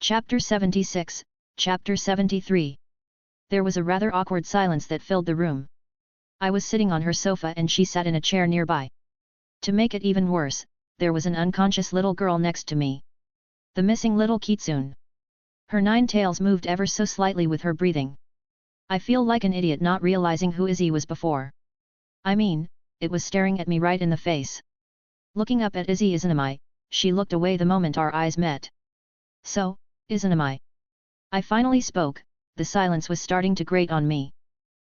Chapter 76, Chapter 73. There was a rather awkward silence that filled the room. I was sitting on her sofa and she sat in a chair nearby. To make it even worse, there was an unconscious little girl next to me. The missing little kitsune. Her 9 tails moved ever so slightly with her breathing. I feel like an idiot not realizing who Izzy was before. I mean, it was staring at me right in the face. Looking up at Izzy Izanami, she looked away the moment our eyes met. So, Izanami. I finally spoke, the silence was starting to grate on me.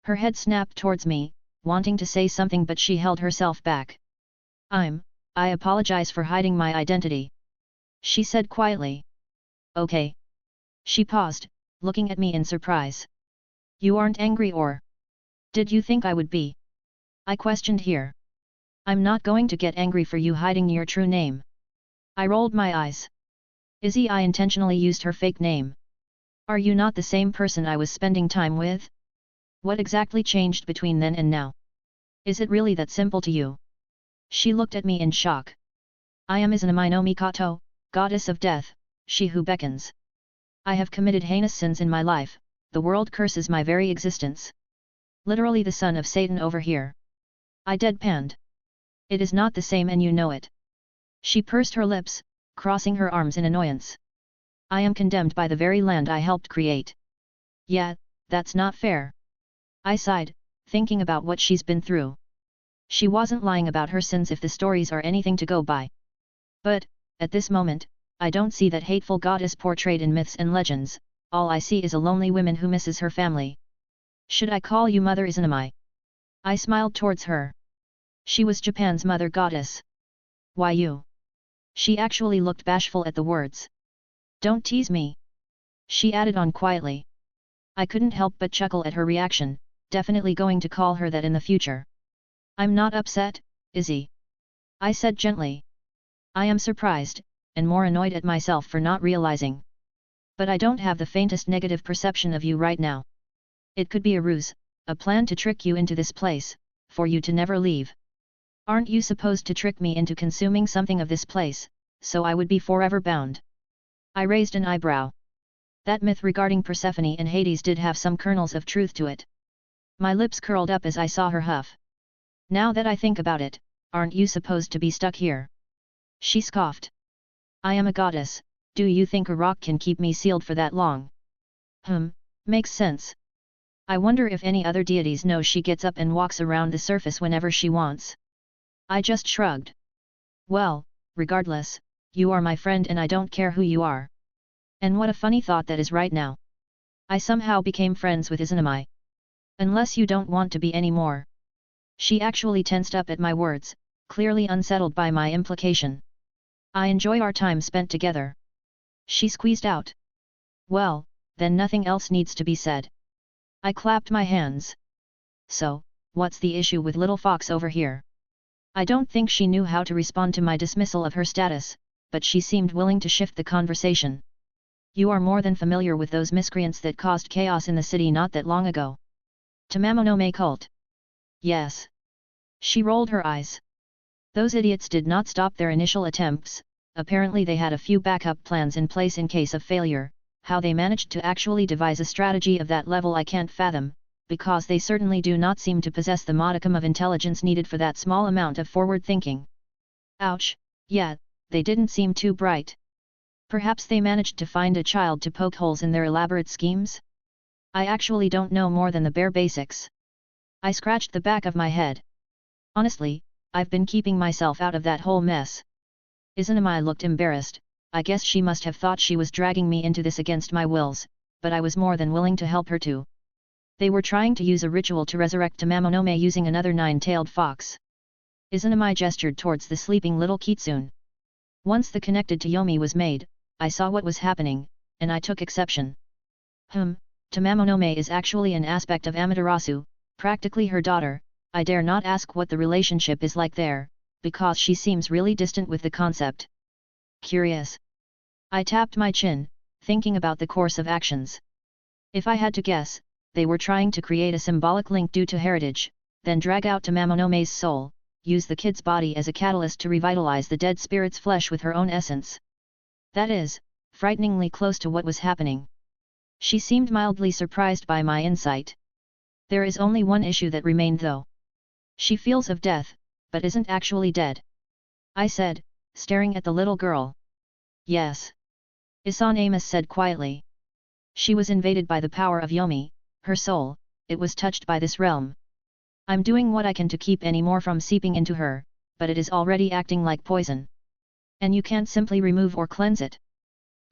Her head snapped towards me, wanting to say something but she held herself back. I apologize for hiding my identity. She said quietly. Okay. She paused, looking at me in surprise. You aren't angry or? Did you think I would be? I questioned here. I'm not going to get angry for you hiding your true name. I rolled my eyes. Izzy, I intentionally used her fake name. Are you not the same person I was spending time with? What exactly changed between then and now? Is it really that simple to you? She looked at me in shock. I am Izanami no Mikoto, goddess of death, she who beckons. I have committed heinous sins in my life, the world curses my very existence. Literally the son of Satan over here. I deadpanned. It is not the same and you know it. She pursed her lips, crossing her arms in annoyance. I am condemned by the very land I helped create. Yeah, that's not fair. I sighed, thinking about what she's been through. She wasn't lying about her sins if the stories are anything to go by. But, at this moment, I don't see that hateful goddess portrayed in myths and legends, all I see is a lonely woman who misses her family. Should I call you Mother Izanami? I smiled towards her. She was Japan's mother goddess. Why you? She actually looked bashful at the words. Don't tease me. She added on quietly. I couldn't help but chuckle at her reaction, definitely going to call her that in the future. I'm not upset, Izzy. I said gently. I am surprised, and more annoyed at myself for not realizing. But I don't have the faintest negative perception of you right now. It could be a ruse, a plan to trick you into this place, for you to never leave. Aren't you supposed to trick me into consuming something of this place, so I would be forever bound? I raised an eyebrow. That myth regarding Persephone and Hades did have some kernels of truth to it. My lips curled up as I saw her huff. Now that I think about it, aren't you supposed to be stuck here? She scoffed. I am a goddess, do you think a rock can keep me sealed for that long? Makes sense. I wonder if any other deities know she gets up and walks around the surface whenever she wants. I just shrugged. Well, regardless, you are my friend and I don't care who you are. And what a funny thought that is right now. I somehow became friends with Izanami. Unless you don't want to be anymore. She actually tensed up at my words, clearly unsettled by my implication. I enjoy our time spent together. She squeezed out. Well, then nothing else needs to be said. I clapped my hands. So, what's the issue with little fox over here? I don't think she knew how to respond to my dismissal of her status, but she seemed willing to shift the conversation. You are more than familiar with those miscreants that caused chaos in the city not that long ago. Tamamonome cult. Yes. She rolled her eyes. Those idiots did not stop their initial attempts, apparently they had a few backup plans in place in case of failure. How they managed to actually devise a strategy of that level I can't fathom, because they certainly do not seem to possess the modicum of intelligence needed for that small amount of forward thinking. Ouch, yeah, they didn't seem too bright. Perhaps they managed to find a child to poke holes in their elaborate schemes? I actually don't know more than the bare basics. I scratched the back of my head. Honestly, I've been keeping myself out of that whole mess. Izanami looked embarrassed. I guess she must have thought she was dragging me into this against my wills, but I was more than willing to help her too. They were trying to use a ritual to resurrect Tamamonome using another 9-tailed fox. Izanami gestured towards the sleeping little kitsune. Once the connected to Yomi was made, I saw what was happening, and I took exception. Tamamonome is actually an aspect of Amaterasu, practically her daughter. I dare not ask what the relationship is like there, because she seems really distant with the concept. Curious. I tapped my chin, thinking about the course of actions. If I had to guess, they were trying to create a symbolic link due to heritage, then drag out Tamamonome's soul, use the kid's body as a catalyst to revitalize the dead spirit's flesh with her own essence. That is, frighteningly close to what was happening. She seemed mildly surprised by my insight. There is only one issue that remained though. She feels of death, but isn't actually dead. I said, staring at the little girl. Yes. Isan Amos said quietly. She was invaded by the power of Yomi, her soul, it was touched by this realm. I'm doing what I can to keep any more from seeping into her, but it is already acting like poison. And you can't simply remove or cleanse it?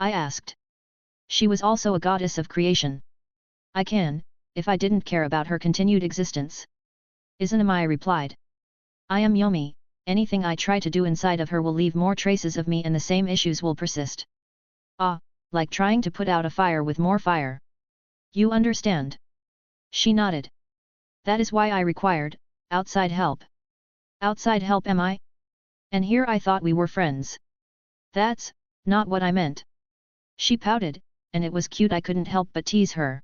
I asked. She was also a goddess of creation. I can, if I didn't care about her continued existence. Izanami replied. I am Yomi, anything I try to do inside of her will leave more traces of me and the same issues will persist. Ah, like trying to put out a fire with more fire. You understand? She nodded. That is why I required outside help. Outside help am I? And here I thought we were friends. That's not what I meant. She pouted, and it was cute I couldn't help but tease her.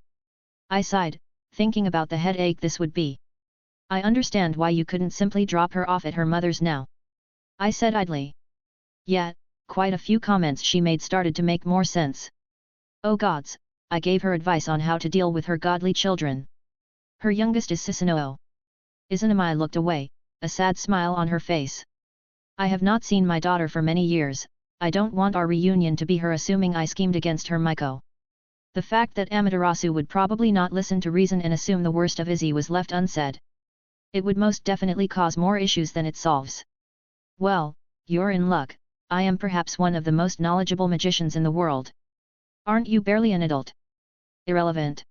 I sighed, thinking about the headache this would be. I understand why you couldn't simply drop her off at her mother's now. I said idly. Yet, quite a few comments she made started to make more sense. Oh gods, I gave her advice on how to deal with her godly children. Her youngest is Susanoo. Izanami looked away, a sad smile on her face. I have not seen my daughter for many years, I don't want our reunion to be her assuming I schemed against her Miko. The fact that Amaterasu would probably not listen to reason and assume the worst of Izzy was left unsaid. It would most definitely cause more issues than it solves. Well, you're in luck, I am perhaps one of the most knowledgeable magicians in the world. Aren't you barely an adult? Irrelevant.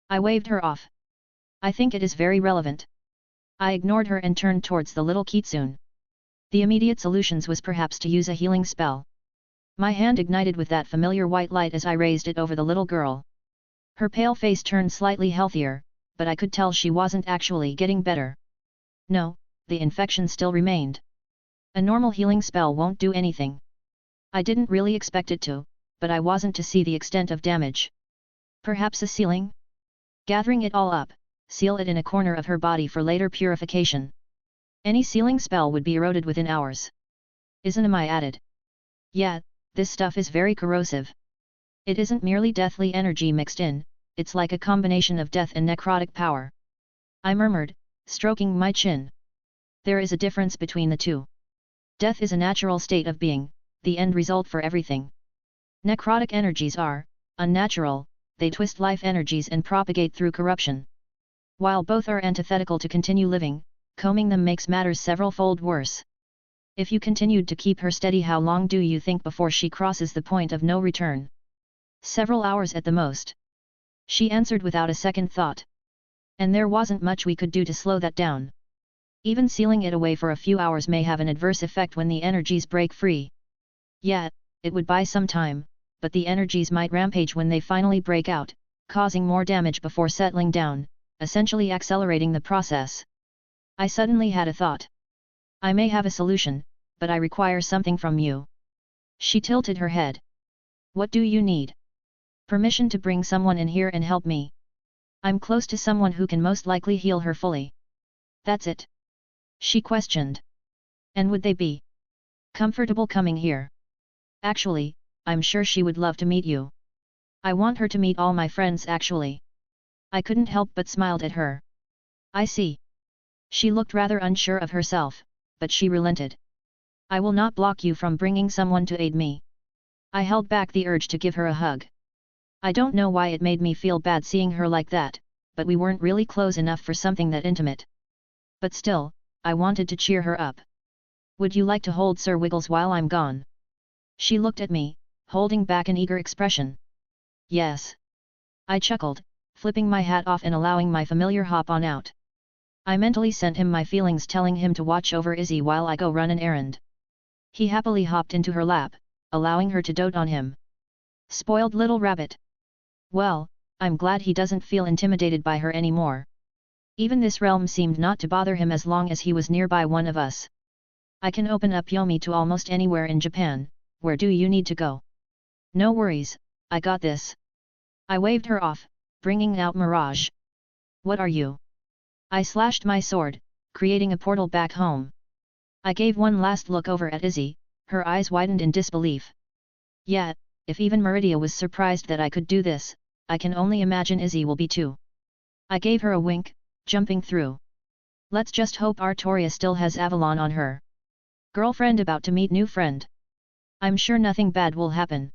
I waved her off. I think it is very relevant. I ignored her and turned towards the little kitsune. The immediate solutions was perhaps to use a healing spell. My hand ignited with that familiar white light as I raised it over the little girl. Her pale face turned slightly healthier, but I could tell she wasn't actually getting better. No, the infection still remained. A normal healing spell won't do anything. I didn't really expect it to, but I wasn't to see the extent of damage. Perhaps a sealing? Gathering it all up, seal it in a corner of her body for later purification. Any sealing spell would be eroded within hours. Izanami added. Yeah, this stuff is very corrosive. It isn't merely deathly energy mixed in, it's like a combination of death and necrotic power. I murmured, stroking my chin. There is a difference between the two. Death is a natural state of being, the end result for everything. Necrotic energies are unnatural, they twist life energies and propagate through corruption. While both are antithetical to continue living, combing them makes matters several-fold worse. If you continued to keep her steady, how long do you think before she crosses the point of no return? Several hours at the most. She answered without a second thought. And there wasn't much we could do to slow that down. Even sealing it away for a few hours may have an adverse effect when the energies break free. Yet, it would buy some time, but the energies might rampage when they finally break out, causing more damage before settling down, essentially accelerating the process. I suddenly had a thought. I may have a solution, but I require something from you. She tilted her head. What do you need? Permission to bring someone in here and help me. I'm close to someone who can most likely heal her fully. That's it? She questioned. And would they be comfortable coming here? Actually, I'm sure she would love to meet you. I want her to meet all my friends actually. I couldn't help but smiled at her. I see. She looked rather unsure of herself, but she relented. I will not block you from bringing someone to aid me. I held back the urge to give her a hug. I don't know why it made me feel bad seeing her like that, but we weren't really close enough for something that intimate. But still, I wanted to cheer her up. Would you like to hold Sir Wiggles while I'm gone? She looked at me, holding back an eager expression. Yes. I chuckled, flipping my hat off and allowing my familiar hop on out. I mentally sent him my feelings telling him to watch over Izzy while I go run an errand. He happily hopped into her lap, allowing her to dote on him. Spoiled little rabbit. Well, I'm glad he doesn't feel intimidated by her anymore. Even this realm seemed not to bother him as long as he was nearby one of us. I can open up Yomi to almost anywhere in Japan, where do you need to go? No worries, I got this. I waved her off, bringing out Mirage. What are you? I slashed my sword, creating a portal back home. I gave one last look over at Izzy, her eyes widened in disbelief. Yeah, if even Meridia was surprised that I could do this, I can only imagine Izzy will be too. I gave her a wink, jumping through. Let's just hope Artoria still has Avalon on her. Girlfriend about to meet new friend. I'm sure nothing bad will happen.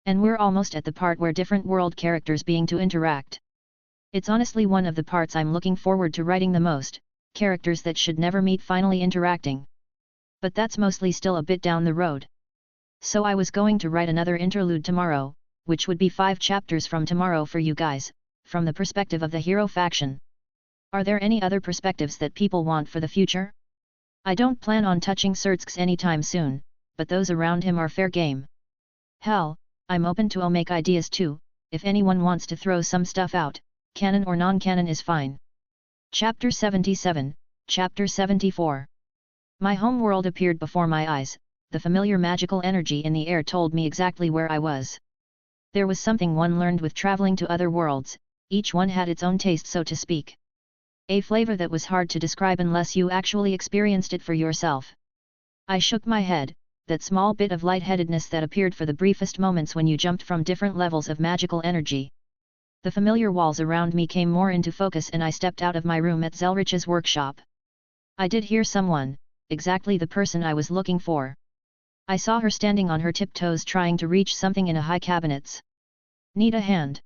And we're almost at the part where different world characters being to interact. It's honestly one of the parts I'm looking forward to writing the most, characters that should never meet finally interacting. But that's mostly still a bit down the road. So I was going to write another interlude tomorrow, which would be 5 chapters from tomorrow for you guys, from the perspective of the hero faction. Are there any other perspectives that people want for the future? I don't plan on touching Surtsk anytime soon, but those around him are fair game. Hell, I'm open to make ideas too, if anyone wants to throw some stuff out, canon or non-canon is fine. Chapter 77, Chapter 74. My home world appeared before my eyes, the familiar magical energy in the air told me exactly where I was. There was something one learned with traveling to other worlds, each one had its own taste so to speak. A flavor that was hard to describe unless you actually experienced it for yourself. I shook my head, that small bit of lightheadedness that appeared for the briefest moments when you jumped from different levels of magical energy. The familiar walls around me came more into focus and I stepped out of my room at Zelretch's workshop. I did hear someone, exactly the person I was looking for. I saw her standing on her tiptoes trying to reach something in a high cabinets. Need a hand?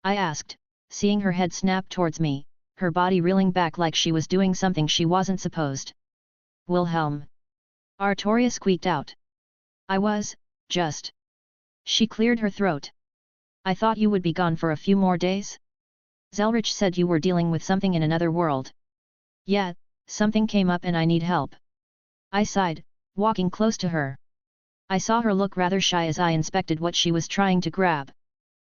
I asked, seeing her head snap towards me, her body reeling back like she was doing something she wasn't supposed. Wilhelm. Artoria squeaked out. I was, just. She cleared her throat. I thought you would be gone for a few more days? Zelretch said you were dealing with something in another world. Yeah, something came up and I need help. I sighed, walking close to her. I saw her look rather shy as I inspected what she was trying to grab.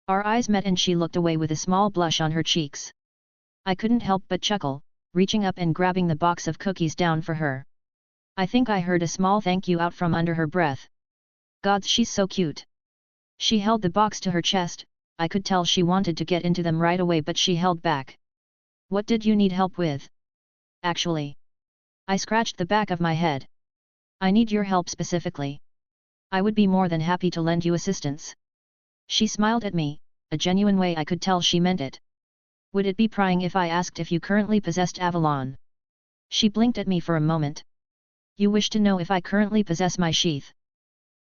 Our eyes met and she looked away with a small blush on her cheeks. I couldn't help but chuckle, reaching up and grabbing the box of cookies down for her. I think I heard a small thank you out from under her breath. Gods, she's so cute. She held the box to her chest, I could tell she wanted to get into them right away but she held back. What did you need help with? Actually. I scratched the back of my head. I need your help specifically. I would be more than happy to lend you assistance. She smiled at me, a genuine way I could tell she meant it. Would it be prying if I asked if you currently possessed Avalon? She blinked at me for a moment. You wish to know if I currently possess my sheath?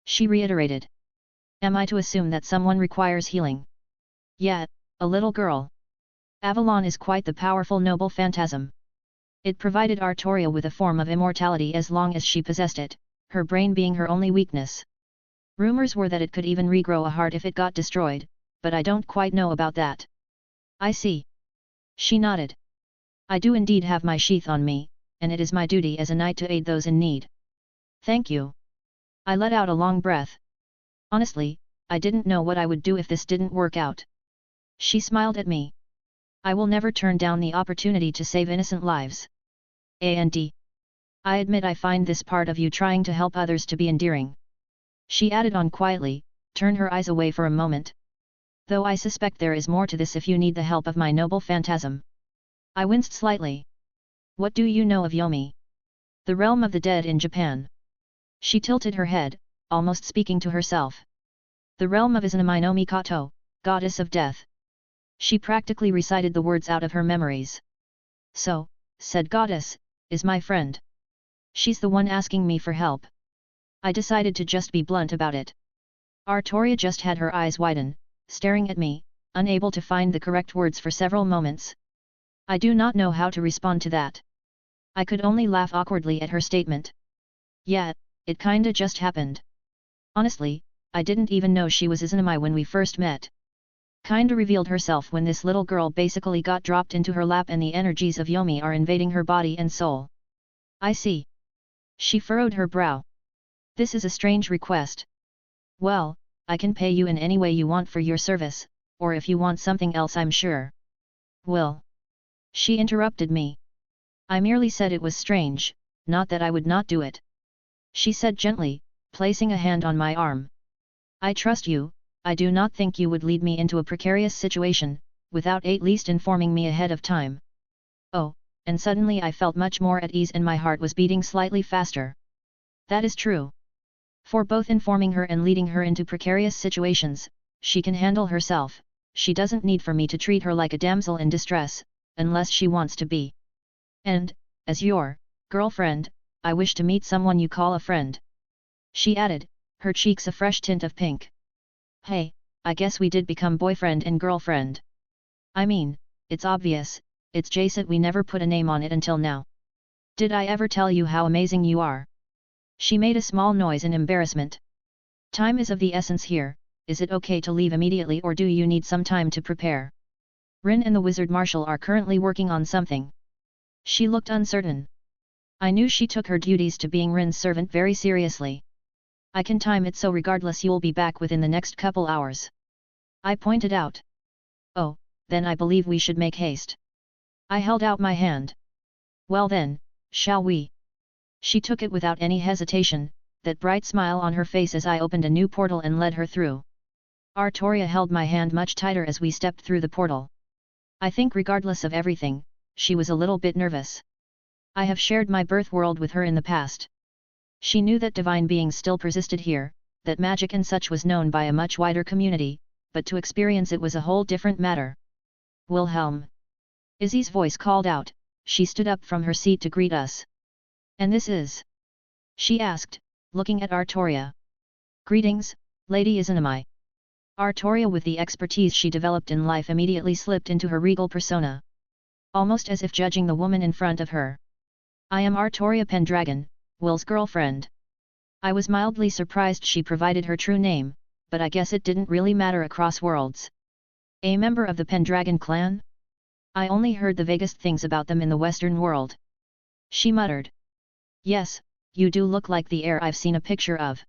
She reiterated. Am I to assume that someone requires healing? Yeah, a little girl. Avalon is quite the powerful noble phantasm. It provided Artoria with a form of immortality as long as she possessed it, her brain being her only weakness. Rumors were that it could even regrow a heart if it got destroyed, but I don't quite know about that. I see. She nodded. I do indeed have my sheath on me, and it is my duty as a knight to aid those in need. Thank you. I let out a long breath. Honestly, I didn't know what I would do if this didn't work out. She smiled at me. I will never turn down the opportunity to save innocent lives. And I admit I find this part of you trying to help others to be endearing. She added on quietly, turned her eyes away for a moment. Though I suspect there is more to this if you need the help of my noble phantasm. I winced slightly. What do you know of Yomi? The realm of the dead in Japan. She tilted her head, almost speaking to herself. The realm of Izanami no Mikoto, goddess of death. She practically recited the words out of her memories. So, said goddess, is my friend. She's the one asking me for help. I decided to just be blunt about it. Artoria just had her eyes widen, staring at me, unable to find the correct words for several moments. I do not know how to respond to that. I could only laugh awkwardly at her statement. Yeah, it kinda just happened. Honestly, I didn't even know she was Izanami when we first met. Kinda revealed herself when this little girl basically got dropped into her lap and the energies of Yomi are invading her body and soul. I see. She furrowed her brow. This is a strange request. Well, I can pay you in any way you want for your service, or if you want something else I'm sure. Will. She interrupted me. I merely said it was strange, not that I would not do it. She said gently, placing a hand on my arm. I trust you, I do not think you would lead me into a precarious situation, without at least informing me ahead of time. Oh, and suddenly I felt much more at ease and my heart was beating slightly faster. That is true. For both informing her and leading her into precarious situations, she can handle herself, she doesn't need for me to treat her like a damsel in distress, unless she wants to be. And, as your girlfriend, I wish to meet someone you call a friend. She added, her cheeks a fresh tint of pink. Hey, I guess we did become boyfriend and girlfriend. I mean, it's obvious, it's Jacet, we never put a name on it until now. Did I ever tell you how amazing you are? She made a small noise in embarrassment. Time is of the essence here, is it okay to leave immediately or do you need some time to prepare? Rin and the wizard marshal are currently working on something. She looked uncertain. I knew she took her duties to being Rin's servant very seriously. I can time it so regardless you'll be back within the next couple hours. I pointed out. Oh, then I believe we should make haste. I held out my hand. Well then, shall we? She took it without any hesitation, that bright smile on her face as I opened a new portal and led her through. Artoria held my hand much tighter as we stepped through the portal. I think regardless of everything, she was a little bit nervous. I have shared my birth world with her in the past. She knew that divine beings still persisted here, that magic and such was known by a much wider community, but to experience it was a whole different matter. Wilhelm. Izzy's voice called out, she stood up from her seat to greet us. And this is? She asked, looking at Artoria. Greetings, Lady Izanami. Artoria, with the expertise she developed in life, immediately slipped into her regal persona. Almost as if judging the woman in front of her. I am Artoria Pendragon, Will's girlfriend. I was mildly surprised she provided her true name, but I guess it didn't really matter across worlds. A member of the Pendragon clan? I only heard the vaguest things about them in the Western world. She muttered. Yes, you do look like the heir I've seen a picture of.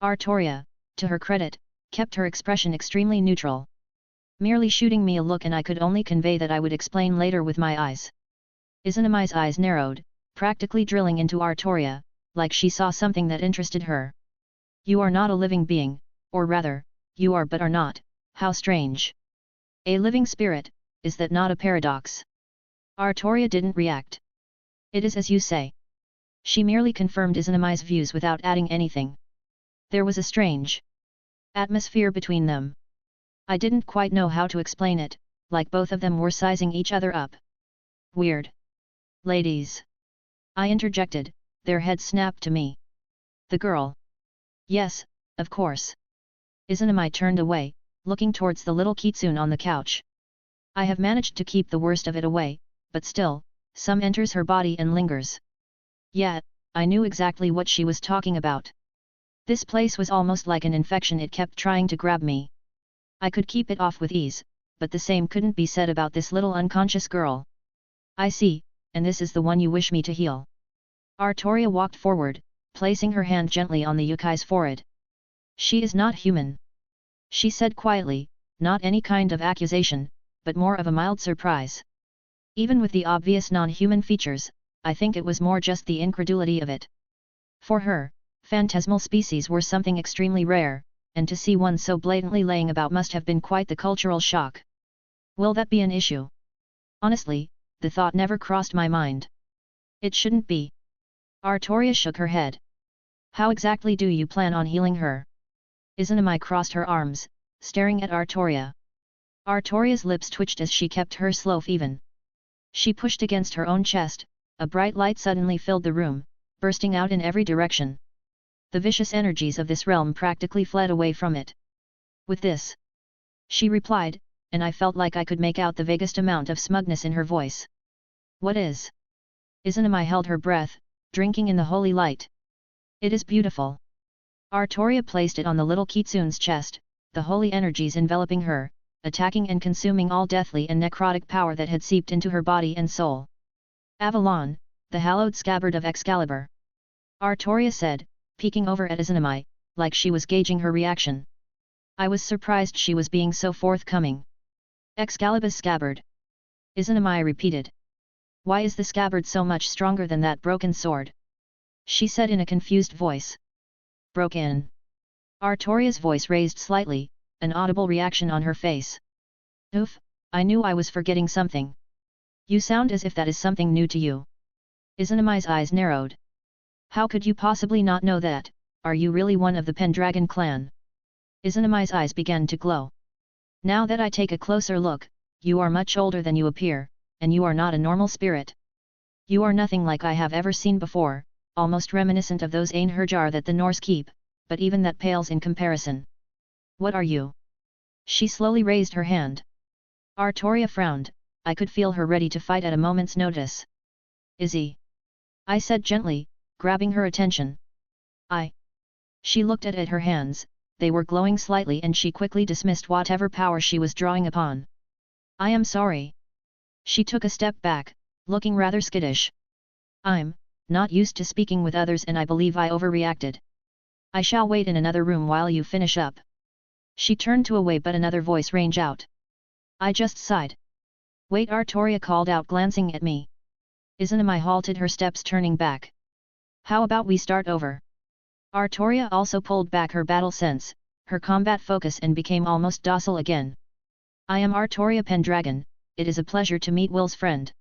Artoria, to her credit, kept her expression extremely neutral. Merely shooting me a look, and I could only convey that I would explain later with my eyes. Izanami's eyes narrowed, practically drilling into Artoria, like she saw something that interested her. You are not a living being, or rather, you are but are not, how strange. A living spirit, is that not a paradox? Artoria didn't react. It is as you say. She merely confirmed Izanami's views without adding anything. There was a strange atmosphere between them. I didn't quite know how to explain it, like both of them were sizing each other up. Weird. Ladies. I interjected, their heads snapped to me. The girl. Yes, of course. Izanami turned away, looking towards the little kitsune on the couch. I have managed to keep the worst of it away, but still, some enters her body and lingers. Yet, I knew exactly what she was talking about. This place was almost like an infection, it kept trying to grab me. I could keep it off with ease, but the same couldn't be said about this little unconscious girl. I see, and this is the one you wish me to heal. Artoria walked forward, placing her hand gently on the yukai's forehead. She is not human. She said quietly, not any kind of accusation, but more of a mild surprise. Even with the obvious non-human features, I think it was more just the incredulity of it. For her, phantasmal species were something extremely rare, and to see one so blatantly laying about must have been quite the cultural shock. Will that be an issue? Honestly, the thought never crossed my mind. It shouldn't be. Artoria shook her head. How exactly do you plan on healing her? Izanami crossed her arms, staring at Artoria. Artoria's lips twitched as she kept her slope even. She pushed against her own chest, a bright light suddenly filled the room, bursting out in every direction. The vicious energies of this realm practically fled away from it. With this, she replied, and I felt like I could make out the vaguest amount of smugness in her voice. What is? Izanami held her breath, drinking in the holy light. It is beautiful. Artoria placed it on the little kitsune's chest, the holy energies enveloping her, attacking and consuming all deathly and necrotic power that had seeped into her body and soul. Avalon, the hallowed scabbard of Excalibur. Artoria said, peeking over at Izanami, like she was gauging her reaction. I was surprised she was being so forthcoming. Excalibur's scabbard. Izanami repeated. Why is the scabbard so much stronger than that broken sword? She said in a confused voice. Broken. Artoria's voice raised slightly, an audible reaction on her face. Oof, I knew I was forgetting something. You sound as if that is something new to you. Izanami's eyes narrowed. How could you possibly not know that, are you really one of the Pendragon clan? Izanami's eyes began to glow. Now that I take a closer look, you are much older than you appear, and you are not a normal spirit. You are nothing like I have ever seen before, almost reminiscent of those Einherjar that the Norse keep, but even that pales in comparison. What are you? She slowly raised her hand. Artoria frowned. I could feel her ready to fight at a moment's notice. Izzy, I said gently, grabbing her attention. She looked at her hands, they were glowing slightly and she quickly dismissed whatever power she was drawing upon. I am sorry. She took a step back, looking rather skittish. I'm not used to speaking with others and I believe I overreacted. I shall wait in another room while you finish up. She turned to away but another voice rang out. I just sighed. Wait, Artoria called out, glancing at me. Izanami halted her steps, turning back. How about we start over? Artoria also pulled back her battle sense, her combat focus, and became almost docile again. I am Artoria Pendragon, it is a pleasure to meet Will's friend.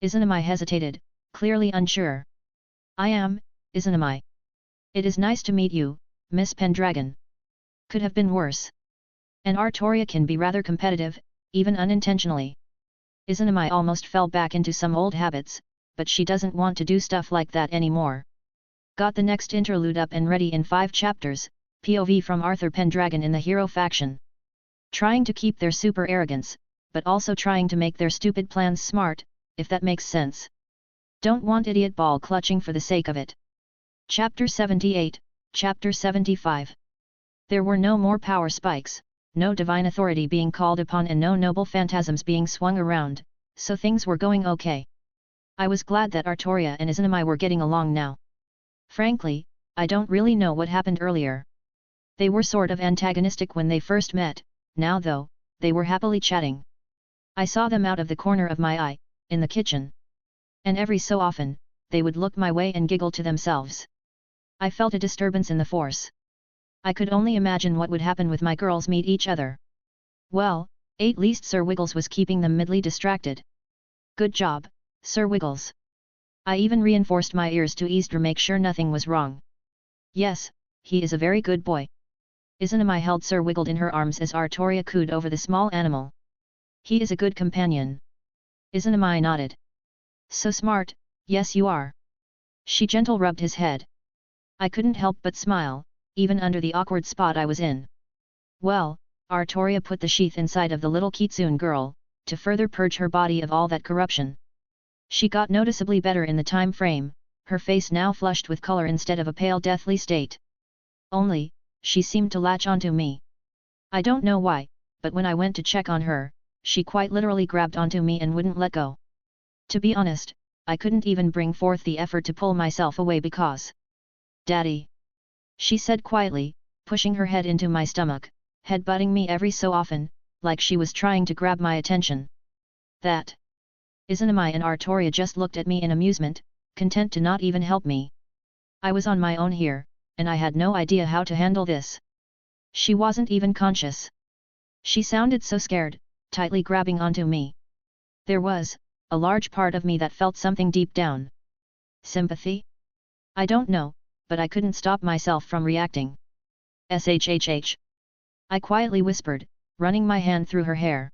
Izanami hesitated, clearly unsure. I am, Izanami. It is nice to meet you, Miss Pendragon. Could have been worse. And Artoria can be rather competitive, even unintentionally. Izanami almost fell back into some old habits, but she doesn't want to do stuff like that anymore. Got the next interlude up and ready in 5 chapters, POV from Arthur Pendragon in the hero faction. Trying to keep their super arrogance, but also trying to make their stupid plans smart, if that makes sense. Don't want idiot ball clutching for the sake of it. Chapter 78, Chapter 75. There were no more power spikes, no divine authority being called upon and no noble phantasms being swung around, so things were going okay. I was glad that Artoria and Izanami were getting along now. Frankly, I don't really know what happened earlier. They were sort of antagonistic when they first met, now though, they were happily chatting. I saw them out of the corner of my eye, in the kitchen. And every so often, they would look my way and giggle to themselves. I felt a disturbance in the force. I could only imagine what would happen with my girls meet each other. Well, at least Sir Wiggles was keeping them midly distracted. Good job, Sir Wiggles. I even reinforced my ears to ease to make sure nothing was wrong. Yes, he is a very good boy. Izanami held Sir Wiggled in her arms as Artoria cooed over the small animal. He is a good companion. Izanami nodded. So smart, yes you are. She gentle rubbed his head. I couldn't help but smile, even under the awkward spot I was in. Well, Artoria put the sheath inside of the little kitsune girl, to further purge her body of all that corruption. She got noticeably better in the time frame, her face now flushed with color instead of a pale deathly state. Only, she seemed to latch onto me. I don't know why, but when I went to check on her, she quite literally grabbed onto me and wouldn't let go. To be honest, I couldn't even bring forth the effort to pull myself away because... Daddy! She said quietly, pushing her head into my stomach, headbutting me every so often, like she was trying to grab my attention. That... Izanami and Artoria just looked at me in amusement, content to not even help me. I was on my own here, and I had no idea how to handle this. She wasn't even conscious. She sounded so scared, tightly grabbing onto me. There was a large part of me that felt something deep down. Sympathy? I don't know, but I couldn't stop myself from reacting. SHHH. I quietly whispered, running my hand through her hair.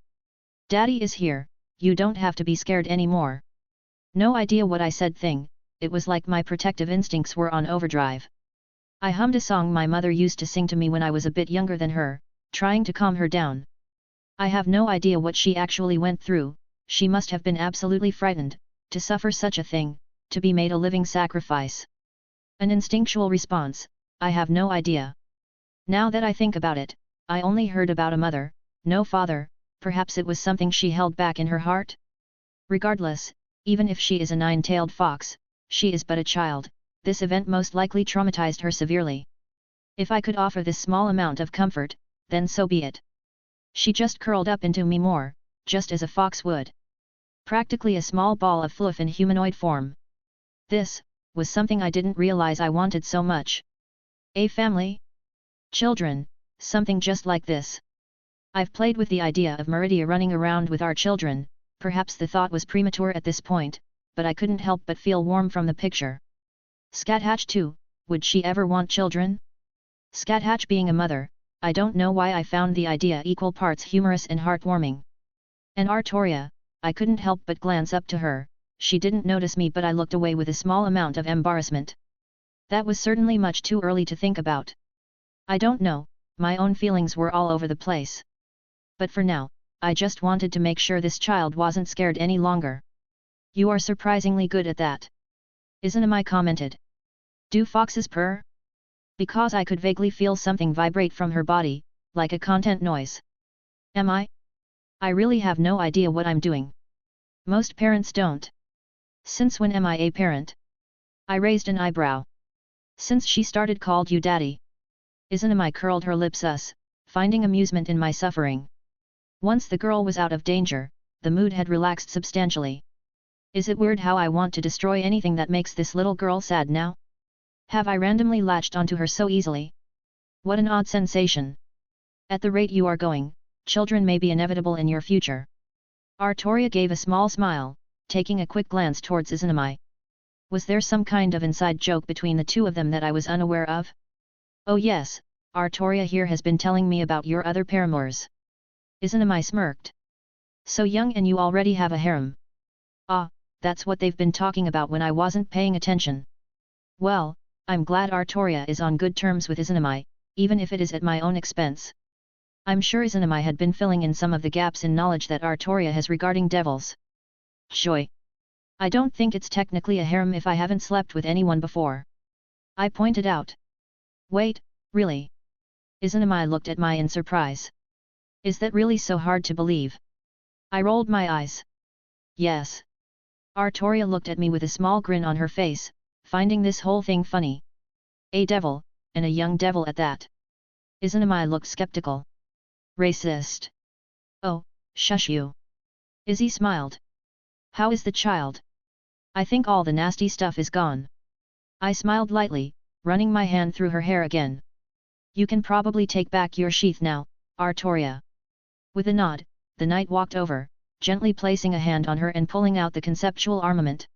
Daddy is here. You don't have to be scared anymore. No idea what I said thing, it was like my protective instincts were on overdrive. I hummed a song my mother used to sing to me when I was a bit younger than her, trying to calm her down. I have no idea what she actually went through, she must have been absolutely frightened, to suffer such a thing, to be made a living sacrifice. An instinctual response, I have no idea. Now that I think about it, I only heard about a mother, no father. Perhaps it was something she held back in her heart? Regardless, even if she is a 9-tailed fox, she is but a child, this event most likely traumatized her severely. If I could offer this small amount of comfort, then so be it. She just curled up into me more, just as a fox would. Practically a small ball of fluff in humanoid form. This was something I didn't realize I wanted so much. A family? Children, something just like this. I've played with the idea of Meridia running around with our children, perhaps the thought was premature at this point, but I couldn't help but feel warm from the picture. Scat hatch too, would she ever want children? Scathatch being a mother, I don't know why I found the idea equal parts humorous and heartwarming. And Artoria, I couldn't help but glance up to her. She didn't notice me but I looked away with a small amount of embarrassment. That was certainly much too early to think about. I don't know, my own feelings were all over the place. But for now, I just wanted to make sure this child wasn't scared any longer. You are surprisingly good at that. Izanami commented. Do foxes purr? Because I could vaguely feel something vibrate from her body, like a content noise. Am I? I really have no idea what I'm doing. Most parents don't. Since when am I a parent? I raised an eyebrow. Since she started called you daddy. Izanami curled her lips finding amusement in my suffering. Once the girl was out of danger, the mood had relaxed substantially. Is it weird how I want to destroy anything that makes this little girl sad now? Have I randomly latched onto her so easily? What an odd sensation. At the rate you are going, children may be inevitable in your future. Artoria gave a small smile, taking a quick glance towards Izanami. Was there some kind of inside joke between the two of them that I was unaware of? Oh yes, Artoria here has been telling me about your other paramours. Izanami smirked. So young and you already have a harem. Ah, that's what they've been talking about when I wasn't paying attention. Well, I'm glad Artoria is on good terms with Izanami, even if it is at my own expense. I'm sure Izanami had been filling in some of the gaps in knowledge that Artoria has regarding devils. Shoy. I don't think it's technically a harem if I haven't slept with anyone before. I pointed out. Wait, really? Izanami looked at me in surprise. Is that really so hard to believe? I rolled my eyes. Yes. Artoria looked at me with a small grin on her face, finding this whole thing funny. A devil, and a young devil at that. Izanami looked skeptical. Racist. Oh, shush you. Izzy smiled. How is the child? I think all the nasty stuff is gone. I smiled lightly, running my hand through her hair again. You can probably take back your sheath now, Artoria. With a nod, the knight walked over, gently placing a hand on her and pulling out the conceptual armament.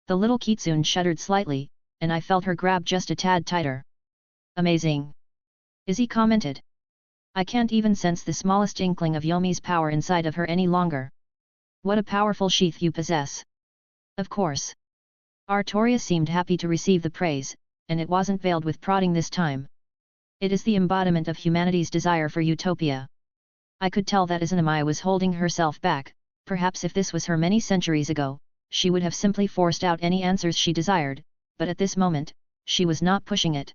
The little kitsune shuddered slightly, and I felt her grab just a tad tighter. Amazing. Izzy commented. I can't even sense the smallest inkling of Yomi's power inside of her any longer. What a powerful sheath you possess. Of course. Artoria seemed happy to receive the praise, and it wasn't veiled with prodding this time. It is the embodiment of humanity's desire for utopia. I could tell that Izanami was holding herself back. Perhaps if this was her many centuries ago, she would have simply forced out any answers she desired, but at this moment, she was not pushing it.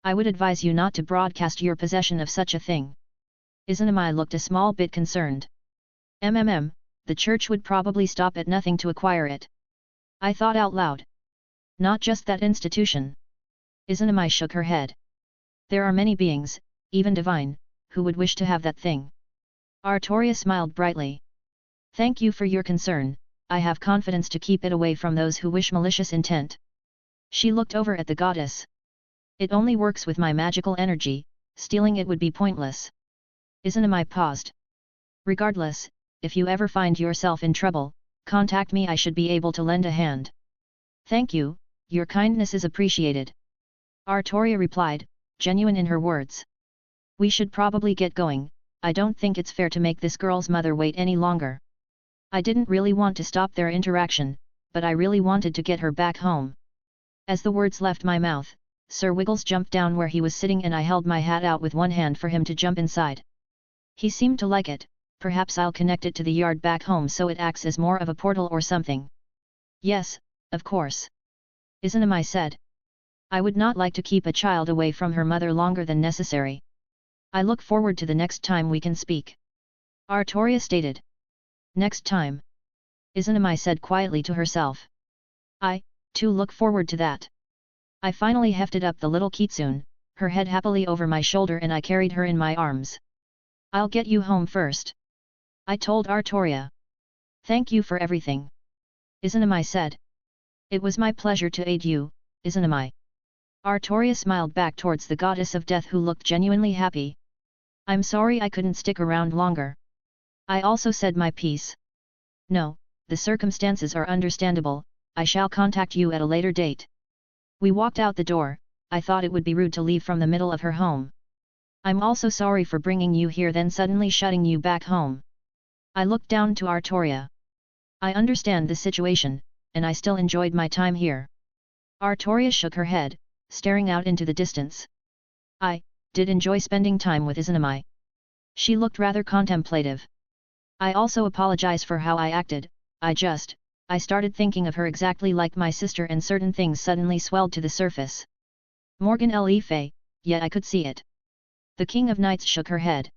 I would advise you not to broadcast your possession of such a thing. Izanami looked a small bit concerned. The church would probably stop at nothing to acquire it. I thought out loud. Not just that institution. Izanami shook her head. There are many beings, even divine, who would wish to have that thing. Artoria smiled brightly. Thank you for your concern, I have confidence to keep it away from those who wish malicious intent. She looked over at the goddess. It only works with my magical energy, stealing it would be pointless. Izanami paused. Regardless, if you ever find yourself in trouble, contact me. I should be able to lend a hand. Thank you, your kindness is appreciated. Artoria replied, genuine in her words. We should probably get going. I don't think it's fair to make this girl's mother wait any longer. I didn't really want to stop their interaction, but I really wanted to get her back home. As the words left my mouth, Sir Wiggles jumped down where he was sitting and I held my hat out with one hand for him to jump inside. He seemed to like it. Perhaps I'll connect it to the yard back home so it acts as more of a portal or something. Yes, of course. Izanami said. I would not like to keep a child away from her mother longer than necessary. I look forward to the next time we can speak. Artoria stated. Next time. Izanami said quietly to herself. I, too, look forward to that. I finally hefted up the little kitsune, her head happily over my shoulder, and I carried her in my arms. I'll get you home first. I told Artoria. Thank you for everything. Izanami said. It was my pleasure to aid you, Izanami. Artoria smiled back towards the goddess of death who looked genuinely happy. I'm sorry I couldn't stick around longer. I also said my piece. No, the circumstances are understandable, I shall contact you at a later date. We walked out the door, I thought it would be rude to leave from the middle of her home. I'm also sorry for bringing you here then suddenly shutting you back home. I looked down to Artoria. I understand the situation, and I still enjoyed my time here. Artoria shook her head, staring out into the distance. I did enjoy spending time with Izanami. She looked rather contemplative. I also apologize for how I acted. I started thinking of her exactly like my sister and certain things suddenly swelled to the surface. Morgan Le Fay, yet I could see it. The King of Knights shook her head.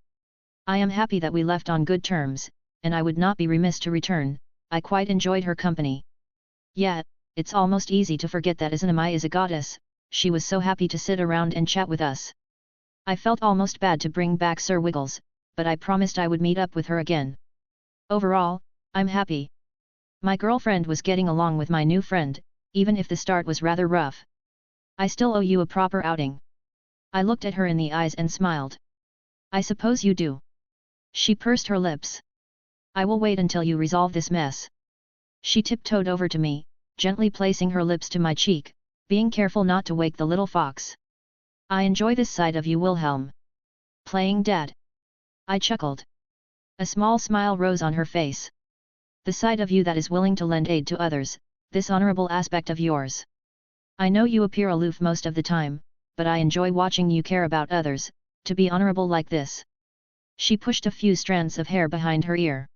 I am happy that we left on good terms, and I would not be remiss to return. I quite enjoyed her company. Yet, it's almost easy to forget that Izanami is a goddess. She was so happy to sit around and chat with us. I felt almost bad to bring back Sir Wiggles, but I promised I would meet up with her again. Overall, I'm happy. My girlfriend was getting along with my new friend, even if the start was rather rough. I still owe you a proper outing. I looked at her in the eyes and smiled. I suppose you do. She pursed her lips. I will wait until you resolve this mess. She tiptoed over to me, gently placing her lips to my cheek, being careful not to wake the little fox. I enjoy this side of you, Wilhelm. Playing dead. I chuckled. A small smile rose on her face. The side of you that is willing to lend aid to others, this honorable aspect of yours. I know you appear aloof most of the time, but I enjoy watching you care about others, to be honorable like this. She pushed a few strands of hair behind her ear.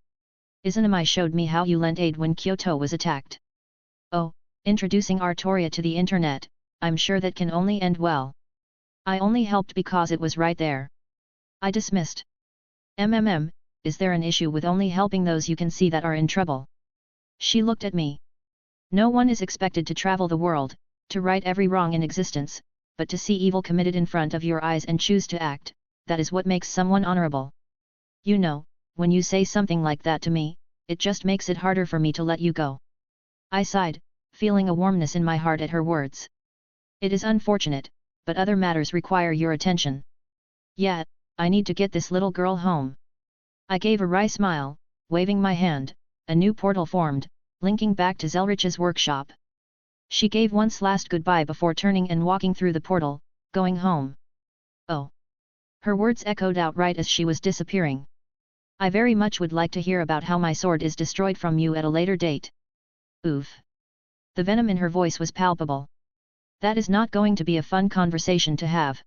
Izanami showed me how you lent aid when Kyoto was attacked. Oh, introducing Artoria to the internet, I'm sure that can only end well. I only helped because it was right there. I dismissed. Is there an issue with only helping those you can see that are in trouble? She looked at me. No one is expected to travel the world, to right every wrong in existence, but to see evil committed in front of your eyes and choose to act, that is what makes someone honorable. You know, when you say something like that to me, it just makes it harder for me to let you go. I sighed, feeling a warmness in my heart at her words. It is unfortunate, but other matters require your attention. Yet, I need to get this little girl home. I gave a wry smile, waving my hand. A new portal formed, linking back to Zelretch's workshop. She gave one last goodbye before turning and walking through the portal, going home. Oh! Her words echoed out right as she was disappearing. I very much would like to hear about how my sword is destroyed from you at a later date. Oof! The venom in her voice was palpable. That is not going to be a fun conversation to have.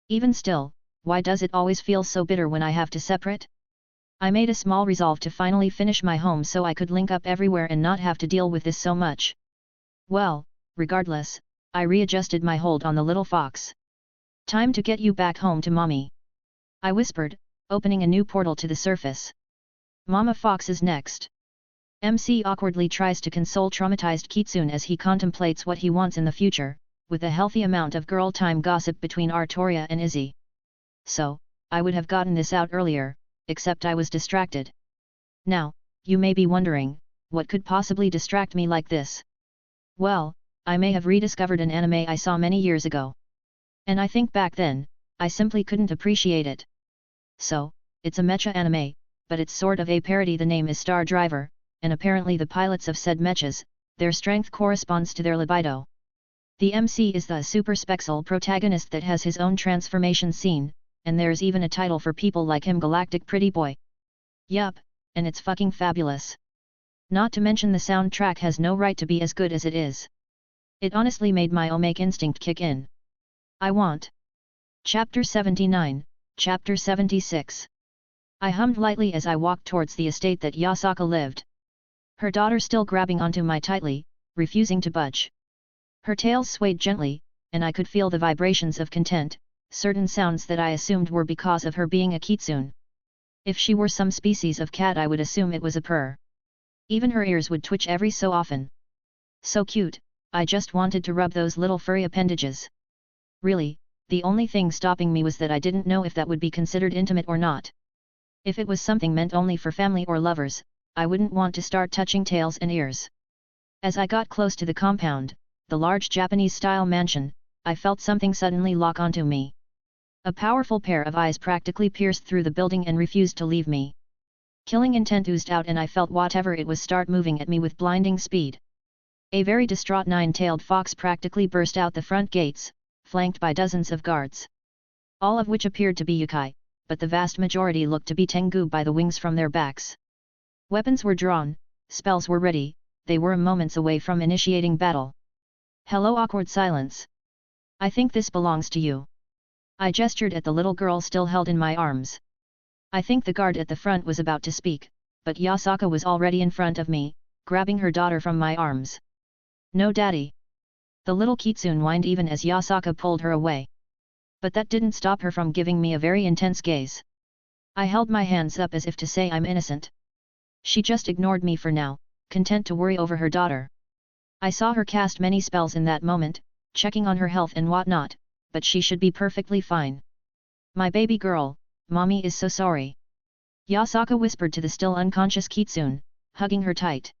Even still, why does it always feel so bitter when I have to separate? I made a small resolve to finally finish my home so I could link up everywhere and not have to deal with this so much. Well, regardless, I readjusted my hold on the little fox. Time to get you back home to mommy. I whispered, opening a new portal to the surface. Mama Fox is next. MC awkwardly tries to console traumatized Kitsune as he contemplates what he wants in the future, with a healthy amount of girl time gossip between Artoria and Izzy. So, I would have gotten this out earlier, except I was distracted. Now, you may be wondering, what could possibly distract me like this? Well, I may have rediscovered an anime I saw many years ago. And I think back then, I simply couldn't appreciate it. So, it's a mecha anime, but it's sort of a parody. The name is Star Driver, and apparently the pilots of said mechas, their strength corresponds to their libido. The MC is the super spexal protagonist that has his own transformation scene, and there's even a title for people like him, Galactic Pretty Boy. Yup, and it's fucking fabulous. Not to mention the soundtrack has no right to be as good as it is. It honestly made my omake instinct kick in. I want. Chapter 79, Chapter 76. I hummed lightly as I walked towards the estate that Yasaka lived. Her daughter still grabbing onto my tightly, refusing to budge. Her tail swayed gently, and I could feel the vibrations of content, certain sounds that I assumed were because of her being a kitsune. If she were some species of cat I would assume it was a purr. Even her ears would twitch every so often. So cute, I just wanted to rub those little furry appendages. Really, the only thing stopping me was that I didn't know if that would be considered intimate or not. If it was something meant only for family or lovers, I wouldn't want to start touching tails and ears. As I got close to the compound, the large Japanese-style mansion, I felt something suddenly lock onto me. A powerful pair of eyes practically pierced through the building and refused to leave me. Killing intent oozed out and I felt whatever it was start moving at me with blinding speed. A very distraught nine-tailed fox practically burst out the front gates, flanked by dozens of guards. All of which appeared to be yokai, but the vast majority looked to be tengu by the wings from their backs. Weapons were drawn, spells were ready, they were moments away from initiating battle. Hello, awkward silence. I think this belongs to you. I gestured at the little girl still held in my arms. I think the guard at the front was about to speak, but Yasaka was already in front of me, grabbing her daughter from my arms. No, daddy. The little kitsune whined even as Yasaka pulled her away. But that didn't stop her from giving me a very intense gaze. I held my hands up as if to say I'm innocent. She just ignored me for now, content to worry over her daughter. I saw her cast many spells in that moment, checking on her health and whatnot, but she should be perfectly fine. My baby girl, mommy is so sorry. Yasaka whispered to the still unconscious kitsune, hugging her tight.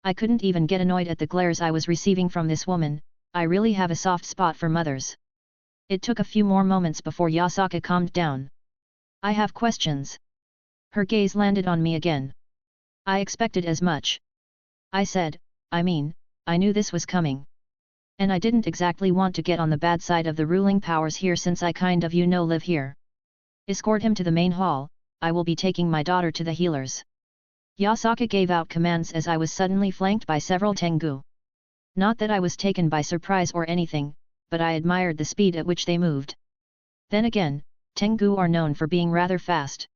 I couldn't even get annoyed at the glares I was receiving from this woman. I really have a soft spot for mothers. It took a few more moments before Yasaka calmed down. I have questions. Her gaze landed on me again. I expected as much. I said, I knew this was coming. And I didn't exactly want to get on the bad side of the ruling powers here since I kind of live here. Escort him to the main hall, I will be taking my daughter to the healers. Yasaka gave out commands as I was suddenly flanked by several tengu. Not that I was taken by surprise or anything, but I admired the speed at which they moved. Then again, tengu are known for being rather fast.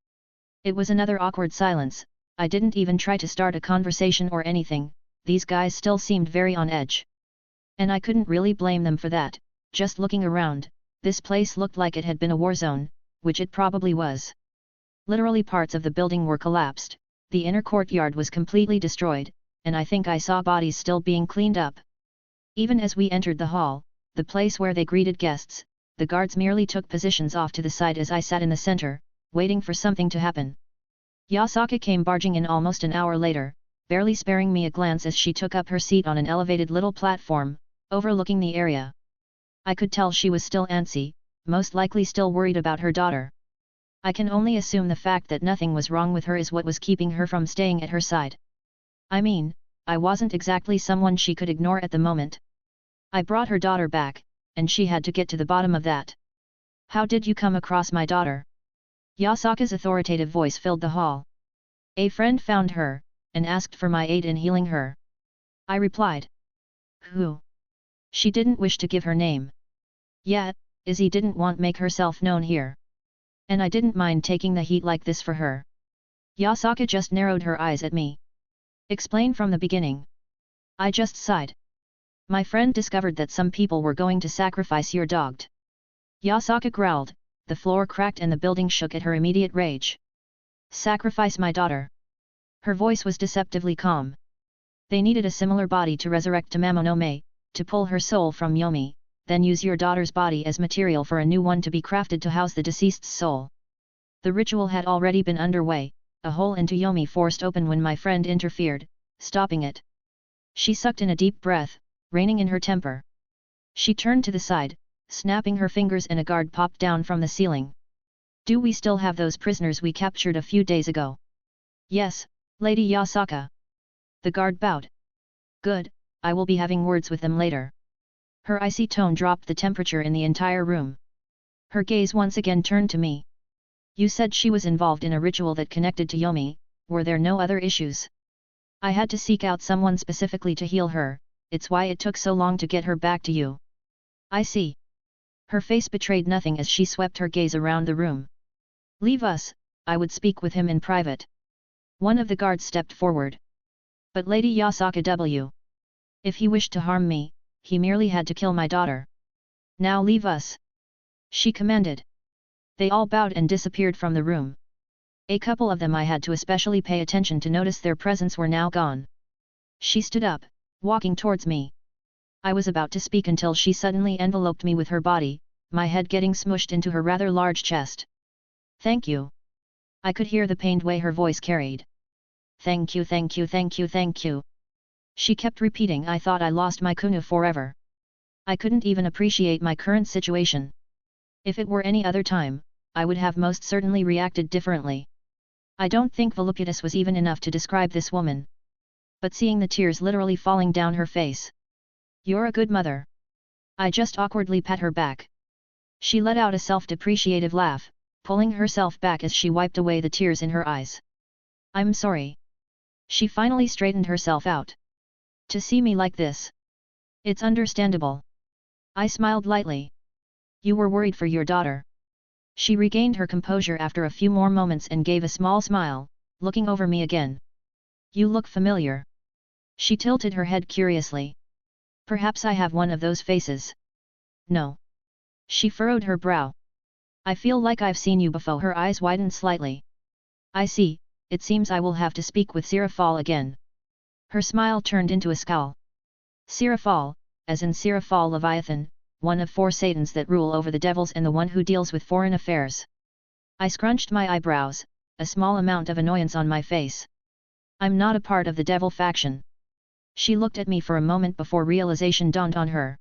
It was another awkward silence. I didn't even try to start a conversation or anything, these guys still seemed very on edge. And I couldn't really blame them for that. Just looking around, this place looked like it had been a war zone, which it probably was. Literally parts of the building were collapsed, the inner courtyard was completely destroyed, and I think I saw bodies still being cleaned up. Even as we entered the hall, the place where they greeted guests, the guards merely took positions off to the side as I sat in the center, waiting for something to happen. Yasaka came barging in almost an hour later, barely sparing me a glance as she took up her seat on an elevated little platform, overlooking the area. I could tell she was still antsy, most likely still worried about her daughter. I can only assume the fact that nothing was wrong with her is what was keeping her from staying at her side. I wasn't exactly someone she could ignore at the moment. I brought her daughter back, and she had to get to the bottom of that. How did you come across my daughter? Yasaka's authoritative voice filled the hall. A friend found her, and asked for my aid in healing her. I replied. Who? She didn't wish to give her name. Yet, Izzy didn't want make herself known here. And I didn't mind taking the heat like this for her. Yasaka just narrowed her eyes at me. Explain from the beginning. I just sighed. My friend discovered that some people were going to sacrifice your dog. Yasaka growled, the floor cracked and the building shook at her immediate rage. Sacrifice my daughter. Her voice was deceptively calm. They needed a similar body to resurrect Tamamo no Mae, to pull her soul from Yomi, then use your daughter's body as material for a new one to be crafted to house the deceased's soul. The ritual had already been underway, a hole into Yomi forced open when my friend interfered, stopping it. She sucked in a deep breath, reining in her temper. She turned to the side, snapping her fingers and a guard popped down from the ceiling. Do we still have those prisoners we captured a few days ago? Yes, Lady Yasaka. The guard bowed. Good, I will be having words with them later. Her icy tone dropped the temperature in the entire room. Her gaze once again turned to me. You said she was involved in a ritual that connected to Yomi, were there no other issues? I had to seek out someone specifically to heal her, it's why it took so long to get her back to you. I see. Her face betrayed nothing as she swept her gaze around the room. Leave us, I would speak with him in private. One of the guards stepped forward. But Lady Yasaka W. If he wished to harm me, he merely had to kill my daughter. Now leave us. She commanded. They all bowed and disappeared from the room. A couple of them I had to especially pay attention to notice their presence were now gone. She stood up, walking towards me. I was about to speak until she suddenly enveloped me with her body, my head getting smushed into her rather large chest. Thank you. I could hear the pained way her voice carried. Thank you, thank you, thank you, thank you. She kept repeating I thought I lost my kunu forever. I couldn't even appreciate my current situation. If it were any other time, I would have most certainly reacted differently. I don't think voluptuous was even enough to describe this woman. But seeing the tears literally falling down her face. You're a good mother. I just awkwardly pat her back. She let out a self-depreciative laugh, pulling herself back as she wiped away the tears in her eyes. I'm sorry. She finally straightened herself out. To see me like this. It's understandable. I smiled lightly. You were worried for your daughter. She regained her composure after a few more moments and gave a small smile, looking over me again. You look familiar. She tilted her head curiously. Perhaps I have one of those faces. No. She furrowed her brow. I feel like I've seen you before. Her eyes widened slightly. I see, it seems I will have to speak with Seraphal again. Her smile turned into a scowl. Seraphal, as in Seraphal Leviathan, one of 4 Satans that rule over the devils and the one who deals with foreign affairs. I scrunched my eyebrows, a small amount of annoyance on my face. I'm not a part of the devil faction. She looked at me for a moment before realization dawned on her.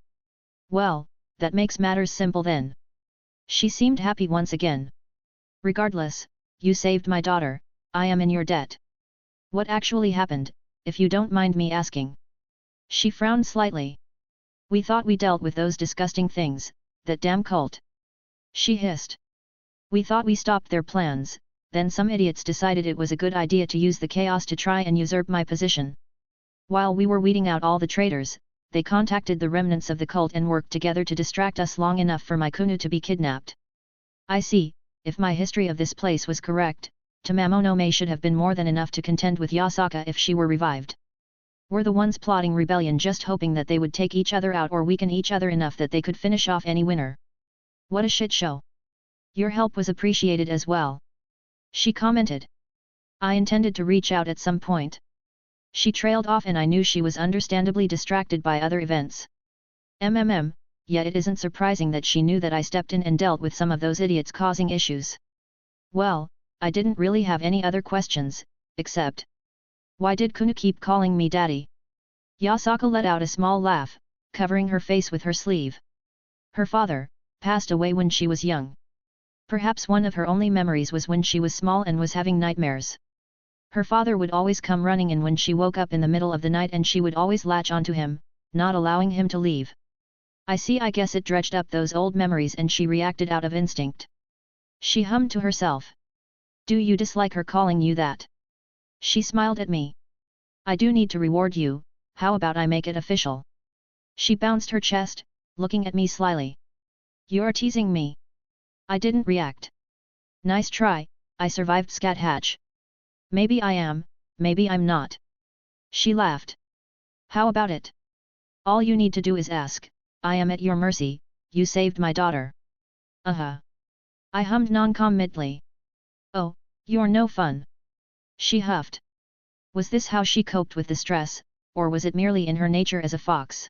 Well, that makes matters simple then. She seemed happy once again. Regardless, you saved my daughter, I am in your debt. What actually happened, if you don't mind me asking? She frowned slightly. We thought we dealt with those disgusting things, that damn cult. She hissed. We thought we stopped their plans, then some idiots decided it was a good idea to use the chaos to try and usurp my position. While we were weeding out all the traitors, they contacted the remnants of the cult and worked together to distract us long enough for my Kunu to be kidnapped. I see, if my history of this place was correct, Tamamonome should have been more than enough to contend with Yasaka if she were revived. Were the ones plotting rebellion just hoping that they would take each other out or weaken each other enough that they could finish off any winner? What a shit show. Your help was appreciated as well. She commented. I intended to reach out at some point. She trailed off and I knew she was understandably distracted by other events. Yet it isn't surprising that she knew that I stepped in and dealt with some of those idiots causing issues. Well, I didn't really have any other questions, except... Why did Kunu keep calling me daddy? Yasaka let out a small laugh, covering her face with her sleeve. Her father passed away when she was young. Perhaps one of her only memories was when she was small and was having nightmares. Her father would always come running in when she woke up in the middle of the night and she would always latch onto him, not allowing him to leave. I see, I guess it dredged up those old memories and she reacted out of instinct. She hummed to herself. Do you dislike her calling you that? She smiled at me. I do need to reward you, how about I make it official? She bounced her chest, looking at me slyly. You're teasing me. I didn't react. Nice try, I survived scat hatch. Maybe I am, maybe I'm not. She laughed. How about it? All you need to do is ask, I am at your mercy, you saved my daughter. I hummed non-committally. Oh, you're no fun. She huffed. Was this how she coped with the stress, or was it merely in her nature as a fox?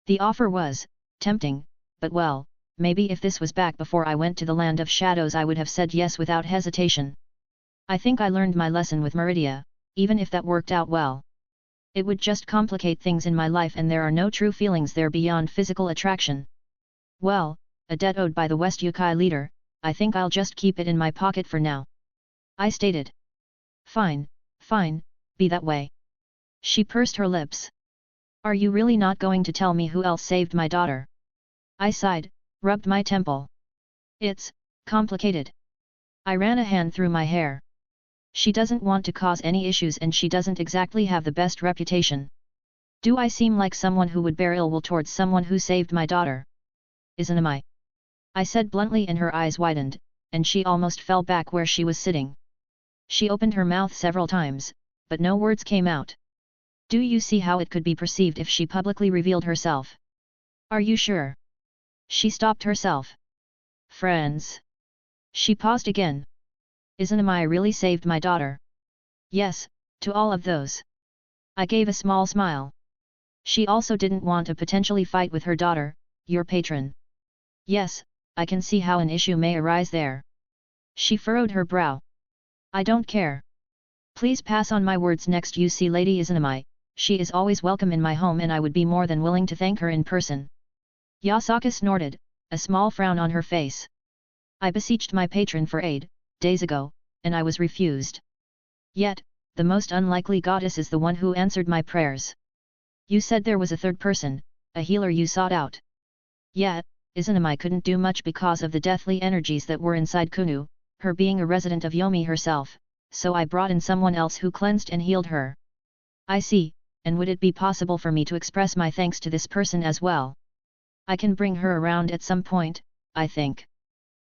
The offer was tempting, but well, maybe if this was back before I went to the land of shadows I would have said yes without hesitation. I think I learned my lesson with Meridia, even if that worked out well. It would just complicate things in my life and there are no true feelings there beyond physical attraction. Well, a debt owed by the West Yukai leader, I think I'll just keep it in my pocket for now. I stated. Fine, be that way. She pursed her lips. Are you really not going to tell me who else saved my daughter? I sighed, rubbed my temple. It's complicated. I ran a hand through my hair. She doesn't want to cause any issues and she doesn't exactly have the best reputation. Do I seem like someone who would bear ill will towards someone who saved my daughter? Isn't I said bluntly and her eyes widened, and she almost fell back where she was sitting. She opened her mouth several times, but no words came out. Do you see how it could be perceived if she publicly revealed herself? Are you sure? She stopped herself. Friends. She paused again. Isn't I really saved my daughter? Yes, to all of those. I gave a small smile. She also didn't want to potentially fight with her daughter, your patron. Yes, I can see how an issue may arise there. She furrowed her brow. I don't care. Please pass on my words next you see Lady Izanami, she is always welcome in my home and I would be more than willing to thank her in person. Yasaka snorted, a small frown on her face. I beseeched my patron for aid, days ago, and I was refused. Yet, the most unlikely goddess is the one who answered my prayers. You said there was a third person, a healer you sought out. Yet, Izanami couldn't do much because of the deathly energies that were inside Kunu, her being a resident of Yomi herself, so I brought in someone else who cleansed and healed her. I see, and would it be possible for me to express my thanks to this person as well? I can bring her around at some point, I think.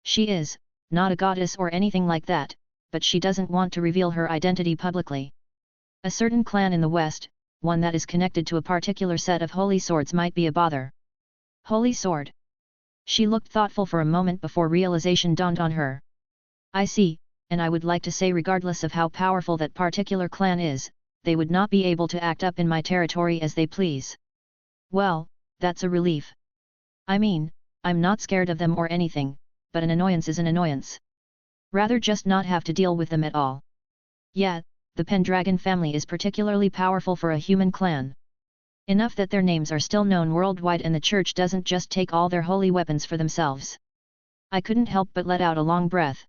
She is, not a goddess or anything like that, but she doesn't want to reveal her identity publicly. A certain clan in the West, one that is connected to a particular set of holy swords might be a bother. Holy sword? She looked thoughtful for a moment before realization dawned on her. I see, and I would like to say regardless of how powerful that particular clan is, they would not be able to act up in my territory as they please. Well, that's a relief. I mean, I'm not scared of them or anything, but an annoyance is an annoyance. Rather just not have to deal with them at all. Yet, the Pendragon family is particularly powerful for a human clan. Enough that their names are still known worldwide and the church doesn't just take all their holy weapons for themselves. I couldn't help but let out a long breath.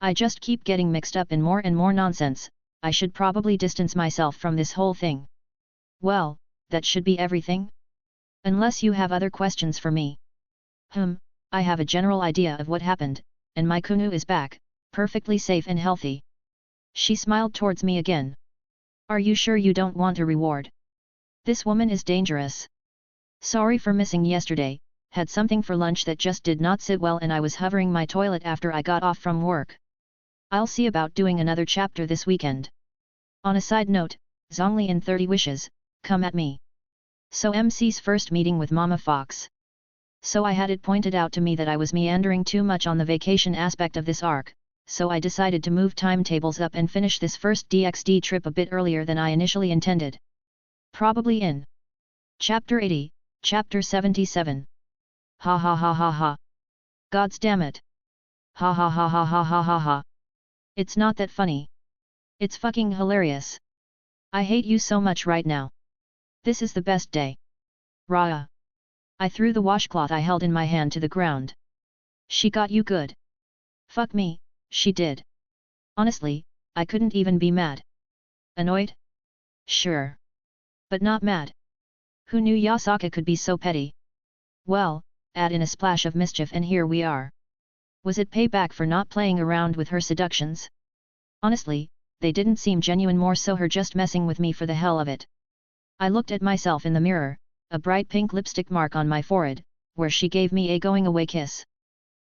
I just keep getting mixed up in more and more nonsense, I should probably distance myself from this whole thing. Well, that should be everything? Unless you have other questions for me. I have a general idea of what happened, and my Kunu is back, perfectly safe and healthy. She smiled towards me again. Are you sure you don't want a reward? This woman is dangerous. Sorry for missing yesterday, had something for lunch that just did not sit well and I was hovering my toilet after I got off from work. I'll see about doing another chapter this weekend. On a side note, Zhongli in 30 Wishes, come at me. So MC's first meeting with Mama Fox. So I had it pointed out to me that I was meandering too much on the vacation aspect of this arc, so I decided to move timetables up and finish this first DxD trip a bit earlier than I initially intended. Probably in Chapter 80, Chapter 77. Ha ha ha ha ha. Gods damn it. Ha ha ha ha ha ha ha ha. It's not that funny. It's fucking hilarious. I hate you so much right now. This is the best day. Rah. I threw the washcloth I held in my hand to the ground. She got you good. Fuck me, she did. Honestly, I couldn't even be mad. Annoyed? Sure. But not mad. Who knew Yasaka could be so petty? Well, add in a splash of mischief and here we are. Was it payback for not playing around with her seductions? Honestly, they didn't seem genuine, more so her just messing with me for the hell of it. I looked at myself in the mirror, a bright pink lipstick mark on my forehead, where she gave me a going away kiss.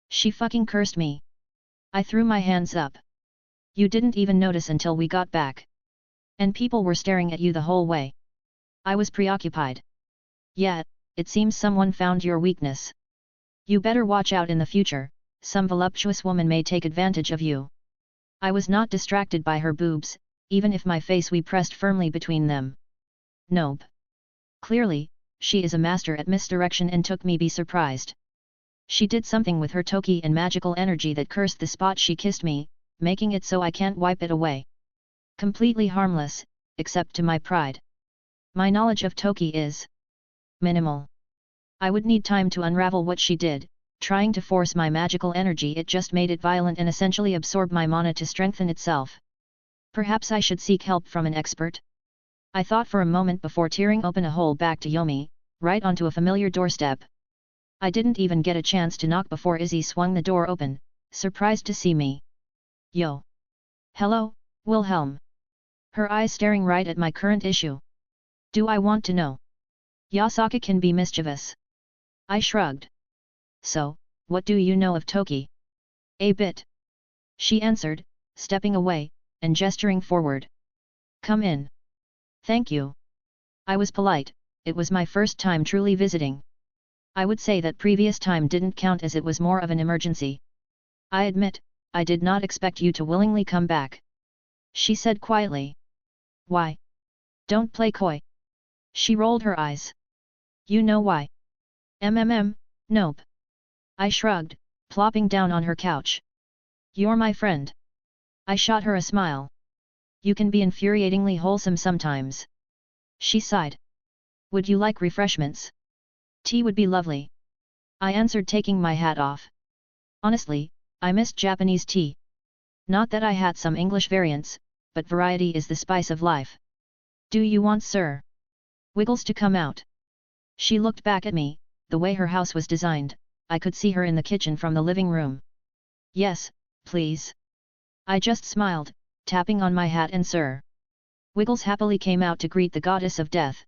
She fucking cursed me. I threw my hands up. You didn't even notice until we got back. And people were staring at you the whole way. I was preoccupied. Yet, it seems someone found your weakness. You better watch out in the future, some voluptuous woman may take advantage of you. I was not distracted by her boobs, even if my face we pressed firmly between them. Nope. Clearly, she is a master at misdirection and took me by surprised. She did something with her toki and magical energy that cursed the spot she kissed me, making it so I can't wipe it away. Completely harmless, except to my pride. My knowledge of toki is minimal. I would need time to unravel what she did. Trying to force my magical energy, it just made it violent and essentially absorbed my mana to strengthen itself. Perhaps I should seek help from an expert? I thought for a moment before tearing open a hole back to Yomi, right onto a familiar doorstep. I didn't even get a chance to knock before Izzy swung the door open, surprised to see me. Yo. Hello, Wilhelm. Her eyes staring right at my current issue. Do I want to know? Yasaka can be mischievous. I shrugged. So, what do you know of toki? A bit. She answered, stepping away, and gesturing forward. Come in. Thank you. I was polite, it was my first time truly visiting. I would say that previous time didn't count as it was more of an emergency. I admit, I did not expect you to willingly come back. She said quietly. Why? Don't play coy. She rolled her eyes. You know why? Nope. I shrugged, plopping down on her couch. You're my friend. I shot her a smile. You can be infuriatingly wholesome sometimes. She sighed. Would you like refreshments? Tea would be lovely. I answered, taking my hat off. Honestly, I missed Japanese tea. Not that I had some English variants, but variety is the spice of life. Do you want, sir? Wiggles to come out? She looked back at me, the way her house was designed, I could see her in the kitchen from the living room. Yes, please. I just smiled, tapping on my hat and sir. Wiggles happily came out to greet the goddess of death.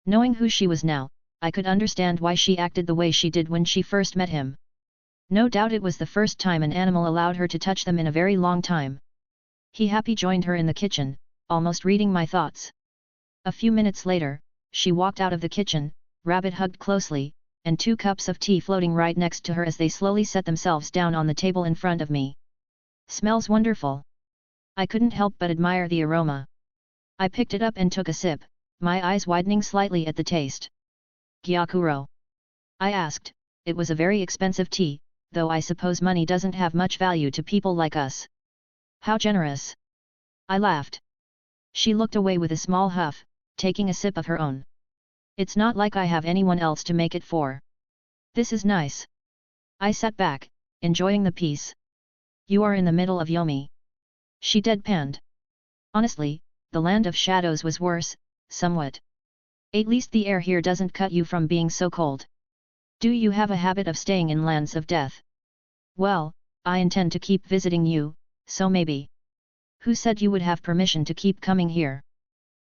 Knowing who she was now, I could understand why she acted the way she did when she first met him. No doubt it was the first time an animal allowed her to touch them in a very long time. He happy joined her in the kitchen, almost reading my thoughts. A few minutes later, she walked out of the kitchen, rabbit hugged closely, and 2 cups of tea floating right next to her as they slowly set themselves down on the table in front of me. Smells wonderful. I couldn't help but admire the aroma. I picked it up and took a sip, my eyes widening slightly at the taste. Gyakuro? I asked. It was a very expensive tea, though I suppose money doesn't have much value to people like us. How generous! I laughed. She looked away with a small huff, taking a sip of her own. It's not like I have anyone else to make it for. This is nice. I sat back, enjoying the peace. You are in the middle of Yomi. She deadpanned. Honestly, the land of shadows was worse, somewhat. At least the air here doesn't cut you from being so cold. Do you have a habit of staying in lands of death? Well, I intend to keep visiting you, so maybe. Who said you would have permission to keep coming here?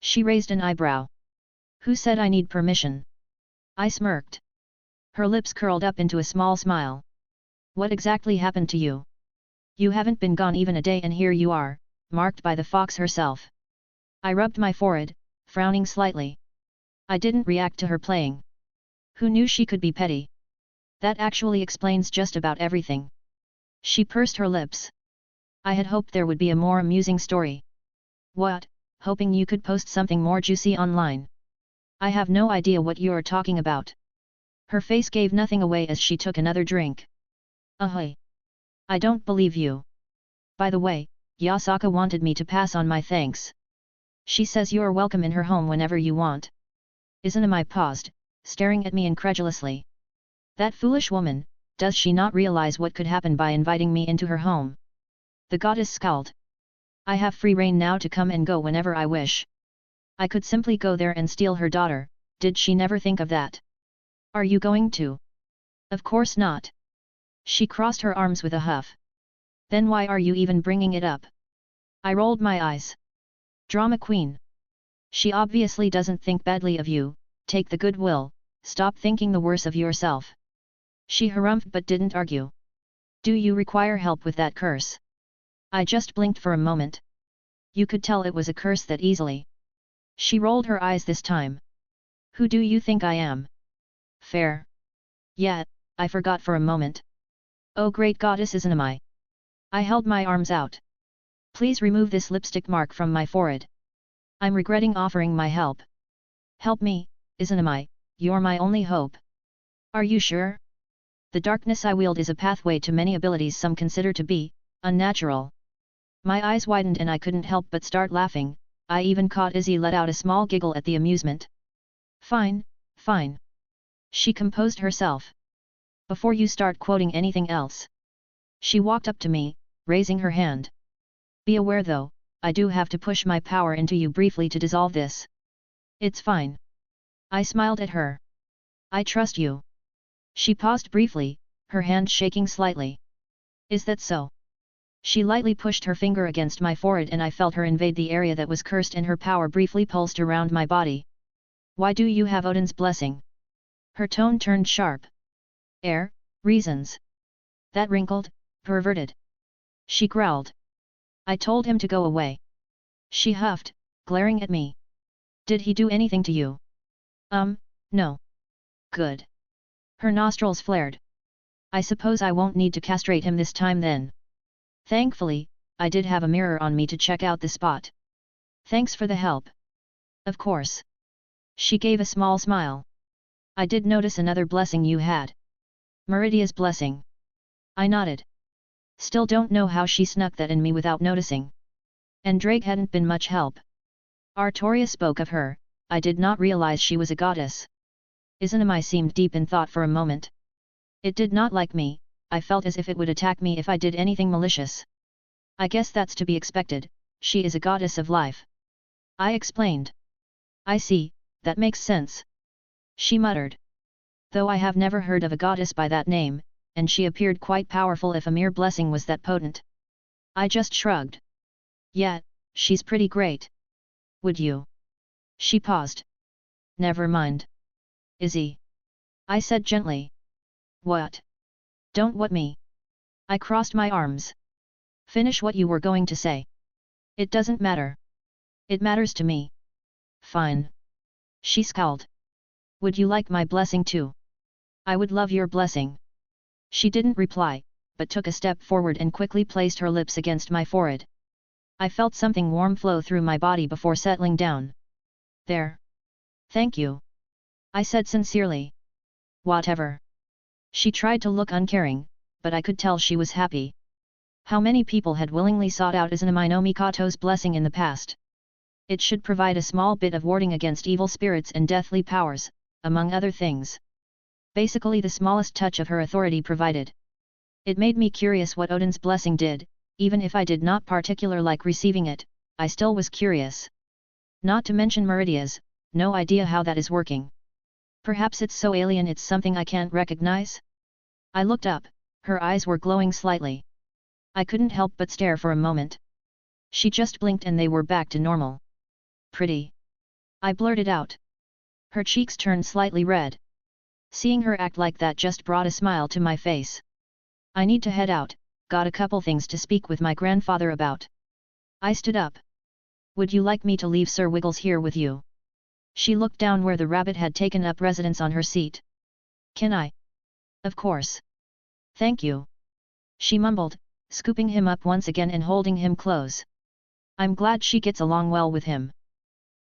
She raised an eyebrow. Who said I need permission? I smirked. Her lips curled up into a small smile. What exactly happened to you? You haven't been gone even a day and here you are, marked by the fox herself. I rubbed my forehead, frowning slightly. I didn't react to her playing. Who knew she could be petty? That actually explains just about everything. She pursed her lips. I had hoped there would be a more amusing story. What, hoping you could post something more juicy online? I have no idea what you're talking about. Her face gave nothing away as she took another drink. Ahoy! I don't believe you. By the way, Yasaka wanted me to pass on my thanks. She says you're welcome in her home whenever you want. Izanami paused, staring at me incredulously. That foolish woman, does she not realize what could happen by inviting me into her home? The goddess scowled. I have free rein now to come and go whenever I wish. I could simply go there and steal her daughter, did she never think of that? Are you going to? Of course not. She crossed her arms with a huff. Then why are you even bringing it up? I rolled my eyes. Drama queen. She obviously doesn't think badly of you, take the goodwill, stop thinking the worse of yourself. She harumphed but didn't argue. Do you require help with that curse? I just blinked for a moment. You could tell it was a curse that easily. She rolled her eyes this time. Who do you think I am? Fair. Yeah, I forgot for a moment. Oh great goddess Izanami. I held my arms out. Please remove this lipstick mark from my forehead. I'm regretting offering my help. Help me, Izanami, you're my only hope. Are you sure? The darkness I wield is a pathway to many abilities some consider to be unnatural. My eyes widened and I couldn't help but start laughing. I even caught Izzy let out a small giggle at the amusement. Fine, fine. She composed herself. Before you start quoting anything else. She walked up to me, raising her hand. Be aware though, I do have to push my power into you briefly to dissolve this. It's fine. I smiled at her. I trust you. She paused briefly, her hand shaking slightly. Is that so? She lightly pushed her finger against my forehead and I felt her invade the area that was cursed and her power briefly pulsed around my body. Why do you have Odin's blessing? Her tone turned sharp. Reasons. That wrinkled, perverted. She growled. I told him to go away. She huffed, glaring at me. Did he do anything to you? No. Good. Her nostrils flared. I suppose I won't need to castrate him this time then. Thankfully, I did have a mirror on me to check out the spot. Thanks for the help. Of course. She gave a small smile. I did notice another blessing you had. Meridia's blessing. I nodded. Still don't know how she snuck that in me without noticing. And Drake hadn't been much help. Artoria spoke of her, I did not realize she was a goddess. Izanami seemed deep in thought for a moment. It did not like me, I felt as if it would attack me if I did anything malicious. I guess that's to be expected, she is a goddess of life. I explained. I see, that makes sense. She muttered. Though I have never heard of a goddess by that name, and she appeared quite powerful if a mere blessing was that potent. I just shrugged. Yeah, she's pretty great. Would you? She paused. Never mind. Izzy. I said gently. What? Don't what me. I crossed my arms. Finish what you were going to say. It doesn't matter. It matters to me. Fine. She scowled. Would you like my blessing too? I would love your blessing. She didn't reply, but took a step forward and quickly placed her lips against my forehead. I felt something warm flow through my body before settling down. There. Thank you. I said sincerely. Whatever. She tried to look uncaring, but I could tell she was happy. How many people had willingly sought out Izanami no Mikoto's blessing in the past? It should provide a small bit of warding against evil spirits and deathly powers, among other things. Basically the smallest touch of her authority provided. It made me curious what Odin's blessing did, even if I did not particularly like receiving it, I still was curious. Not to mention Meridia's, no idea how that is working. Perhaps it's so alien it's something I can't recognize? I looked up, her eyes were glowing slightly. I couldn't help but stare for a moment. She just blinked and they were back to normal. Pretty. I blurted out. Her cheeks turned slightly red. Seeing her act like that just brought a smile to my face. I need to head out, got a couple things to speak with my grandfather about. I stood up. Would you like me to leave Sir Wiggles here with you? She looked down where the rabbit had taken up residence on her seat. Can I? Of course. Thank you. She mumbled, scooping him up once again and holding him close. I'm glad she gets along well with him.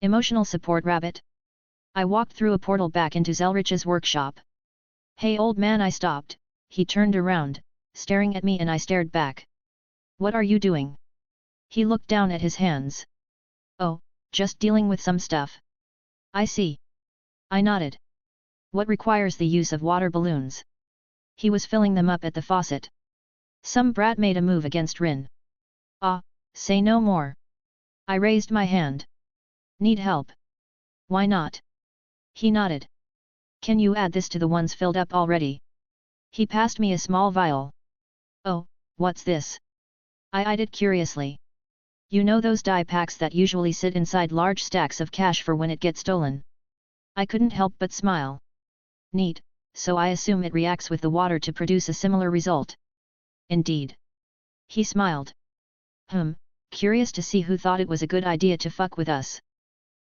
Emotional support rabbit. I walked through a portal back into Zelretch's workshop. Hey old man, I stopped. He turned around, staring at me and I stared back. What are you doing? He looked down at his hands. Oh, just dealing with some stuff. I see. I nodded. What requires the use of water balloons? He was filling them up at the faucet. Some brat made a move against Rin. Ah, say no more. I raised my hand. Need help? Why not? He nodded. Can you add this to the ones filled up already? He passed me a small vial. Oh, what's this? I eyed it curiously. You know those dye packs that usually sit inside large stacks of cash for when it gets stolen? I couldn't help but smile. Neat, so I assume it reacts with the water to produce a similar result. Indeed. He smiled. Curious to see who thought it was a good idea to fuck with us.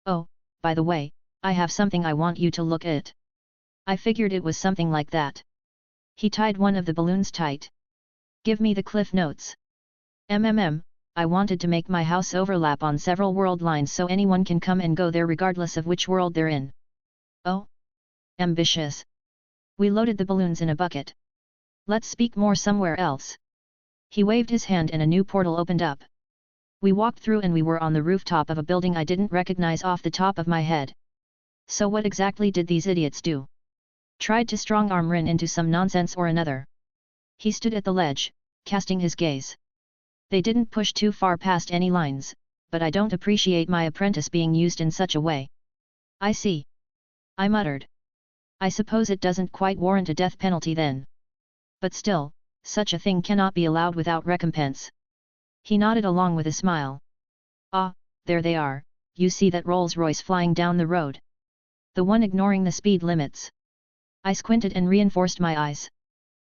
Oh, by the way, I have something I want you to look at. I figured it was something like that. He tied one of the balloons tight. Give me the cliff notes. I wanted to make my house overlap on several world lines so anyone can come and go there regardless of which world they're in. Oh? Ambitious. We loaded the balloons in a bucket. Let's speak more somewhere else. He waved his hand and a new portal opened up. We walked through and we were on the rooftop of a building I didn't recognize off the top of my head. So what exactly did these idiots do? Tried to strong-arm Rin into some nonsense or another. He stood at the ledge, casting his gaze. They didn't push too far past any lines, but I don't appreciate my apprentice being used in such a way. I see. I muttered. I suppose it doesn't quite warrant a death penalty then. But still, such a thing cannot be allowed without recompense. He nodded along with a smile. Ah, there they are, you see that Rolls-Royce flying down the road. The one ignoring the speed limits. I squinted and reinforced my eyes.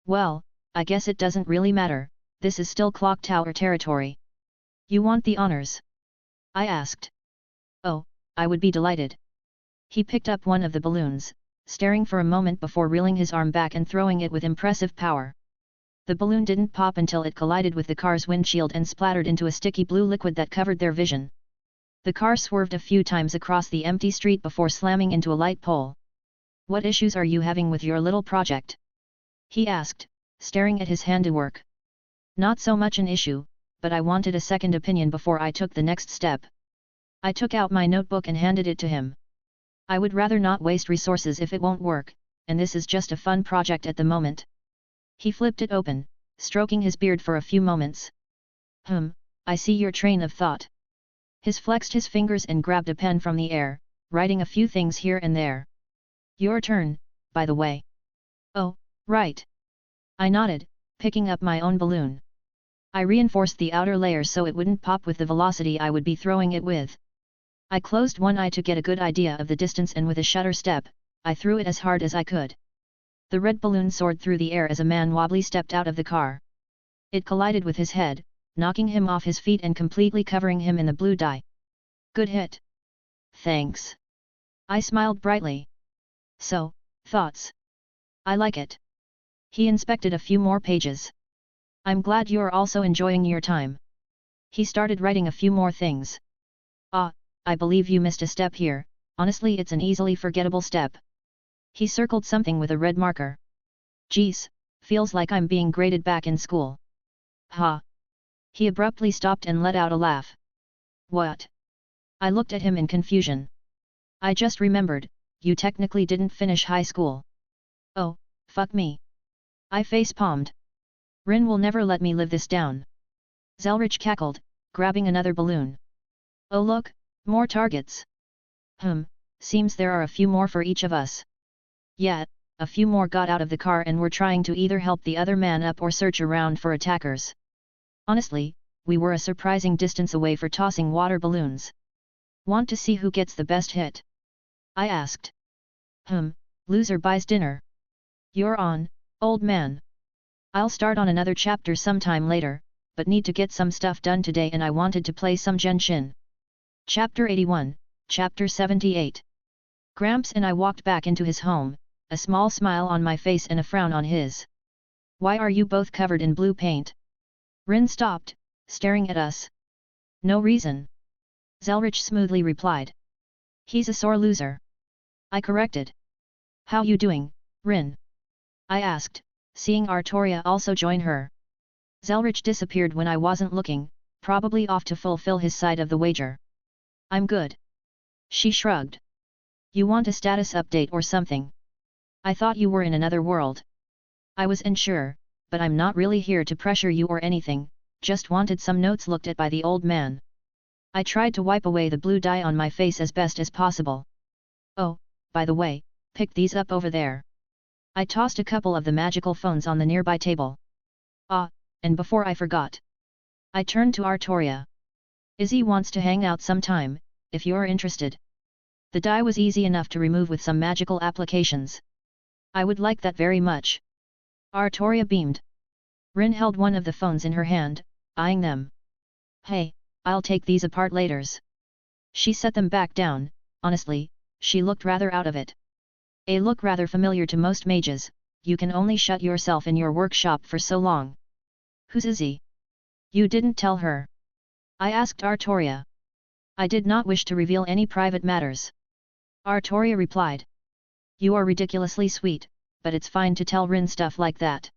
Well, I guess it doesn't really matter. This is still Clock Tower territory. You want the honors? I asked. Oh, I would be delighted. He picked up one of the balloons, staring for a moment before reeling his arm back and throwing it with impressive power. The balloon didn't pop until it collided with the car's windshield and splattered into a sticky blue liquid that covered their vision. The car swerved a few times across the empty street before slamming into a light pole. What issues are you having with your little project? He asked, staring at his handiwork. Not so much an issue, but I wanted a second opinion before I took the next step. I took out my notebook and handed it to him. I would rather not waste resources if it won't work, and this is just a fun project at the moment. He flipped it open, stroking his beard for a few moments. I see your train of thought. His flexed his fingers and grabbed a pen from the air, writing a few things here and there. Your turn, by the way. Right. I nodded, picking up my own balloon. I reinforced the outer layer so it wouldn't pop with the velocity I would be throwing it with. I closed one eye to get a good idea of the distance and with a shutter step, I threw it as hard as I could. The red balloon soared through the air as a man wobbly stepped out of the car. It collided with his head, knocking him off his feet and completely covering him in the blue dye. Good hit. Thanks. I smiled brightly. So, thoughts? I like it. He inspected a few more pages. I'm glad you're also enjoying your time. He started writing a few more things. Ah, I believe you missed a step here, honestly it's an easily forgettable step. He circled something with a red marker. Geez, feels like I'm being graded back in school. Ha. He abruptly stopped and let out a laugh. What? I looked at him in confusion. I just remembered, you technically didn't finish high school. Oh, fuck me. I face-palmed. Rin will never let me live this down. Zelretch cackled, grabbing another balloon. Oh look, more targets. Seems there are a few more for each of us. Yet, a few more got out of the car and were trying to either help the other man up or search around for attackers. Honestly, we were a surprising distance away for tossing water balloons. Want to see who gets the best hit? I asked. Loser buys dinner. You're on, old man. I'll start on another chapter sometime later, but need to get some stuff done today and I wanted to play some Genshin. Chapter 81, Chapter 78. Gramps and I walked back into his home, a small smile on my face and a frown on his. Why are you both covered in blue paint? Rin stopped, staring at us. No reason. Zelretch smoothly replied. He's a sore loser. I corrected. How you doing, Rin? I asked, seeing Artoria also join her. Zelretch disappeared when I wasn't looking, probably off to fulfill his side of the wager. I'm good. She shrugged. You want a status update or something? I thought you were in another world. I was unsure, but I'm not really here to pressure you or anything, just wanted some notes looked at by the old man. I tried to wipe away the blue dye on my face as best as possible. Oh, by the way, pick these up over there. I tossed a couple of the magical phones on the nearby table. Ah, and before I forgot. I turned to Artoria. Izzy wants to hang out sometime, if you're interested. The dye was easy enough to remove with some magical applications. I would like that very much. Artoria beamed. Rin held one of the phones in her hand, eyeing them. Hey, I'll take these apart laters. She set them back down. Honestly, she looked rather out of it. A look rather familiar to most mages, you can only shut yourself in your workshop for so long. Who's Izzy? You didn't tell her. I asked Artoria. I did not wish to reveal any private matters. Artoria replied. You are ridiculously sweet, but it's fine to tell Rin stuff like that.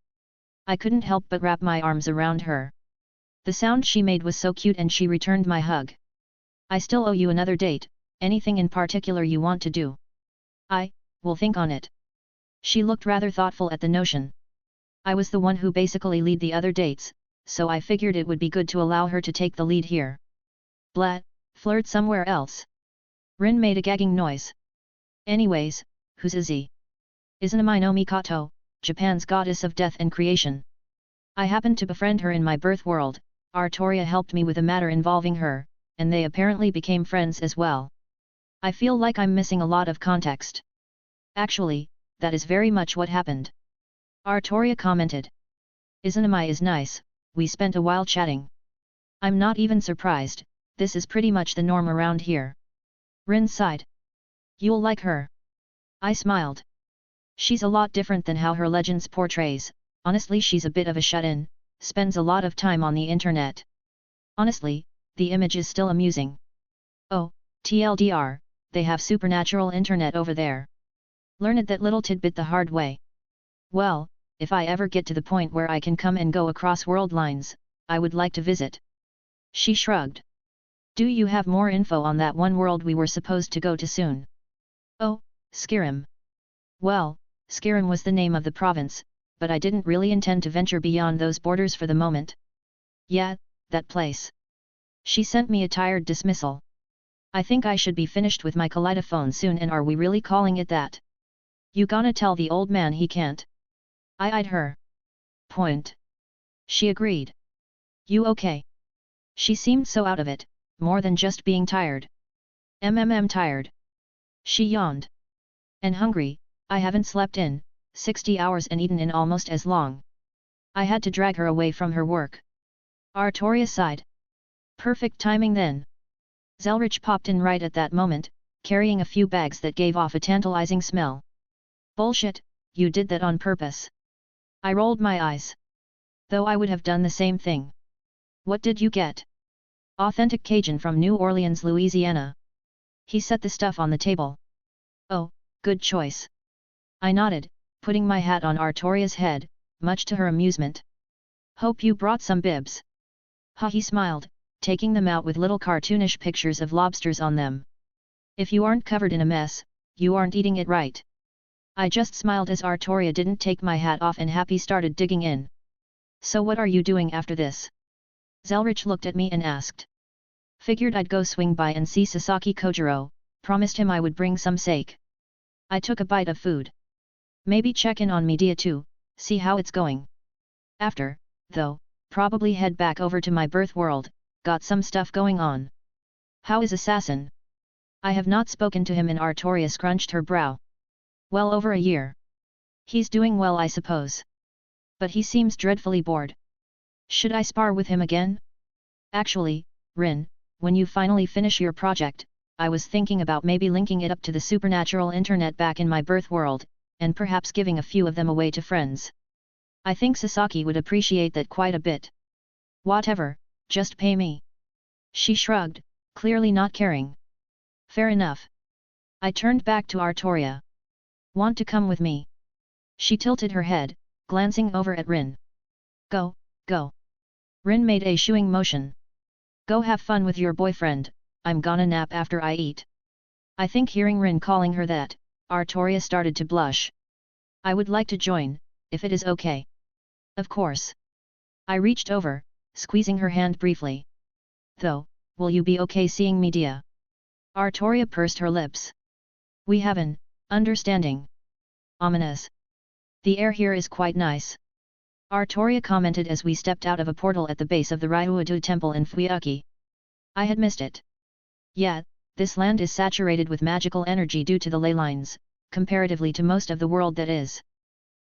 I couldn't help but wrap my arms around her. The sound she made was so cute and she returned my hug. I still owe you another date, anything in particular you want to do? Will think on it. She looked rather thoughtful at the notion. I was the one who basically lead the other dates, so I figured it would be good to allow her to take the lead here. Blah, flirt somewhere else. Rin made a gagging noise. Anyways, who's Izzy? Izanami no Mikoto, Japan's goddess of death and creation. I happened to befriend her in my birth world, Artoria helped me with a matter involving her, and they apparently became friends as well. I feel like I'm missing a lot of context. Actually, that is very much what happened. Artoria commented. Izanami is nice, we spent a while chatting. I'm not even surprised, this is pretty much the norm around here. Rin sighed. You'll like her. I smiled. She's a lot different than how her legends portrays, honestly she's a bit of a shut-in, spends a lot of time on the internet. Honestly, the image is still amusing. Oh, TLDR, they have supernatural internet over there. Learned that little tidbit the hard way. Well, if I ever get to the point where I can come and go across world lines, I would like to visit. She shrugged. Do you have more info on that one world we were supposed to go to soon? Oh, Skyrim. Well, Skyrim was the name of the province, but I didn't really intend to venture beyond those borders for the moment. Yeah, that place. She sent me a tired dismissal. I think I should be finished with my kaleidophone soon, and are we really calling it that? You gonna tell the old man he can't? I eyed her. Point. She agreed. You okay? She seemed so out of it, more than just being tired. Tired. She yawned. And hungry, I haven't slept in 60 hours and eaten in almost as long. I had to drag her away from her work. Artoria sighed. Perfect timing then. Zelretch popped in right at that moment, carrying a few bags that gave off a tantalizing smell. Bullshit, you did that on purpose. I rolled my eyes. Though I would have done the same thing. What did you get? Authentic Cajun from New Orleans, Louisiana. He set the stuff on the table. Oh, good choice. I nodded, putting my hat on Artoria's head, much to her amusement. Hope you brought some bibs. Ha, he smiled, taking them out with little cartoonish pictures of lobsters on them. If you aren't covered in a mess, you aren't eating it right. I just smiled as Artoria didn't take my hat off and Happy started digging in. So what are you doing after this? Zelretch looked at me and asked. Figured I'd go swing by and see Sasaki Kojiro, promised him I would bring some sake. I took a bite of food. Maybe check in on media too, see how it's going. After, though, probably head back over to my birth world, got some stuff going on. How is Assassin? I have not spoken to him, and Artoria scrunched her brow. Well over a year. He's doing well, I suppose. But he seems dreadfully bored. Should I spar with him again? Actually, Rin, when you finally finish your project, I was thinking about maybe linking it up to the supernatural internet back in my birth world, and perhaps giving a few of them away to friends. I think Sasaki would appreciate that quite a bit. Whatever, just pay me. She shrugged, clearly not caring. Fair enough. I turned back to Artoria. Want to come with me? She tilted her head, glancing over at Rin. Go, go. Rin made a shooing motion. Go have fun with your boyfriend, I'm gonna nap after I eat. I think hearing Rin calling her that, Artoria started to blush. I would like to join, if it is okay. Of course. I reached over, squeezing her hand briefly. Though, will you be okay seeing me, dear? Artoria pursed her lips. We have an understanding. Ominous. The air here is quite nice. Artoria commented as we stepped out of a portal at the base of the Ryuadu temple in Fuyuki. I had missed it. Yeah, this land is saturated with magical energy due to the ley lines, comparatively to most of the world that is.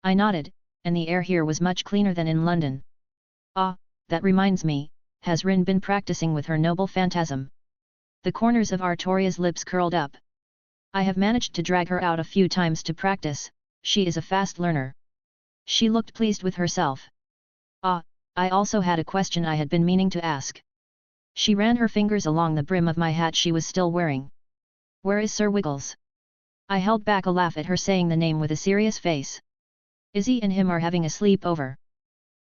I nodded, and the air here was much cleaner than in London. Ah, that reminds me, has Rin been practicing with her noble phantasm? The corners of Artoria's lips curled up. I have managed to drag her out a few times to practice, she is a fast learner. She looked pleased with herself. Ah, I also had a question I had been meaning to ask. She ran her fingers along the brim of my hat she was still wearing. Where is Sir Wiggles? I held back a laugh at her saying the name with a serious face. Izzy and him are having a sleepover.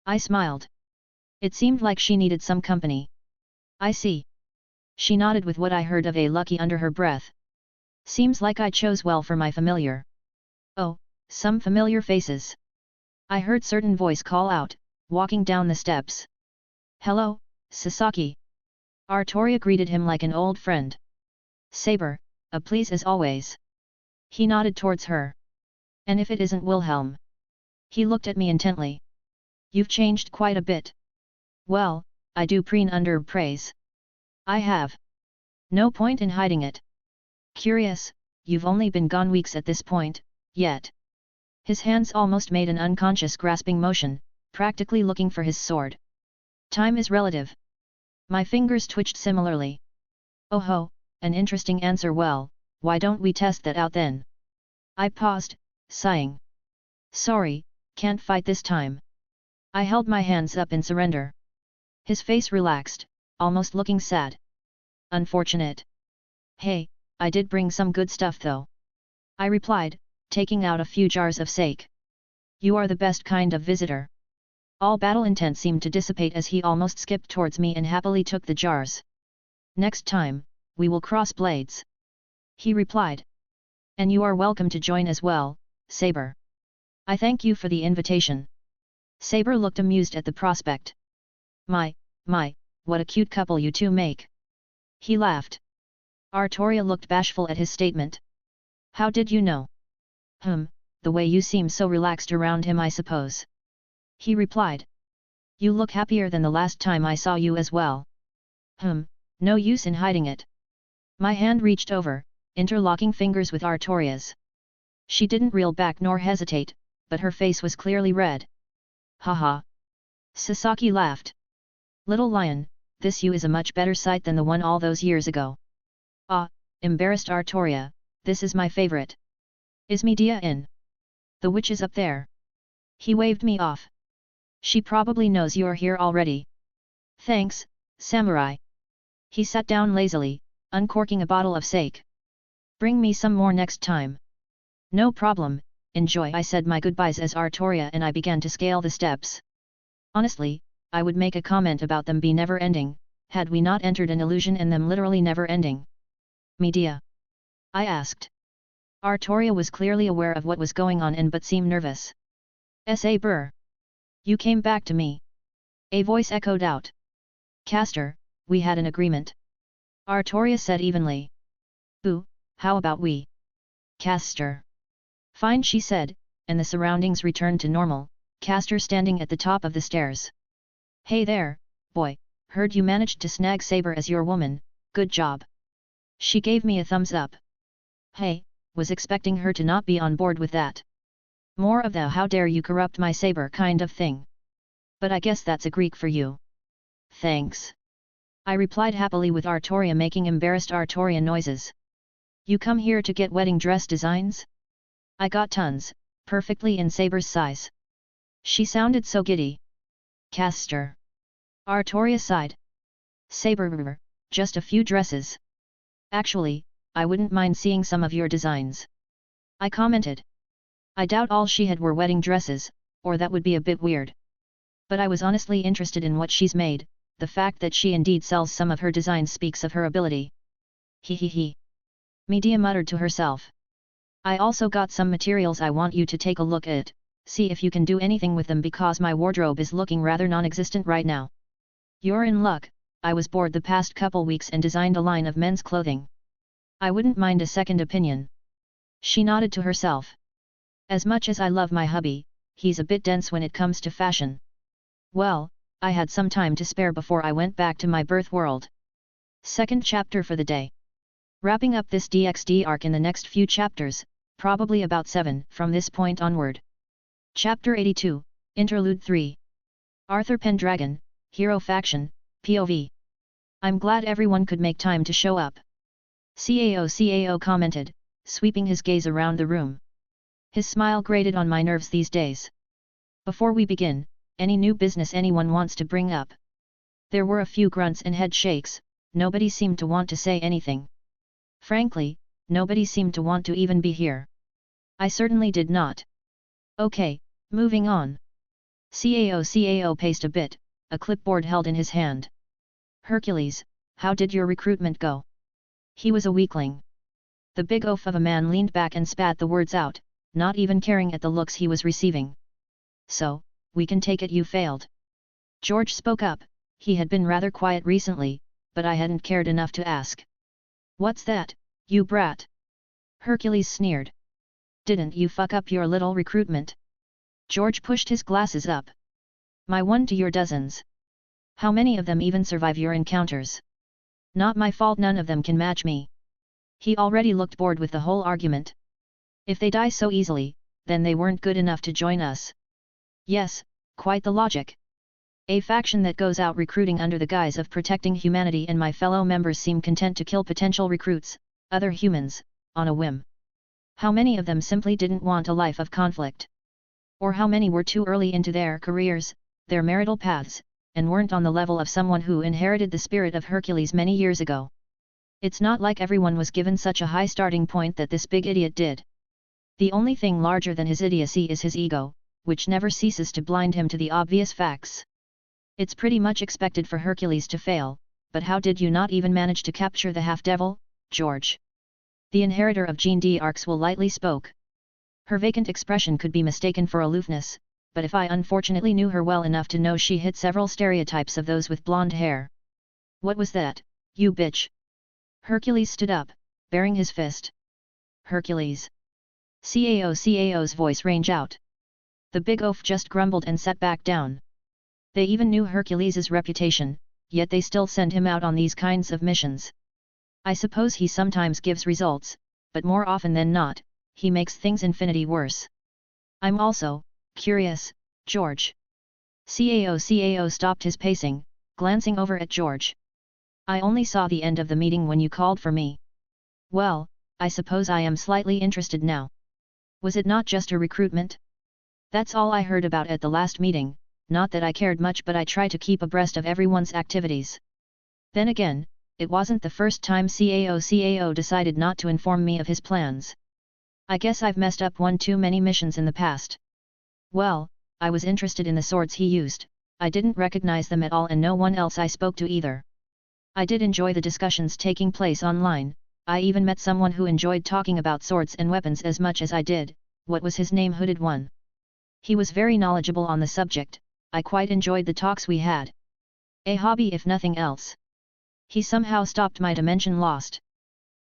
I smiled. It seemed like she needed some company. I see. She nodded with what I heard of a lucky under her breath. Seems like I chose well for my familiar. Oh, some familiar faces. I heard certain voice call out, walking down the steps. Hello, Sasaki. Artoria greeted him like an old friend. Saber, a please as always. He nodded towards her. And if it isn't Wilhelm? He looked at me intently. You've changed quite a bit. Well, I do preen under praise. I have. No point in hiding it. Curious, you've only been gone weeks at this point, yet. His hands almost made an unconscious grasping motion, practically looking for his sword. Time is relative. My fingers twitched similarly. Oh ho, an interesting answer. Well, why don't we test that out then? I paused, sighing. Sorry, can't fight this time. I held my hands up in surrender. His face relaxed, almost looking sad. Unfortunate. Hey, I did bring some good stuff though. I replied, taking out a few jars of sake. You are the best kind of visitor. All battle intent seemed to dissipate as he almost skipped towards me and happily took the jars. Next time, we will cross blades. He replied. And you are welcome to join as well, Saber. I thank you for the invitation. Saber looked amused at the prospect. My, what a cute couple you two make. He laughed. Artoria looked bashful at his statement. How did you know? the way you seem so relaxed around him I suppose. He replied. You look happier than the last time I saw you as well. No use in hiding it. My hand reached over, interlocking fingers with Artoria's. She didn't reel back nor hesitate, but her face was clearly red. Haha. Sasaki laughed. Little lion, this you is a much better sight than the one all those years ago. Ah, embarrassed Artoria, this is my favorite. Is Medea in? The witch is up there. He waved me off. She probably knows you're here already. Thanks, samurai. He sat down lazily, uncorking a bottle of sake. Bring me some more next time. No problem, enjoy. I said my goodbyes as Artoria and I began to scale the steps. Honestly, I would make a comment about them be never-ending, had we not entered an illusion and them literally never-ending. Medea? I asked. Artoria was clearly aware of what was going on and but seemed nervous. S.A. Burr. You came back to me. A voice echoed out. Caster, we had an agreement. Artoria said evenly. Ooh, how about we? Caster. Fine, she said, and the surroundings returned to normal, Caster standing at the top of the stairs. Hey there, boy, heard you managed to snag Saber as your woman, good job. She gave me a thumbs up. Hey, was expecting her to not be on board with that. More of the how dare you corrupt my Saber kind of thing. But I guess that's a Greek for you. Thanks. I replied happily with Artoria making embarrassed Artoria noises. You come here to get wedding dress designs? I got tons, perfectly in Saber's size. She sounded so giddy. Caster. Artoria sighed. Saber, just a few dresses. Actually, I wouldn't mind seeing some of your designs. I commented. I doubt all she had were wedding dresses, or that would be a bit weird. But I was honestly interested in what she's made, the fact that she indeed sells some of her designs speaks of her ability. He. Medea muttered to herself. I also got some materials I want you to take a look at, see if you can do anything with them because my wardrobe is looking rather non-existent right now. You're in luck, I was bored the past couple weeks and designed a line of men's clothing. I wouldn't mind a second opinion. She nodded to herself. As much as I love my hubby, he's a bit dense when it comes to fashion. Well, I had some time to spare before I went back to my birth world. Second chapter for the day. Wrapping up this DxD arc in the next few chapters, probably about 7 from this point onward. Chapter 82, Interlude 3. Arthur Pendragon, Hero Faction, POV. I'm glad everyone could make time to show up. CAO commented, sweeping his gaze around the room. His smile grated on my nerves these days. Before we begin, any new business anyone wants to bring up? There were a few grunts and head shakes, nobody seemed to want to say anything. Frankly, nobody seemed to want to even be here. I certainly did not. Okay, moving on. CAO paced a bit, a clipboard held in his hand. Hercules, how did your recruitment go? He was a weakling. The big oaf of a man leaned back and spat the words out, not even caring at the looks he was receiving. So, we can take it you failed. George spoke up, he had been rather quiet recently, but I hadn't cared enough to ask. What's that, you brat? Hercules sneered. Didn't you fuck up your little recruitment? George pushed his glasses up. My one to your dozens. How many of them even survive your encounters? Not my fault none of them can match me. He already looked bored with the whole argument. If they die so easily, then they weren't good enough to join us. Yes, quite the logic. A faction that goes out recruiting under the guise of protecting humanity and my fellow members seem content to kill potential recruits, other humans, on a whim. How many of them simply didn't want a life of conflict? Or how many were too early into their careers, their marital paths, and weren't on the level of someone who inherited the spirit of Hercules many years ago? It's not like everyone was given such a high starting point that this big idiot did. The only thing larger than his idiocy is his ego, which never ceases to blind him to the obvious facts. It's pretty much expected for Hercules to fail, but how did you not even manage to capture the half-devil, George? The inheritor of Jean d'Arc's will lightly spoke. Her vacant expression could be mistaken for aloofness, but if I unfortunately knew her well enough to know she hit several stereotypes of those with blonde hair. What was that, you bitch? Hercules stood up, baring his fist. Hercules. CAO's voice rang out. The big oaf just grumbled and sat back down. They even knew Hercules's reputation, yet they still send him out on these kinds of missions. I suppose he sometimes gives results, but more often than not, he makes things infinity worse. I'm also curious, George. CAO stopped his pacing, glancing over at George. I only saw the end of the meeting when you called for me. Well, I suppose I am slightly interested now. Was it not just a recruitment? That's all I heard about at the last meeting, not that I cared much, but I try to keep abreast of everyone's activities. Then again, it wasn't the first time CAO decided not to inform me of his plans. I guess I've messed up one too many missions in the past. Well, I was interested in the swords he used, I didn't recognize them at all, and no one else I spoke to either. I did enjoy the discussions taking place online. I even met someone who enjoyed talking about swords and weapons as much as I did. What was his name? Hooded One. He was very knowledgeable on the subject. I quite enjoyed the talks we had. A hobby if nothing else. He somehow stopped my dimension lost.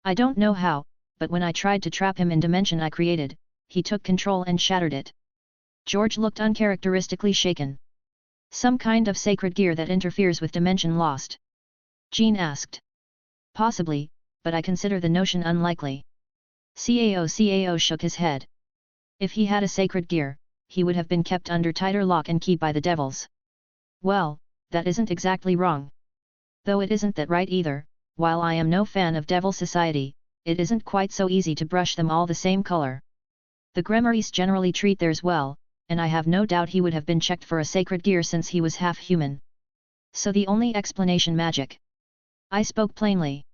I don't know how, but when I tried to trap him in dimension I created, he took control and shattered it. George looked uncharacteristically shaken. Some kind of sacred gear that interferes with dimension lost? Jean asked. Possibly, but I consider the notion unlikely. CAO shook his head. If he had a sacred gear, he would have been kept under tighter lock and key by the devils. Well, that isn't exactly wrong. Though it isn't that right either. While I am no fan of devil society, it isn't quite so easy to brush them all the same color. The Gremorys generally treat theirs well, and I have no doubt he would have been checked for a sacred gear since he was half human. So the only explanation magic. I spoke plainly.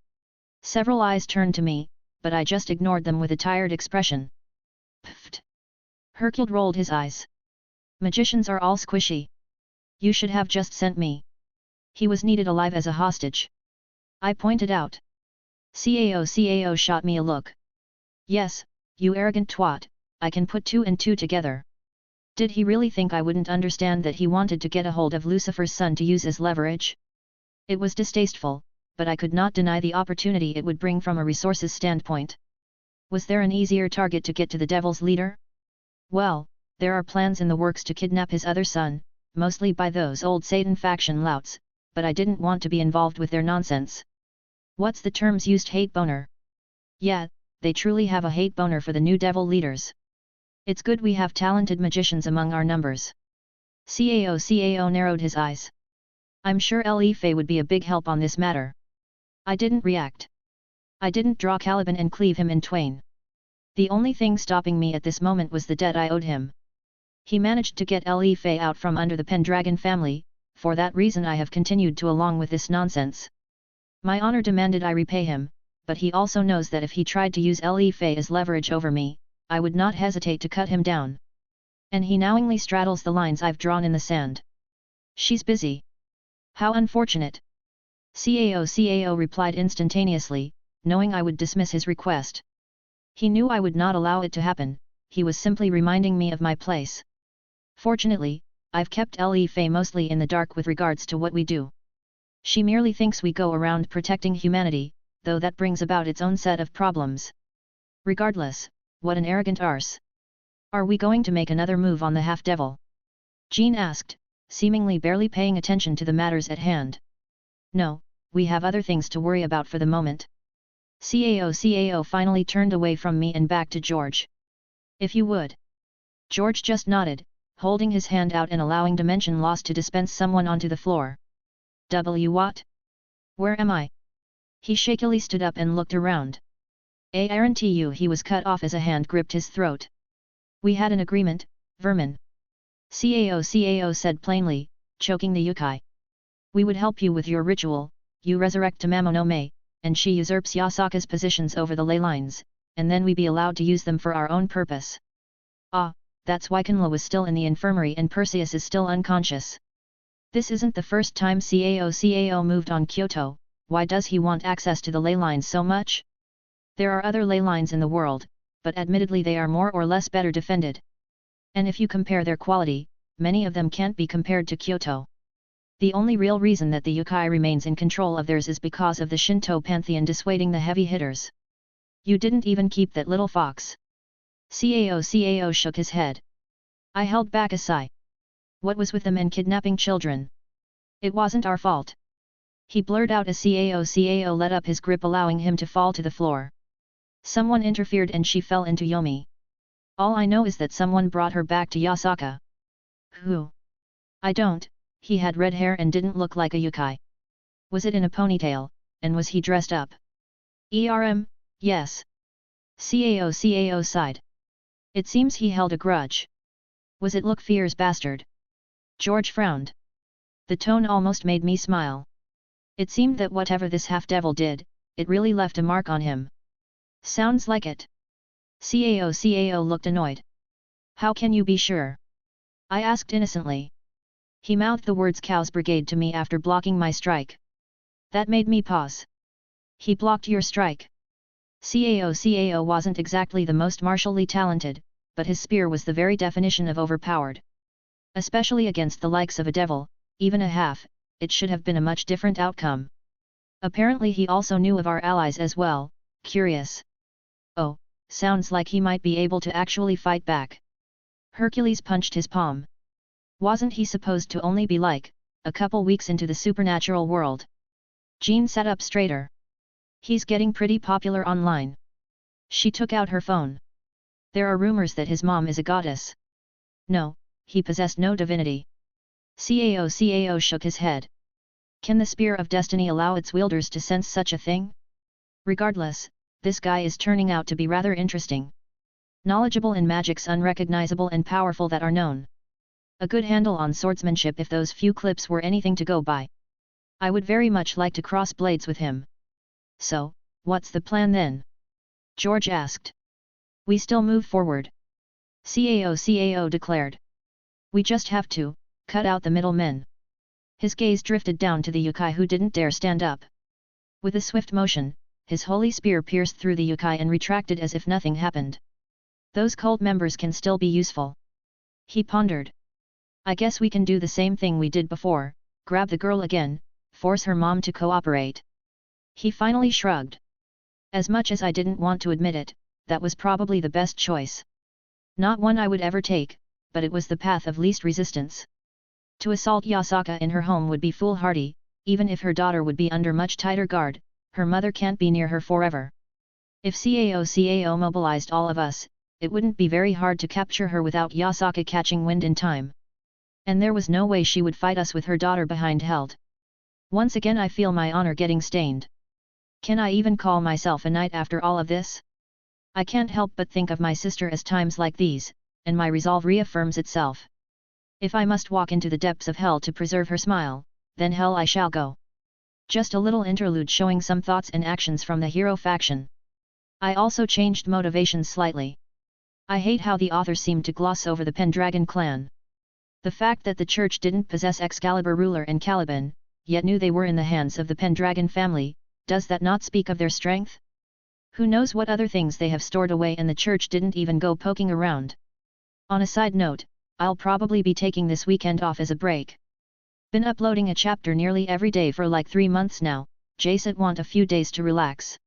Several eyes turned to me, but I just ignored them with a tired expression. Pfft. Hercule rolled his eyes. Magicians are all squishy. You should have just sent me. He was needed alive as a hostage. I pointed out. CAO shot me a look. Yes, you arrogant twat, I can put two and two together. Did he really think I wouldn't understand that he wanted to get a hold of Lucifer's son to use as leverage? It was distasteful, but I could not deny the opportunity it would bring from a resources standpoint. Was there an easier target to get to the devil's leader? Well, there are plans in the works to kidnap his other son, mostly by those old Satan faction louts, but I didn't want to be involved with their nonsense. What's the terms used? Hate boner. Yeah, they truly have a hate boner for the new devil leaders. It's good we have talented magicians among our numbers. CAO narrowed his eyes. I'm sure Fei would be a big help on this matter. I didn't react. I didn't draw Caliban and cleave him in twain. The only thing stopping me at this moment was the debt I owed him. He managed to get Fei out from under the Pendragon family, for that reason I have continued to along with this nonsense. My honor demanded I repay him, but he also knows that if he tried to use Fei as leverage over me, I would not hesitate to cut him down. And he knowingly straddles the lines I've drawn in the sand. She's busy. How unfortunate. CAO replied instantaneously, knowing I would dismiss his request. He knew I would not allow it to happen, he was simply reminding me of my place. Fortunately, I've kept Fei mostly in the dark with regards to what we do. She merely thinks we go around protecting humanity, though that brings about its own set of problems. Regardless, what an arrogant arse. Are we going to make another move on the half-devil? Jean asked, seemingly barely paying attention to the matters at hand. No, we have other things to worry about for the moment. CAO finally turned away from me and back to George. If you would. George just nodded, holding his hand out and allowing dimension loss to dispense someone onto the floor. What? Where am I? He shakily stood up and looked around. I guarantee you he was cut off as a hand gripped his throat. We had an agreement, vermin. CAO said plainly, choking the yokai. We would help you with your ritual, you resurrect Tamamo no Mei, and she usurps Yasaka's positions over the ley lines, and then we be allowed to use them for our own purpose. Ah, that's why Kinla was still in the infirmary and Perseus is still unconscious. This isn't the first time CAO moved on Kyoto. Why does he want access to the ley lines so much? There are other ley lines in the world, but admittedly they are more or less better defended. And if you compare their quality, many of them can't be compared to Kyoto. The only real reason that the yokai remains in control of theirs is because of the Shinto pantheon dissuading the heavy hitters. You didn't even keep that little fox. Cao shook his head. I held back a sigh. What was with the men kidnapping children? It wasn't our fault. He blurred out as Cao let up his grip, allowing him to fall to the floor. Someone interfered and she fell into Yomi. All I know is that someone brought her back to Yasaka. Who? I don't. He had red hair and didn't look like a yokai. Was it in a ponytail, and was he dressed up? Yes. Cao sighed. It seems he held a grudge. Was it Look Fier's bastard? George frowned. The tone almost made me smile. It seemed that whatever this half-devil did, it really left a mark on him. Sounds like it. Cao looked annoyed. How can you be sure? I asked innocently. He mouthed the words Cow's Brigade to me after blocking my strike. That made me pause. He blocked your strike. Cao wasn't exactly the most martially talented, but his spear was the very definition of overpowered. Especially against the likes of a devil, even a half, it should have been a much different outcome. Apparently he also knew of our allies as well, curious. Oh, sounds like he might be able to actually fight back. Hercules punched his palm. Wasn't he supposed to only be like, a couple weeks into the supernatural world? Jean sat up straighter. He's getting pretty popular online. She took out her phone. There are rumors that his mom is a goddess. No, he possessed no divinity. Cao shook his head. Can the Spear of Destiny allow its wielders to sense such a thing? Regardless, this guy is turning out to be rather interesting. Knowledgeable in magics unrecognizable and powerful that are known. A good handle on swordsmanship if those few clips were anything to go by. I would very much like to cross blades with him. So, what's the plan then? George asked. We still move forward. Cao declared. We just have to cut out the middlemen. His gaze drifted down to the yokai who didn't dare stand up. With a swift motion, his holy spear pierced through the yokai and retracted as if nothing happened. Those cult members can still be useful. He pondered. I guess we can do the same thing we did before, grab the girl again, force her mom to cooperate. He finally shrugged. As much as I didn't want to admit it, that was probably the best choice. Not one I would ever take, but it was the path of least resistance. To assault Yasaka in her home would be foolhardy, even if her daughter would be under much tighter guard, her mother can't be near her forever. If Cao mobilized all of us, it wouldn't be very hard to capture her without Yasaka catching wind in time. And there was no way she would fight us with her daughter behind held. Once again I feel my honor getting stained. Can I even call myself a knight after all of this? I can't help but think of my sister as times like these, and my resolve reaffirms itself. If I must walk into the depths of hell to preserve her smile, then hell I shall go. Just a little interlude showing some thoughts and actions from the hero faction. I also changed motivations slightly. I hate how the author seemed to gloss over the Pendragon clan. The fact that the church didn't possess Excalibur ruler and Caliban, yet knew they were in the hands of the Pendragon family, does that not speak of their strength? Who knows what other things they have stored away and the church didn't even go poking around. On a side note, I'll probably be taking this weekend off as a break. Been uploading a chapter nearly every day for like 3 months now, Jason want a few days to relax.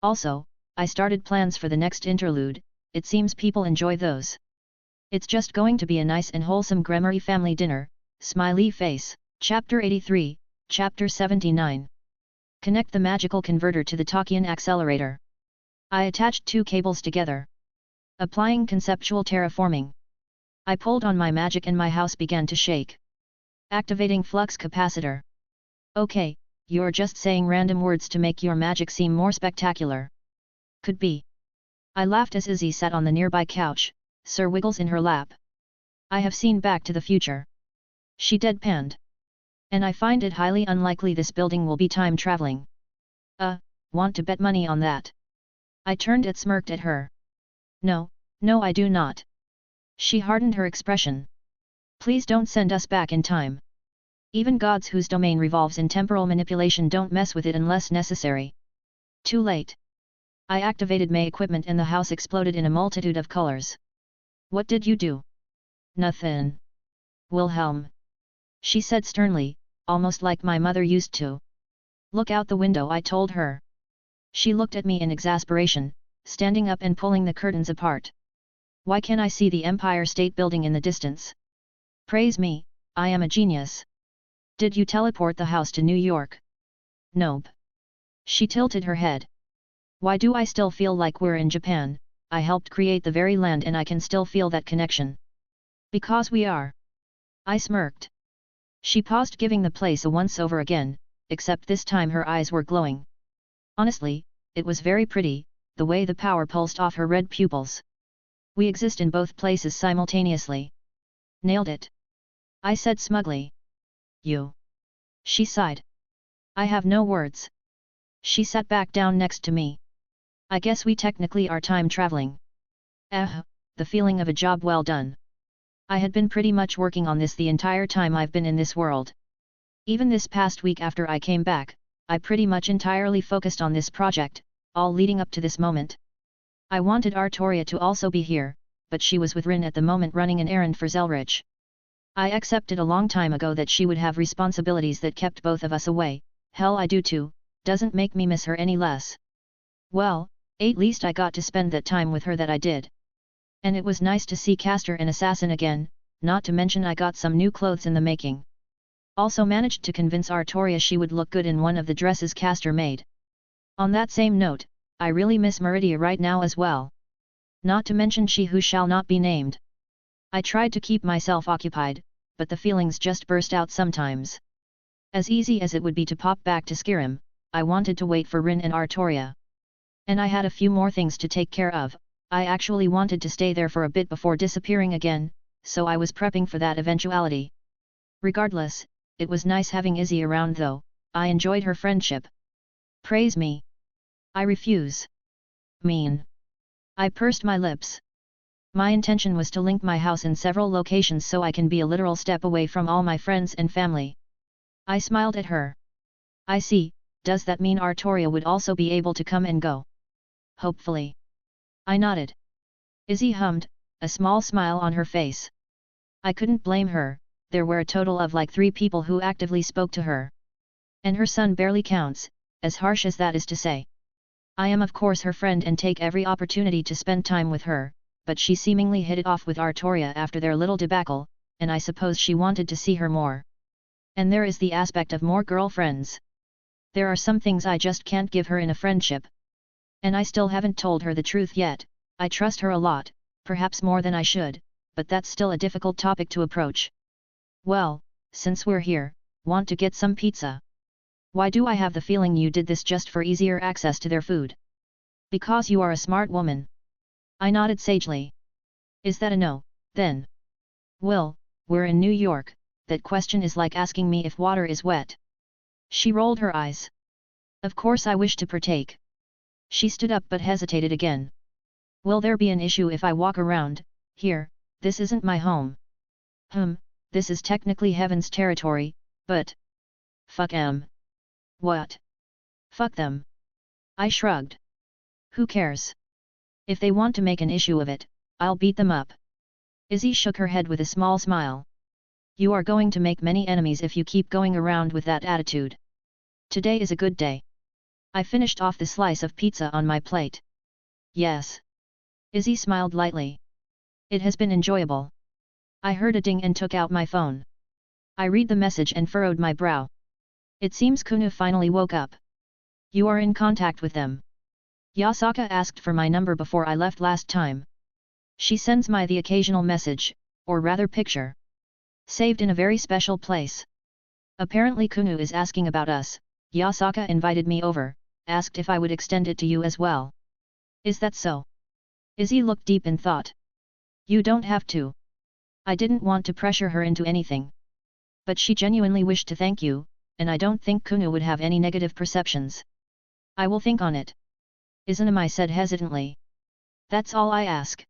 Also, I started plans for the next interlude, it seems people enjoy those. It's just going to be a nice and wholesome Gremory family dinner, smiley face. Chapter 83, Chapter 79. Connect the magical converter to the Tachyon accelerator. I attached 2 cables together. Applying conceptual terraforming. I pulled on my magic and my house began to shake. Activating flux capacitor. Okay, you're just saying random words to make your magic seem more spectacular. Could be. I laughed as Izzy sat on the nearby couch, Sir Wiggles in her lap. I have seen Back to the Future. She deadpanned. And I find it highly unlikely this building will be time traveling. Want to bet money on that? I turned and smirked at her. No I do not. She hardened her expression. Please don't send us back in time. Even gods whose domain revolves in temporal manipulation don't mess with it unless necessary. Too late. I activated my equipment and the house exploded in a multitude of colors. What did you do? Nothing. Wilhelm. She said sternly, almost like my mother used to. Look out the window, I told her. She looked at me in exasperation, standing up and pulling the curtains apart. Why can't I see the Empire State Building in the distance? Praise me, I am a genius. Did you teleport the house to New York? Nope. She tilted her head. Why do I still feel like we're in Japan? I helped create the very land and I can still feel that connection. Because we are. I smirked. She paused, giving the place a once-over again, except this time her eyes were glowing. Honestly, it was very pretty, the way the power pulsed off her red pupils. We exist in both places simultaneously. Nailed it. I said smugly. You. She sighed. I have no words. She sat back down next to me. I guess we technically are time traveling. The feeling of a job well done. I had been pretty much working on this the entire time I've been in this world. Even this past week after I came back, I pretty much entirely focused on this project, all leading up to this moment. I wanted Artoria to also be here, but she was with Rin at the moment running an errand for Zelretch. I accepted a long time ago that she would have responsibilities that kept both of us away. Hell, I do too, doesn't make me miss her any less. Well, at least I got to spend that time with her that I did. And it was nice to see Caster and Assassin again, not to mention I got some new clothes in the making. Also managed to convince Artoria she would look good in one of the dresses Caster made. On that same note, I really miss Meridia right now as well. Not to mention she who shall not be named. I tried to keep myself occupied, but the feelings just burst out sometimes. As easy as it would be to pop back to Skyrim, I wanted to wait for Rin and Artoria. And I had a few more things to take care of. I actually wanted to stay there for a bit before disappearing again, so I was prepping for that eventuality. Regardless, it was nice having Izzy around though, I enjoyed her friendship. Praise me. I refuse. Mean. I pursed my lips. My intention was to link my house in several locations so I can be a literal step away from all my friends and family. I smiled at her. I see, does that mean Artoria would also be able to come and go? Hopefully. I nodded. Izzy hummed, a small smile on her face. I couldn't blame her, there were a total of like 3 people who actively spoke to her. And her son barely counts, as harsh as that is to say. I am of course her friend and take every opportunity to spend time with her, but she seemingly hit it off with Artoria after their little debacle, and I suppose she wanted to see her more. And there is the aspect of more girlfriends. There are some things I just can't give her in a friendship. And I still haven't told her the truth yet. I trust her a lot, perhaps more than I should, but that's still a difficult topic to approach. Well, since we're here, want to get some pizza? Why do I have the feeling you did this just for easier access to their food? Because you are a smart woman. I nodded sagely. Is that a no, then? Well, we're in New York, that question is like asking me if water is wet. She rolled her eyes. Of course I wish to partake. She stood up but hesitated again. Will there be an issue if I walk around, here, this isn't my home. This is technically Heaven's territory, but... Fuck 'em. What? Fuck them. I shrugged. Who cares? If they want to make an issue of it, I'll beat them up. Izzy shook her head with a small smile. You are going to make many enemies if you keep going around with that attitude. Today is a good day. I finished off the slice of pizza on my plate. Yes. Izzy smiled lightly. It has been enjoyable. I heard a ding and took out my phone. I read the message and furrowed my brow. It seems Kunu finally woke up. You are in contact with them. Yasaka asked for my number before I left last time. She sends me the occasional message, or rather picture. Saved in a very special place. Apparently Kunu is asking about us. Yasaka invited me over, asked if I would extend it to you as well. Is that so? Izzy looked deep in thought. You don't have to. I didn't want to pressure her into anything. But she genuinely wished to thank you, and I don't think Kunu would have any negative perceptions. I will think on it. Izanami said hesitantly. That's all I ask.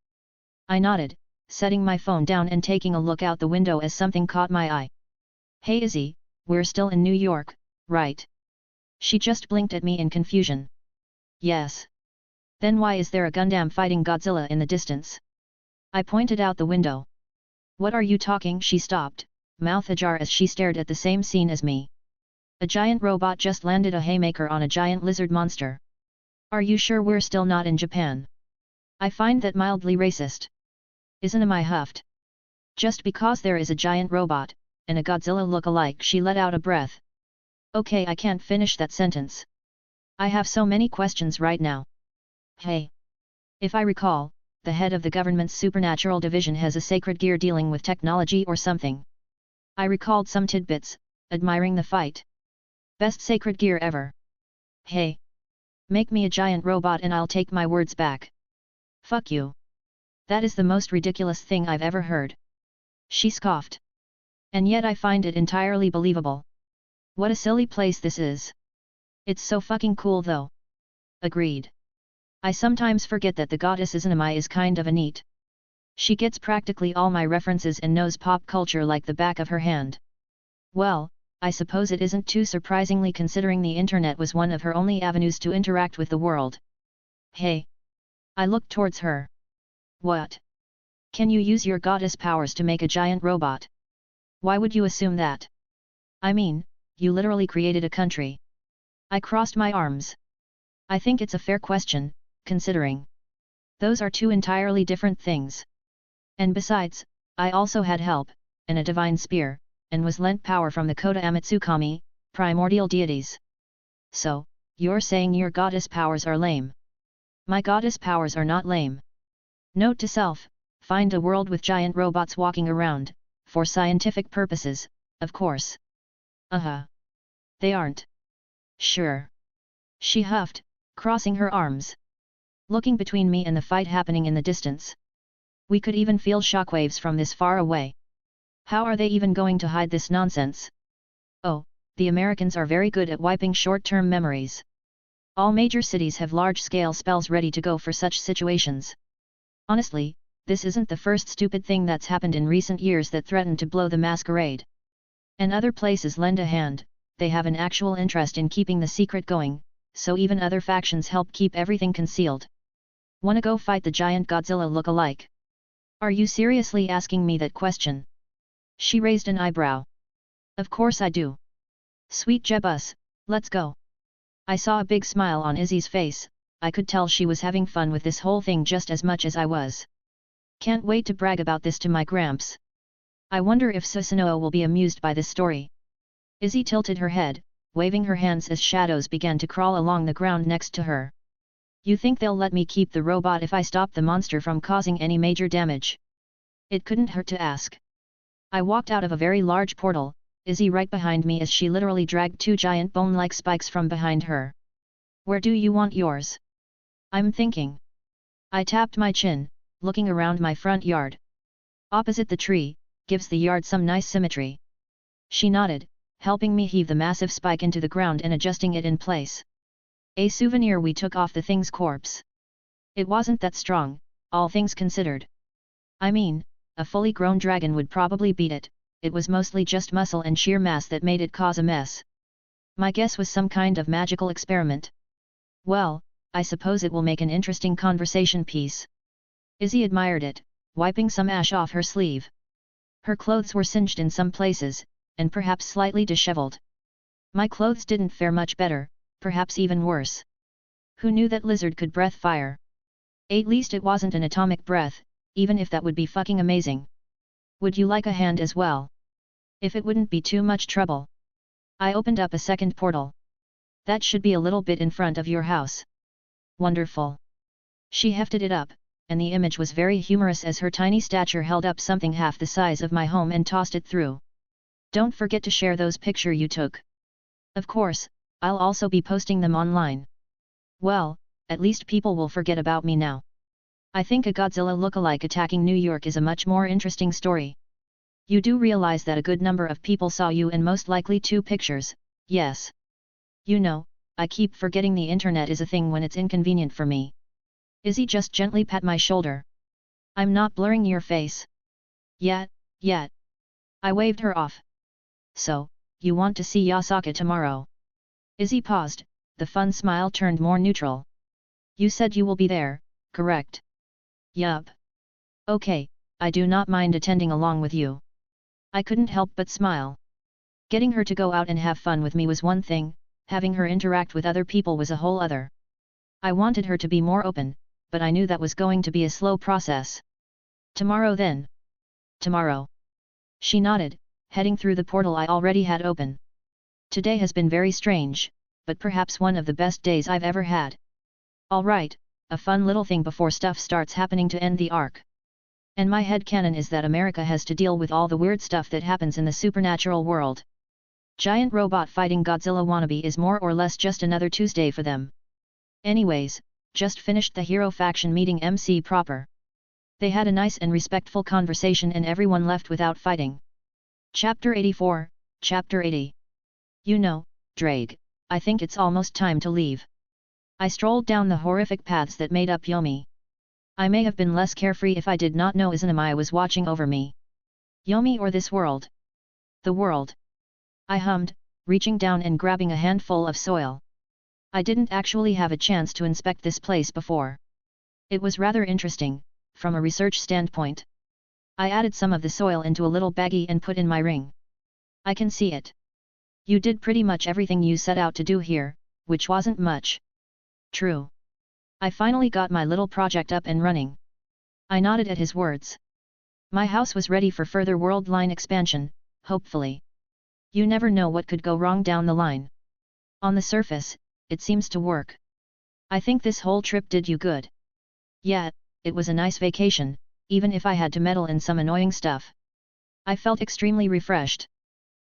I nodded, setting my phone down and taking a look out the window as something caught my eye. Hey Izzy, we're still in New York, right? She just blinked at me in confusion. Yes. Then why is there a Gundam fighting Godzilla in the distance? I pointed out the window. What are you talking? She stopped, mouth ajar as she stared at the same scene as me. A giant robot just landed a haymaker on a giant lizard monster. Are you sure we're still not in Japan? I find that mildly racist. Izanami huffed. Just because there is a giant robot, and a Godzilla look-alike, she let out a breath. Okay, I can't finish that sentence. I have so many questions right now. Hey. If I recall, the head of the government's supernatural division has a sacred gear dealing with technology or something. I recalled some tidbits, admiring the fight. Best sacred gear ever. Hey. Make me a giant robot and I'll take my words back. Fuck you. That is the most ridiculous thing I've ever heard. She scoffed. And yet I find it entirely believable. What a silly place this is. It's so fucking cool though. Agreed. I sometimes forget that the goddess Izanami is kind of a neat. She gets practically all my references and knows pop culture like the back of her hand. Well, I suppose it isn't too surprisingly considering the internet was one of her only avenues to interact with the world. Hey. I looked towards her. What? Can you use your goddess powers to make a giant robot? Why would you assume that? I mean, you literally created a country. I crossed my arms. I think it's a fair question, considering. Those are two entirely different things. And besides, I also had help, and a divine spear, and was lent power from the Kota Amatsukami, primordial deities. So, you're saying your goddess powers are lame? My goddess powers are not lame. Note to self, find a world with giant robots walking around, for scientific purposes, of course. They aren't. Sure. She huffed, crossing her arms. Looking between me and the fight happening in the distance. We could even feel shockwaves from this far away. How are they even going to hide this nonsense? Oh, the Americans are very good at wiping short-term memories. All major cities have large-scale spells ready to go for such situations. Honestly, this isn't the first stupid thing that's happened in recent years that threatened to blow the masquerade. And other places lend a hand, they have an actual interest in keeping the secret going, so even other factions help keep everything concealed. Wanna go fight the giant Godzilla look-alike? Are you seriously asking me that question? She raised an eyebrow. Of course I do. Sweet Jebus, let's go. I saw a big smile on Izzy's face, I could tell she was having fun with this whole thing just as much as I was. Can't wait to brag about this to my gramps. I wonder if Susanoo will be amused by this story. Izzy tilted her head, waving her hands as shadows began to crawl along the ground next to her. You think they'll let me keep the robot if I stop the monster from causing any major damage? It couldn't hurt to ask. I walked out of a very large portal, Izzy right behind me as she literally dragged two giant bone-like spikes from behind her. Where do you want yours? I'm thinking. I tapped my chin, looking around my front yard. Opposite the tree, gives the yard some nice symmetry. She nodded, helping me heave the massive spike into the ground and adjusting it in place. A souvenir we took off the thing's corpse. It wasn't that strong, all things considered. I mean, a fully grown dragon would probably beat it, it was mostly just muscle and sheer mass that made it cause a mess. My guess was some kind of magical experiment. Well, I suppose it will make an interesting conversation piece. Izzy admired it, wiping some ash off her sleeve. Her clothes were singed in some places, and perhaps slightly disheveled. My clothes didn't fare much better, perhaps even worse. Who knew that lizard could breathe fire? At least it wasn't an atomic breath, even if that would be fucking amazing. Would you like a hand as well? If it wouldn't be too much trouble. I opened up a second portal. That should be a little bit in front of your house. Wonderful. She hefted it up, and the image was very humorous as her tiny stature held up something half the size of my home and tossed it through. Don't forget to share those pictures you took. Of course, I'll also be posting them online. Well, at least people will forget about me now. I think a Godzilla look-alike attacking New York is a much more interesting story. You do realize that a good number of people saw you and most likely 2 pictures, yes. You know, I keep forgetting the internet is a thing when it's inconvenient for me. Izzy just gently pat my shoulder. I'm not blurring your face. Yet. I waved her off. So, you want to see Yasaka tomorrow? Izzy paused, the fun smile turned more neutral. You said you will be there, correct? Yup. Okay, I do not mind attending along with you. I couldn't help but smile. Getting her to go out and have fun with me was one thing, having her interact with other people was a whole other. I wanted her to be more open, but I knew that was going to be a slow process. Tomorrow then. Tomorrow. She nodded, heading through the portal I already had open. Today has been very strange, but perhaps one of the best days I've ever had. Alright, a fun little thing before stuff starts happening to end the arc. And my headcanon is that America has to deal with all the weird stuff that happens in the supernatural world. Giant robot fighting Godzilla wannabe is more or less just another Tuesday for them. Anyways, just finished the hero faction meeting MC proper. They had a nice and respectful conversation and everyone left without fighting. Chapter 84, Chapter 80. You know, Drake, I think it's almost time to leave. I strolled down the horrific paths that made up Yomi. I may have been less carefree if I did not know Izanami was watching over me. Yomi or this world? The world. I hummed, reaching down and grabbing a handful of soil. I didn't actually have a chance to inspect this place before. It was rather interesting, from a research standpoint. I added some of the soil into a little baggie and put in my ring. I can see it. You did pretty much everything you set out to do here, which wasn't much. True. I finally got my little project up and running. I nodded at his words. My house was ready for further world line expansion, hopefully. You never know what could go wrong down the line. On the surface, it seems to work. I think this whole trip did you good. Yeah, it was a nice vacation, even if I had to meddle in some annoying stuff. I felt extremely refreshed.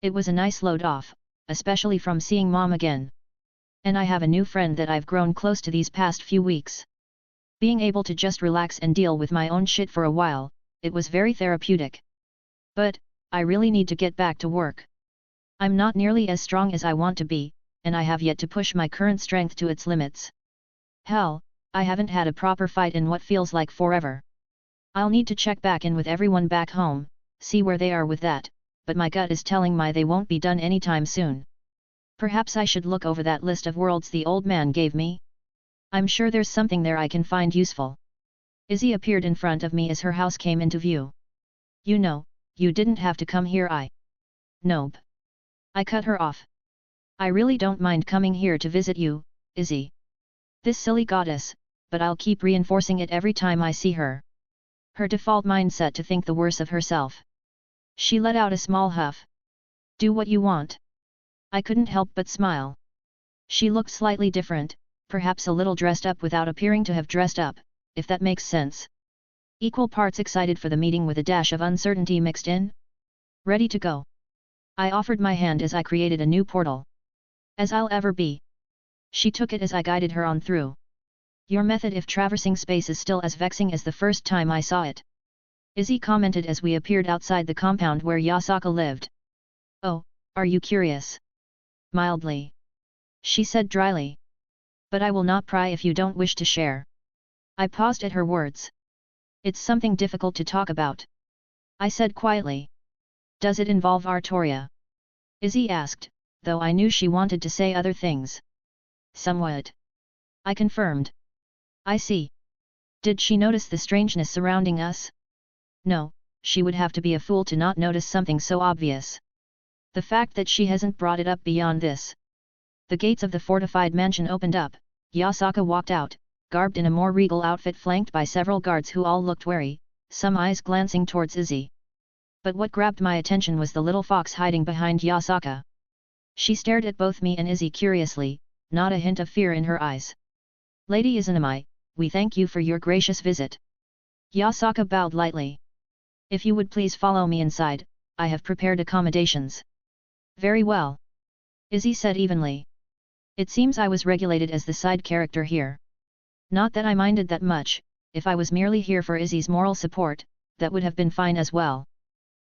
It was a nice load off, especially from seeing Mom again. And I have a new friend that I've grown close to these past few weeks. Being able to just relax and deal with my own shit for a while, it was very therapeutic. But, I really need to get back to work. I'm not nearly as strong as I want to be, and I have yet to push my current strength to its limits. Hell, I haven't had a proper fight in what feels like forever. I'll need to check back in with everyone back home, see where they are with that, but my gut is telling me they won't be done anytime soon. Perhaps I should look over that list of worlds the old man gave me. I'm sure there's something there I can find useful. Izzy appeared in front of me as her house came into view. You know, you didn't have to come here. Nope. I cut her off. I really don't mind coming here to visit you, Izzy. This silly goddess, but I'll keep reinforcing it every time I see her. Her default mindset to think the worse of herself. She let out a small huff. Do what you want. I couldn't help but smile. She looked slightly different, perhaps a little dressed up without appearing to have dressed up, if that makes sense. Equal parts excited for the meeting with a dash of uncertainty mixed in. Ready to go. I offered my hand as I created a new portal. As I'll ever be. She took it as I guided her on through. Your method if traversing space is still as vexing as the first time I saw it. Izzy commented as we appeared outside the compound where Yasaka lived. Oh, are you curious? Mildly. She said dryly. But I will not pry if you don't wish to share. I paused at her words. It's something difficult to talk about. I said quietly. Does it involve Artoria? Izzy asked, though I knew she wanted to say other things. Somewhat. I confirmed. I see. Did she notice the strangeness surrounding us? No, she would have to be a fool to not notice something so obvious. The fact that she hasn't brought it up beyond this. The gates of the fortified mansion opened up, Yasaka walked out, garbed in a more regal outfit flanked by several guards who all looked wary, some eyes glancing towards Izzy. But what grabbed my attention was the little fox hiding behind Yasaka. She stared at both me and Izzy curiously, not a hint of fear in her eyes. Lady Izanami, we thank you for your gracious visit. Yasaka bowed lightly. If you would please follow me inside, I have prepared accommodations. Very well. Izzy said evenly. It seems I was regulated as the side character here. Not that I minded that much, if I was merely here for Izzy's moral support, that would have been fine as well.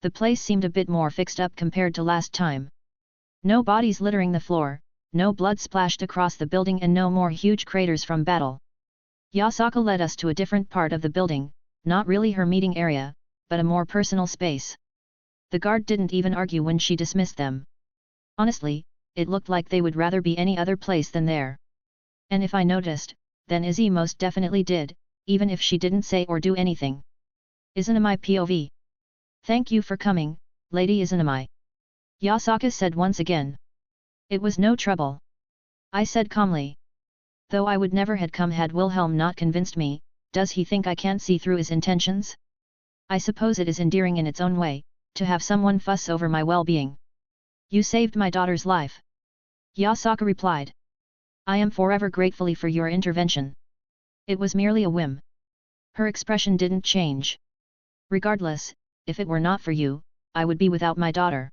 The place seemed a bit more fixed up compared to last time. No bodies littering the floor, no blood splashed across the building and no more huge craters from battle. Yasaka led us to a different part of the building, not really her meeting area, but a more personal space. The guard didn't even argue when she dismissed them. Honestly, it looked like they would rather be any other place than there. And if I noticed, then Izzy most definitely did, even if she didn't say or do anything. Izanami POV. Thank you for coming, Lady Izanami. Yasaka said once again. It was no trouble. I said calmly. Though I would never had come had Wilhelm not convinced me, does he think I can't see through his intentions? I suppose it is endearing in its own way, to have someone fuss over my well-being. You saved my daughter's life. Yasaka replied. I am forever grateful for your intervention. It was merely a whim. Her expression didn't change. Regardless, if it were not for you, I would be without my daughter.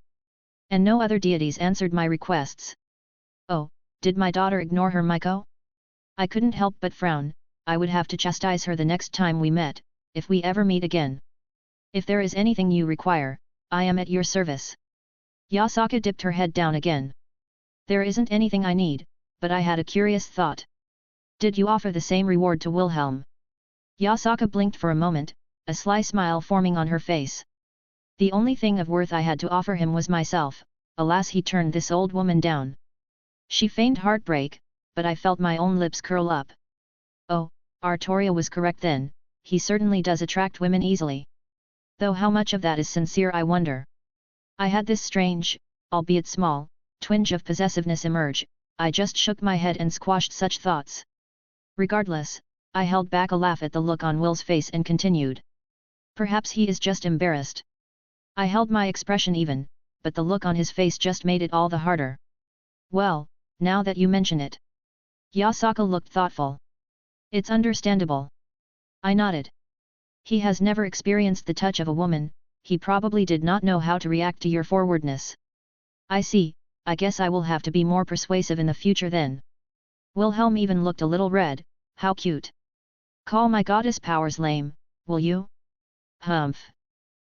And no other deities answered my requests. Oh, did my daughter ignore her Maiko? I couldn't help but frown. I would have to chastise her the next time we met, if we ever meet again. If there is anything you require, I am at your service. Yasaka dipped her head down again. There isn't anything I need, but I had a curious thought. Did you offer the same reward to Wilhelm? Yasaka blinked for a moment, a sly smile forming on her face. The only thing of worth I had to offer him was myself. Alas, he turned this old woman down. She feigned heartbreak, but I felt my own lips curl up. Oh, Artoria was correct then, he certainly does attract women easily. Though how much of that is sincere I wonder. I had this strange, albeit small, twinge of possessiveness emerge. I just shook my head and squashed such thoughts. Regardless, I held back a laugh at the look on Will's face and continued. Perhaps he is just embarrassed. I held my expression even, but the look on his face just made it all the harder. Well, now that you mention it. Yasaka looked thoughtful. It's understandable. I nodded. He has never experienced the touch of a woman, he probably did not know how to react to your forwardness. I see, I guess I will have to be more persuasive in the future then. Wilhelm even looked a little red. How cute. Call my goddess powers lame, will you? Humph.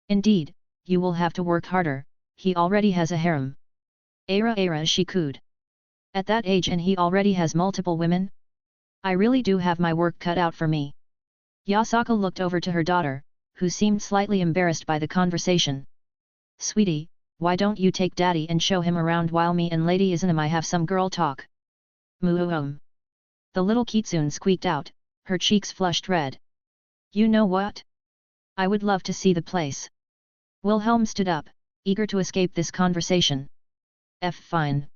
Indeed, you will have to work harder, he already has a harem. Ara she cooed. At that age and he already has multiple women? I really do have my work cut out for me. Yasaka looked over to her daughter, who seemed slightly embarrassed by the conversation. Sweetie, why don't you take daddy and show him around while me and Lady Izanami have some girl talk? Moo. The little kitsune squeaked out, her cheeks flushed red. You know what? I would love to see the place. Wilhelm stood up, eager to escape this conversation. Fine.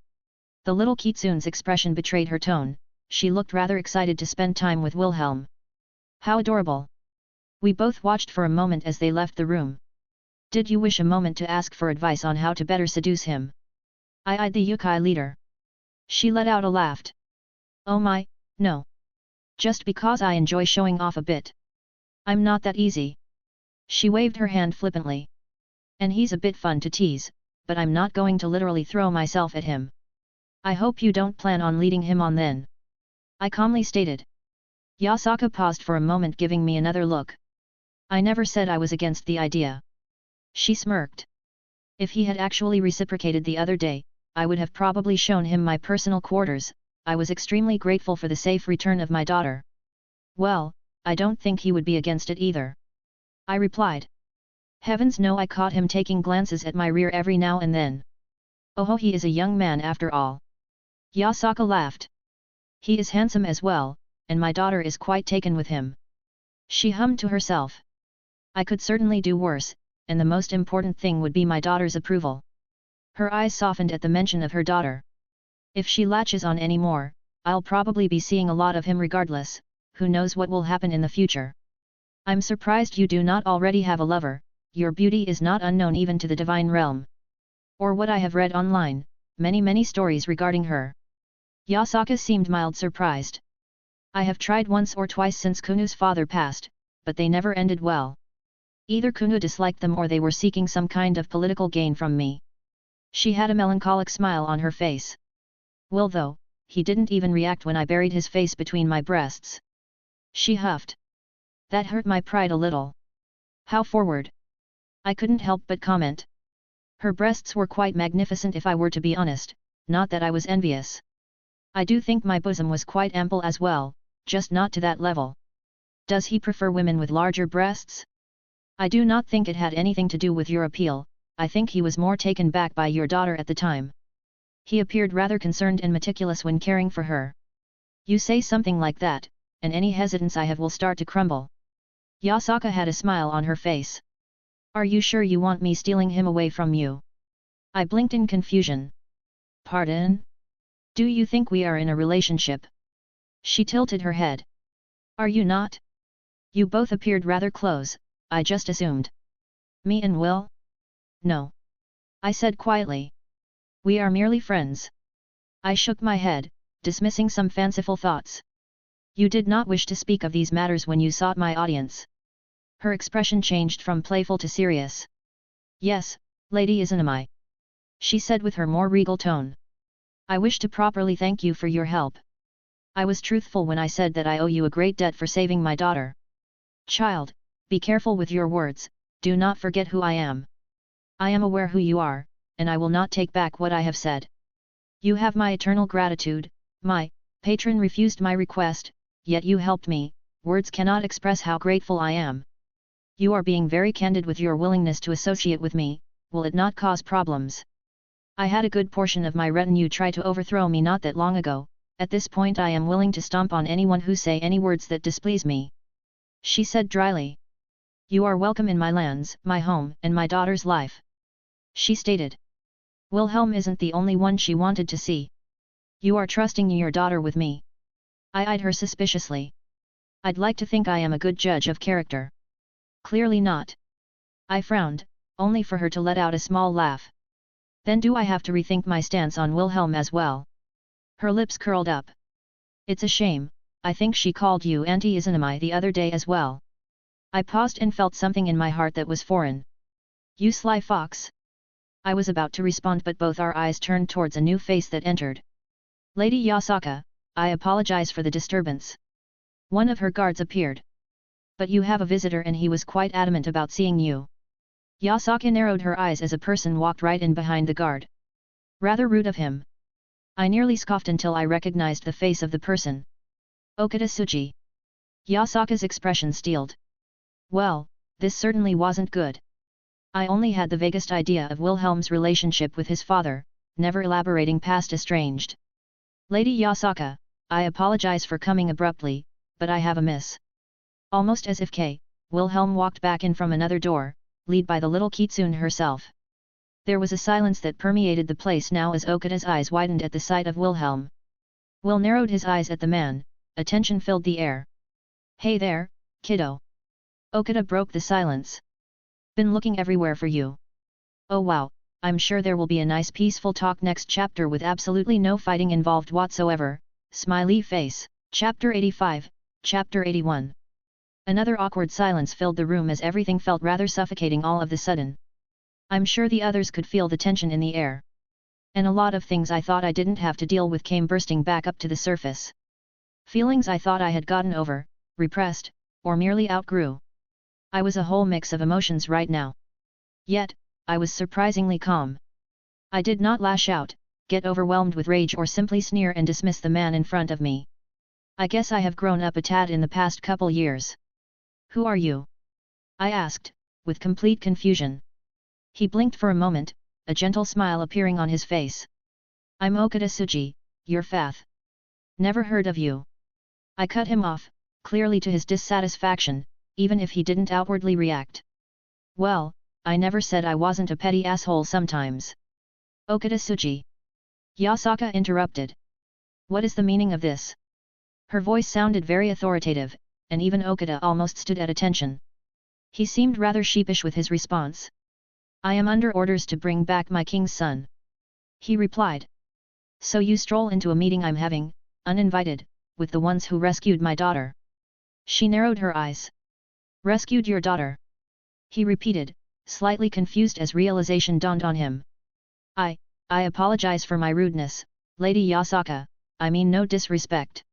The little kitsune's expression betrayed her tone, she looked rather excited to spend time with Wilhelm. How adorable. We both watched for a moment as they left the room. Did you wish a moment to ask for advice on how to better seduce him? I eyed the yokai leader. She let out a laugh. Oh my, no. Just because I enjoy showing off a bit. I'm not that easy. She waved her hand flippantly. And he's a bit fun to tease, but I'm not going to literally throw myself at him. I hope you don't plan on leading him on then. I calmly stated. Yasaka paused for a moment, giving me another look. I never said I was against the idea. She smirked. If he had actually reciprocated the other day, I would have probably shown him my personal quarters. I was extremely grateful for the safe return of my daughter. Well, I don't think he would be against it either. I replied. Heavens no, I caught him taking glances at my rear every now and then. Oh, he is a young man after all. Yasaka laughed. He is handsome as well, and my daughter is quite taken with him. She hummed to herself. I could certainly do worse, and the most important thing would be my daughter's approval. Her eyes softened at the mention of her daughter. If she latches on any more, I'll probably be seeing a lot of him regardless, who knows what will happen in the future. I'm surprised you do not already have a lover, your beauty is not unknown even to the divine realm. Or what I have read online, many stories regarding her. Yasaka seemed mild surprised. I have tried once or twice since Kunu's father passed, but they never ended well. Either Kunu disliked them or they were seeking some kind of political gain from me. She had a melancholic smile on her face. Well though, he didn't even react when I buried his face between my breasts. She huffed. That hurt my pride a little. How forward? I couldn't help but comment. Her breasts were quite magnificent if I were to be honest, not that I was envious. I do think my bosom was quite ample as well, just not to that level. Does he prefer women with larger breasts? I do not think it had anything to do with your appeal, I think he was more taken back by your daughter at the time. He appeared rather concerned and meticulous when caring for her. You say something like that, and any hesitance I have will start to crumble. Yasaka had a smile on her face. Are you sure you want me stealing him away from you? I blinked in confusion. Pardon? Do you think we are in a relationship? She tilted her head. Are you not? You both appeared rather close, I just assumed. Me and Will? No. I said quietly. We are merely friends. I shook my head, dismissing some fanciful thoughts. You did not wish to speak of these matters when you sought my audience. Her expression changed from playful to serious. Yes, Lady Izanami. She said with her more regal tone. I wish to properly thank you for your help. I was truthful when I said that I owe you a great debt for saving my daughter. Child, be careful with your words, do not forget who I am. I am aware who you are, and I will not take back what I have said. You have my eternal gratitude. My patron refused my request, yet you helped me. Words cannot express how grateful I am. You are being very candid with your willingness to associate with me, will it not cause problems? I had a good portion of my retinue try to overthrow me not that long ago, at this point I am willing to stomp on anyone who say any words that displease me. She said dryly. You are welcome in my lands, my home, and my daughter's life. She stated. Wilhelm isn't the only one she wanted to see. You are trusting your daughter with me. I eyed her suspiciously. I'd like to think I am a good judge of character. Clearly not. I frowned, only for her to let out a small laugh. Then do I have to rethink my stance on Wilhelm as well? Her lips curled up. It's a shame, I think she called you Auntie Izanami the other day as well. I paused and felt something in my heart that was foreign. You sly fox. I was about to respond but both our eyes turned towards a new face that entered. Lady Yasaka, I apologize for the disturbance. One of her guards appeared. But you have a visitor and he was quite adamant about seeing you. Yasaka narrowed her eyes as a person walked right in behind the guard. Rather rude of him. I nearly scoffed until I recognized the face of the person. Okada Tsuji. Yasaka's expression steeled. Well, this certainly wasn't good. I only had the vaguest idea of Wilhelm's relationship with his father, never elaborating past estranged. Lady Yasaka, I apologize for coming abruptly, but I have a miss. Almost as if Wilhelm walked back in from another door, led by the little kitsune herself. There was a silence that permeated the place now as Okada's eyes widened at the sight of Wilhelm. Will narrowed his eyes at the man, attention filled the air. Hey there, kiddo. Okada broke the silence. Been looking everywhere for you. Oh wow, I'm sure there will be a nice peaceful talk next chapter with absolutely no fighting involved whatsoever, smiley face. Chapter 85, Chapter 81. Another awkward silence filled the room as everything felt rather suffocating all of the sudden. I'm sure the others could feel the tension in the air. And a lot of things I thought I didn't have to deal with came bursting back up to the surface. Feelings I thought I had gotten over, repressed, or merely outgrew. I was a whole mix of emotions right now. Yet, I was surprisingly calm. I did not lash out, get overwhelmed with rage or simply sneer and dismiss the man in front of me. I guess I have grown up a tad in the past couple years. Who are you? I asked, with complete confusion. He blinked for a moment, a gentle smile appearing on his face. I'm Okada Tsuji, your fath. Never heard of you. I cut him off, clearly to his dissatisfaction, even if he didn't outwardly react. Well, I never said I wasn't a petty asshole sometimes. Okada Tsuji. Yasaka interrupted. What is the meaning of this? Her voice sounded very authoritative, and even Okada almost stood at attention. He seemed rather sheepish with his response. I am under orders to bring back my king's son. He replied. So you stroll into a meeting I'm having, uninvited, with the ones who rescued my daughter. She narrowed her eyes. Rescued your daughter? He repeated, slightly confused as realization dawned on him. I apologize for my rudeness, Lady Yasaka, I mean no disrespect.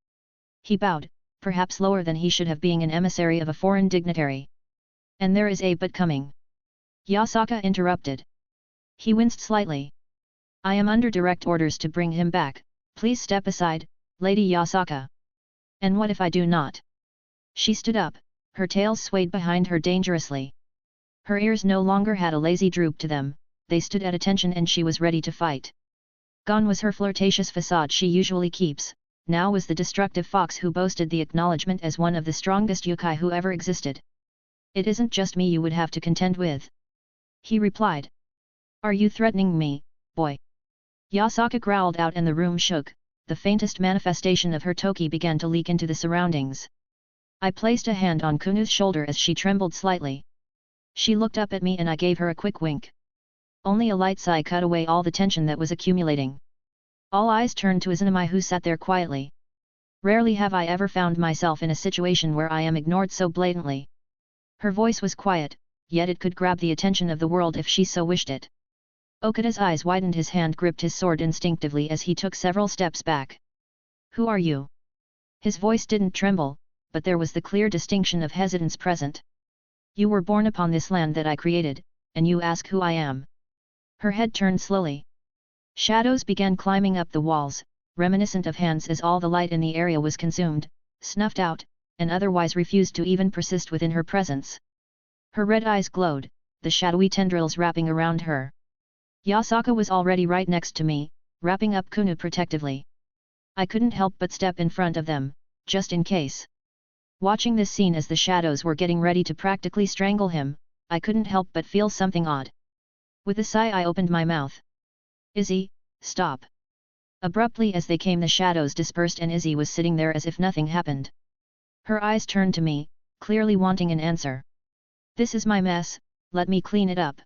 He bowed, perhaps lower than he should have being an emissary of a foreign dignitary. And there is a but coming. Yasaka interrupted. He winced slightly. I am under direct orders to bring him back, please step aside, Lady Yasaka. And what if I do not? She stood up, her tail swayed behind her dangerously. Her ears no longer had a lazy droop to them, they stood at attention and she was ready to fight. Gone was her flirtatious facade she usually keeps, now was the destructive fox who boasted the acknowledgement as one of the strongest yokai who ever existed. It isn't just me you would have to contend with. He replied. Are you threatening me, boy? Yasaka growled out and the room shook, the faintest manifestation of her toki began to leak into the surroundings. I placed a hand on Kunu's shoulder as she trembled slightly. She looked up at me and I gave her a quick wink. Only a light sigh cut away all the tension that was accumulating. All eyes turned to Izanami, who sat there quietly. Rarely have I ever found myself in a situation where I am ignored so blatantly. Her voice was quiet, yet it could grab the attention of the world if she so wished it. Okada's eyes widened, his hand gripped his sword instinctively as he took several steps back. Who are you? His voice didn't tremble, but there was the clear distinction of hesitance present. You were born upon this land that I created, and you ask who I am. Her head turned slowly. Shadows began climbing up the walls, reminiscent of hands, as all the light in the area was consumed, snuffed out, and otherwise refused to even persist within her presence. Her red eyes glowed, the shadowy tendrils wrapping around her. Yasaka was already right next to me, wrapping up Kunu protectively. I couldn't help but step in front of them, just in case. Watching this scene as the shadows were getting ready to practically strangle him, I couldn't help but feel something odd. With a sigh I opened my mouth. Izzy, stop. Abruptly as they came the shadows dispersed and Izzy was sitting there as if nothing happened. Her eyes turned to me, clearly wanting an answer. This is my mess, let me clean it up.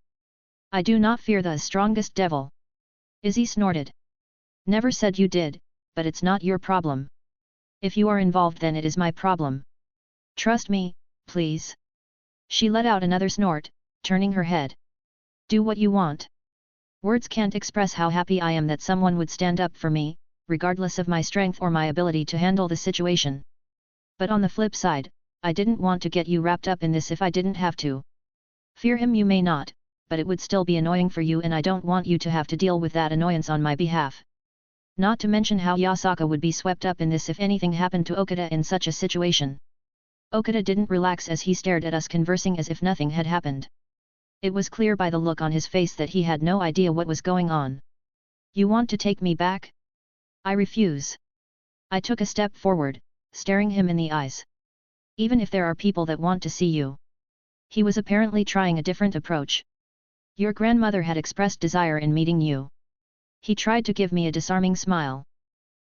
I do not fear the strongest devil. Izzy snorted. Never said you did, but it's not your problem. If you are involved then it is my problem. Trust me, please. She let out another snort, turning her head. Do what you want. Words can't express how happy I am that someone would stand up for me, regardless of my strength or my ability to handle the situation. But on the flip side, I didn't want to get you wrapped up in this if I didn't have to. Fear him you may not, but it would still be annoying for you and I don't want you to have to deal with that annoyance on my behalf. Not to mention how Yasaka would be swept up in this if anything happened to Okada in such a situation. Okada didn't relax as he stared at us conversing as if nothing had happened. It was clear by the look on his face that he had no idea what was going on. You want to take me back? I refuse. I took a step forward, staring him in the eyes. Even if there are people that want to see you. He was apparently trying a different approach. Your grandmother had expressed desire in meeting you. He tried to give me a disarming smile.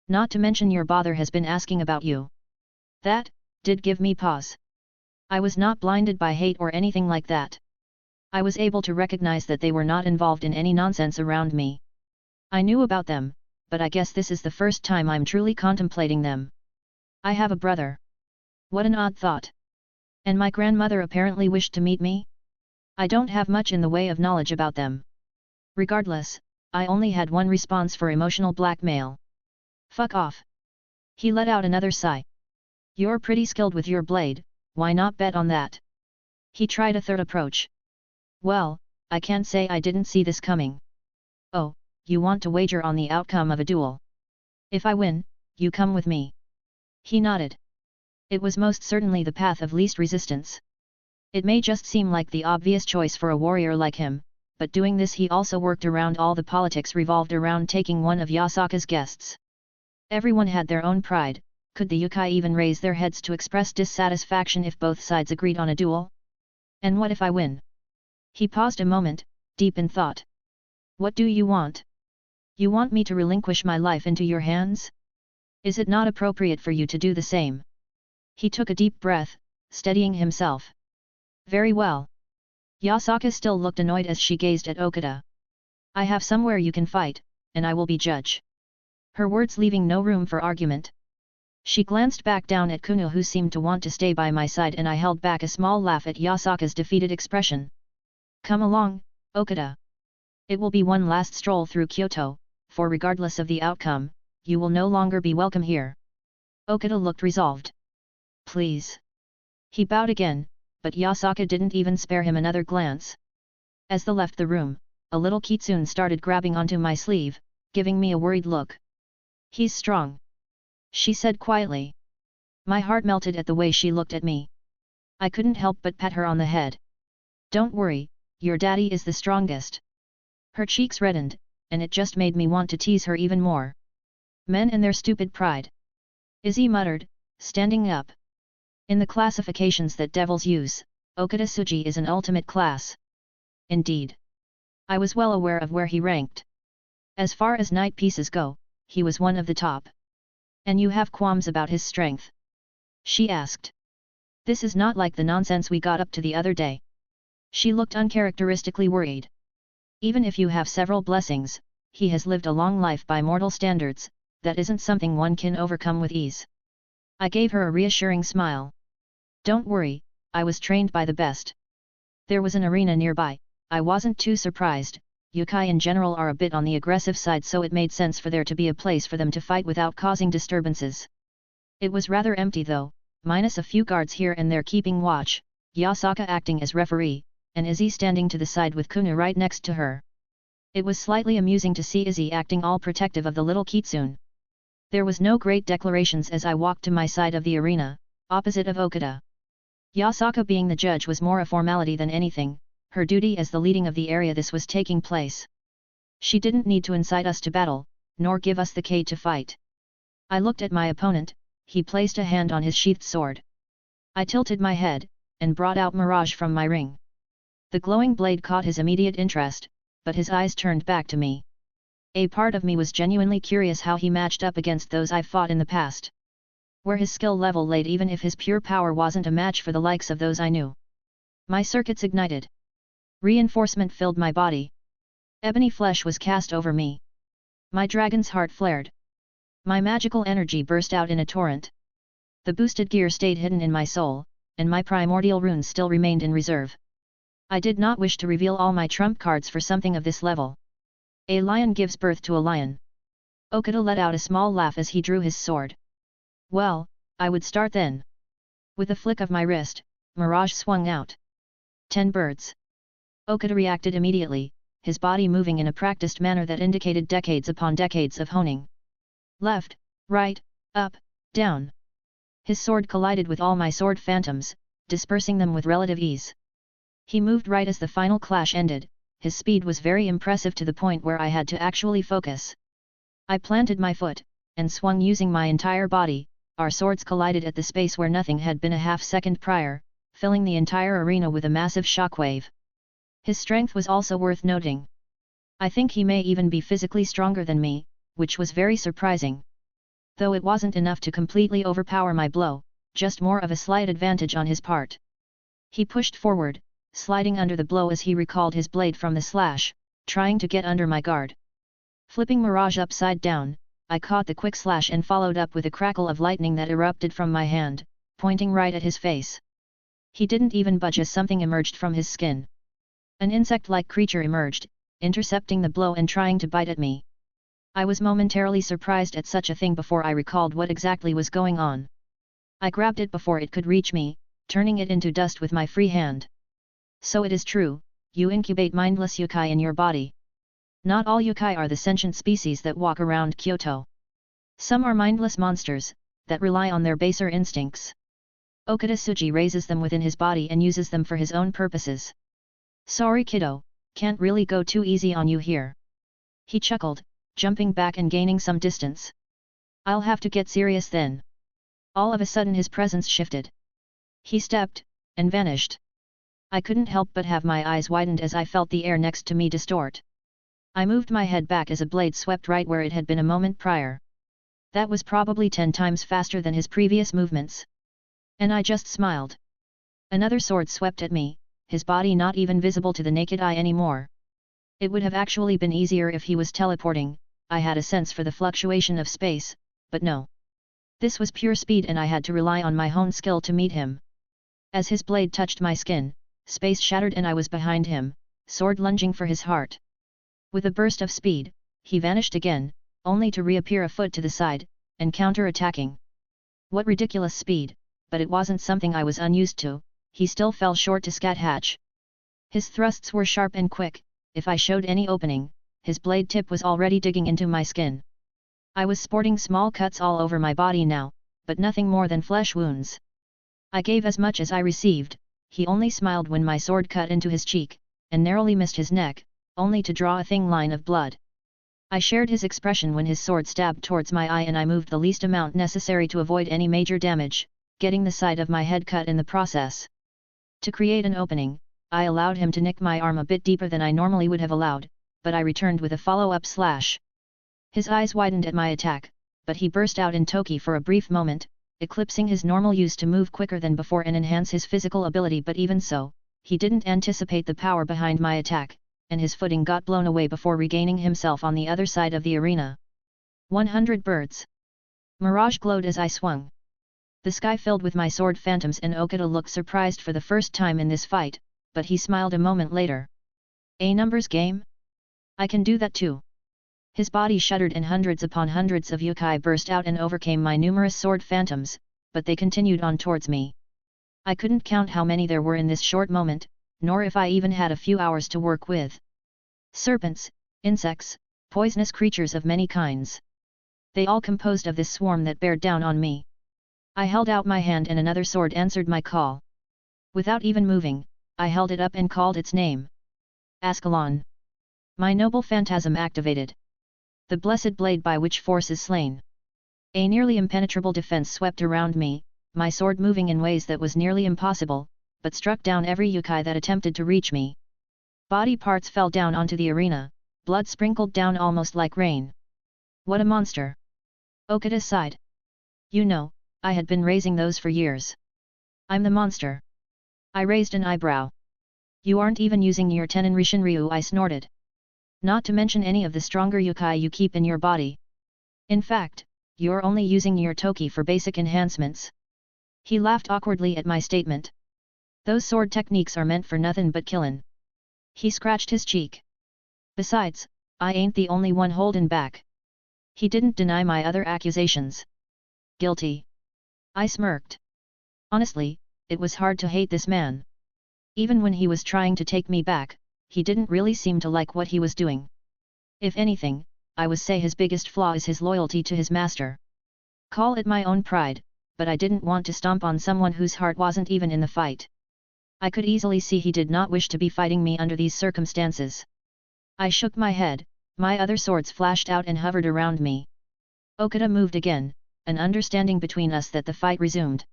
Not to mention your bother has been asking about you. That did give me pause. I was not blinded by hate or anything like that. I was able to recognize that they were not involved in any nonsense around me. I knew about them, but I guess this is the first time I'm truly contemplating them. I have a brother. What an odd thought. And my grandmother apparently wished to meet me? I don't have much in the way of knowledge about them. Regardless, I only had one response for emotional blackmail. Fuck off. He let out another sigh. You're pretty skilled with your blade, why not bet on that? He tried a third approach. Well, I can't say I didn't see this coming. Oh, you want to wager on the outcome of a duel? If I win, you come with me. He nodded. It was most certainly the path of least resistance. It may just seem like the obvious choice for a warrior like him, but doing this he also worked around all the politics revolved around taking one of Yasaka's guests. Everyone had their own pride, could the yokai even raise their heads to express dissatisfaction if both sides agreed on a duel? And what if I win? He paused a moment, deep in thought. What do you want? You want me to relinquish my life into your hands? Is it not appropriate for you to do the same? He took a deep breath, steadying himself. Very well. Yasaka still looked annoyed as she gazed at Okada. I have somewhere you can fight, and I will be judge. Her words leaving no room for argument. She glanced back down at Kunu, who seemed to want to stay by my side, and I held back a small laugh at Yasaka's defeated expression. Come along, Okada. It will be one last stroll through Kyoto, for regardless of the outcome, you will no longer be welcome here. Okada looked resolved. Please. He bowed again, but Yasaka didn't even spare him another glance. As they left the room, a little kitsune started grabbing onto my sleeve, giving me a worried look. He's strong. She said quietly. My heart melted at the way she looked at me. I couldn't help but pat her on the head. Don't worry, your daddy is the strongest. Her cheeks reddened, and it just made me want to tease her even more. Men and their stupid pride. Izzy muttered, standing up. In the classifications that devils use, Okada Tsuji is an ultimate class. Indeed. I was well aware of where he ranked. As far as knight pieces go, he was one of the top. And you have qualms about his strength? She asked. This is not like the nonsense we got up to the other day. She looked uncharacteristically worried. Even if you have several blessings, he has lived a long life by mortal standards, that isn't something one can overcome with ease. I gave her a reassuring smile. Don't worry, I was trained by the best. There was an arena nearby. I wasn't too surprised. Yokai in general are a bit on the aggressive side, so it made sense for there to be a place for them to fight without causing disturbances. It was rather empty though, minus a few guards here and there keeping watch, Yasaka acting as referee, and Izzy standing to the side with Kuna right next to her. It was slightly amusing to see Izzy acting all protective of the little kitsune. There was no great declarations as I walked to my side of the arena, opposite of Okada. Yasaka being the judge was more a formality than anything, her duty as the leading of the area this was taking place. She didn't need to incite us to battle, nor give us the key to fight. I looked at my opponent, he placed a hand on his sheathed sword. I tilted my head, and brought out Mirage from my ring. The glowing blade caught his immediate interest, but his eyes turned back to me. A part of me was genuinely curious how he matched up against those I've fought in the past. Where his skill level laid, even if his pure power wasn't a match for the likes of those I knew. My circuits ignited. Reinforcement filled my body. Ebony flesh was cast over me. My dragon's heart flared. My magical energy burst out in a torrent. The boosted gear stayed hidden in my soul, and my primordial runes still remained in reserve. I did not wish to reveal all my trump cards for something of this level. A lion gives birth to a lion. Okada let out a small laugh as he drew his sword. Well, I would start then. With a flick of my wrist, Mirage swung out. 10 birds. Okada reacted immediately, his body moving in a practiced manner that indicated decades upon decades of honing. Left, right, up, down. His sword collided with all my sword phantoms, dispersing them with relative ease. He moved right as the final clash ended. His speed was very impressive to the point where I had to actually focus. I planted my foot, and swung using my entire body. Our swords collided at the space where nothing had been a half-second prior, filling the entire arena with a massive shockwave. His strength was also worth noting. I think he may even be physically stronger than me, which was very surprising. Though it wasn't enough to completely overpower my blow, just more of a slight advantage on his part. He pushed forward, sliding under the blow as he recalled his blade from the slash, trying to get under my guard. Flipping Mirage upside down, I caught the quick slash and followed up with a crackle of lightning that erupted from my hand, pointing right at his face. He didn't even budge as something emerged from his skin. An insect-like creature emerged, intercepting the blow and trying to bite at me. I was momentarily surprised at such a thing before I recalled what exactly was going on. I grabbed it before it could reach me, turning it into dust with my free hand. So it is true, you incubate mindless yokai in your body. Not all yokai are the sentient species that walk around Kyoto. Some are mindless monsters, that rely on their baser instincts. Okada Tsuji raises them within his body and uses them for his own purposes. Sorry kiddo, can't really go too easy on you here. He chuckled, jumping back and gaining some distance. I'll have to get serious then. All of a sudden his presence shifted. He stepped, and vanished. I couldn't help but have my eyes widened as I felt the air next to me distort. I moved my head back as a blade swept right where it had been a moment prior. That was probably 10 times faster than his previous movements. And I just smiled. Another sword swept at me, his body not even visible to the naked eye anymore. It would have actually been easier if he was teleporting. I had a sense for the fluctuation of space, but no. This was pure speed and I had to rely on my own skill to meet him. As his blade touched my skin, space shattered and I was behind him, sword lunging for his heart. With a burst of speed, he vanished again, only to reappear a foot to the side, and counter-attacking. What ridiculous speed, but it wasn't something I was unused to. He still fell short to scat hatch. His thrusts were sharp and quick. If I showed any opening, his blade tip was already digging into my skin. I was sporting small cuts all over my body now, but nothing more than flesh wounds. I gave as much as I received. He only smiled when my sword cut into his cheek, and narrowly missed his neck, only to draw a thin line of blood. I shared his expression when his sword stabbed towards my eye and I moved the least amount necessary to avoid any major damage, getting the side of my head cut in the process. To create an opening, I allowed him to nick my arm a bit deeper than I normally would have allowed, but I returned with a follow-up slash. His eyes widened at my attack, but he burst out in Toki for a brief moment, eclipsing his normal use to move quicker than before and enhance his physical ability, but even so, he didn't anticipate the power behind my attack, and his footing got blown away before regaining himself on the other side of the arena. 100 birds. Mirage glowed as I swung. The sky filled with my sword phantoms, and Okada looked surprised for the first time in this fight, but he smiled a moment later. A numbers game? I can do that too. His body shuddered and hundreds upon hundreds of yokai burst out and overcame my numerous sword phantoms, but they continued on towards me. I couldn't count how many there were in this short moment, nor if I even had a few hours to work with. Serpents, insects, poisonous creatures of many kinds. They all composed of this swarm that bared down on me. I held out my hand and another sword answered my call. Without even moving, I held it up and called its name. Ascalon. My noble phantasm activated. The blessed blade by which force is slain. A nearly impenetrable defense swept around me, my sword moving in ways that was nearly impossible, but struck down every yokai that attempted to reach me. Body parts fell down onto the arena, blood sprinkled down almost like rain. What a monster! Okada sighed. You know, I had been raising those for years. I'm the monster. I raised an eyebrow. You aren't even using your Tenon Rishinryu, I snorted. Not to mention any of the stronger yokai you keep in your body. In fact, you're only using your Toki for basic enhancements. He laughed awkwardly at my statement. Those sword techniques are meant for nothing but killin'. He scratched his cheek. Besides, I ain't the only one holdin' back. He didn't deny my other accusations. Guilty. I smirked. Honestly, it was hard to hate this man. Even when he was trying to take me back, he didn't really seem to like what he was doing. If anything, I would say his biggest flaw is his loyalty to his master. Call it my own pride, but I didn't want to stomp on someone whose heart wasn't even in the fight. I could easily see he did not wish to be fighting me under these circumstances. I shook my head, my other swords flashed out and hovered around me. Okada moved again, an understanding between us that the fight resumed.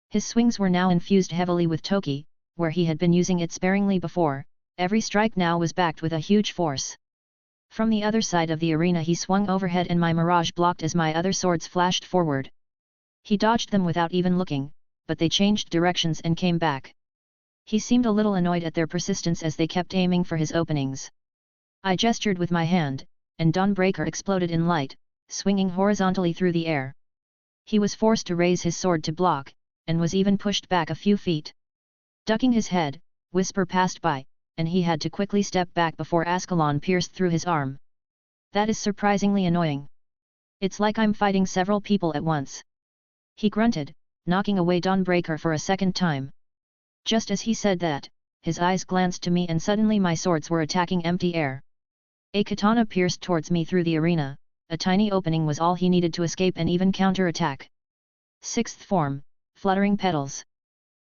His swings were now infused heavily with Toki, where he had been using it sparingly before. Every strike now was backed with a huge force. From the other side of the arena he swung overhead and my mirage blocked as my other swords flashed forward. He dodged them without even looking, but they changed directions and came back. He seemed a little annoyed at their persistence as they kept aiming for his openings. I gestured with my hand, and Dawnbreaker exploded in light, swinging horizontally through the air. He was forced to raise his sword to block, and was even pushed back a few feet. Ducking his head, Whisper passed by, and he had to quickly step back before Ascalon pierced through his arm. That is surprisingly annoying. It's like I'm fighting several people at once. He grunted, knocking away Dawnbreaker for a second time. Just as he said that, his eyes glanced to me and suddenly my swords were attacking empty air. A katana pierced towards me through the arena, a tiny opening was all he needed to escape and even counter-attack. Sixth form, fluttering petals.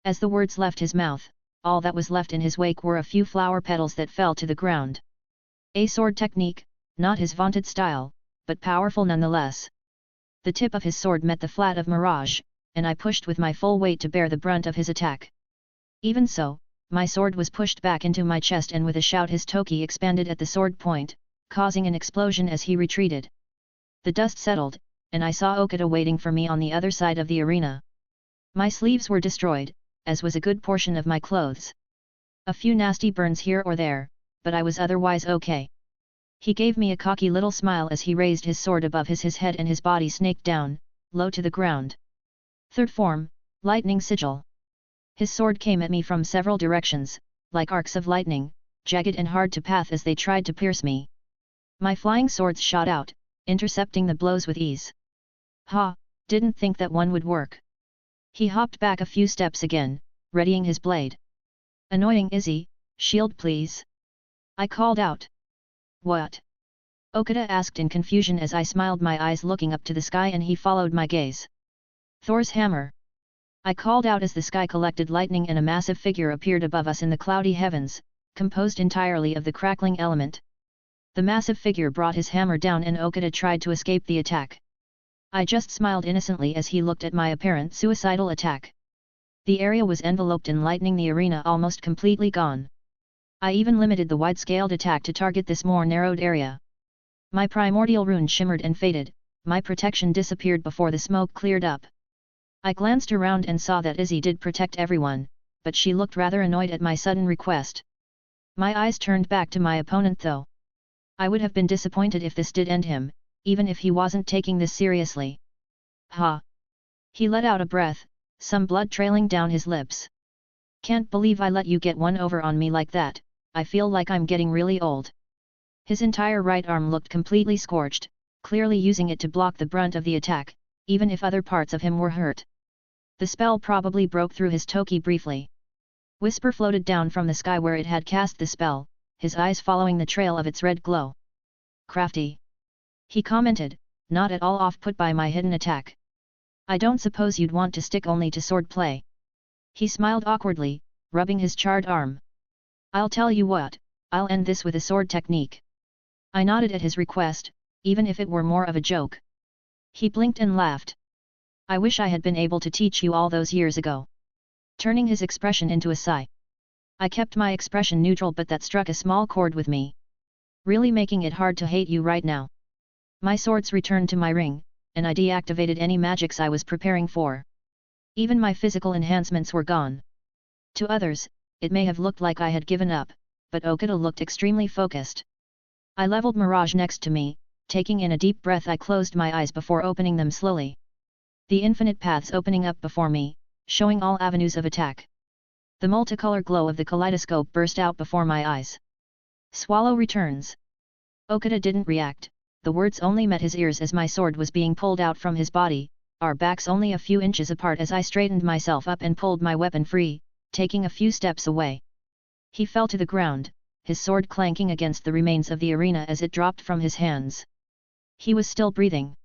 As the words left his mouth, all that was left in his wake were a few flower petals that fell to the ground. A sword technique, not his vaunted style, but powerful nonetheless. The tip of his sword met the flat of Mirage, and I pushed with my full weight to bear the brunt of his attack. Even so, my sword was pushed back into my chest and with a shout his Toki expanded at the sword point, causing an explosion as he retreated. The dust settled, and I saw Okada waiting for me on the other side of the arena. My sleeves were destroyed, as was a good portion of my clothes. A few nasty burns here or there, but I was otherwise okay. He gave me a cocky little smile as he raised his sword above his head and his body snaked down, low to the ground. Third form, lightning sigil. His sword came at me from several directions, like arcs of lightning, jagged and hard to path as they tried to pierce me. My flying swords shot out, intercepting the blows with ease. Ha, didn't think that one would work. He hopped back a few steps again, readying his blade. Annoying Izzy, shield please. I called out. What? Okada asked in confusion as I smiled, my eyes looking up to the sky, and he followed my gaze. Thor's hammer. I called out as the sky collected lightning and a massive figure appeared above us in the cloudy heavens, composed entirely of the crackling element. The massive figure brought his hammer down and Okada tried to escape the attack. I just smiled innocently as he looked at my apparent suicidal attack. The area was enveloped in lightning, the arena almost completely gone. I even limited the wide-scaled attack to target this more narrowed area. My primordial rune shimmered and faded, my protection disappeared before the smoke cleared up. I glanced around and saw that Izzy did protect everyone, but she looked rather annoyed at my sudden request. My eyes turned back to my opponent though. I would have been disappointed if this did end him, even if he wasn't taking this seriously. Ha! He let out a breath, some blood trailing down his lips. Can't believe I let you get one over on me like that, I feel like I'm getting really old. His entire right arm looked completely scorched, clearly using it to block the brunt of the attack, even if other parts of him were hurt. The spell probably broke through his toki briefly. Whisper floated down from the sky where it had cast the spell, his eyes following the trail of its red glow. Crafty. He commented, not at all off-put by my hidden attack. I don't suppose you'd want to stick only to swordplay. He smiled awkwardly, rubbing his charred arm. I'll tell you what, I'll end this with a sword technique. I nodded at his request, even if it were more of a joke. He blinked and laughed. I wish I had been able to teach you all those years ago. Turning his expression into a sigh. I kept my expression neutral, but that struck a small chord with me. Really making it hard to hate you right now. My swords returned to my ring, and I deactivated any magics I was preparing for. Even my physical enhancements were gone. To others, it may have looked like I had given up, but Okada looked extremely focused. I leveled Mirage next to me, taking in a deep breath. I closed my eyes before opening them slowly. The infinite paths opening up before me, showing all avenues of attack. The multicolor glow of the kaleidoscope burst out before my eyes. Swallow returns. Okada didn't react, the words only met his ears as my sword was being pulled out from his body, our backs only a few inches apart as I straightened myself up and pulled my weapon free, taking a few steps away. He fell to the ground, his sword clanking against the remains of the arena as it dropped from his hands. He was still breathing.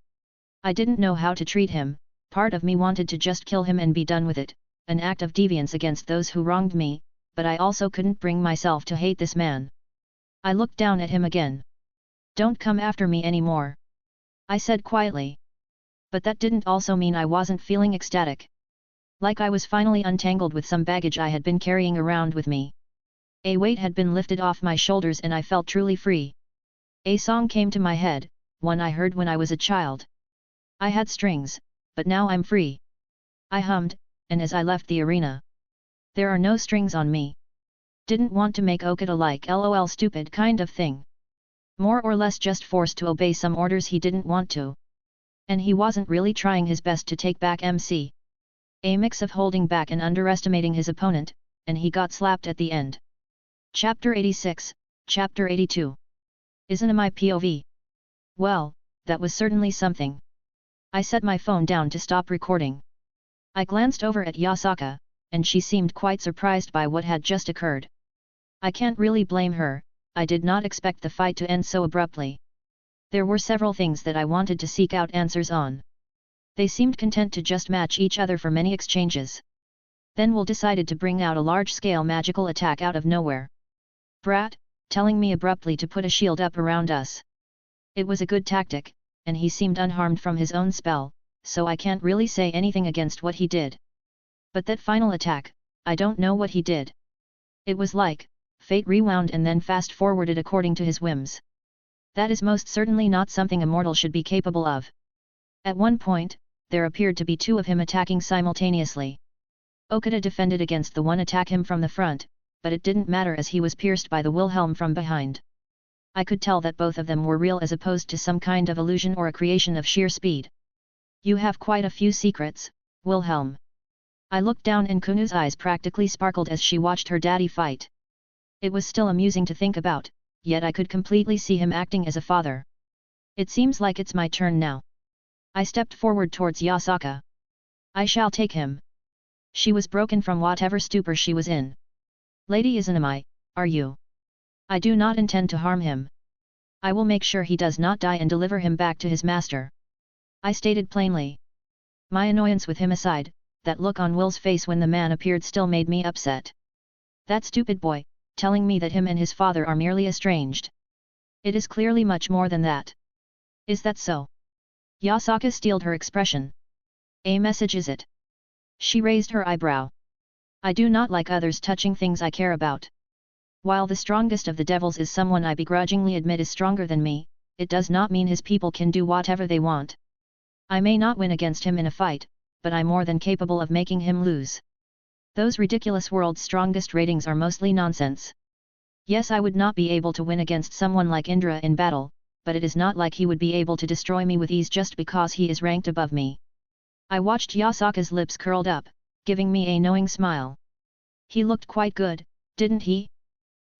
I didn't know how to treat him. Part of me wanted to just kill him and be done with it, an act of deviance against those who wronged me, but I also couldn't bring myself to hate this man. I looked down at him again. Don't come after me anymore, I said quietly. But that didn't also mean I wasn't feeling ecstatic. Like I was finally untangled with some baggage I had been carrying around with me. A weight had been lifted off my shoulders and I felt truly free. A song came to my head, one I heard when I was a child. I had strings, but now I'm free. I hummed, and as I left the arena. There are no strings on me. Didn't want to make Okada like LOL stupid kind of thing. More or less just forced to obey some orders he didn't want to. And he wasn't really trying his best to take back MC. A mix of holding back and underestimating his opponent, and he got slapped at the end. Chapter 86, Chapter 82. Isn't my POV? Well, that was certainly something. I set my phone down to stop recording. I glanced over at Yasaka, and she seemed quite surprised by what had just occurred. I can't really blame her, I did not expect the fight to end so abruptly. There were several things that I wanted to seek out answers on. They seemed content to just match each other for many exchanges. Then Will decided to bring out a large-scale magical attack out of nowhere. Brat, telling me abruptly to put a shield up around us. It was a good tactic, and he seemed unharmed from his own spell, so I can't really say anything against what he did. But that final attack, I don't know what he did. It was like, fate rewound and then fast-forwarded according to his whims. That is most certainly not something a mortal should be capable of. At one point, there appeared to be two of him attacking simultaneously. Okada defended against the one attack him from the front, but it didn't matter as he was pierced by the Wilhelm from behind. I could tell that both of them were real as opposed to some kind of illusion or a creation of sheer speed. You have quite a few secrets, Wilhelm. I looked down and Kunu's eyes practically sparkled as she watched her daddy fight. It was still amusing to think about, yet I could completely see him acting as a father. It seems like it's my turn now. I stepped forward towards Yasaka. I shall take him. She was broken from whatever stupor she was in. Lady Izanami, are you? I do not intend to harm him. I will make sure he does not die and deliver him back to his master. I stated plainly. My annoyance with him aside, that look on Will's face when the man appeared still made me upset. That stupid boy, telling me that him and his father are merely estranged. It is clearly much more than that. Is that so? Yasaka steeled her expression. A message is it? She raised her eyebrow. I do not like others touching things I care about. While the strongest of the devils is someone I begrudgingly admit is stronger than me, it does not mean his people can do whatever they want. I may not win against him in a fight, but I'm more than capable of making him lose. Those ridiculous world's strongest ratings are mostly nonsense. Yes, I would not be able to win against someone like Indra in battle, but it is not like he would be able to destroy me with ease just because he is ranked above me. I watched Yasaka's lips curled up, giving me a knowing smile. He looked quite good, didn't he?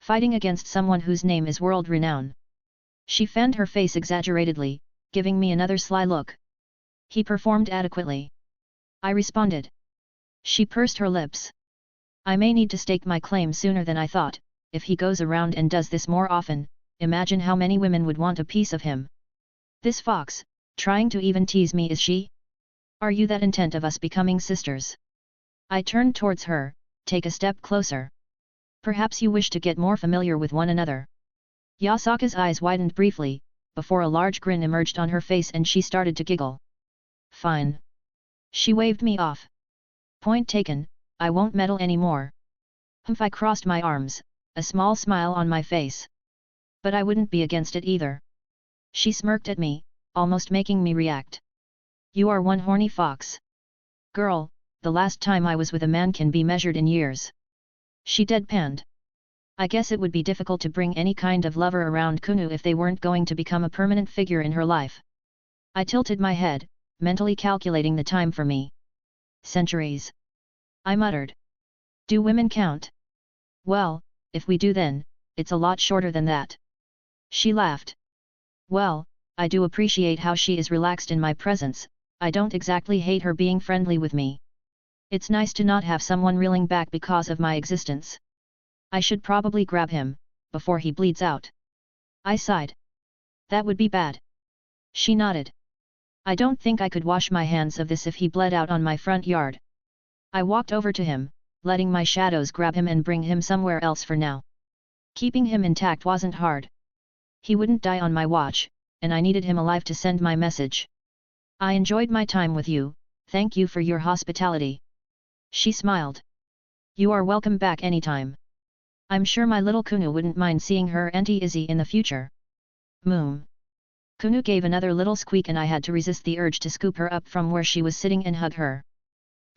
Fighting against someone whose name is world renown. She fanned her face exaggeratedly, giving me another sly look. He performed adequately. I responded. She pursed her lips. I may need to stake my claim sooner than I thought. If he goes around and does this more often, imagine how many women would want a piece of him. This fox, trying to even tease me, is she? Are you that intent of us becoming sisters? I turned towards her, take a step closer. Perhaps you wish to get more familiar with one another. Yasaka's eyes widened briefly, before a large grin emerged on her face and she started to giggle. Fine. She waved me off. Point taken, I won't meddle anymore. I crossed my arms, a small smile on my face. But I wouldn't be against it either. She smirked at me, almost making me react. You are one horny fox. Girl, the last time I was with a man can be measured in years. She deadpanned. I guess it would be difficult to bring any kind of lover around Kunu if they weren't going to become a permanent figure in her life. I tilted my head, mentally calculating the time for me. Centuries. I muttered. Do women count? Well, if we do then, it's a lot shorter than that. She laughed. Well, I do appreciate how she is relaxed in my presence. I don't exactly hate her being friendly with me. It's nice to not have someone reeling back because of my existence. I should probably grab him, before he bleeds out. I sighed. That would be bad. She nodded. I don't think I could wash my hands of this if he bled out on my front yard. I walked over to him, letting my shadows grab him and bring him somewhere else for now. Keeping him intact wasn't hard. He wouldn't die on my watch, and I needed him alive to send my message. I enjoyed my time with you, thank you for your hospitality. She smiled. You are welcome back anytime. I'm sure my little Kunu wouldn't mind seeing her Auntie Izzy in the future. Moom. Kunu gave another little squeak and I had to resist the urge to scoop her up from where she was sitting and hug her.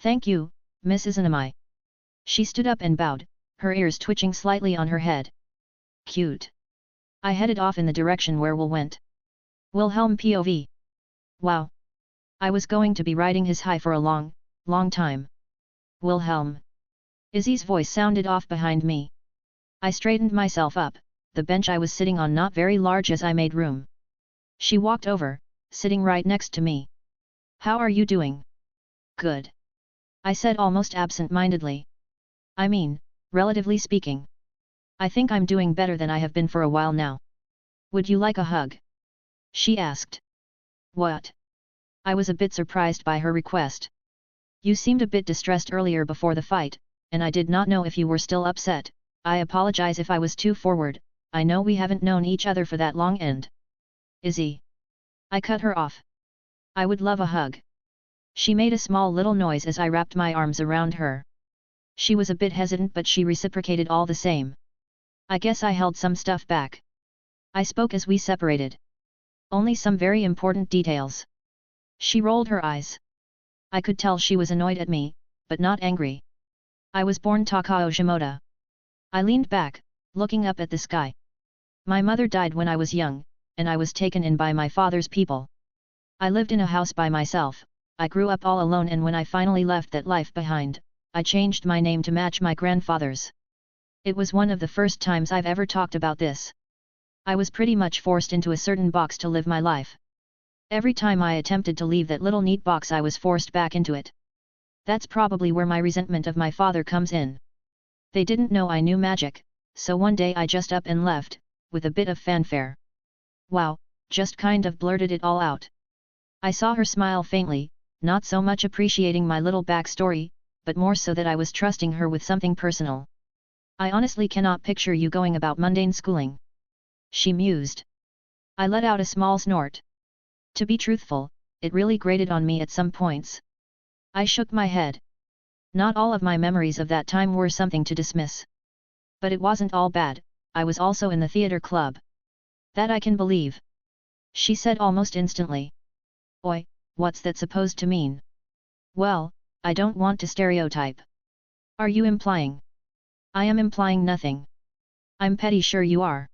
Thank you, Mrs. Anamai. She stood up and bowed, her ears twitching slightly on her head. Cute. I headed off in the direction where Will went. Wilhelm POV. Wow. I was going to be riding his high for a long time. Wilhelm. Izzy's voice sounded off behind me. I straightened myself up, the bench I was sitting on not very large as I made room. She walked over, sitting right next to me. How are you doing? Good. I said almost absent-mindedly. I mean, relatively speaking. I think I'm doing better than I have been for a while now. Would you like a hug? She asked. What? I was a bit surprised by her request. You seemed a bit distressed earlier before the fight, and I did not know if you were still upset. I apologize if I was too forward, I know we haven't known each other for that long and… Izzy. I cut her off. I would love a hug. She made a small little noise as I wrapped my arms around her. She was a bit hesitant but she reciprocated all the same. I guess I held some stuff back. I spoke as we separated. Only some very important details. She rolled her eyes. I could tell she was annoyed at me, but not angry. I was born Takao Shimoda. I leaned back, looking up at the sky. My mother died when I was young, and I was taken in by my father's people. I lived in a house by myself, I grew up all alone and when I finally left that life behind, I changed my name to match my grandfather's. It was one of the first times I've ever talked about this. I was pretty much forced into a certain box to live my life. Every time I attempted to leave that little neat box I was forced back into it. That's probably where my resentment of my father comes in. They didn't know I knew magic, so one day I just up and left, with a bit of fanfare. Wow, just kind of blurted it all out. I saw her smile faintly, not so much appreciating my little backstory, but more so that I was trusting her with something personal. I honestly cannot picture you going about mundane schooling. She mused. I let out a small snort. To be truthful, it really grated on me at some points. I shook my head. Not all of my memories of that time were something to dismiss. But it wasn't all bad, I was also in the theatre club. That I can believe. She said almost instantly. Oi, what's that supposed to mean? Well, I don't want to stereotype. Are you implying? I am implying nothing. I'm petty sure you are.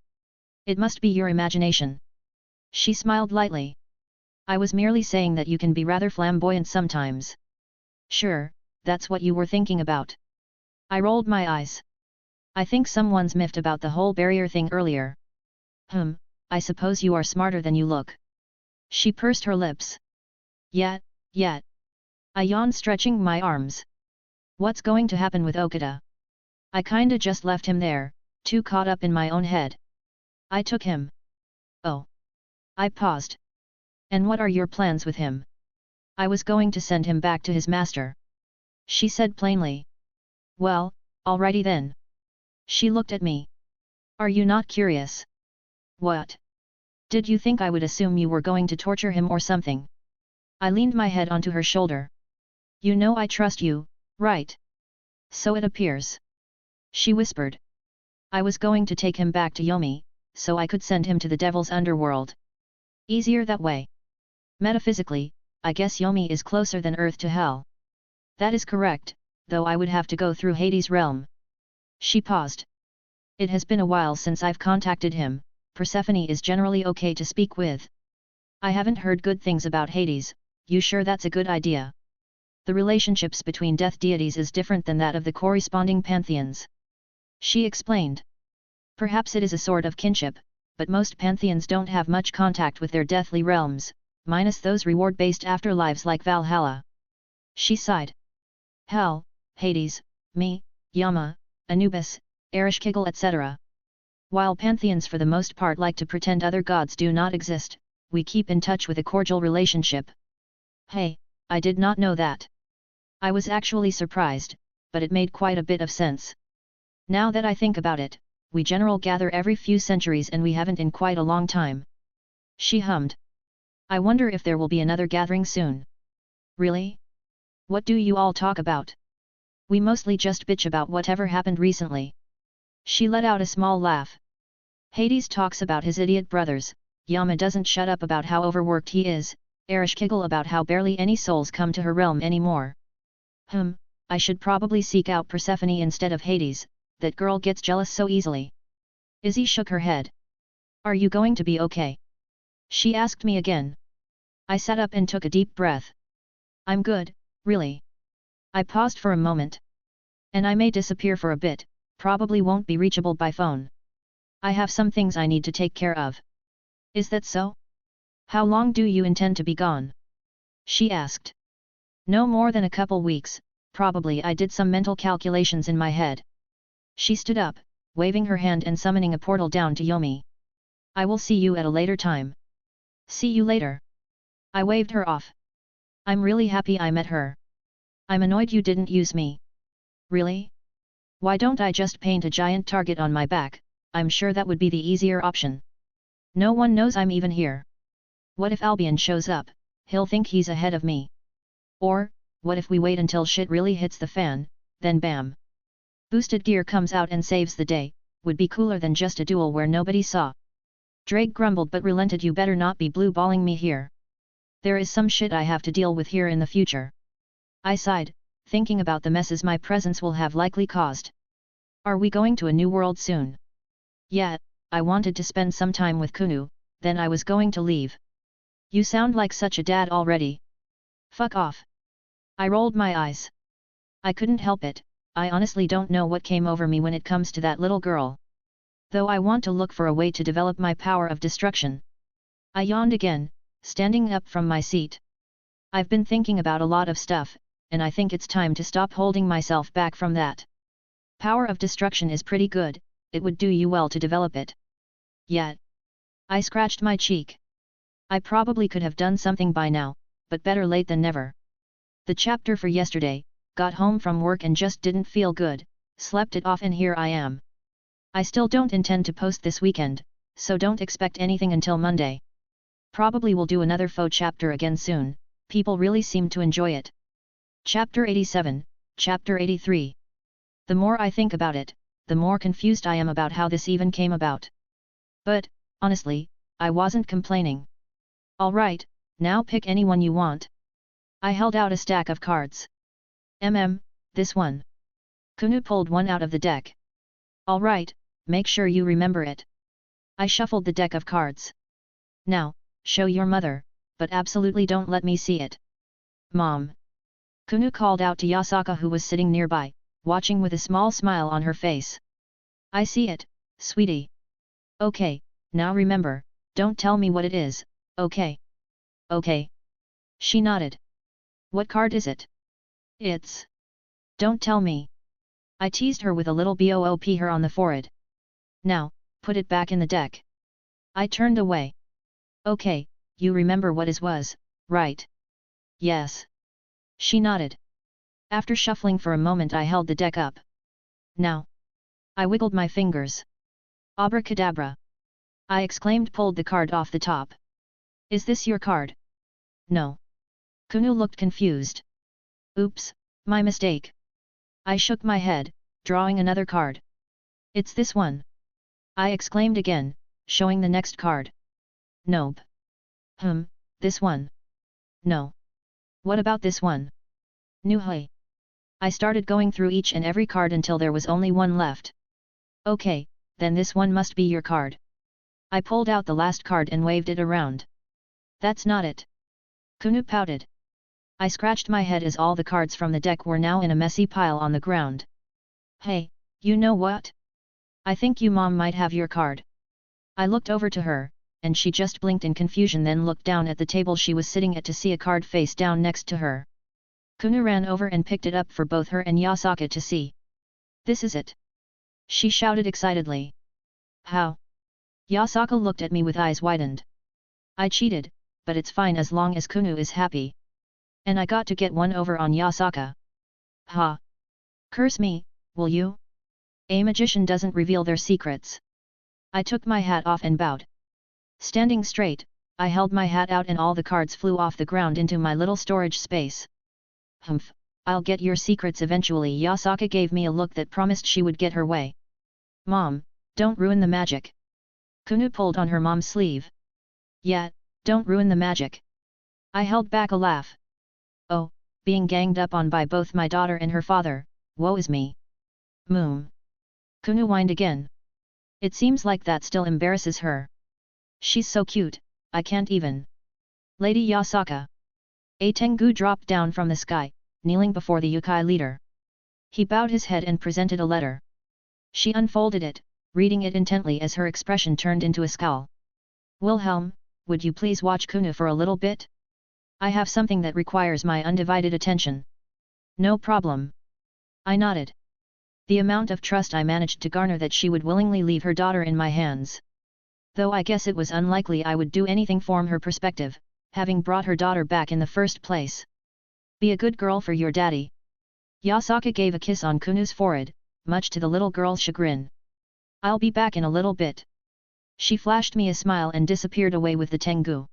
It must be your imagination. She smiled lightly. I was merely saying that you can be rather flamboyant sometimes. Sure, that's what you were thinking about. I rolled my eyes. I think someone's miffed about the whole barrier thing earlier. I suppose you are smarter than you look. She pursed her lips. Yet. I yawned, stretching my arms. What's going to happen with Okada? I kinda just left him there, too caught up in my own head. I took him. Oh. I paused. And what are your plans with him? I was going to send him back to his master. She said plainly. Well, alrighty then. She looked at me. Are you not curious? What? Did you think I would assume you were going to torture him or something? I leaned my head onto her shoulder. You know I trust you, right? So it appears. She whispered. I was going to take him back to Yomi, so I could send him to the devil's underworld. Easier that way. Metaphysically, I guess Yomi is closer than Earth to Hell. That is correct, though I would have to go through Hades' realm. She paused. It has been a while since I've contacted him. Persephone is generally okay to speak with. I haven't heard good things about Hades. You sure that's a good idea? The relationships between death deities is different than that of the corresponding pantheons. She explained. Perhaps it is a sort of kinship, but most pantheons don't have much contact with their deathly realms, minus those reward-based afterlives like Valhalla. She sighed. Hell, Hades, me, Yama, Anubis, Ereshkigal etc. While pantheons for the most part like to pretend other gods do not exist, we keep in touch with a cordial relationship. Hey, I did not know that. I was actually surprised, but it made quite a bit of sense. Now that I think about it, we generally gather every few centuries and we haven't in quite a long time. She hummed. I wonder if there will be another gathering soon. Really? What do you all talk about? We mostly just bitch about whatever happened recently. She let out a small laugh. Hades talks about his idiot brothers, Yama doesn't shut up about how overworked he is, Ereshkigal about how barely any souls come to her realm anymore. I should probably seek out Persephone instead of Hades, that girl gets jealous so easily. Izzy shook her head. Are you going to be okay? She asked me again. I sat up and took a deep breath. I'm good, really. I paused for a moment. And I may disappear for a bit, probably won't be reachable by phone. I have some things I need to take care of. Is that so? How long do you intend to be gone? She asked. No more than a couple weeks, probably. I did some mental calculations in my head. She stood up, waving her hand and summoning a portal down to Yomi. I will see you at a later time. See you later. I waved her off. I'm really happy I met her. I'm annoyed you didn't use me. Really? Why don't I just paint a giant target on my back? I'm sure that would be the easier option. No one knows I'm even here. What if Albion shows up? He'll think he's ahead of me. Or, what if we wait until shit really hits the fan, then bam. Boosted gear comes out and saves the day, would be cooler than just a duel where nobody saw. Drake grumbled but relented. You better not be blue-balling me here. There is some shit I have to deal with here in the future. I sighed, thinking about the messes my presence will have likely caused. Are we going to a new world soon? Yeah, I wanted to spend some time with Kunu, then I was going to leave. You sound like such a dad already. Fuck off. I rolled my eyes. I couldn't help it. I honestly don't know what came over me when it comes to that little girl. Though I want to look for a way to develop my power of destruction. I yawned again, standing up from my seat. I've been thinking about a lot of stuff, and I think it's time to stop holding myself back from that. Power of destruction is pretty good, it would do you well to develop it. Yet. I scratched my cheek. I probably could have done something by now, but better late than never. The chapter for yesterday, got home from work and just didn't feel good, slept it off and here I am. I still don't intend to post this weekend, so don't expect anything until Monday. Probably will do another faux chapter again soon, people really seem to enjoy it. Chapter 87, Chapter 83. The more I think about it, the more confused I am about how this even came about. But, honestly, I wasn't complaining. Alright, now pick anyone you want. I held out a stack of cards. This one. Kunu pulled one out of the deck. Alright, make sure you remember it. I shuffled the deck of cards. Now, show your mother, but absolutely don't let me see it. Mom. Kunu called out to Yasaka, who was sitting nearby, watching with a small smile on her face. I see it, sweetie. Okay, now remember, don't tell me what it is, okay? Okay. She nodded. What card is it? It's... Don't tell me. I teased her with a little boop her on the forehead. Now, put it back in the deck. I turned away. Okay, you remember what it was, right? Yes. She nodded. After shuffling for a moment, I held the deck up. Now. I wiggled my fingers. Abracadabra. I exclaimed, pulled the card off the top. Is this your card? No. Kunu looked confused. Oops, my mistake. I shook my head, drawing another card. It's this one. I exclaimed again, showing the next card. Nope. This one. No. What about this one? Nuhui. I started going through each and every card until there was only one left. Okay, then this one must be your card. I pulled out the last card and waved it around. That's not it. Kunu pouted. I scratched my head as all the cards from the deck were now in a messy pile on the ground. Hey, you know what? I think you mom might have your card. I looked over to her, and she just blinked in confusion, then looked down at the table she was sitting at to see a card face down next to her. Kunu ran over and picked it up for both her and Yasaka to see. This is it! She shouted excitedly. How? Yasaka looked at me with eyes widened. I cheated, but it's fine as long as Kunu is happy. And I got to get one over on Yasaka. Ha! Curse me, will you? A magician doesn't reveal their secrets. I took my hat off and bowed. Standing straight, I held my hat out and all the cards flew off the ground into my little storage space. Humph, I'll get your secrets eventually. Yasaka gave me a look that promised she would get her way. Mom, don't ruin the magic. Kunu pulled on her mom's sleeve. Yeah, don't ruin the magic. I held back a laugh. Oh, being ganged up on by both my daughter and her father, woe is me. Moom. Kunu whined again. It seems like that still embarrasses her. She's so cute, I can't even. Lady Yasaka. A Tengu dropped down from the sky, kneeling before the yokai leader. He bowed his head and presented a letter. She unfolded it, reading it intently as her expression turned into a scowl. Wilhelm, would you please watch Kunu for a little bit? I have something that requires my undivided attention. No problem. I nodded. The amount of trust I managed to garner that she would willingly leave her daughter in my hands. Though I guess it was unlikely I would do anything from her perspective, having brought her daughter back in the first place. Be a good girl for your daddy. Yasaka gave a kiss on Kunu's forehead, much to the little girl's chagrin. I'll be back in a little bit. She flashed me a smile and disappeared away with the Tengu.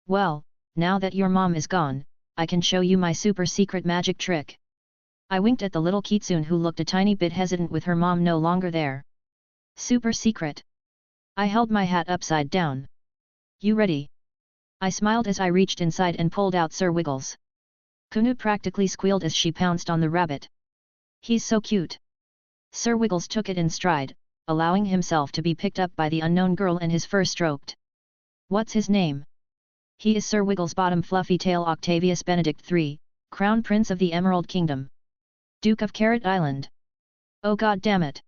Well, now that your mom is gone, I can show you my super secret magic trick. I winked at the little kitsune who looked a tiny bit hesitant with her mom no longer there. Super secret. I held my hat upside down. You ready? I smiled as I reached inside and pulled out Sir Wiggles. Kunu practically squealed as she pounced on the rabbit. He's so cute. Sir Wiggles took it in stride, allowing himself to be picked up by the unknown girl and his fur stroked. What's his name? He is Sir Wiggles Bottom Fluffy Tail Octavius Benedict III, Crown Prince of the Emerald Kingdom. Duke of Carrot Island. Oh god damn it.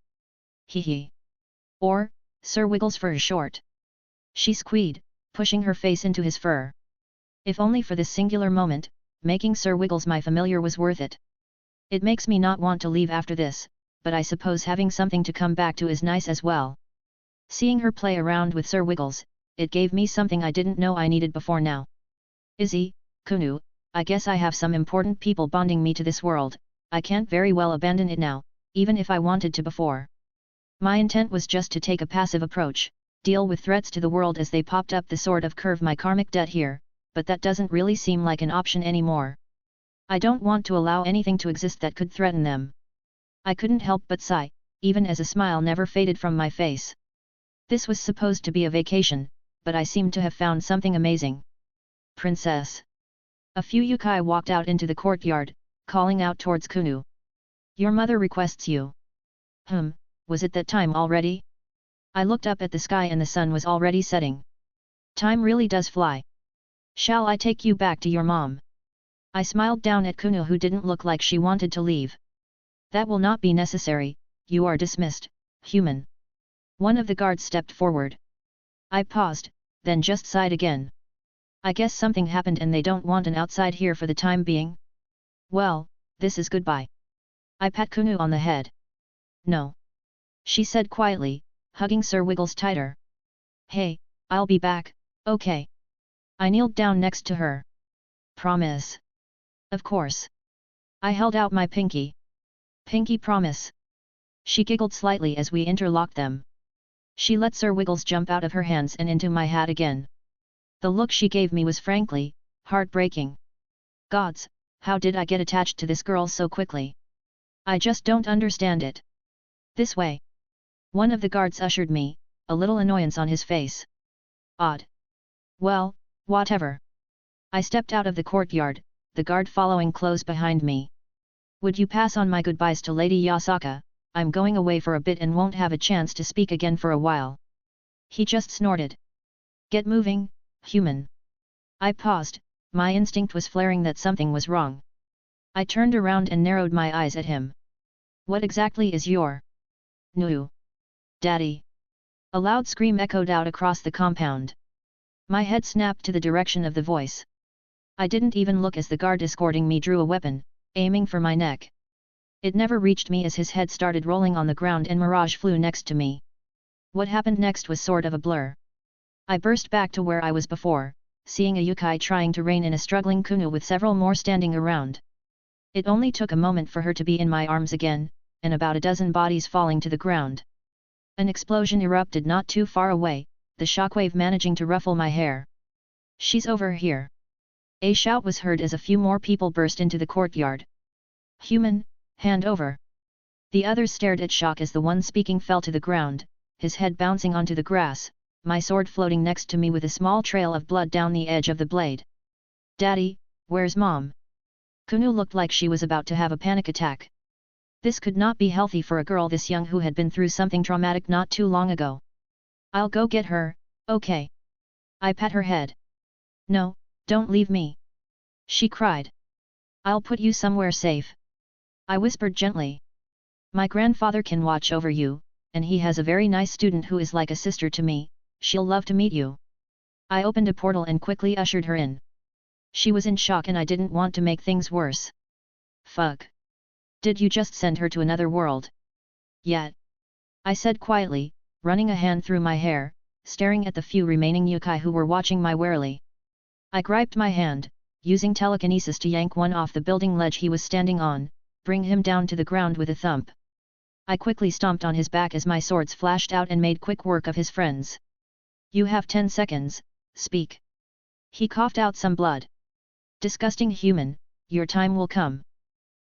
Hee hee. Or, Sir Wiggles Fur Short. She squeaked, pushing her face into his fur. If only for this singular moment, making Sir Wiggles my familiar was worth it. It makes me not want to leave after this, but I suppose having something to come back to is nice as well. Seeing her play around with Sir Wiggles, it gave me something I didn't know I needed before now. Izzy, Kunu, I guess I have some important people bonding me to this world, I can't very well abandon it now, even if I wanted to before. My intent was just to take a passive approach, deal with threats to the world as they popped up, the sort of curve my karmic debt here, but that doesn't really seem like an option anymore. I don't want to allow anything to exist that could threaten them. I couldn't help but sigh, even as a smile never faded from my face. This was supposed to be a vacation, but I seemed to have found something amazing. Princess. A few yokai walked out into the courtyard, calling out towards Kunu. Your mother requests you. Was it that time already? I looked up at the sky and the sun was already setting. Time really does fly. Shall I take you back to your mom? I smiled down at Kuno, who didn't look like she wanted to leave. That will not be necessary, you are dismissed, human. One of the guards stepped forward. I paused, then just sighed again. I guess something happened and they don't want an outside here for the time being. Well, this is goodbye. I pat Kuno on the head. No. She said quietly, hugging Sir Wiggles tighter. Hey, I'll be back, okay. I kneeled down next to her. Promise. Of course. I held out my pinky. Pinky promise. She giggled slightly as we interlocked them. She let Sir Wiggles jump out of her hands and into my hat again. The look she gave me was frankly heartbreaking. Gods, how did I get attached to this girl so quickly? I just don't understand it. This way. One of the guards ushered me, a little annoyance on his face. Odd. Well, whatever. I stepped out of the courtyard, the guard following close behind me. Would you pass on my goodbyes to Lady Yasaka? I'm going away for a bit and won't have a chance to speak again for a while. He just snorted. Get moving, human. I paused, my instinct was flaring that something was wrong. I turned around and narrowed my eyes at him. What exactly is your... No. Daddy. A loud scream echoed out across the compound. My head snapped to the direction of the voice. I didn't even look as the guard escorting me drew a weapon, aiming for my neck. It never reached me as his head started rolling on the ground and Mirage flew next to me. What happened next was sort of a blur. I burst back to where I was before, seeing a yokai trying to rein in a struggling Kuno with several more standing around. It only took a moment for her to be in my arms again, and about a dozen bodies falling to the ground. An explosion erupted not too far away, the shockwave managing to ruffle my hair. She's over here. A shout was heard as a few more people burst into the courtyard. Human, hand over. The others stared at shock as the one speaking fell to the ground, his head bouncing onto the grass, my sword floating next to me with a small trail of blood down the edge of the blade. Daddy, where's Mom? Kuno looked like she was about to have a panic attack. This could not be healthy for a girl this young who had been through something traumatic not too long ago. I'll go get her, okay. I pat her head. No, don't leave me. She cried. I'll put you somewhere safe. I whispered gently. My grandfather can watch over you, and he has a very nice student who is like a sister to me, she'll love to meet you. I opened a portal and quickly ushered her in. She was in shock and I didn't want to make things worse. Fuck. Did you just send her to another world? Yeah. I said quietly, running a hand through my hair, staring at the few remaining yokai who were watching my warily. I griped my hand, using telekinesis to yank one off the building ledge he was standing on, bring him down to the ground with a thump. I quickly stomped on his back as my swords flashed out and made quick work of his friends. You have 10 seconds, speak. He coughed out some blood. Disgusting human, your time will come.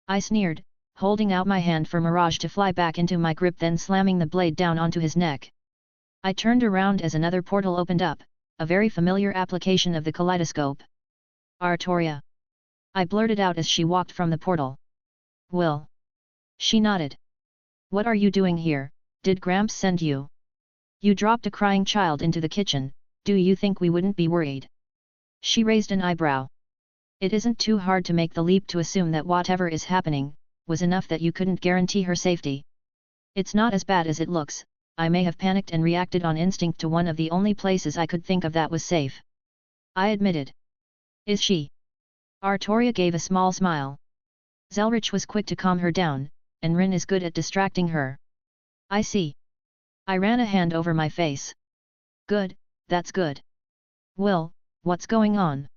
I sneered, holding out my hand for Mirage to fly back into my grip, then slamming the blade down onto his neck. I turned around as another portal opened up, a very familiar application of the kaleidoscope. Artoria. I blurted out as she walked from the portal. Will. She nodded. What are you doing here? Did Gramps send you? You dropped a crying child into the kitchen, do you think we wouldn't be worried? She raised an eyebrow. It isn't too hard to make the leap to assume that whatever is happening was enough that you couldn't guarantee her safety. It's not as bad as it looks. I may have panicked and reacted on instinct to one of the only places I could think of that was safe. I admitted. Is she? Artoria gave a small smile. Zelretch was quick to calm her down, and Rin is good at distracting her. I see. I ran a hand over my face. Good, that's good. Will, what's going on?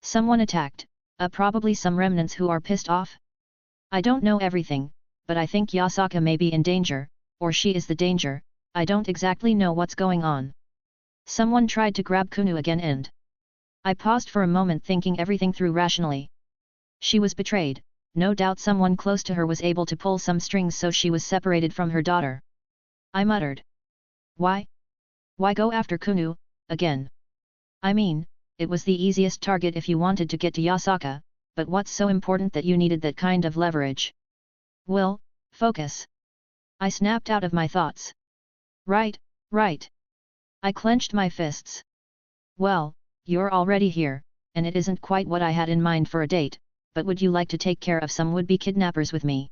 Someone attacked, probably some remnants who are pissed off? I don't know everything, but I think Yasaka may be in danger, or she is the danger, I don't exactly know what's going on. Someone tried to grab Kuno again and... I paused for a moment thinking everything through rationally. She was betrayed, no doubt someone close to her was able to pull some strings so she was separated from her daughter. I muttered. Why? Why go after Kuno, again? I mean, it was the easiest target if you wanted to get to Yasaka, but what's so important that you needed that kind of leverage? Will, focus. I snapped out of my thoughts. Right, right. I clenched my fists. Well, you're already here, and it isn't quite what I had in mind for a date, but would you like to take care of some would-be kidnappers with me?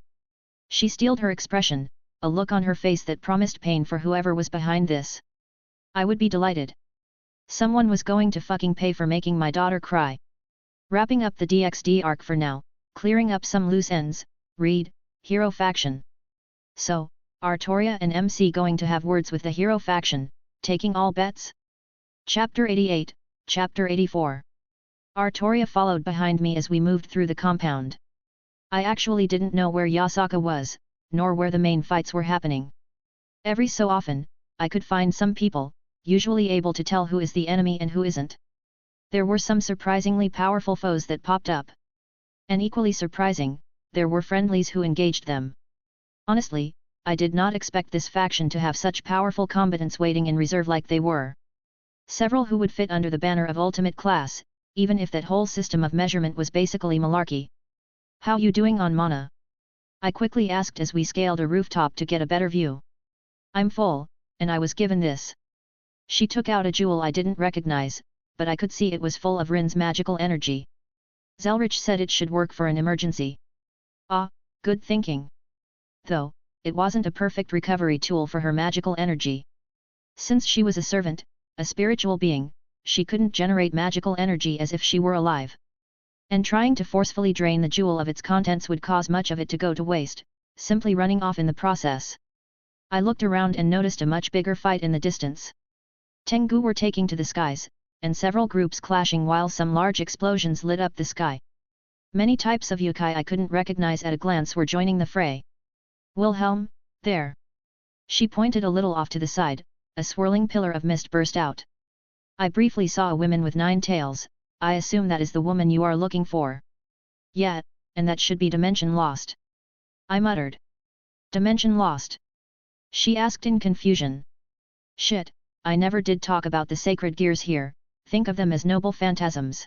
She steeled her expression, a look on her face that promised pain for whoever was behind this. I would be delighted. Someone was going to fucking pay for making my daughter cry. Wrapping up the DXD arc for now, clearing up some loose ends, read, Hero Faction. So, Artoria and MC going to have words with the Hero Faction, taking all bets? Chapter 88, Chapter 84. Artoria followed behind me as we moved through the compound. I actually didn't know where Yasaka was, nor where the main fights were happening. Every so often, I could find some people, usually able to tell who is the enemy and who isn't. There were some surprisingly powerful foes that popped up. And equally surprising, there were friendlies who engaged them. Honestly, I did not expect this faction to have such powerful combatants waiting in reserve like they were. Several who would fit under the banner of ultimate class, even if that whole system of measurement was basically malarkey. How you doing on mana? I quickly asked as we scaled a rooftop to get a better view. I'm full, and I was given this. She took out a jewel I didn't recognize, but I could see it was full of Rin's magical energy. Zelretch said it should work for an emergency. Ah, good thinking. Though, it wasn't a perfect recovery tool for her magical energy. Since she was a servant, a spiritual being, she couldn't generate magical energy as if she were alive. And trying to forcefully drain the jewel of its contents would cause much of it to go to waste, simply running off in the process. I looked around and noticed a much bigger fight in the distance. Tengu were taking to the skies, and several groups clashing while some large explosions lit up the sky. Many types of yokai I couldn't recognize at a glance were joining the fray. Wilhelm, there. She pointed a little off to the side, a swirling pillar of mist burst out. I briefly saw a woman with 9 tails, I assume that is the woman you are looking for. Yeah, and that should be Dimension Lost. I muttered. Dimension Lost? She asked in confusion. Shit, I never did talk about the sacred gears here, think of them as noble phantasms.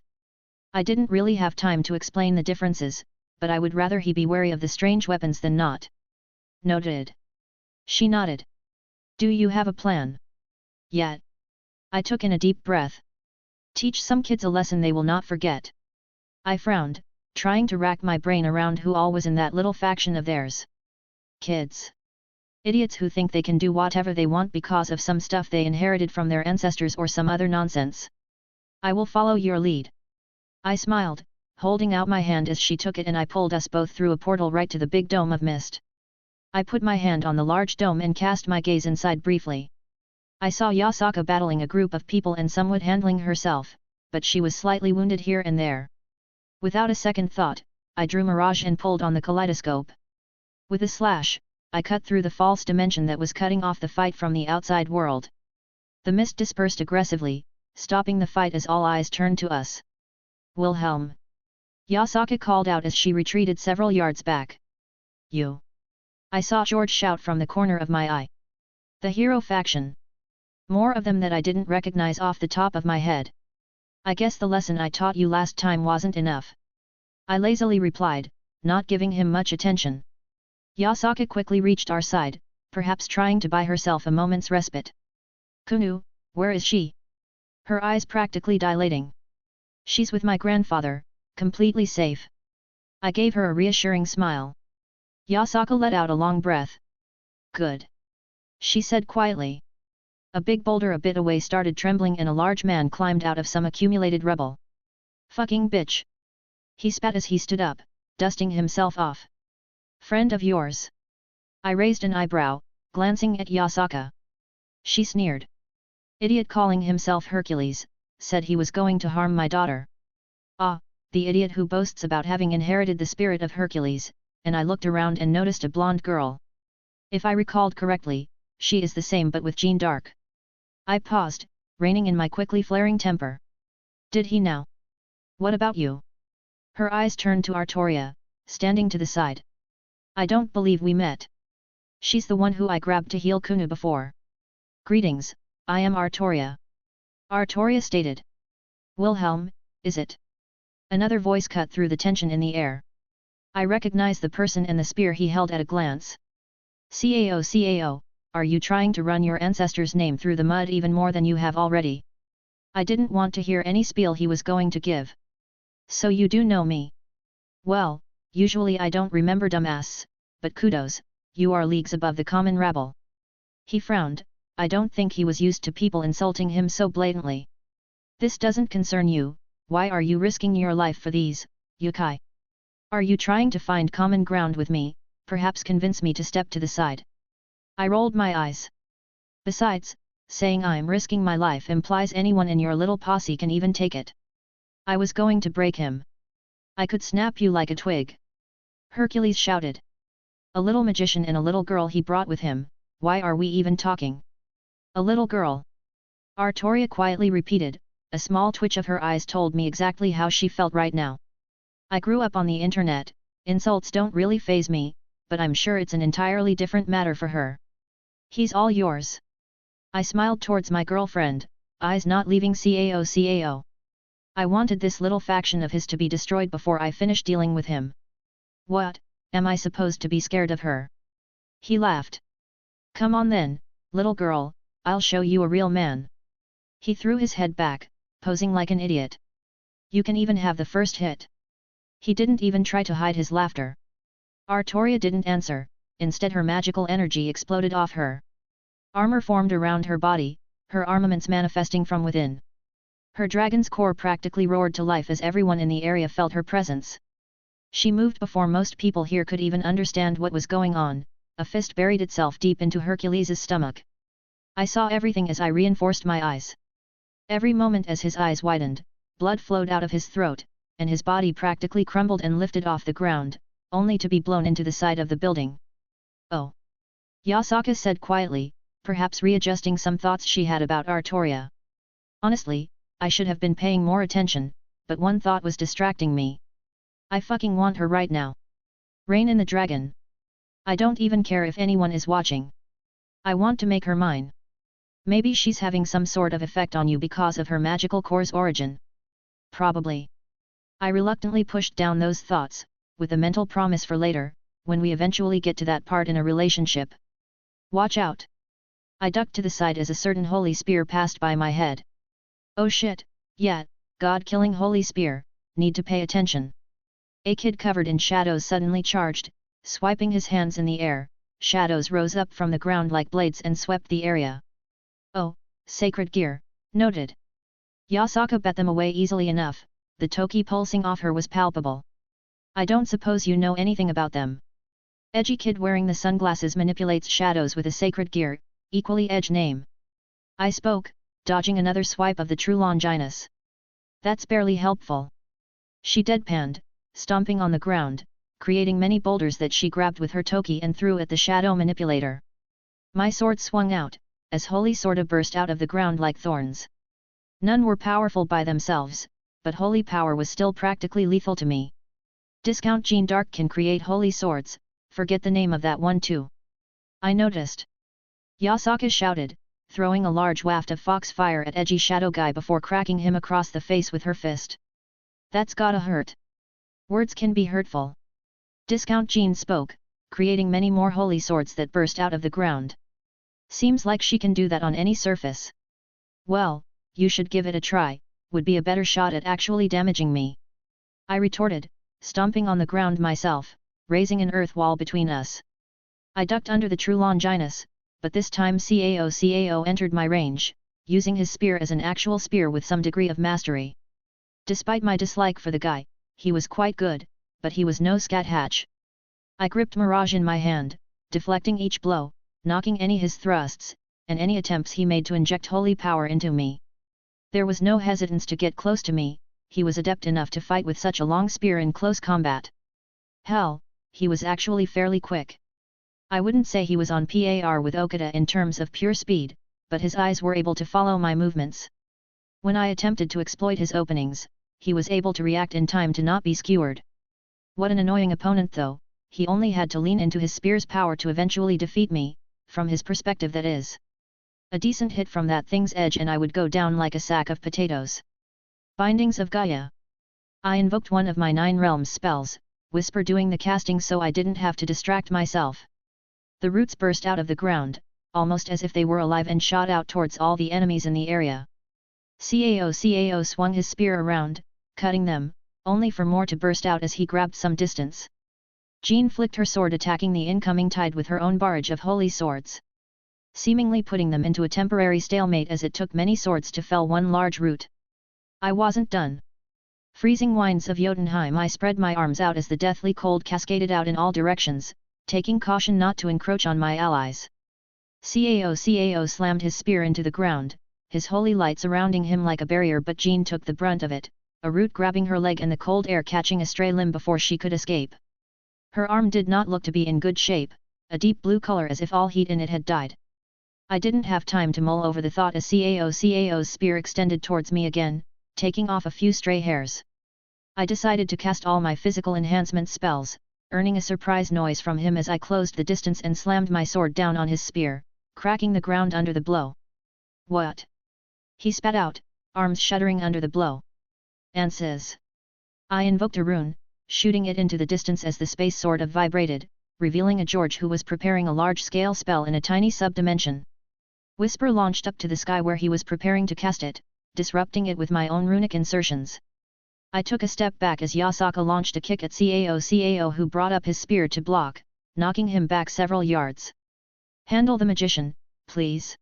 I didn't really have time to explain the differences, but I would rather he be wary of the strange weapons than not. Noted. She nodded. Do you have a plan? Yet. I took in a deep breath. Teach some kids a lesson they will not forget. I frowned, trying to rack my brain around who all was in that little faction of theirs. Kids. Idiots who think they can do whatever they want because of some stuff they inherited from their ancestors or some other nonsense. I will follow your lead. I smiled, holding out my hand as she took it, and I pulled us both through a portal right to the big dome of mist. I put my hand on the large dome and cast my gaze inside briefly. I saw Yasaka battling a group of people and somewhat handling herself, but she was slightly wounded here and there. Without a second thought, I drew Mirage and pulled on the kaleidoscope. With a slash, I cut through the false dimension that was cutting off the fight from the outside world. The mist dispersed aggressively, stopping the fight as all eyes turned to us. Wilhelm. Yasaka called out as she retreated several yards back. You. I saw George shout from the corner of my eye. The Hero Faction. More of them that I didn't recognize off the top of my head. I guess the lesson I taught you last time wasn't enough. I lazily replied, not giving him much attention. Yasaka quickly reached our side, perhaps trying to buy herself a moment's respite. Kunu, where is she? Her eyes practically dilating. She's with my grandfather, completely safe. I gave her a reassuring smile. Yasaka let out a long breath. Good. She said quietly. A big boulder a bit away started trembling and a large man climbed out of some accumulated rubble. Fucking bitch. He spat as he stood up, dusting himself off. Friend of yours? I raised an eyebrow, glancing at Yasaka. She sneered. Idiot calling himself Hercules, said he was going to harm my daughter. Ah, the idiot who boasts about having inherited the spirit of Hercules, and I looked around and noticed a blonde girl. If I recalled correctly, she is the same but with Jeanne d'Arc. I paused, reining in my quickly flaring temper. Did he now? What about you? Her eyes turned to Artoria, standing to the side. I don't believe we met. She's the one who I grabbed to heal Kunu before. Greetings, I am Artoria. Artoria stated. Wilhelm, is it? Another voice cut through the tension in the air. I recognized the person and the spear he held at a glance. Cao, are you trying to run your ancestor's name through the mud even more than you have already? I didn't want to hear any spiel he was going to give. So you do know me? Well, usually I don't remember dumbass, but kudos, you are leagues above the common rabble. He frowned. I don't think he was used to people insulting him so blatantly. This doesn't concern you, why are you risking your life for these, yokai? Are you trying to find common ground with me, perhaps convince me to step to the side? I rolled my eyes. Besides, saying I'm risking my life implies anyone in your little posse can even take it. I was going to break him. I could snap you like a twig. Hercules shouted. A little magician and a little girl he brought with him, why are we even talking? A little girl. Artoria quietly repeated, a small twitch of her eyes told me exactly how she felt right now. I grew up on the internet, insults don't really faze me, but I'm sure it's an entirely different matter for her. He's all yours. I smiled towards my girlfriend, eyes not leaving Cao. I wanted this little faction of his to be destroyed before I finished dealing with him. What, am I supposed to be scared of her? He laughed. Come on then, little girl, I'll show you a real man. He threw his head back, posing like an idiot. You can even have the first hit. He didn't even try to hide his laughter. Artoria didn't answer, instead her magical energy exploded off her. Armor formed around her body, her armaments manifesting from within. Her dragon's core practically roared to life as everyone in the area felt her presence. She moved before most people here could even understand what was going on, a fist buried itself deep into Hercules' stomach. I saw everything as I reinforced my eyes. Every moment as his eyes widened, blood flowed out of his throat, and his body practically crumbled and lifted off the ground, only to be blown into the side of the building. Oh! Yasaka said quietly, perhaps readjusting some thoughts she had about Artoria. Honestly, I should have been paying more attention, but one thought was distracting me. I fucking want her right now. Rein in the dragon. I don't even care if anyone is watching. I want to make her mine. Maybe she's having some sort of effect on you because of her magical core's origin. Probably. I reluctantly pushed down those thoughts, with a mental promise for later, when we eventually get to that part in a relationship. Watch out! I ducked to the side as a certain holy spear passed by my head. Oh shit, yeah, god-killing holy spear, need to pay attention. A kid covered in shadows suddenly charged, swiping his hands in the air, shadows rose up from the ground like blades and swept the area. Oh, sacred gear, noted. Yasaka bet them away easily enough, the toki pulsing off her was palpable. I don't suppose you know anything about them. Edgy kid wearing the sunglasses manipulates shadows with a sacred gear, equally edge name. I spoke, dodging another swipe of the true Longinus. That's barely helpful. She deadpanned, stomping on the ground, creating many boulders that she grabbed with her toki and threw at the shadow manipulator. My sword swung out, as holy sorta burst out of the ground like thorns. None were powerful by themselves, but holy power was still practically lethal to me. Discount Gene Dark can create holy swords, forget the name of that one too. I noticed. Yasaka shouted, throwing a large waft of foxfire at edgy shadow guy before cracking him across the face with her fist. That's gotta hurt. Words can be hurtful. Discount Gene spoke, creating many more holy swords that burst out of the ground. Seems like she can do that on any surface. Well, you should give it a try, would be a better shot at actually damaging me. I retorted, stomping on the ground myself, raising an earth wall between us. I ducked under the true Longinus, but this time Cao entered my range, using his spear as an actual spear with some degree of mastery. Despite my dislike for the guy, he was quite good, but he was no scat hatch. I gripped Mirage in my hand, deflecting each blow, knocking any his thrusts, and any attempts he made to inject holy power into me. There was no hesitance to get close to me, he was adept enough to fight with such a long spear in close combat. Hell, he was actually fairly quick. I wouldn't say he was on par with Okada in terms of pure speed, but his eyes were able to follow my movements. When I attempted to exploit his openings, he was able to react in time to not be skewered. What an annoying opponent though, he only had to lean into his spear's power to eventually defeat me, from his perspective that is. A decent hit from that thing's edge and I would go down like a sack of potatoes. Bindings of Gaia. I invoked one of my 9 realms spells, Whisper doing the casting so I didn't have to distract myself. The roots burst out of the ground, almost as if they were alive and shot out towards all the enemies in the area. Cao swung his spear around, cutting them, only for more to burst out as he grabbed some distance. Jean flicked her sword attacking the incoming tide with her own barrage of holy swords, seemingly putting them into a temporary stalemate as it took many swords to fell one large root. I wasn't done. Freezing winds of Jotunheim, I spread my arms out as the deathly cold cascaded out in all directions, taking caution not to encroach on my allies. Cao slammed his spear into the ground, his holy light surrounding him like a barrier, but Jean took the brunt of it, a root grabbing her leg and the cold air catching a stray limb before she could escape. Her arm did not look to be in good shape, a deep blue color as if all heat in it had died. I didn't have time to mull over the thought as Cao's spear extended towards me again, taking off a few stray hairs. I decided to cast all my physical enhancement spells, earning a surprise noise from him as I closed the distance and slammed my sword down on his spear, cracking the ground under the blow. What? He spat out, arms shuddering under the blow. Answers. I invoked a rune, shooting it into the distance as the space sort of vibrated, revealing a George who was preparing a large-scale spell in a tiny sub-dimension. Whisper launched up to the sky where he was preparing to cast it, disrupting it with my own runic insertions. I took a step back as Yasaka launched a kick at Cao who brought up his spear to block, knocking him back several yards. Handle the magician, please.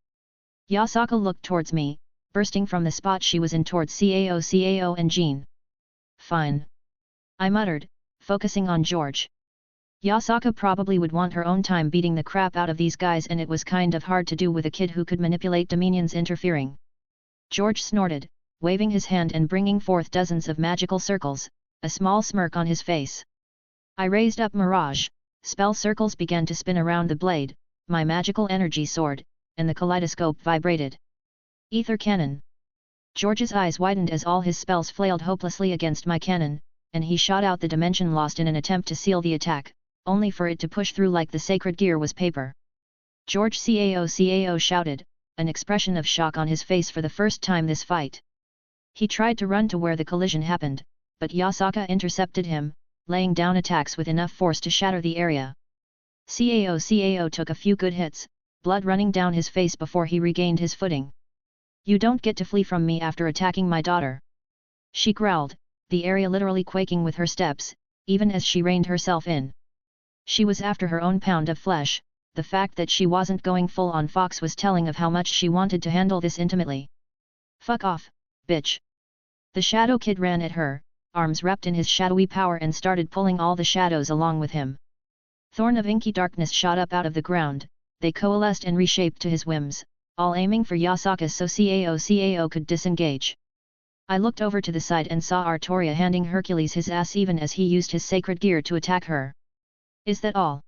Yasaka looked towards me, bursting from the spot she was in towards Cao and Jean. Fine. I muttered, focusing on George. Yasaka probably would want her own time beating the crap out of these guys, and it was kind of hard to do with a kid who could manipulate dominions interfering. George snorted, waving his hand and bringing forth dozens of magical circles, a small smirk on his face. I raised up Mirage, spell circles began to spin around the blade, my magical energy soared, and the kaleidoscope vibrated. Ether cannon. George's eyes widened as all his spells flailed hopelessly against my cannon, and he shot out the dimension lost in an attempt to seal the attack, only for it to push through like the sacred gear was paper. George Cao shouted, an expression of shock on his face for the first time this fight. He tried to run to where the collision happened, but Yasaka intercepted him, laying down attacks with enough force to shatter the area. Cao took a few good hits, blood running down his face before he regained his footing. You don't get to flee from me after attacking my daughter. She growled, the area literally quaking with her steps, even as she reined herself in. She was after her own pound of flesh, the fact that she wasn't going full on fox was telling of how much she wanted to handle this intimately. Fuck off, bitch. The shadow kid ran at her, arms wrapped in his shadowy power, and started pulling all the shadows along with him. Thorn of inky darkness shot up out of the ground, they coalesced and reshaped to his whims, all aiming for Yasaka so Cao could disengage. I looked over to the side and saw Artoria handing Hercules his ass even as he used his sacred gear to attack her. Is that all?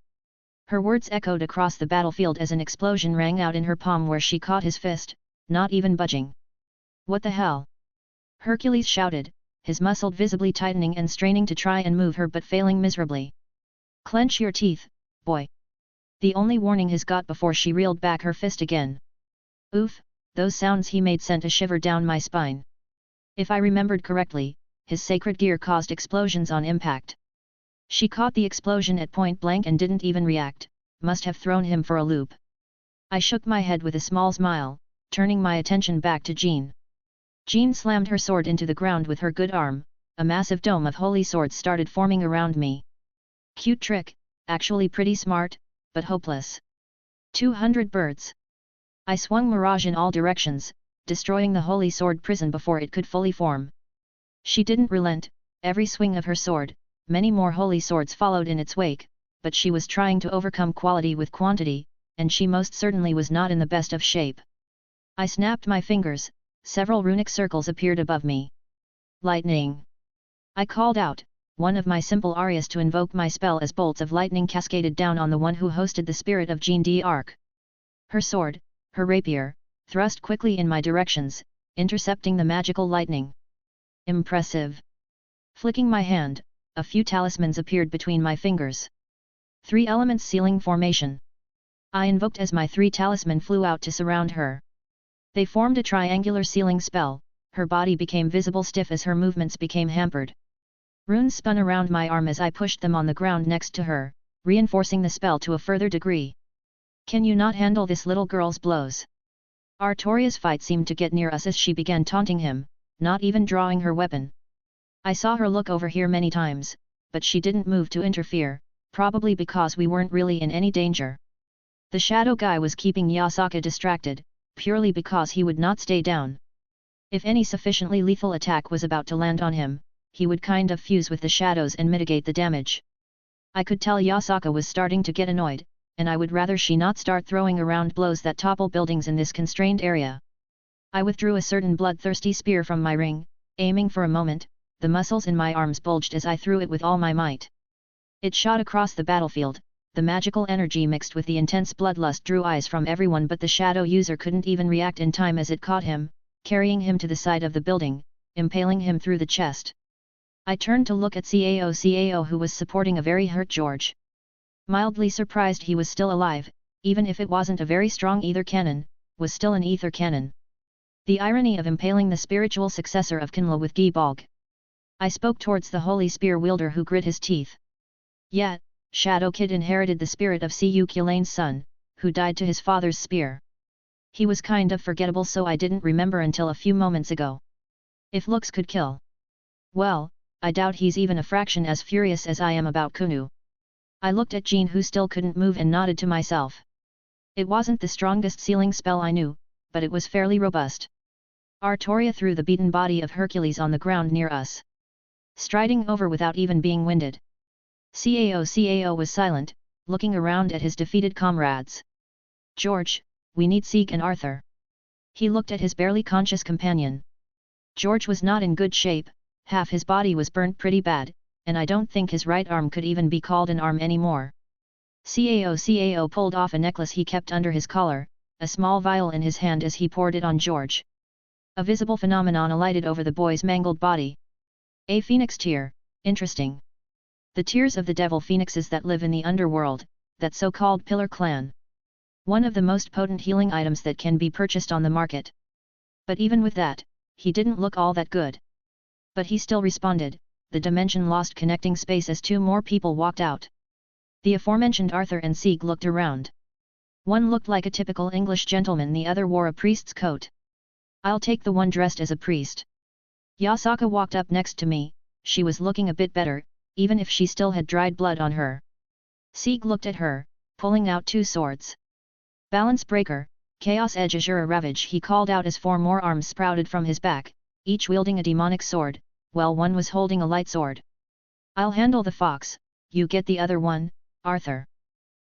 Her words echoed across the battlefield as an explosion rang out in her palm where she caught his fist, not even budging. What the hell? Hercules shouted, his muscle visibly tightening and straining to try and move her but failing miserably. Clench your teeth, boy. The only warning his got before she reeled back her fist again. Oof, those sounds he made sent a shiver down my spine. If I remembered correctly, his sacred gear caused explosions on impact. She caught the explosion at point blank and didn't even react, must have thrown him for a loop. I shook my head with a small smile, turning my attention back to Jean. Jean slammed her sword into the ground with her good arm, a massive dome of holy swords started forming around me. Cute trick, actually pretty smart, but hopeless. 200 birds. I swung Mirage in all directions, destroying the holy sword prison before it could fully form. She didn't relent, every swing of her sword, many more holy swords followed in its wake, but she was trying to overcome quality with quantity, and she most certainly was not in the best of shape. I snapped my fingers, several runic circles appeared above me. Lightning! I called out, one of my simple arias to invoke my spell as bolts of lightning cascaded down on the one who hosted the spirit of Jean d'Arc. Her sword, her rapier, thrust quickly in my directions, intercepting the magical lightning. Impressive! Flicking my hand, a few talismans appeared between my fingers. 3 elements sealing formation. I invoked as my 3 talisman flew out to surround her. They formed a triangular sealing spell, her body became visible stiff as her movements became hampered. Runes spun around my arm as I pushed them on the ground next to her, reinforcing the spell to a further degree. Can you not handle this little girl's blows? Artoria's fight seemed to get near us as she began taunting him, not even drawing her weapon. I saw her look over here many times, but she didn't move to interfere, probably because we weren't really in any danger. The shadow guy was keeping Yasaka distracted, purely because he would not stay down. If any sufficiently lethal attack was about to land on him, he would kind of fuse with the shadows and mitigate the damage. I could tell Yasaka was starting to get annoyed, and I would rather she not start throwing around blows that topple buildings in this constrained area. I withdrew a certain bloodthirsty spear from my ring, aiming for a moment. The muscles in my arms bulged as I threw it with all my might. It shot across the battlefield. The magical energy mixed with the intense bloodlust drew eyes from everyone, but the shadow user couldn't even react in time as it caught him, carrying him to the side of the building, impaling him through the chest. I turned to look at Cao who was supporting a very hurt George. Mildly surprised he was still alive, even if it wasn't a very strong ether cannon, was still an ether cannon. The irony of impaling the spiritual successor of Kinla with Debog. I spoke towards the holy spear wielder who grit his teeth. Yet, Shadow Kid inherited the spirit of Cu Kulane's son, who died to his father's spear. He was kind of forgettable, so I didn't remember until a few moments ago. If looks could kill. Well, I doubt he's even a fraction as furious as I am about Kunu. I looked at Jean, who still couldn't move, and nodded to myself. It wasn't the strongest sealing spell I knew, but it was fairly robust. Artoria threw the beaten body of Hercules on the ground near us, striding over without even being winded. Cao was silent, looking around at his defeated comrades. George, we need Sieg and Arthur. He looked at his barely conscious companion. George was not in good shape, half his body was burnt pretty bad, and I don't think his right arm could even be called an arm anymore. Cao pulled off a necklace he kept under his collar, a small vial in his hand as he poured it on George. A visible phenomenon alighted over the boy's mangled body. A phoenix tear, interesting. The tears of the devil phoenixes that live in the underworld, that so-called pillar clan. One of the most potent healing items that can be purchased on the market. But even with that, he didn't look all that good. But he still responded. The dimension lost connecting space as two more people walked out. The aforementioned Arthur and Sieg looked around. One looked like a typical English gentleman, the other wore a priest's coat. I'll take the one dressed as a priest. Yasaka walked up next to me. She was looking a bit better, even if she still had dried blood on her. Sieg looked at her, pulling out two swords. Balance breaker, chaos edge, azure ravage, he called out as four more arms sprouted from his back, each wielding a demonic sword, while one was holding a light sword. I'll handle the fox, you get the other one, Arthur.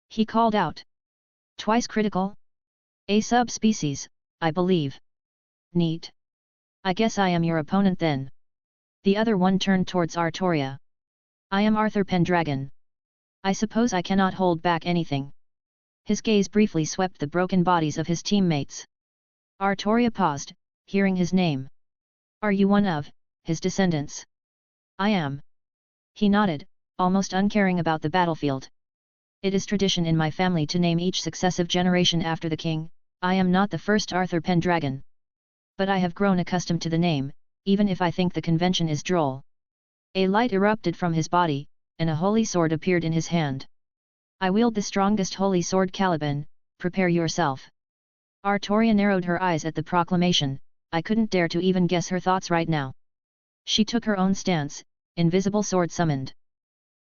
He called out. Twice critical? A subspecies, I believe. Neat. I guess I am your opponent then. The other one turned towards Artoria. I am Arthur Pendragon. I suppose I cannot hold back anything. His gaze briefly swept the broken bodies of his teammates. Artoria paused, hearing his name. Are you one of his descendants? I am. He nodded, almost uncaring about the battlefield. It is tradition in my family to name each successive generation after the king. I am not the first Arthur Pendragon. But I have grown accustomed to the name, even if I think the convention is droll. A light erupted from his body, and a holy sword appeared in his hand. I wield the strongest holy sword Caliban, prepare yourself. Artoria narrowed her eyes at the proclamation. I couldn't dare to even guess her thoughts right now. She took her own stance, invisible sword summoned.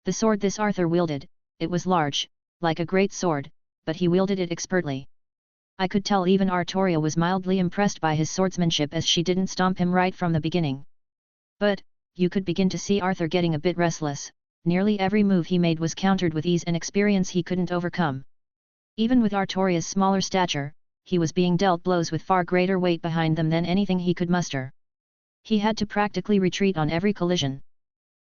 The sword this Arthur wielded, it was large, like a great sword, but he wielded it expertly. I could tell even Artoria was mildly impressed by his swordsmanship as she didn't stomp him right from the beginning. But, you could begin to see Arthur getting a bit restless. Nearly every move he made was countered with ease and experience he couldn't overcome. Even with Artoria's smaller stature, he was being dealt blows with far greater weight behind them than anything he could muster. He had to practically retreat on every collision.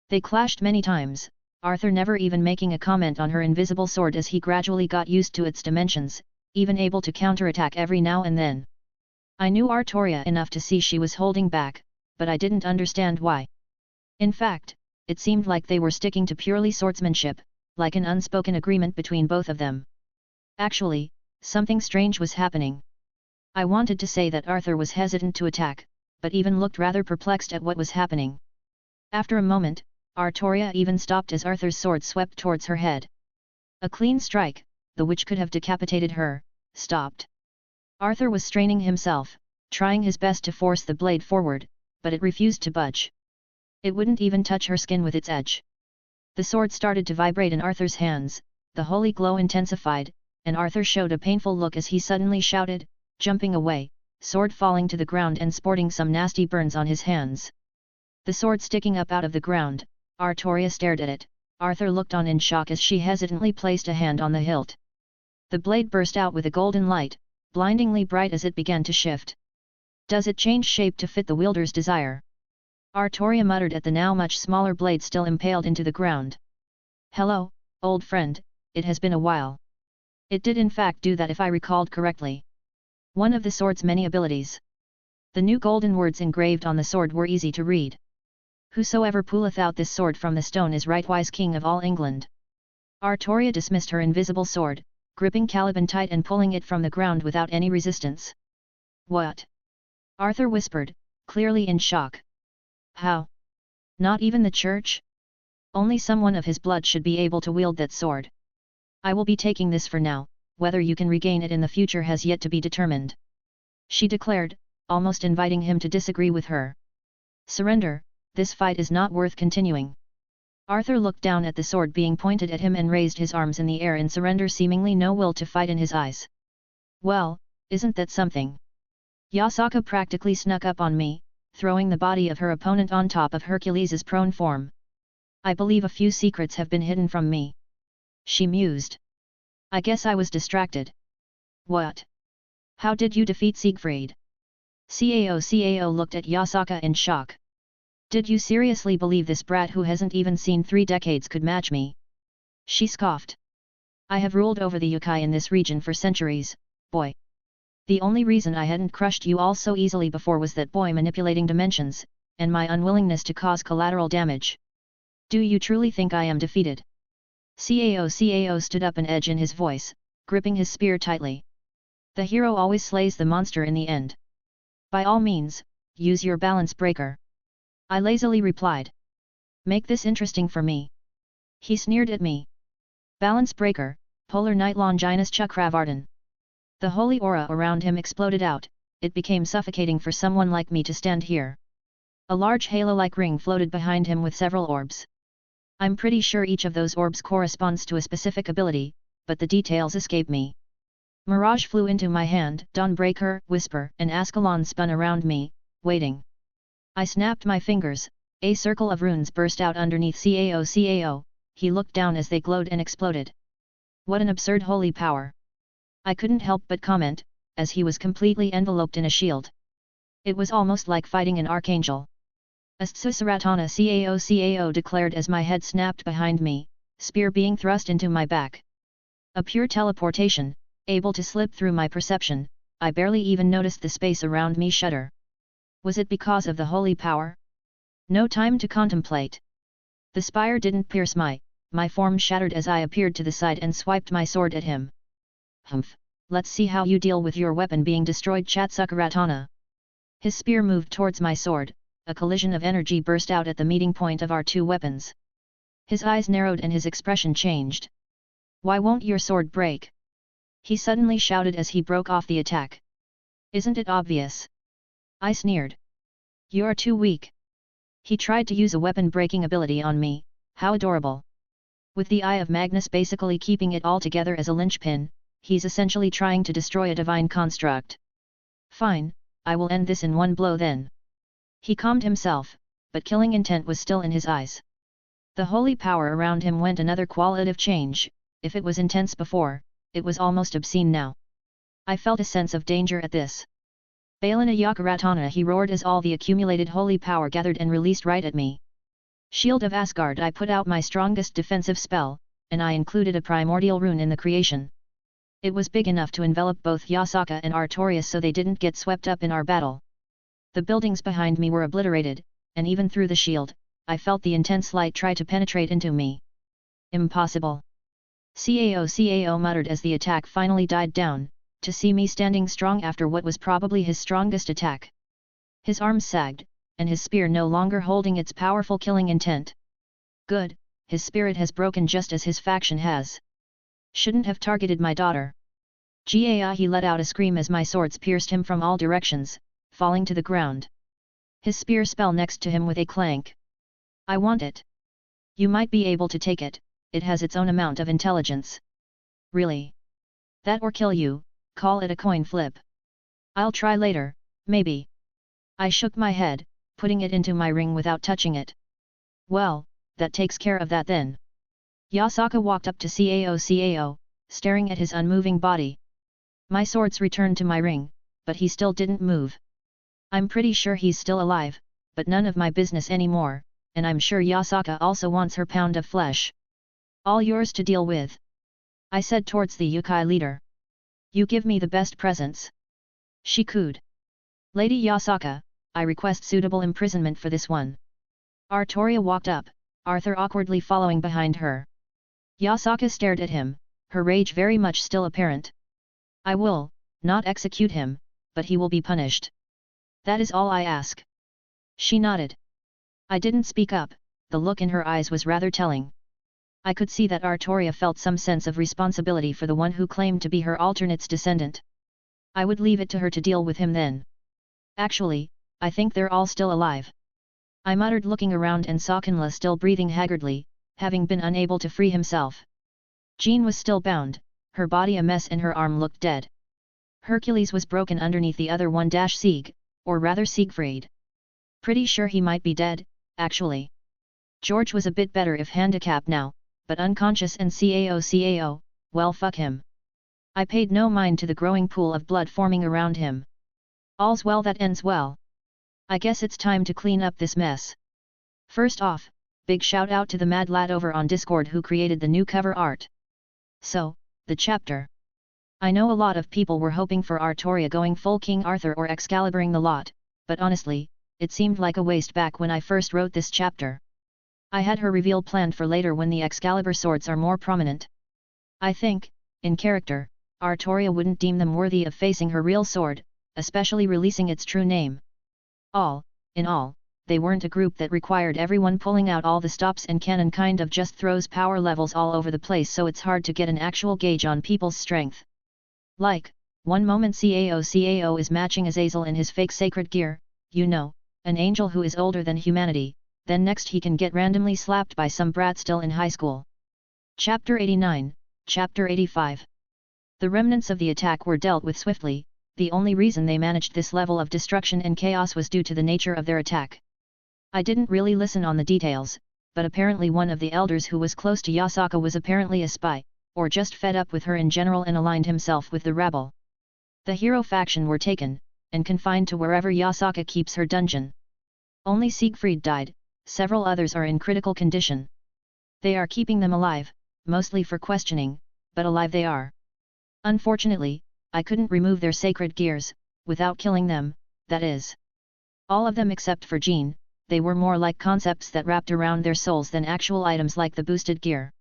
They clashed many times, Arthur never even making a comment on her invisible sword as he gradually got used to its dimensions, even able to counterattack every now and then. I knew Artoria enough to see she was holding back, but I didn't understand why. In fact, it seemed like they were sticking to purely swordsmanship, like an unspoken agreement between both of them. Actually, something strange was happening. I wanted to say that Arthur was hesitant to attack, but even looked rather perplexed at what was happening. After a moment, Artoria even stopped as Arthur's sword swept towards her head. A clean strike, the which could have decapitated her, stopped. Arthur was straining himself, trying his best to force the blade forward, but it refused to budge. It wouldn't even touch her skin with its edge. The sword started to vibrate in Arthur's hands, the holy glow intensified, and Arthur showed a painful look as he suddenly shouted, jumping away, sword falling to the ground and sporting some nasty burns on his hands. The sword sticking up out of the ground, Artoria stared at it. Arthur looked on in shock as she hesitantly placed a hand on the hilt. The blade burst out with a golden light, blindingly bright as it began to shift. Does it change shape to fit the wielder's desire? Artoria muttered at the now much smaller blade still impaled into the ground. Hello, old friend, it has been a while. It did in fact do that if I recalled correctly. One of the sword's many abilities. The new golden words engraved on the sword were easy to read. Whosoever pulleth out this sword from the stone is rightwise king of all England. Artoria dismissed her invisible sword, gripping Caliban tight and pulling it from the ground without any resistance. What? Arthur whispered, clearly in shock. How? Not even the church? Only someone of his blood should be able to wield that sword. I will be taking this for now, whether you can regain it in the future has yet to be determined. She declared, almost inviting him to disagree with her. Surrender, this fight is not worth continuing. Arthur looked down at the sword being pointed at him and raised his arms in the air in surrender, seemingly no will to fight in his eyes. Well, isn't that something? Yasaka practically snuck up on me, throwing the body of her opponent on top of Hercules's prone form. I believe a few secrets have been hidden from me. She mused. I guess I was distracted. What? How did you defeat Siegfried? Cao looked at Yasaka in shock. Did you seriously believe this brat who hasn't even seen 3 decades could match me? She scoffed. I have ruled over the yokai in this region for centuries, boy. The only reason I hadn't crushed you all so easily before was that boy manipulating dimensions, and my unwillingness to cause collateral damage. Do you truly think I am defeated? Cao stood up, an edge in his voice, gripping his spear tightly. The hero always slays the monster in the end. By all means, use your balance breaker. I lazily replied. Make this interesting for me. He sneered at me. Balance breaker, polar night Longinus Chakravartin. The holy aura around him exploded out, it became suffocating for someone like me to stand here. A large halo-like ring floated behind him with several orbs. I'm pretty sure each of those orbs corresponds to a specific ability, but the details escape me. Mirage flew into my hand, Dawnbreaker, Whisper, and Ascalon spun around me, waiting. I snapped my fingers, a circle of runes burst out underneath Cao, he looked down as they glowed and exploded. What an absurd holy power! I couldn't help but comment, as he was completely enveloped in a shield. It was almost like fighting an archangel. Astsusaratana Cao declared as my head snapped behind me, spear being thrust into my back. A pure teleportation, able to slip through my perception, I barely even noticed the space around me shudder. Was it because of the holy power? No time to contemplate. The spire didn't pierce my form shattered as I appeared to the side and swiped my sword at him. Humph, let's see how you deal with your weapon being destroyed, Chatsukaratana. His spear moved towards my sword, a collision of energy burst out at the meeting point of our two weapons. His eyes narrowed and his expression changed. Why won't your sword break? He suddenly shouted as he broke off the attack. Isn't it obvious? I sneered. You're too weak. He tried to use a weapon-breaking ability on me, how adorable. With the eye of Magnus basically keeping it all together as a linchpin, he's essentially trying to destroy a divine construct. Fine, I will end this in one blow then. He calmed himself, but killing intent was still in his eyes. The holy power around him went another qualitative change, if it was intense before, it was almost obscene now. I felt a sense of danger at this. Balena Yakaratana, he roared as all the accumulated holy power gathered and released right at me. Shield of Asgard, I put out my strongest defensive spell, and I included a primordial rune in the creation. It was big enough to envelop both Yasaka and Artoria so they didn't get swept up in our battle. The buildings behind me were obliterated, and even through the shield, I felt the intense light try to penetrate into me. Impossible. Cao muttered as the attack finally died down, to see me standing strong after what was probably his strongest attack. His arms sagged, and his spear no longer holding its powerful killing intent. Good, his spirit has broken just as his faction has. Shouldn't have targeted my daughter. Gai, he let out a scream as my swords pierced him from all directions, falling to the ground. His spear fell next to him with a clank. I want it. You might be able to take it, it has its own amount of intelligence. Really? That or kill you, call it a coin flip. I'll try later, maybe. I shook my head, putting it into my ring without touching it. Well, that takes care of that then. Yasaka walked up to Cao, staring at his unmoving body. My swords returned to my ring, but he still didn't move. I'm pretty sure he's still alive, but none of my business anymore, and I'm sure Yasaka also wants her pound of flesh. All yours to deal with. I said towards the yokai leader. You give me the best presents. She cooed. Lady Yasaka, I request suitable imprisonment for this one. Artoria walked up, Arthur awkwardly following behind her. Yasaka stared at him, her rage very much still apparent. I will, not execute him, but he will be punished. That is all I ask. She nodded. I didn't speak up, the look in her eyes was rather telling. I could see that Artoria felt some sense of responsibility for the one who claimed to be her alternate's descendant. I would leave it to her to deal with him then. Actually, I think they're all still alive. I muttered looking around and saw Kinla still breathing haggardly, having been unable to free himself. Jean was still bound, her body a mess and her arm looked dead. Hercules was broken underneath the other one. Sieg, or rather Siegfried. Pretty sure he might be dead, actually. George was a bit better if handicapped now, but unconscious and Cao, well fuck him. I paid no mind to the growing pool of blood forming around him. All's well that ends well. I guess it's time to clean up this mess. First off, big shout out to the mad lad over on Discord who created the new cover art. So, the chapter. I know a lot of people were hoping for Artoria going full King Arthur or Excaliburing the lot, but honestly, it seemed like a waste back when I first wrote this chapter. I had her reveal planned for later when the Excalibur swords are more prominent. I think, in character, Artoria wouldn't deem them worthy of facing her real sword, especially releasing its true name. All, in all, they weren't a group that required everyone pulling out all the stops, and canon kind of just throws power levels all over the place, so it's hard to get an actual gauge on people's strength. Like, one moment Cao is matching Azazel in his fake sacred gear, you know, an angel who is older than humanity, then next he can get randomly slapped by some brat still in high school. Chapter 89, Chapter 85. The remnants of the attack were dealt with swiftly. The only reason they managed this level of destruction and chaos was due to the nature of their attack. I didn't really listen on the details, but apparently one of the elders who was close to Yasaka was apparently a spy, or just fed up with her in general and aligned himself with the rabble. The hero faction were taken, and confined to wherever Yasaka keeps her dungeon. Only Siegfried died, several others are in critical condition. They are keeping them alive, mostly for questioning, but alive they are. Unfortunately, I couldn't remove their sacred gears, without killing them, that is. All of them except for Jean, they were more like concepts that wrapped around their souls than actual items like the boosted gear.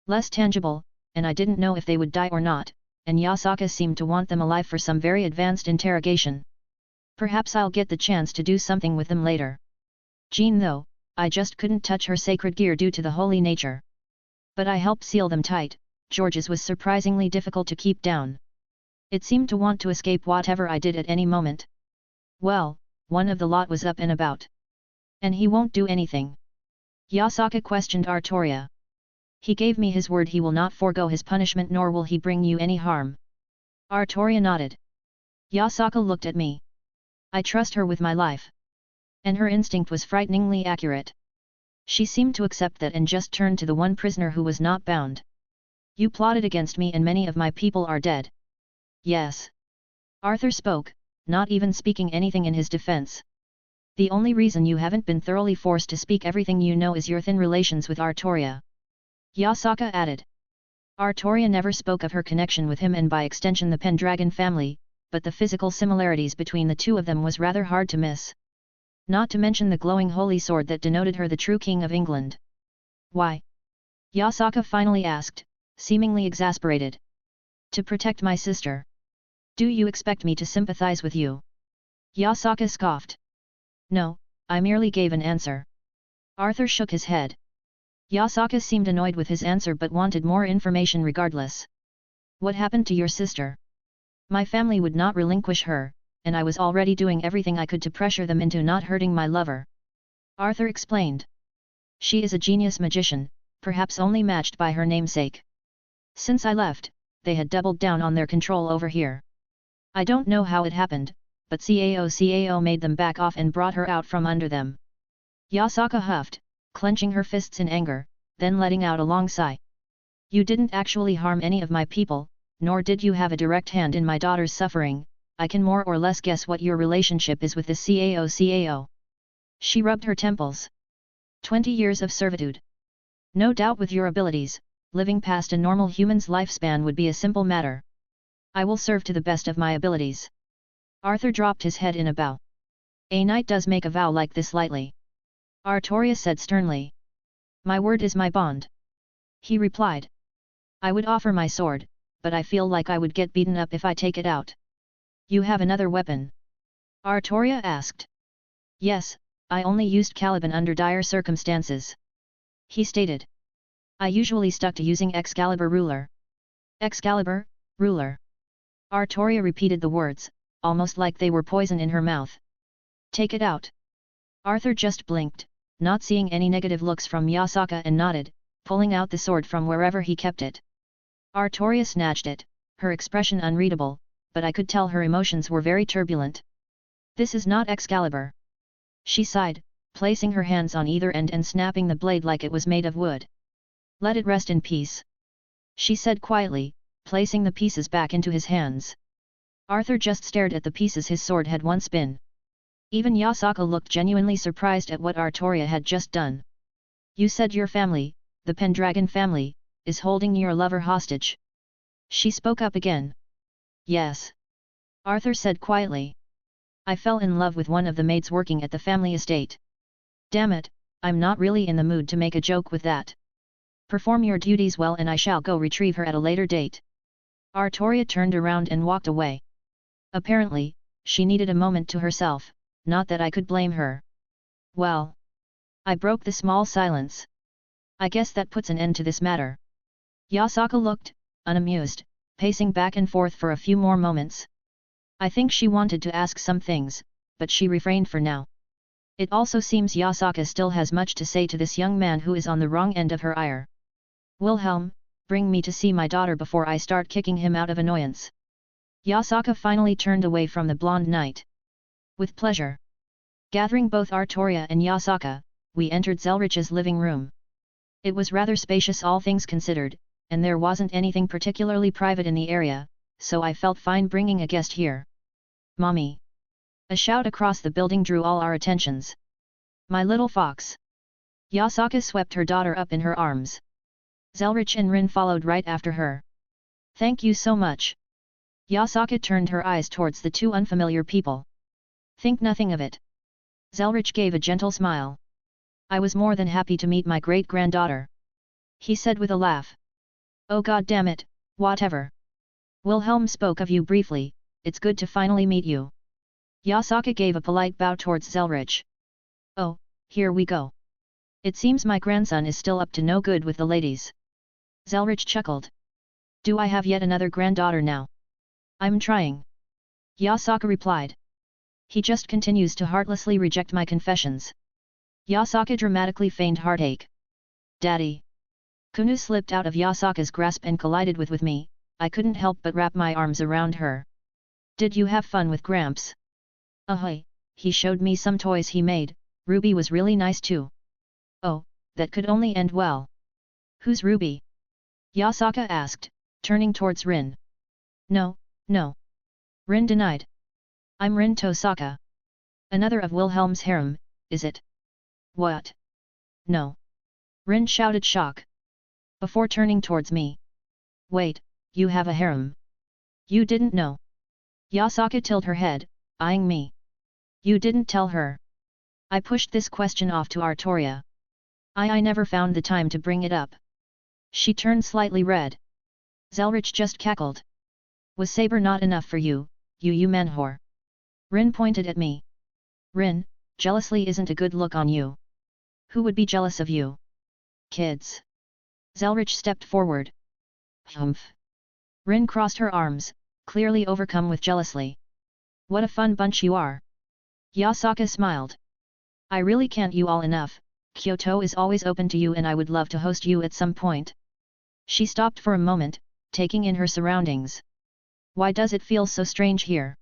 Less tangible, and I didn't know if they would die or not, and Yasaka seemed to want them alive for some very advanced interrogation. Perhaps I'll get the chance to do something with them later. Jean though, I just couldn't touch her sacred gear due to the holy nature. But I helped seal them tight. George's was surprisingly difficult to keep down. It seemed to want to escape whatever I did at any moment. Well, one of the lot was up and about. And he won't do anything? Yasaka questioned Artoria. He gave me his word he will not forego his punishment, nor will he bring you any harm. Artoria nodded. Yasaka looked at me. I trust her with my life. And her instinct was frighteningly accurate. She seemed to accept that and just turned to the one prisoner who was not bound. You plotted against me and many of my people are dead. Yes. Arthur spoke, not even speaking anything in his defense. The only reason you haven't been thoroughly forced to speak everything you know is your thin relations with Artoria. Yasaka added. Artoria never spoke of her connection with him and by extension the Pendragon family, but the physical similarities between the two of them was rather hard to miss. Not to mention the glowing holy sword that denoted her the true king of England. Why? Yasaka finally asked, seemingly exasperated. To protect my sister. Do you expect me to sympathize with you? Yasaka scoffed. No, I merely gave an answer. Arthur shook his head. Yasaka seemed annoyed with his answer but wanted more information regardless. What happened to your sister? My family would not relinquish her, and I was already doing everything I could to pressure them into not hurting my lover. Arthur explained. She is a genius magician, perhaps only matched by her namesake. Since I left, they had doubled down on their control over here. I don't know how it happened, but Cao made them back off and brought her out from under them. Yasaka huffed, clenching her fists in anger, then letting out a long sigh. You didn't actually harm any of my people, nor did you have a direct hand in my daughter's suffering. I can more or less guess what your relationship is with this Cao. She rubbed her temples. 20 years of servitude. No doubt with your abilities, living past a normal human's lifespan would be a simple matter. I will serve to the best of my abilities. Arthur dropped his head in a bow. A knight does make a vow like this lightly. Artoria said sternly. My word is my bond. He replied. I would offer my sword, but I feel like I would get beaten up if I take it out. You have another weapon? Artoria asked. Yes, I only used Caliban under dire circumstances. He stated. I usually stuck to using Excalibur ruler. Excalibur, ruler. Artoria repeated the words, almost like they were poison in her mouth. Take it out. Arthur just blinked, not seeing any negative looks from Yasaka and nodded, pulling out the sword from wherever he kept it. Artoria snatched it, her expression unreadable, but I could tell her emotions were very turbulent. This is not Excalibur. She sighed, placing her hands on either end and snapping the blade like it was made of wood. Let it rest in peace. She said quietly, placing the pieces back into his hands. Arthur just stared at the pieces his sword had once been. Even Yasaka looked genuinely surprised at what Artoria had just done. You said your family, the Pendragon family, is holding your lover hostage. She spoke up again. Yes. Arthur said quietly. I fell in love with one of the maids working at the family estate. Damn it, I'm not really in the mood to make a joke with that. Perform your duties well and I shall go retrieve her at a later date. Artoria turned around and walked away. Apparently, she needed a moment to herself, not that I could blame her. Well. I broke the small silence. I guess that puts an end to this matter. Yasaka looked, unamused, pacing back and forth for a few more moments. I think she wanted to ask some things, but she refrained for now. It also seems Yasaka still has much to say to this young man who is on the wrong end of her ire. Wilhelm, bring me to see my daughter before I start kicking him out of annoyance. Yasaka finally turned away from the blonde knight. With pleasure. Gathering both Artoria and Yasaka, we entered Zelretch's living room. It was rather spacious all things considered, and there wasn't anything particularly private in the area, so I felt fine bringing a guest here. Mommy! A shout across the building drew all our attentions. My little fox! Yasaka swept her daughter up in her arms. Zelretch and Rin followed right after her. Thank you so much. Yasaka turned her eyes towards the two unfamiliar people. Think nothing of it. Zelretch gave a gentle smile. I was more than happy to meet my great-granddaughter. He said with a laugh. Oh god damn it, whatever. Wilhelm spoke of you briefly, it's good to finally meet you. Yasaka gave a polite bow towards Zelretch. Oh, here we go. It seems my grandson is still up to no good with the ladies. Zelretch chuckled. Do I have yet another granddaughter now? I'm trying. Yasaka replied. He just continues to heartlessly reject my confessions. Yasaka dramatically feigned heartache. Daddy. Kunu slipped out of Yasaka's grasp and collided with me, I couldn't help but wrap my arms around her. Did you have fun with Gramps? Ahoy, he showed me some toys he made, Ruby was really nice too. Oh, that could only end well. Who's Ruby? Yasaka asked, turning towards Rin. No. Rin denied. I'm Rin Tosaka. Another of Wilhelm's harem, is it? What? No. Rin shouted shock. Before turning towards me. Wait, you have a harem. You didn't know. Yasaka tilted her head, eyeing me. You didn't tell her. I pushed this question off to Artoria. I never found the time to bring it up. She turned slightly red. Zelretch just cackled. Was saber not enough for you, you man-whore? Rin pointed at me. Rin, jealously isn't a good look on you. Who would be jealous of you? kids. Zelretch stepped forward. Humph. Rin crossed her arms, clearly overcome with jealousy. What a fun bunch you are. Yasaka smiled. I really can't you all enough. Kyoto is always open to you and I would love to host you at some point. She stopped for a moment, taking in her surroundings. Why does it feel so strange here?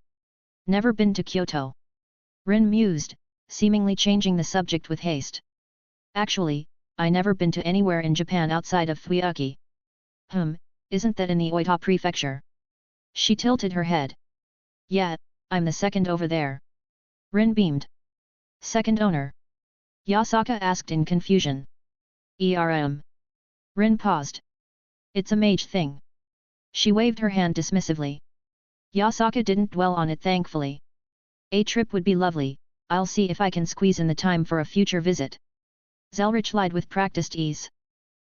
Never been to Kyoto. Rin mused, seemingly changing the subject with haste. Actually, I never been to anywhere in Japan outside of Fuyuki. Isn't that in the Oita prefecture? She tilted her head. Yeah, I'm the second over there. Rin beamed. Second owner? Yasaka asked in confusion. Rin paused. It's a mage thing. She waved her hand dismissively. Yasaka didn't dwell on it thankfully. A trip would be lovely, I'll see if I can squeeze in the time for a future visit. Zelretch lied with practiced ease.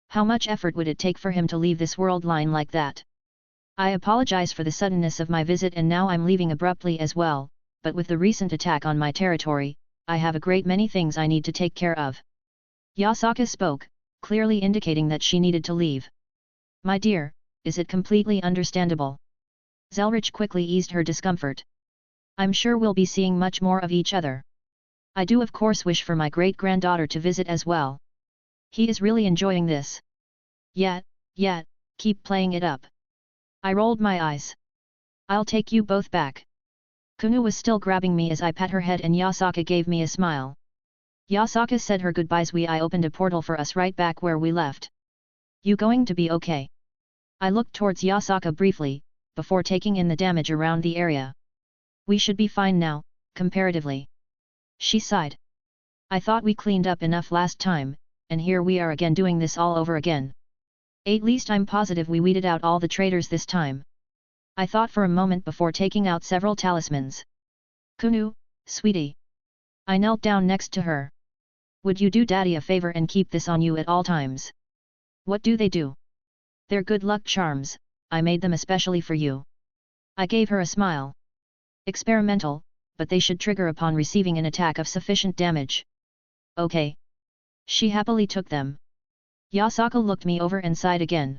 How much effort would it take for him to leave this world line like that? I apologize for the suddenness of my visit and now I'm leaving abruptly as well, but with the recent attack on my territory, I have a great many things I need to take care of. Yasaka spoke, clearly indicating that she needed to leave. My dear, is it completely understandable? Zelretch quickly eased her discomfort. I'm sure we'll be seeing much more of each other. I do of course wish for my great-granddaughter to visit as well. He is really enjoying this. Yeah, keep playing it up. I rolled my eyes. I'll take you both back. Kunu was still grabbing me as I pat her head and Yasaka gave me a smile. Yasaka said her goodbyes. I opened a portal for us right back where we left. You going to be okay? I looked towards Yasaka briefly, before taking in the damage around the area. We should be fine now, comparatively. She sighed. I thought we cleaned up enough last time, and here we are again doing this all over again. At least I'm positive we weeded out all the traitors this time. I thought for a moment before taking out several talismans. Kunu, sweetie. I knelt down next to her. Would you do Daddy a favor and keep this on you at all times? What do they do? They're good luck charms, I made them especially for you. I gave her a smile. Experimental, but they should trigger upon receiving an attack of sufficient damage. Okay. She happily took them. Yasaka looked me over and sighed again.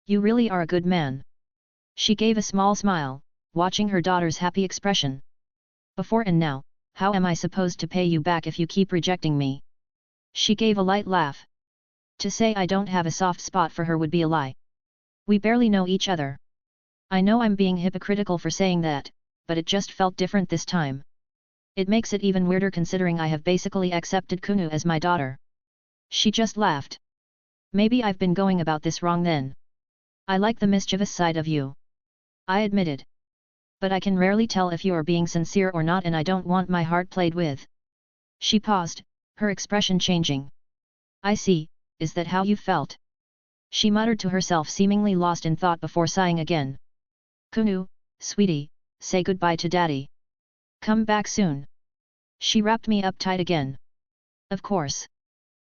You really are a good man. She gave a small smile, watching her daughter's happy expression. Before and now, how am I supposed to pay you back if you keep rejecting me? She gave a light laugh. To say I don't have a soft spot for her would be a lie. We barely know each other. I know I'm being hypocritical for saying that, but it just felt different this time. It makes it even weirder considering I have basically accepted Kunu as my daughter. She just laughed. Maybe I've been going about this wrong then. I like the mischievous side of you. I admitted. But I can rarely tell if you're being sincere or not and I don't want my heart played with. She paused, her expression changing. I see, is that how you felt? She muttered to herself seemingly lost in thought before sighing again. Kunu, sweetie, say goodbye to Daddy. Come back soon. She wrapped me up tight again. Of course.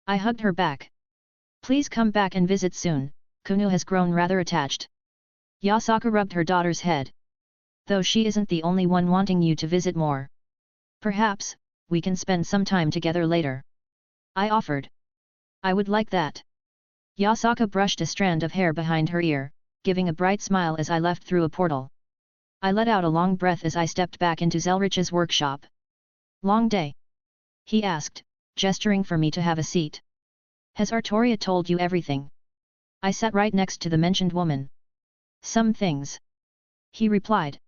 I hugged her back. Please come back and visit soon, Kunu has grown rather attached. Yasaka rubbed her daughter's head. Though she isn't the only one wanting you to visit more. Perhaps, we can spend some time together later. I offered. I would like that. Yasaka brushed a strand of hair behind her ear, giving a bright smile as I left through a portal. I let out a long breath as I stepped back into Zelretch's workshop. Long day? He asked, gesturing for me to have a seat. Has Artoria told you everything? I sat right next to the mentioned woman. Some things. He replied.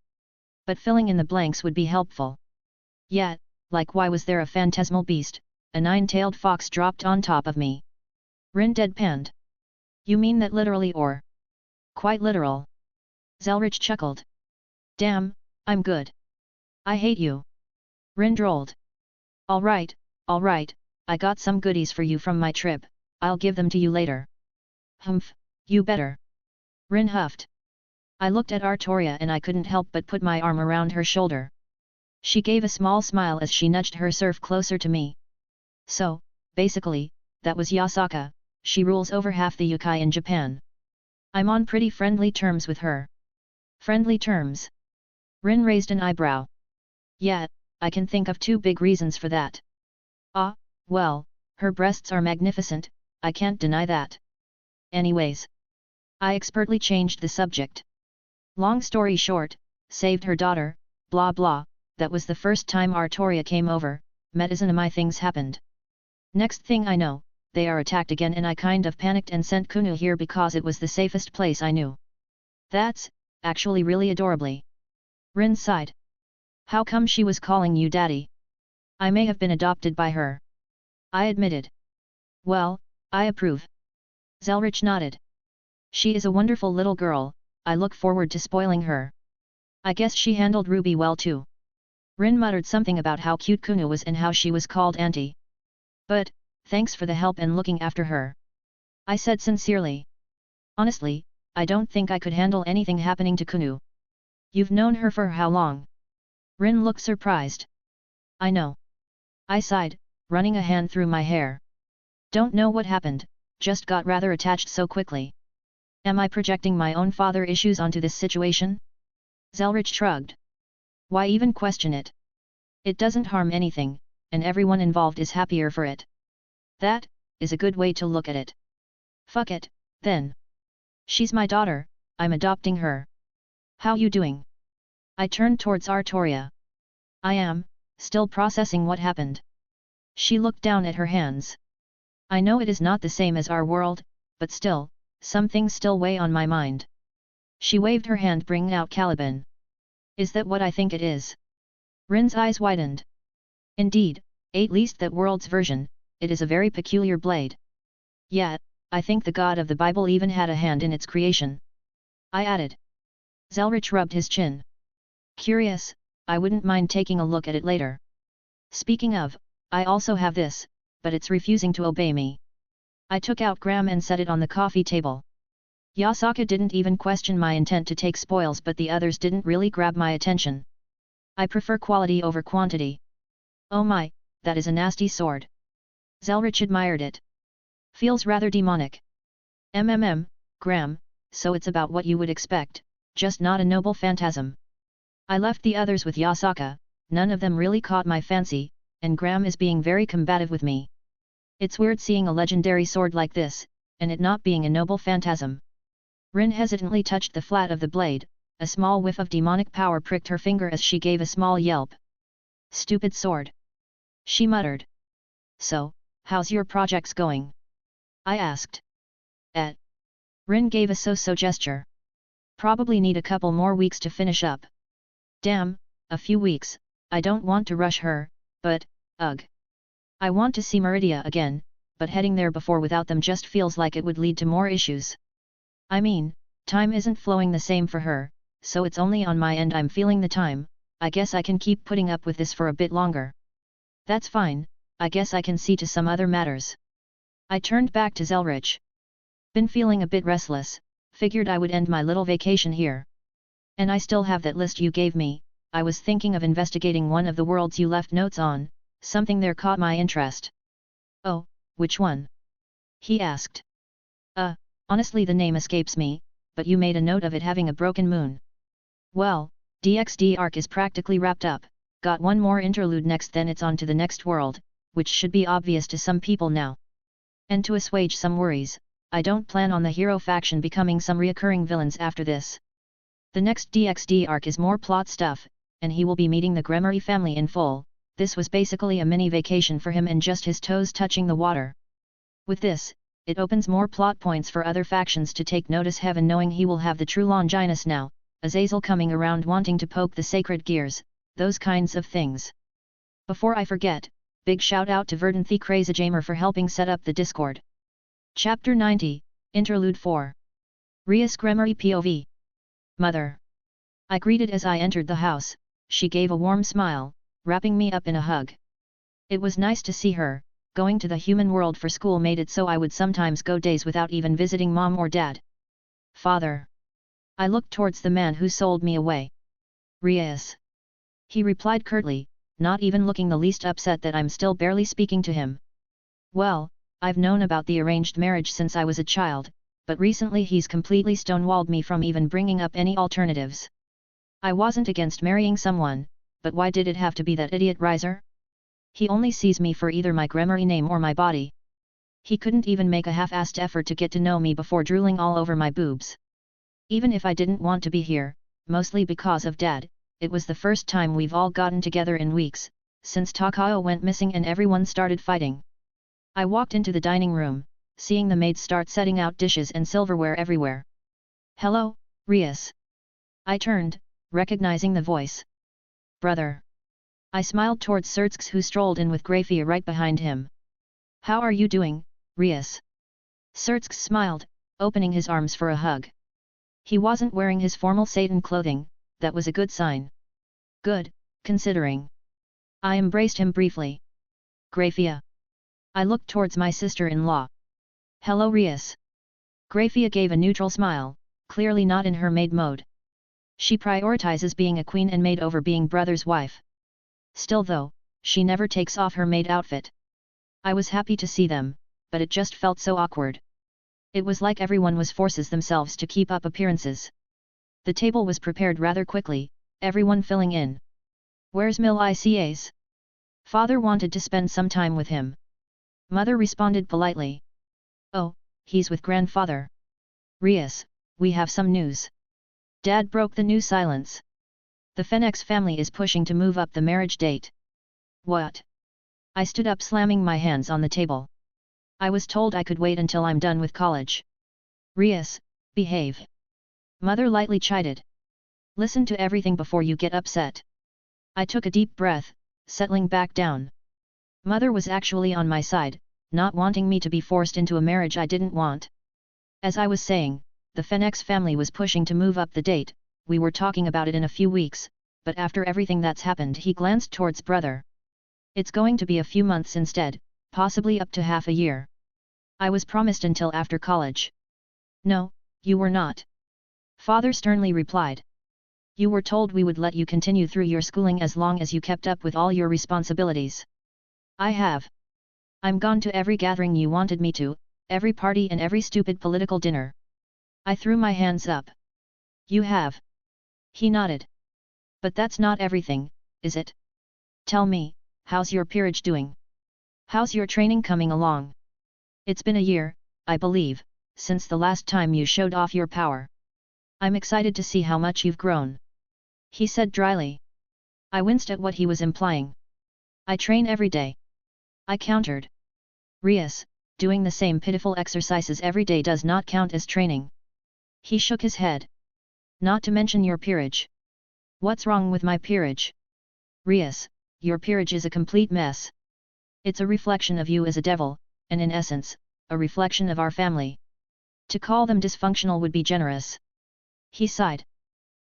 But filling in the blanks would be helpful. Yeah, like why was there a phantasmal beast, a nine-tailed fox dropped on top of me? Rin deadpanned. You mean that literally or? Quite literal. Zelretch chuckled. Damn, I'm good. I hate you. Rin drawled. Alright, I got some goodies for you from my trip, I'll give them to you later. Humph, you better. Rin huffed. I looked at Artoria and I couldn't help but put my arm around her shoulder. She gave a small smile as she nudged her serf closer to me. So, basically, that was Yasaka, she rules over half the yokai in Japan. I'm on pretty friendly terms with her. Friendly terms? Rin raised an eyebrow. Yeah, I can think of two big reasons for that. Ah, well, her breasts are magnificent, I can't deny that. Anyways. I expertly changed the subject. Long story short, saved her daughter, blah blah, that was the first time Artoria came over, my things happened. Next thing I know, they are attacked again and I kind of panicked and sent Kunu here because it was the safest place I knew. That's, actually really adorably. Rin sighed. How come she was calling you daddy? I may have been adopted by her. I admitted. Well, I approve. Zelretch nodded. She is a wonderful little girl, I look forward to spoiling her. I guess she handled Ruby well too. Rin muttered something about how cute Kunu was and how she was called auntie. But, thanks for the help and looking after her. I said sincerely. Honestly, I don't think I could handle anything happening to Kunu. You've known her for how long? Rin looked surprised. I know. I sighed, running a hand through my hair. Don't know what happened, just got rather attached so quickly. Am I projecting my own father issues onto this situation? Zelretch shrugged. Why even question it? It doesn't harm anything, and everyone involved is happier for it. That is a good way to look at it. Fuck it, then. She's my daughter, I'm adopting her. How you doing? I turned towards Artoria. I am, still processing what happened. She looked down at her hands. I know it is not the same as our world, but still, some things still weigh on my mind. She waved her hand bringing out Caliban. Is that what I think it is? Rin's eyes widened. Indeed, at least that world's version, it is a very peculiar blade. Yet, I think the god of the Bible even had a hand in its creation. I added. Zelretch rubbed his chin. Curious, I wouldn't mind taking a look at it later. Speaking of, I also have this, but it's refusing to obey me. I took out Gram and set it on the coffee table. Yasaka didn't even question my intent to take spoils, but the others didn't really grab my attention. I prefer quality over quantity. Oh my, that is a nasty sword. Zelretch admired it. Feels rather demonic. Gram, so it's about what you would expect, just not a noble phantasm. I left the others with Yasaka, none of them really caught my fancy, and Gram is being very combative with me. It's weird seeing a legendary sword like this, and it not being a noble phantasm. Rin hesitantly touched the flat of the blade, a small whiff of demonic power pricked her finger as she gave a small yelp. Stupid sword. She muttered. So, how's your projects going? I asked. Rin gave a so-so gesture. Probably need a couple more weeks to finish up. Damn, a few weeks, I don't want to rush her, but, ugh. I want to see Meridia again, but heading there before without them just feels like it would lead to more issues. I mean, time isn't flowing the same for her, so it's only on my end I'm feeling the time. I guess I can keep putting up with this for a bit longer. That's fine, I guess I can see to some other matters. I turned back to Zelretch. Been feeling a bit restless, figured I would end my little vacation here. And I still have that list you gave me. I was thinking of investigating one of the worlds you left notes on, something there caught my interest. Oh, which one? He asked. Honestly the name escapes me, but you made a note of it having a broken moon. Well, DXD arc is practically wrapped up, got one more interlude next, then it's on to the next world, which should be obvious to some people now. And to assuage some worries, I don't plan on the hero faction becoming some reoccurring villains after this. The next DXD arc is more plot stuff, and he will be meeting the Gremory family in full. This was basically a mini vacation for him and just his toes touching the water. With this, it opens more plot points for other factions to take notice, heaven knowing he will have the true Longinus now, Azazel coming around wanting to poke the sacred gears, those kinds of things. Before I forget, big shout out to Verdanthi Krazajamer for helping set up the Discord. Chapter 90, Interlude 4. Rias Gremory POV. Mother. I greeted as I entered the house. She gave a warm smile, wrapping me up in a hug. It was nice to see her. Going to the human world for school made it so I would sometimes go days without even visiting mom or dad. Father. I looked towards the man who sold me away. Rias. He replied curtly, not even looking the least upset that I'm still barely speaking to him. Well, I've known about the arranged marriage since I was a child, but recently he's completely stonewalled me from even bringing up any alternatives. I wasn't against marrying someone, but why did it have to be that idiot Riser? He only sees me for either my Gremory name or my body. He couldn't even make a half-assed effort to get to know me before drooling all over my boobs. Even if I didn't want to be here, mostly because of Dad, it was the first time we've all gotten together in weeks, since Takao went missing and everyone started fighting. I walked into the dining room, seeing the maids start setting out dishes and silverware everywhere. "Hello, Rias." I turned, recognizing the voice. "Brother." I smiled towards Sertsk, who strolled in with Grafia right behind him. "How are you doing, Rias?" Sertsk smiled, opening his arms for a hug. He wasn't wearing his formal Satan clothing, that was a good sign. Good, considering. I embraced him briefly. "Grafia." I looked towards my sister-in-law. "Hello, Rias." Grafia gave a neutral smile, clearly not in her maid mode. She prioritizes being a queen and maid over being brother's wife. Still though, she never takes off her maid outfit. I was happy to see them, but it just felt so awkward. It was like everyone was forces themselves to keep up appearances. The table was prepared rather quickly, everyone filling in. "Where's Milicias?" Father wanted to spend some time with him. Mother responded politely. "Oh, he's with grandfather." "Rias, we have some news." Dad broke the new silence. "The Phoenix family is pushing to move up the marriage date." "What?" I stood up, slamming my hands on the table. "I was told I could wait until I'm done with college." "Rias, behave." Mother lightly chided. "Listen to everything before you get upset." I took a deep breath, settling back down. Mother was actually on my side, not wanting me to be forced into a marriage I didn't want. As I was saying, the Phoenix family was pushing to move up the date, we were talking about it in a few weeks, but after everything that's happened, he glanced towards brother. "It's going to be a few months instead, possibly up to half a year. I was promised until after college." "No, you were not." Father sternly replied. "You were told we would let you continue through your schooling as long as you kept up with all your responsibilities." "I have. I'm gone to every gathering you wanted me to, every party and every stupid political dinner." I threw my hands up. "You have." He nodded. "But that's not everything, is it? Tell me, how's your peerage doing? How's your training coming along? It's been a year, I believe, since the last time you showed off your power. I'm excited to see how much you've grown," he said dryly. I winced at what he was implying. "I train every day," I countered. "Rias, doing the same pitiful exercises every day does not count as training." He shook his head. "Not to mention your peerage." "What's wrong with my peerage?" "Rias, your peerage is a complete mess. It's a reflection of you as a devil, and in essence, a reflection of our family. To call them dysfunctional would be generous." He sighed.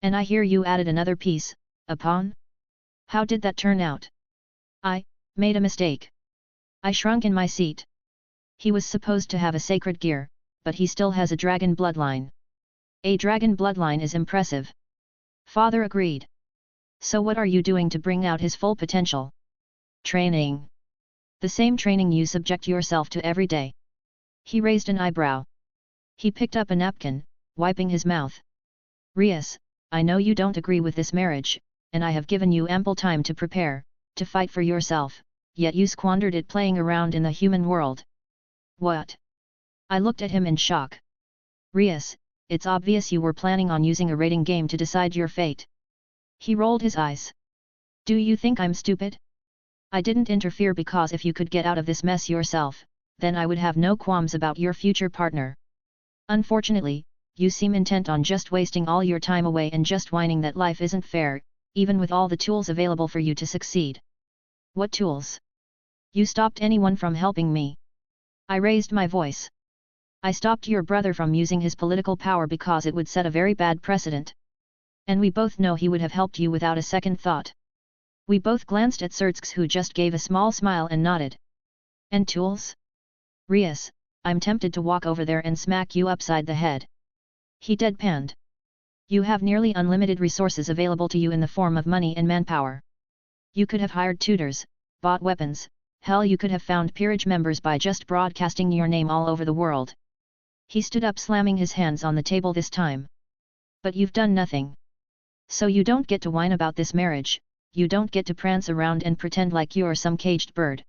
"And I hear you added another piece, a pawn? How did that turn out?" "I made a mistake." I shrunk in my seat. He was supposed to have a sacred gear, but he still has a dragon bloodline. A dragon bloodline is impressive. Father agreed. "So what are you doing to bring out his full potential?" "Training." "The same training you subject yourself to every day." He raised an eyebrow. He picked up a napkin, wiping his mouth. "Rias, I know you don't agree with this marriage, and I have given you ample time to prepare, to fight for yourself, yet you squandered it playing around in the human world." "What?" I looked at him in shock. "Rias, it's obvious you were planning on using a rating game to decide your fate." He rolled his eyes. "Do you think I'm stupid? I didn't interfere because if you could get out of this mess yourself, then I would have no qualms about your future partner. Unfortunately, you seem intent on just wasting all your time away and just whining that life isn't fair, even with all the tools available for you to succeed." "What tools? You stopped anyone from helping me?" I raised my voice. "I stopped your brother from using his political power because it would set a very bad precedent. And we both know he would have helped you without a second thought." We both glanced at Sertsk, who just gave a small smile and nodded. "And tools?" "Rias, I'm tempted to walk over there and smack you upside the head." He deadpanned. "You have nearly unlimited resources available to you in the form of money and manpower. You could have hired tutors, bought weapons, hell you could have found peerage members by just broadcasting your name all over the world." He stood up, slamming his hands on the table this time. "But you've done nothing. So you don't get to whine about this marriage, you don't get to prance around and pretend like you're some caged bird.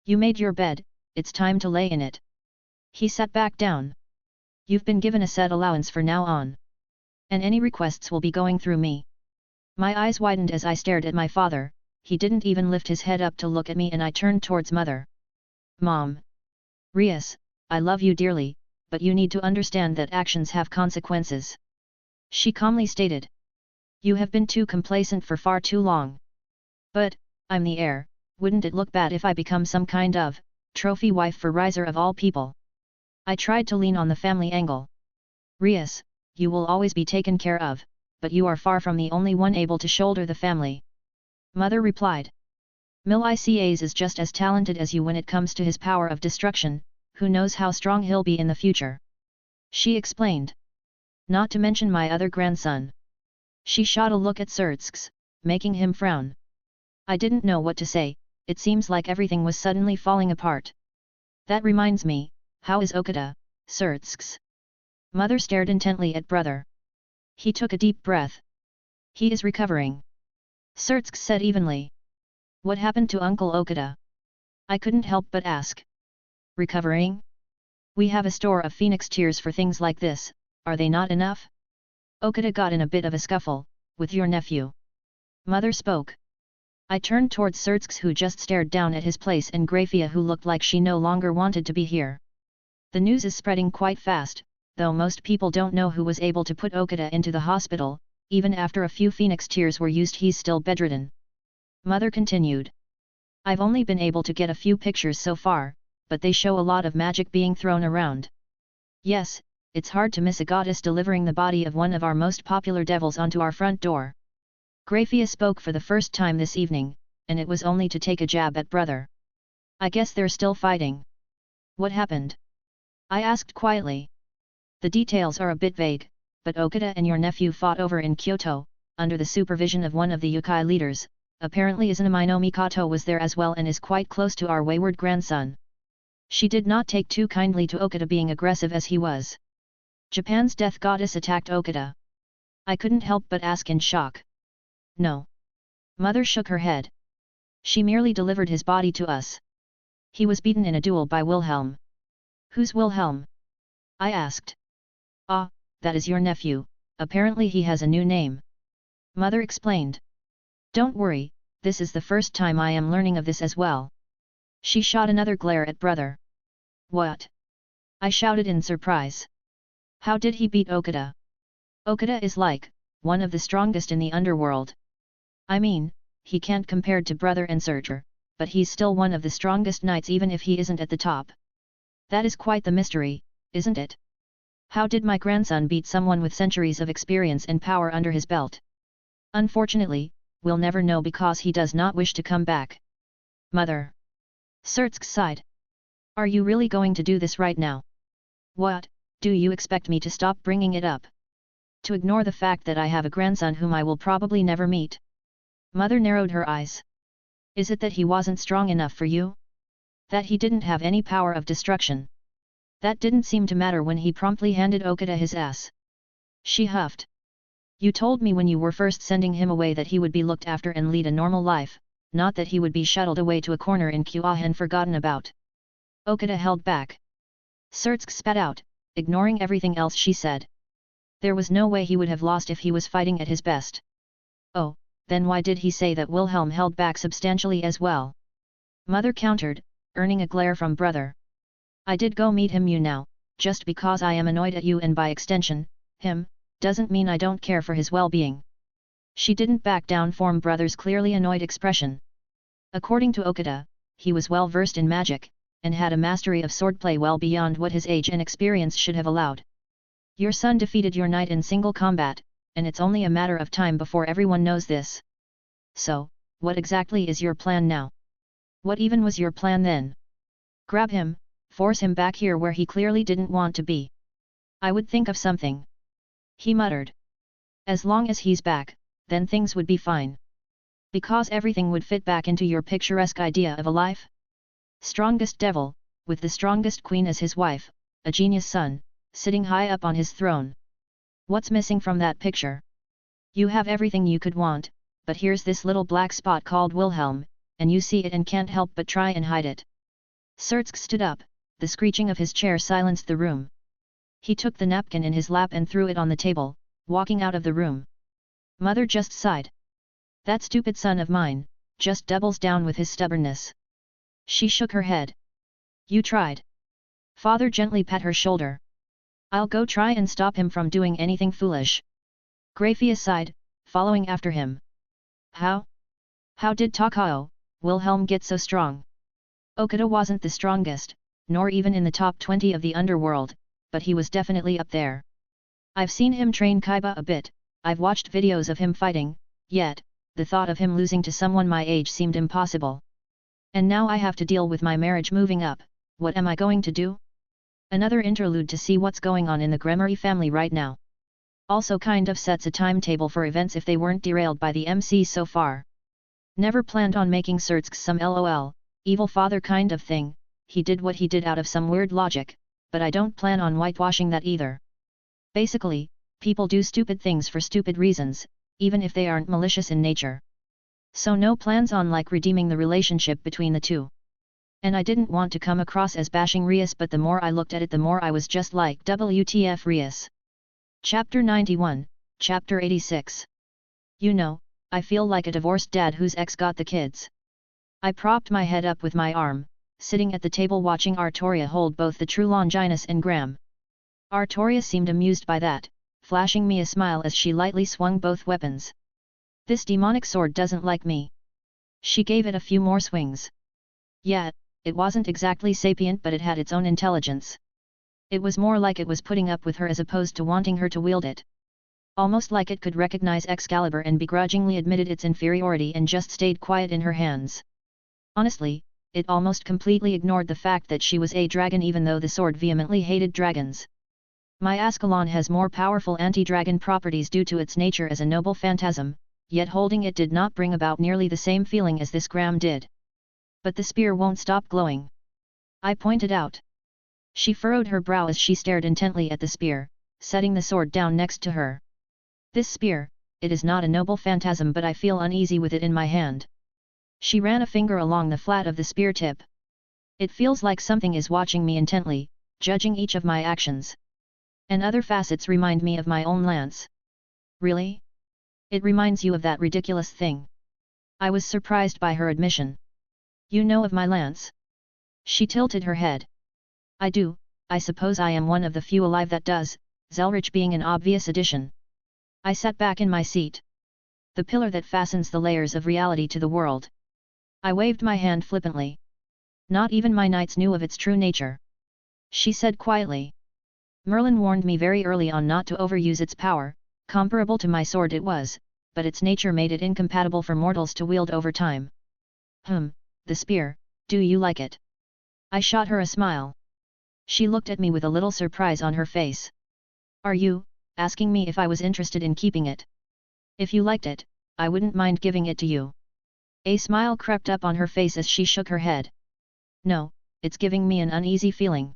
You made your bed, it's time to lay in it. He sat back down. You've been given a set allowance for now on. And any requests will be going through me. My eyes widened as I stared at my father. He didn't even lift his head up to look at me, and I turned towards Mother. Mom. Rias, I love you dearly, but you need to understand that actions have consequences. She calmly stated. You have been too complacent for far too long. But, I'm the heir, wouldn't it look bad if I become some kind of trophy wife for Riser of all people? I tried to lean on the family angle. Rias, you will always be taken care of, but you are far from the only one able to shoulder the family. Mother replied. Milica's is just as talented as you when it comes to his power of destruction, who knows how strong he'll be in the future. She explained. Not to mention my other grandson. She shot a look at Surtsk, making him frown. I didn't know what to say. It seems like everything was suddenly falling apart. That reminds me, how is Okada, Surtsk? Mother stared intently at brother. He took a deep breath. He is recovering. Surtsk said evenly. What happened to Uncle Okada? I couldn't help but ask. Recovering? We have a store of phoenix tears for things like this, are they not enough? Okada got in a bit of a scuffle, with your nephew. Mother spoke. I turned towards Surtsk, who just stared down at his place, and Grafia, who looked like she no longer wanted to be here. The news is spreading quite fast, though most people don't know who was able to put Okada into the hospital. Even after a few phoenix tears were used, he's still bedridden. Mother continued. I've only been able to get a few pictures so far, but they show a lot of magic being thrown around. Yes, it's hard to miss a goddess delivering the body of one of our most popular devils onto our front door. Grafia spoke for the first time this evening, and it was only to take a jab at brother. I guess they're still fighting. What happened? I asked quietly. The details are a bit vague, but Okada and your nephew fought over in Kyoto, under the supervision of one of the yokai leaders. Apparently Izanami no Mikoto was there as well and is quite close to our wayward grandson. She did not take too kindly to Okada being aggressive as he was. Japan's death goddess attacked Okada. I couldn't help but ask in shock. No. Mother shook her head. She merely delivered his body to us. He was beaten in a duel by Wilhelm. Who's Wilhelm? I asked. Ah, that is your nephew, apparently he has a new name. Mother explained. Don't worry, this is the first time I am learning of this as well. She shot another glare at brother. What? I shouted in surprise. How did he beat Okada? Okada is like one of the strongest in the underworld. I mean, he can't compare to brother and Surtur, but he's still one of the strongest knights even if he isn't at the top. That is quite the mystery, isn't it? How did my grandson beat someone with centuries of experience and power under his belt? Unfortunately, we'll never know because he does not wish to come back. Mother. Surtsk sighed. Are you really going to do this right now? What, do you expect me to stop bringing it up? To ignore the fact that I have a grandson whom I will probably never meet? Mother narrowed her eyes. Is it that he wasn't strong enough for you? That he didn't have any power of destruction? That didn't seem to matter when he promptly handed Okada his ass. She huffed. You told me when you were first sending him away that he would be looked after and lead a normal life, not that he would be shuttled away to a corner in Kyoto and forgotten about. Okada held back. Surtsk spat out, ignoring everything else she said. There was no way he would have lost if he was fighting at his best. Oh, then why did he say that Wilhelm held back substantially as well? Mother countered, earning a glare from brother. I did go meet him now, just because I am annoyed at you and by extension, him, doesn't mean I don't care for his well-being. She didn't back down from brother's clearly annoyed expression. According to Okada, he was well versed in magic, and had a mastery of swordplay well beyond what his age and experience should have allowed. Your son defeated your knight in single combat, and it's only a matter of time before everyone knows this. So, what exactly is your plan now? What even was your plan then? Grab him, force him back here where he clearly didn't want to be. I would think of something. He muttered. As long as he's back, then things would be fine. Because everything would fit back into your picturesque idea of a life? Strongest devil, with the strongest queen as his wife, a genius son, sitting high up on his throne. What's missing from that picture? You have everything you could want, but here's this little black spot called Wilhelm, and you see it and can't help but try and hide it. Sertsk stood up, the screeching of his chair silenced the room. He took the napkin in his lap and threw it on the table, walking out of the room. Mother just sighed. That stupid son of mine, just doubles down with his stubbornness. She shook her head. You tried. Father gently pat her shoulder. I'll go try and stop him from doing anything foolish. Grafia sighed, following after him. How? How did Takao, Wilhelm get so strong? Okada wasn't the strongest, nor even in the top 20 of the underworld, but he was definitely up there. I've seen him train Kaiba a bit, I've watched videos of him fighting, yet, the thought of him losing to someone my age seemed impossible. And now I have to deal with my marriage moving up, what am I going to do? Another interlude to see what's going on in the Gremory family right now. Also kind of sets a timetable for events if they weren't derailed by the MC so far. Never planned on making Sertsk some LOL, evil father kind of thing, he did what he did out of some weird logic, but I don't plan on whitewashing that either. Basically, people do stupid things for stupid reasons, even if they aren't malicious in nature. So no plans on like redeeming the relationship between the two. And I didn't want to come across as bashing Rias, but the more I looked at it the more I was just like WTF Rias. Chapter 91, Chapter 86. You know, I feel like a divorced dad whose ex got the kids. I propped my head up with my arm, sitting at the table watching Artoria hold both the true Longinus and Gram. Artoria seemed amused by that, flashing me a smile as she lightly swung both weapons. This demonic sword doesn't like me. She gave it a few more swings. Yeah, it wasn't exactly sapient, but it had its own intelligence. It was more like it was putting up with her as opposed to wanting her to wield it. Almost like it could recognize Excalibur and begrudgingly admitted its inferiority and just stayed quiet in her hands. Honestly, it almost completely ignored the fact that she was a dragon, even though the sword vehemently hated dragons. My Ascalon has more powerful anti-dragon properties due to its nature as a noble phantasm, yet holding it did not bring about nearly the same feeling as this Gram did. But the spear won't stop glowing, I pointed out. She furrowed her brow as she stared intently at the spear, setting the sword down next to her. This spear, it is not a noble phantasm, but I feel uneasy with it in my hand. She ran a finger along the flat of the spear tip. It feels like something is watching me intently, judging each of my actions. And other facets remind me of my own lance. Really? It reminds you of that ridiculous thing? I was surprised by her admission. You know of my lance? She tilted her head. I do, I suppose I am one of the few alive that does, Zelretch being an obvious addition. I sat back in my seat. The pillar that fastens the layers of reality to the world. I waved my hand flippantly. Not even my knights knew of its true nature. She said quietly. Merlin warned me very early on not to overuse its power, comparable to my sword it was, but its nature made it incompatible for mortals to wield over time. The spear, do you like it? I shot her a smile. She looked at me with a little surprise on her face. Are you asking me if I was interested in keeping it? If you liked it, I wouldn't mind giving it to you. A smile crept up on her face as she shook her head. No, it's giving me an uneasy feeling.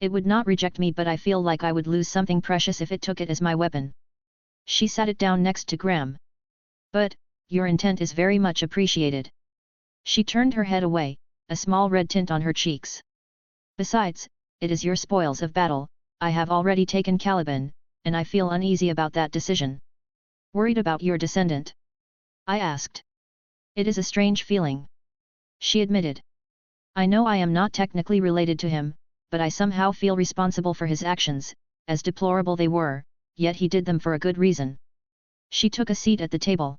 It would not reject me, but I feel like I would lose something precious if it took it as my weapon. She sat it down next to Gram. But, your intent is very much appreciated. She turned her head away, a small red tint on her cheeks. Besides, it is your spoils of battle, I have already taken Caliban, and I feel uneasy about that decision. Worried about your descendant? I asked. It is a strange feeling. She admitted. I know I am not technically related to him, but I somehow feel responsible for his actions, as deplorable they were, yet he did them for a good reason. She took a seat at the table.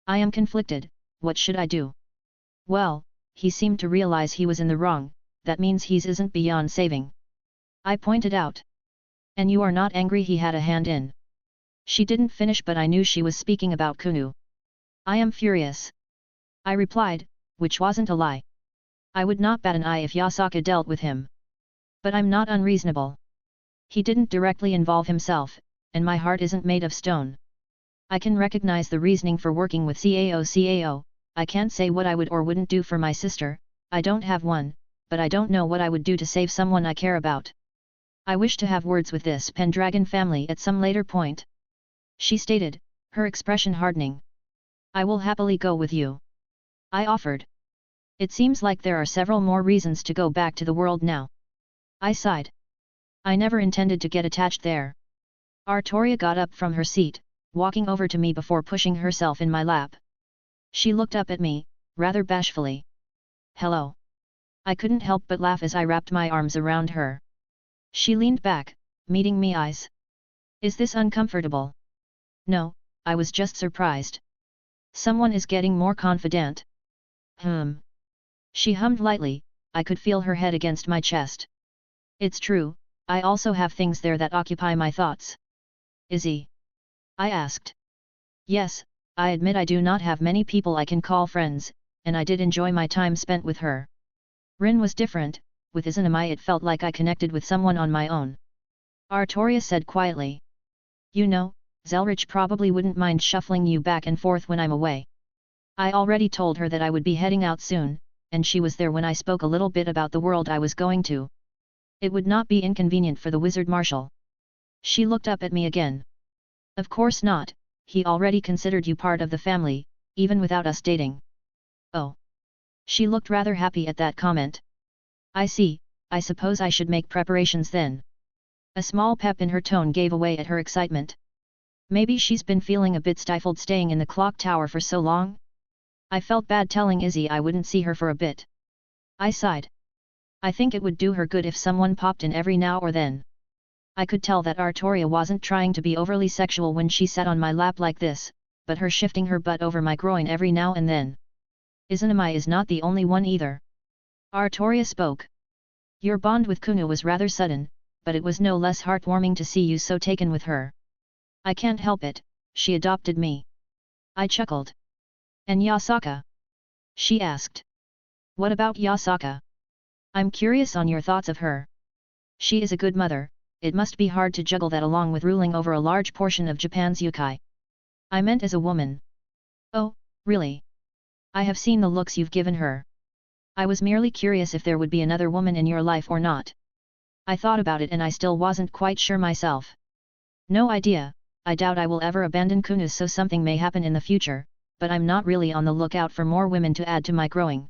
I am conflicted, what should I do? Well, he seemed to realize he was in the wrong, that means he isn't beyond saving. I pointed out. And you are not angry he had a hand in? She didn't finish, but I knew she was speaking about Kunu. I am furious. I replied, which wasn't a lie. I would not bat an eye if Yasaka dealt with him. But I'm not unreasonable. He didn't directly involve himself, and my heart isn't made of stone. I can recognize the reasoning for working with CAO. I can't say what I would or wouldn't do for my sister, I don't have one, but I don't know what I would do to save someone I care about. I wish to have words with this Pendragon family at some later point. She stated, her expression hardening. I will happily go with you. I offered. It seems like there are several more reasons to go back to the world now. I sighed. I never intended to get attached there. Artoria got up from her seat, walking over to me before pushing herself in my lap. She looked up at me, rather bashfully. Hello. I couldn't help but laugh as I wrapped my arms around her. She leaned back, meeting me eyes. Is this uncomfortable? No, I was just surprised. Someone is getting more confident. She hummed lightly, I could feel her head against my chest. It's true, I also have things there that occupy my thoughts. Izzy? I asked. Yes, I admit I do not have many people I can call friends, and I did enjoy my time spent with her. Rin was different, with Izanami it felt like I connected with someone on my own. Artoria said quietly. You know, Zelretch probably wouldn't mind shuffling you back and forth when I'm away. I already told her that I would be heading out soon, and she was there when I spoke a little bit about the world I was going to. It would not be inconvenient for the Wizard Marshal. She looked up at me again. Of course not, he already considered you part of the family, even without us dating. Oh. She looked rather happy at that comment. I see, I suppose I should make preparations then. A small pep in her tone gave away at her excitement. Maybe she's been feeling a bit stifled staying in the clock tower for so long? I felt bad telling Izzy I wouldn't see her for a bit. I sighed. I think it would do her good if someone popped in every now or then. I could tell that Artoria wasn't trying to be overly sexual when she sat on my lap like this, but her shifting her butt over my groin every now and then. Izanami is not the only one either. Artoria spoke. Your bond with Kunu was rather sudden, but it was no less heartwarming to see you so taken with her. I can't help it, she adopted me. I chuckled. And Yasaka? She asked. What about Yasaka? I'm curious on your thoughts of her. She is a good mother, it must be hard to juggle that along with ruling over a large portion of Japan's yokai. I meant as a woman. Oh, really? I have seen the looks you've given her. I was merely curious if there would be another woman in your life or not. I thought about it and I still wasn't quite sure myself. No idea, I doubt I will ever abandon Kunu, so something may happen in the future, but I'm not really on the lookout for more women to add to my growing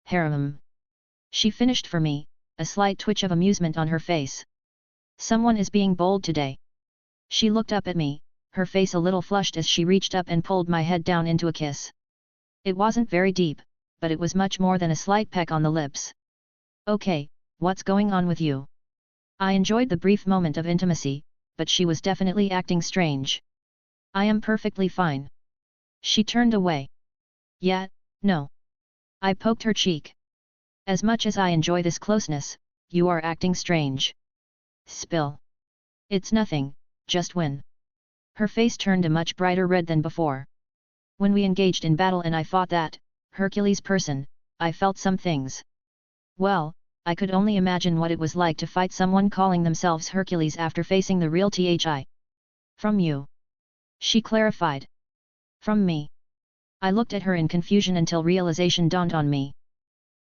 harem. She finished for me, a slight twitch of amusement on her face. Someone is being bold today. She looked up at me, her face a little flushed as she reached up and pulled my head down into a kiss. It wasn't very deep, but it was much more than a slight peck on the lips. Okay, what's going on with you? I enjoyed the brief moment of intimacy, but she was definitely acting strange. I am perfectly fine. She turned away. Yeah, no. I poked her cheek. As much as I enjoy this closeness, you are acting strange. Spill. It's nothing, just when. Her face turned a much brighter red than before. When we engaged in battle and I fought that Hercules person, I felt some things. Well, I could only imagine what it was like to fight someone calling themselves Hercules after facing the real Thi. From you. She clarified. From me. I looked at her in confusion until realization dawned on me.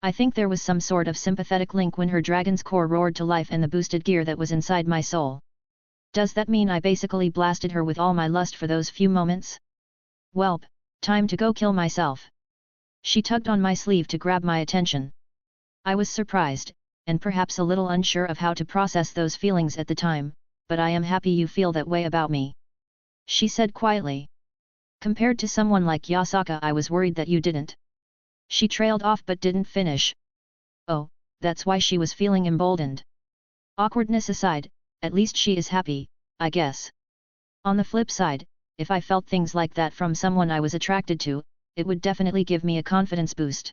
I think there was some sort of sympathetic link when her dragon's core roared to life and the boosted gear that was inside my soul. Does that mean I basically blasted her with all my lust for those few moments? Welp, time to go kill myself. She tugged on my sleeve to grab my attention. I was surprised, and perhaps a little unsure of how to process those feelings at the time, but I am happy you feel that way about me. She said quietly. Compared to someone like Yasaka, I was worried that you didn't. She trailed off but didn't finish. Oh, that's why she was feeling emboldened. Awkwardness aside, at least she is happy, I guess. On the flip side, if I felt things like that from someone I was attracted to, it would definitely give me a confidence boost.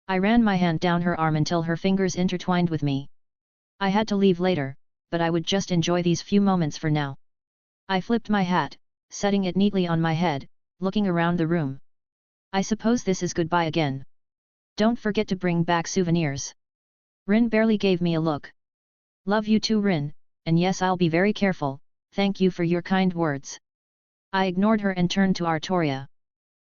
I ran my hand down her arm until her fingers intertwined with me. I had to leave later, but I would just enjoy these few moments for now. I flipped my hat, setting it neatly on my head, looking around the room. I suppose this is goodbye again. Don't forget to bring back souvenirs. Rin barely gave me a look. Love you too, Rin, and yes, I'll be very careful, thank you for your kind words. I ignored her and turned to Artoria.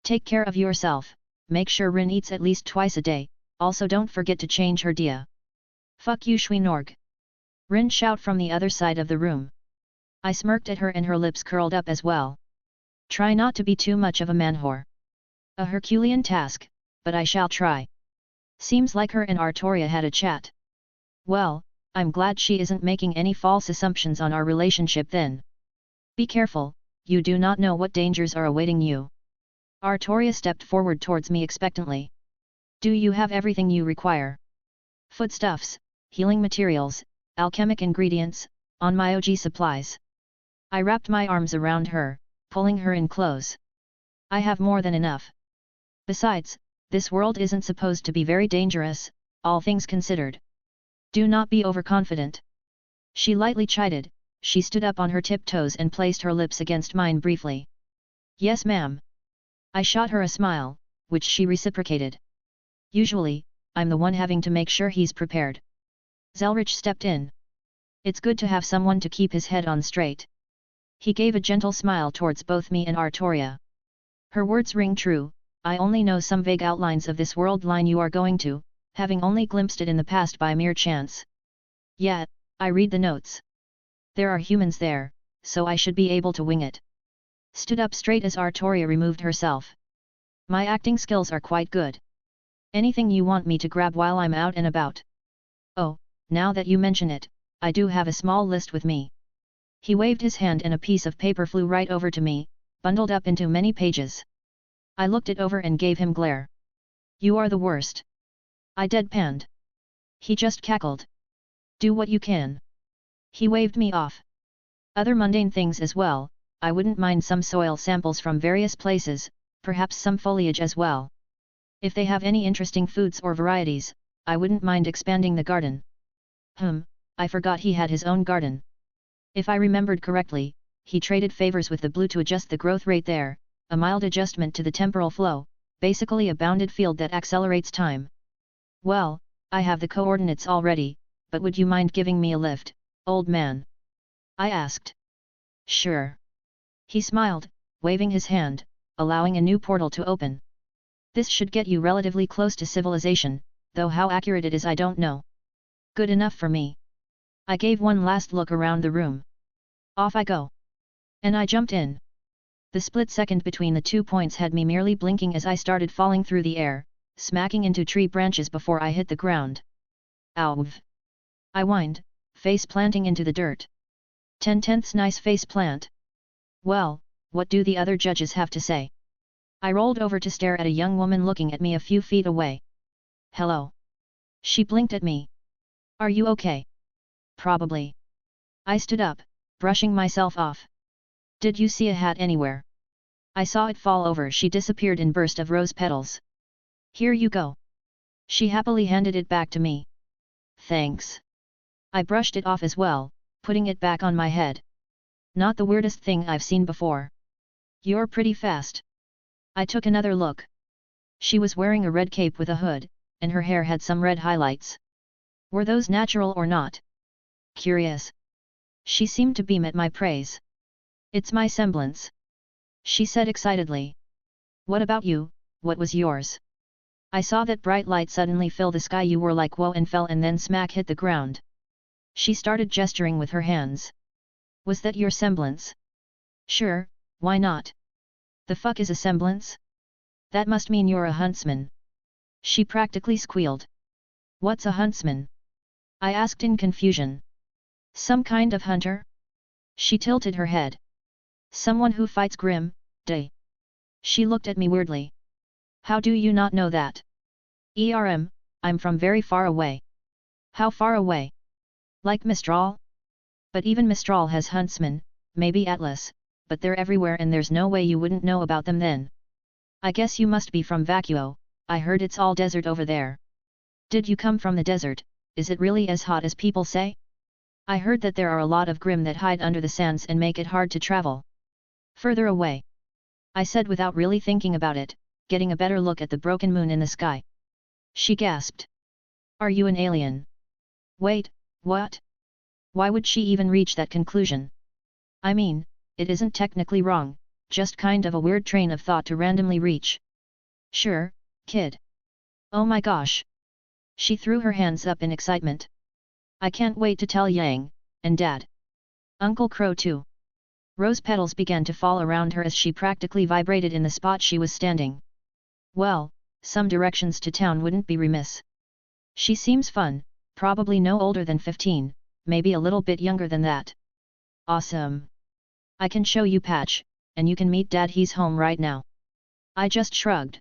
Take care of yourself, make sure Rin eats at least twice a day, also don't forget to change her dia. Fuck you Shwinorg. Rin shouted from the other side of the room. I smirked at her and her lips curled up as well. Try not to be too much of a man whore. A Herculean task, but I shall try. Seems like her and Artoria had a chat. Well, I'm glad she isn't making any false assumptions on our relationship then. Be careful, you do not know what dangers are awaiting you. Artoria stepped forward towards me expectantly. Do you have everything you require? Foodstuffs, healing materials, alchemic ingredients, onmyoji supplies. I wrapped my arms around her, pulling her in close. I have more than enough. Besides, this world isn't supposed to be very dangerous, all things considered. Do not be overconfident. She lightly chided. She stood up on her tiptoes and placed her lips against mine briefly. Yes ma'am. I shot her a smile, which she reciprocated. Usually, I'm the one having to make sure he's prepared. Zelretch stepped in. It's good to have someone to keep his head on straight. He gave a gentle smile towards both me and Artoria. Her words ring true. I only know some vague outlines of this world line you are going to, having only glimpsed it in the past by mere chance. Yet, I read the notes. There are humans there, so I should be able to wing it. Stood up straight as Artoria removed herself. My acting skills are quite good. Anything you want me to grab while I'm out and about? Oh, now that you mention it, I do have a small list with me. He waved his hand and a piece of paper flew right over to me, bundled up into many pages. I looked it over and gave him glare. You are the worst. I deadpanned. He just cackled. Do what you can. He waved me off. Other mundane things as well, I wouldn't mind some soil samples from various places, perhaps some foliage as well. If they have any interesting foods or varieties, I wouldn't mind expanding the garden. I forgot he had his own garden. If I remembered correctly, he traded favors with the blue to adjust the growth rate there, a mild adjustment to the temporal flow, basically a bounded field that accelerates time. Well, I have the coordinates already, but would you mind giving me a lift, old man? I asked. Sure. He smiled, waving his hand, allowing a new portal to open. This should get you relatively close to civilization, though how accurate it is I don't know. Good enough for me. I gave one last look around the room. Off I go. And I jumped in. The split second between the 2 points had me merely blinking as I started falling through the air, smacking into tree branches before I hit the ground. Ouv! I whined, face planting into the dirt. 10/10 nice face plant. Well, what do the other judges have to say? I rolled over to stare at a young woman looking at me a few feet away. Hello. She blinked at me. Are you okay? Probably. I stood up, brushing myself off. Did you see a hat anywhere? I saw it fall over. She disappeared in burst of rose petals. Here you go. She happily handed it back to me. Thanks. I brushed it off as well, putting it back on my head. Not the weirdest thing I've seen before. You're pretty fast. I took another look. She was wearing a red cape with a hood, and her hair had some red highlights. Were those natural or not? Curious. She seemed to beam at my praise. It's my semblance. She said excitedly. What about you, what was yours? I saw that bright light suddenly fill the sky. You were like whoa and fell and then smack hit the ground. She started gesturing with her hands. Was that your semblance? Sure, why not? The fuck is a semblance? That must mean you're a huntsman. She practically squealed. What's a huntsman? I asked in confusion. Some kind of hunter? She tilted her head. Someone who fights grim, day. She looked at me weirdly. How do you not know that? I'm from very far away. How far away? Like Mistral? But even Mistral has huntsmen, maybe Atlas, but they're everywhere and there's no way you wouldn't know about them then. I guess you must be from Vacuo, I heard it's all desert over there. Did you come from the desert? Is it really as hot as people say? I heard that there are a lot of grim that hide under the sands and make it hard to travel. Further away. I said without really thinking about it, getting a better look at the broken moon in the sky. She gasped. Are you an alien? Wait, what? Why would she even reach that conclusion? I mean, it isn't technically wrong, just kind of a weird train of thought to randomly reach. Sure, kid. Oh my gosh. She threw her hands up in excitement. I can't wait to tell Yang, and Dad. Uncle Crow too. Rose petals began to fall around her as she practically vibrated in the spot she was standing. Well, some directions to town wouldn't be remiss. She seems fun, probably no older than 15, maybe a little bit younger than that. Awesome. I can show you Patch, and you can meet Dad, he's home right now. I just shrugged.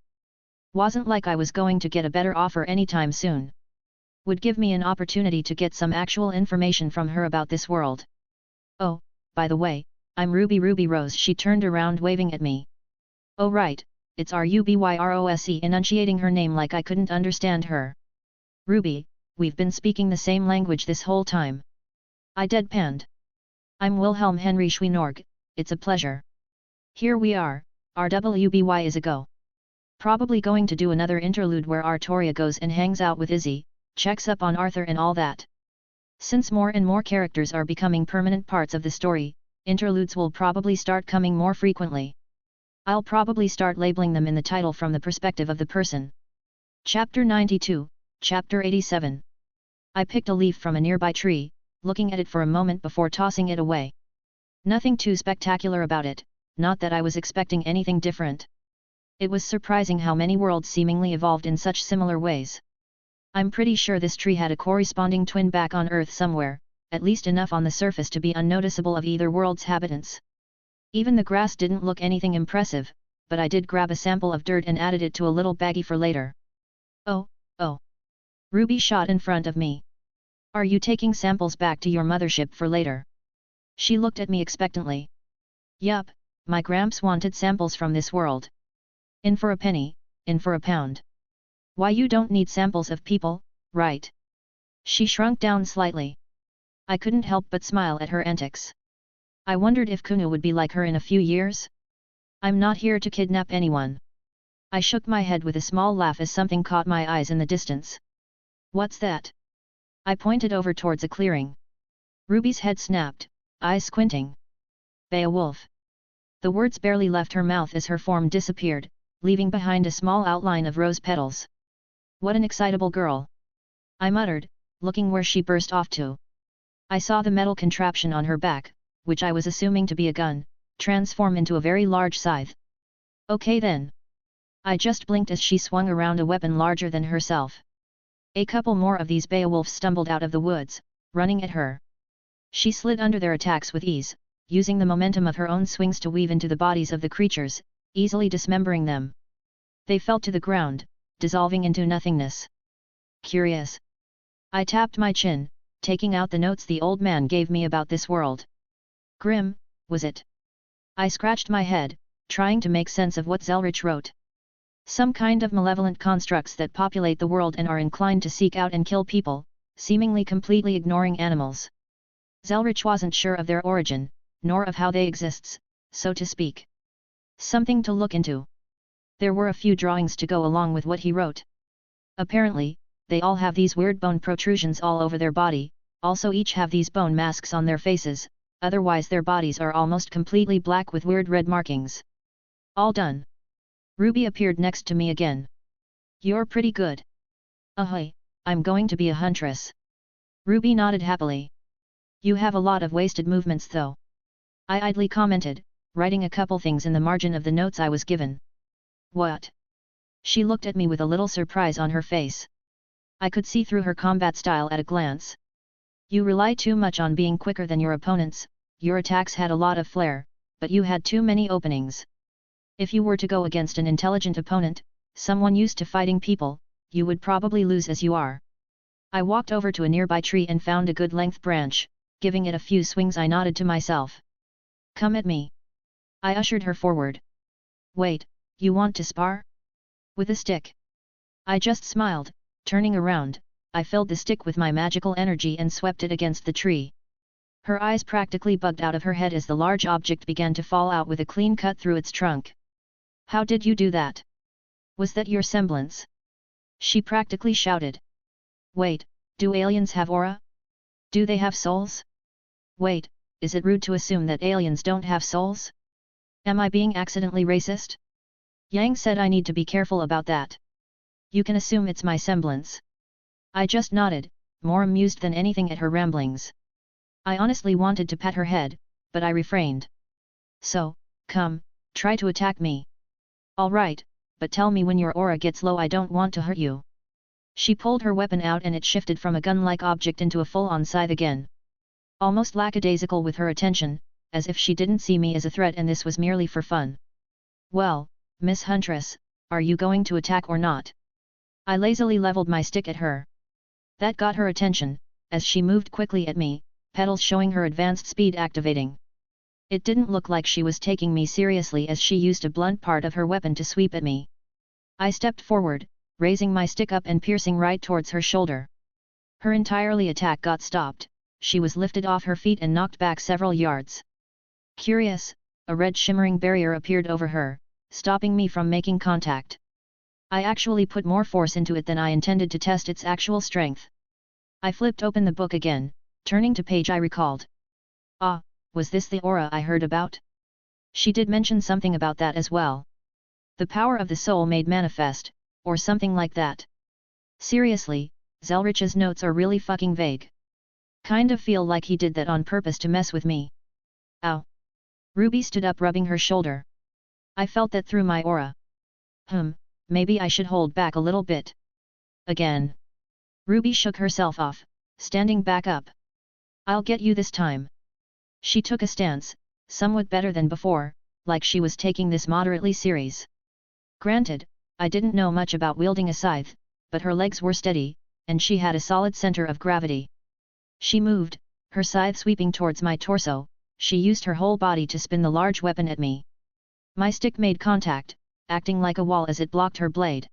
Wasn't like I was going to get a better offer anytime soon. Would give me an opportunity to get some actual information from her about this world. Oh, by the way, I'm Ruby Rose. She turned around waving at me. Oh right, it's Rubyrose, enunciating her name like I couldn't understand her. Ruby, we've been speaking the same language this whole time. I deadpanned. I'm Wilhelm Henry Schweinorg, it's a pleasure. Here we are, RWBY is a go. Probably going to do another interlude where Artoria goes and hangs out with Izzy, checks up on Arthur and all that. Since more and more characters are becoming permanent parts of the story, interludes will probably start coming more frequently. I'll probably start labeling them in the title from the perspective of the person. Chapter 92, Chapter 87. I picked a leaf from a nearby tree, looking at it for a moment before tossing it away. Nothing too spectacular about it, not that I was expecting anything different. It was surprising how many worlds seemingly evolved in such similar ways. I'm pretty sure this tree had a corresponding twin back on Earth somewhere, at least enough on the surface to be unnoticeable of either world's habitants. Even the grass didn't look anything impressive, but I did grab a sample of dirt and added it to a little baggie for later. Oh. Ruby shot in front of me. Are you taking samples back to your mothership for later? She looked at me expectantly. Yup, my Gramps wanted samples from this world. In for a penny, in for a pound. Why, you don't need samples of people, right? She shrunk down slightly. I couldn't help but smile at her antics. I wondered if Kuno would be like her in a few years? I'm not here to kidnap anyone. I shook my head with a small laugh as something caught my eyes in the distance. What's that? I pointed over towards a clearing. Ruby's head snapped, eyes squinting. Beowulf. The words barely left her mouth as her form disappeared, leaving behind a small outline of rose petals. What an excitable girl! I muttered, looking where she burst off to. I saw the metal contraption on her back, which I was assuming to be a gun, transform into a very large scythe. Okay then. I just blinked as she swung around a weapon larger than herself. A couple more of these Beowulfs stumbled out of the woods, running at her. She slid under their attacks with ease, using the momentum of her own swings to weave into the bodies of the creatures, easily dismembering them. They fell to the ground, dissolving into nothingness. Curious. I tapped my chin, taking out the notes the old man gave me about this world. Grim, was it? I scratched my head, trying to make sense of what Zelretch wrote. Some kind of malevolent constructs that populate the world and are inclined to seek out and kill people, seemingly completely ignoring animals. Zelretch wasn't sure of their origin, nor of how they exist, so to speak. Something to look into. There were a few drawings to go along with what he wrote. Apparently, they all have these weird bone protrusions all over their body, also each have these bone masks on their faces, otherwise their bodies are almost completely black with weird red markings. All done. Ruby appeared next to me again. You're pretty good. Ahoy, I'm going to be a huntress. Ruby nodded happily. You have a lot of wasted movements though. I idly commented, writing a couple things in the margin of the notes I was given. What? She looked at me with a little surprise on her face. I could see through her combat style at a glance. You rely too much on being quicker than your opponents, your attacks had a lot of flair, but you had too many openings. If you were to go against an intelligent opponent, someone used to fighting people, you would probably lose as you are. I walked over to a nearby tree and found a good length branch, giving it a few swings. I nodded to myself. Come at me. I ushered her forward. Wait, you want to spar? With a stick? I just smiled, turning around, I filled the stick with my magical energy and swept it against the tree. Her eyes practically bugged out of her head as the large object began to fall out with a clean cut through its trunk. How did you do that? Was that your semblance? She practically shouted. Wait, do aliens have aura? Do they have souls? Wait, is it rude to assume that aliens don't have souls? Am I being accidentally racist? Yang said I need to be careful about that. You can assume it's my semblance. I just nodded, more amused than anything at her ramblings. I honestly wanted to pat her head, but I refrained. So, come, try to attack me. Alright, but tell me when your aura gets low, I don't want to hurt you. She pulled her weapon out and it shifted from a gun-like object into a full-on scythe again. Almost lackadaisical with her attention, as if she didn't see me as a threat and this was merely for fun. Well, Miss Huntress, are you going to attack or not? I lazily leveled my stick at her. That got her attention, as she moved quickly at me, pedals showing her advanced speed activating. It didn't look like she was taking me seriously as she used a blunt part of her weapon to sweep at me. I stepped forward, raising my stick up and piercing right towards her shoulder. Her entirely attack got stopped, she was lifted off her feet and knocked back several yards. Curious, a red shimmering barrier appeared over her, stopping me from making contact. I actually put more force into it than I intended to test its actual strength. I flipped open the book again, turning to page I recalled. Ah, was this the aura I heard about? She did mention something about that as well. The power of the soul made manifest, or something like that. Seriously, Zelretch's notes are really fucking vague. Kind of feel like he did that on purpose to mess with me. Ow. Ruby stood up rubbing her shoulder. I felt that through my aura. Maybe I should hold back a little bit. Again. Ruby shook herself off, standing back up. I'll get you this time. She took a stance, somewhat better than before, like she was taking this moderately serious. Granted, I didn't know much about wielding a scythe, but her legs were steady, and she had a solid center of gravity. She moved, her scythe sweeping towards my torso, she used her whole body to spin the large weapon at me. My stick made contact, acting like a wall as it blocked her blade.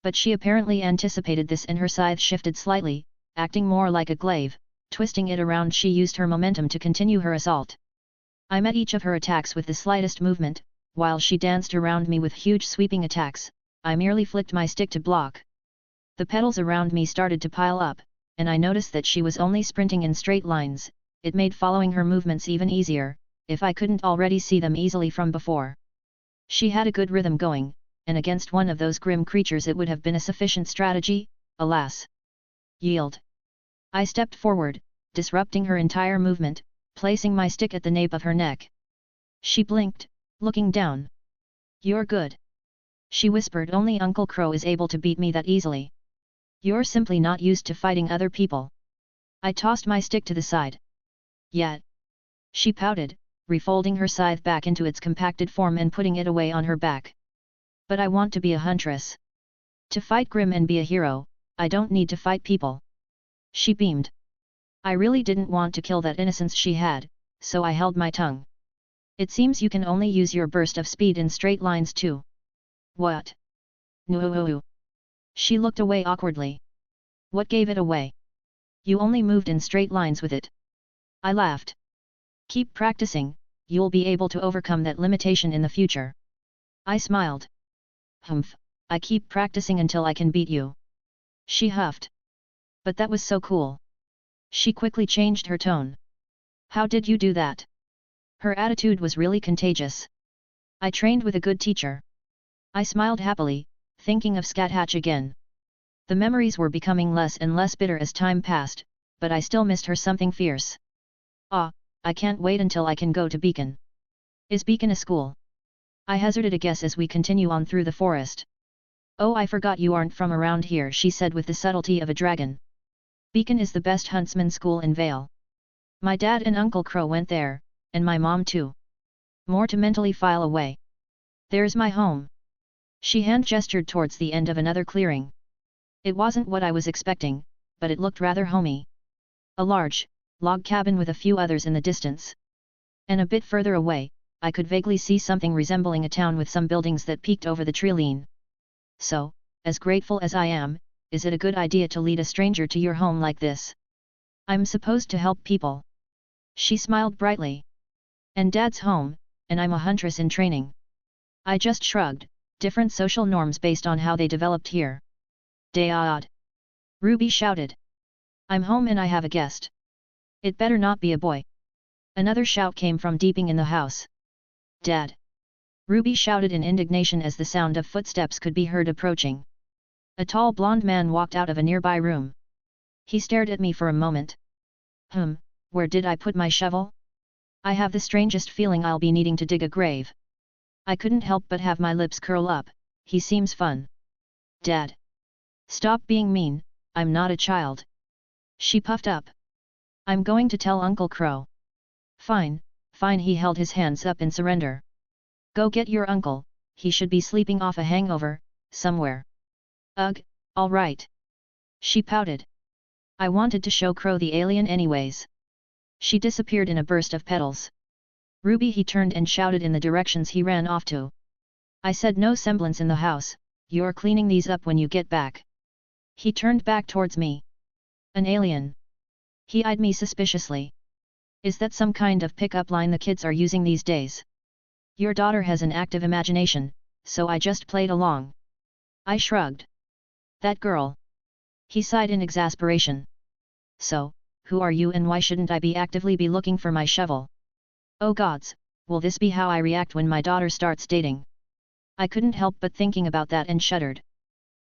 But she apparently anticipated this and her scythe shifted slightly, acting more like a glaive, twisting it around. She used her momentum to continue her assault. I met each of her attacks with the slightest movement, while she danced around me with huge sweeping attacks. I merely flicked my stick to block. The petals around me started to pile up, and I noticed that she was only sprinting in straight lines. It made following her movements even easier, if I couldn't already see them easily from before. She had a good rhythm going, and against one of those grim creatures it would have been a sufficient strategy, alas. Yield. I stepped forward, disrupting her entire movement, placing my stick at the nape of her neck. She blinked, looking down. You're good. She whispered. Only Uncle Crow is able to beat me that easily. You're simply not used to fighting other people. I tossed my stick to the side. Yet. She pouted, refolding her scythe back into its compacted form and putting it away on her back. But I want to be a huntress. To fight Grim and be a hero, I don't need to fight people. She beamed. I really didn't want to kill that innocence she had, so I held my tongue. It seems you can only use your burst of speed in straight lines too. What? No. She looked away awkwardly. What gave it away? You only moved in straight lines with it. I laughed. Keep practicing, you'll be able to overcome that limitation in the future. I smiled. I keep practicing until I can beat you. She huffed. But that was so cool. She quickly changed her tone. How did you do that? Her attitude was really contagious. I trained with a good teacher. I smiled happily, thinking of Scathatch again. The memories were becoming less and less bitter as time passed, but I still missed her something fierce. Ah, I can't wait until I can go to Beacon. Is Beacon a school? I hazarded a guess as we continue on through the forest. Oh, I forgot you aren't from around here, she said with the subtlety of a dragon. Beacon is the best huntsman school in Vale. My dad and Uncle Crow went there, and my mom too. More to mentally file away. There's my home. She hand-gestured towards the end of another clearing. It wasn't what I was expecting, but it looked rather homey. A large, log cabin with a few others in the distance. And a bit further away, I could vaguely see something resembling a town with some buildings that peeked over the treeline. So, as grateful as I am, is it a good idea to lead a stranger to your home like this? I'm supposed to help people. She smiled brightly. And Dad's home, and I'm a huntress in training. I just shrugged, different social norms based on how they developed here. Dad! Ruby shouted. I'm home and I have a guest. It better not be a boy. Another shout came from deeping in the house. Dad! Ruby shouted in indignation as the sound of footsteps could be heard approaching. A tall blonde man walked out of a nearby room. He stared at me for a moment. Where did I put my shovel? I have the strangest feeling I'll be needing to dig a grave. I couldn't help but have my lips curl up. He seems fun. Dad! Stop being mean, I'm not a child. She puffed up. I'm going to tell Uncle Crow. Fine, fine, he held his hands up in surrender. Go get your uncle, he should be sleeping off a hangover, somewhere. Ugh, all right. She pouted. I wanted to show Crow the alien anyways. She disappeared in a burst of petals. Ruby, he turned and shouted in the directions he ran off to. I said no semblance in the house, you're cleaning these up when you get back. He turned back towards me. An alien. He eyed me suspiciously. Is that some kind of pick-up line the kids are using these days? Your daughter has an active imagination, so I just played along. I shrugged. That girl. He sighed in exasperation. So, who are you and why shouldn't I be actively looking for my shovel? Oh gods, will this be how I react when my daughter starts dating? I couldn't help but thinking about that and shuddered.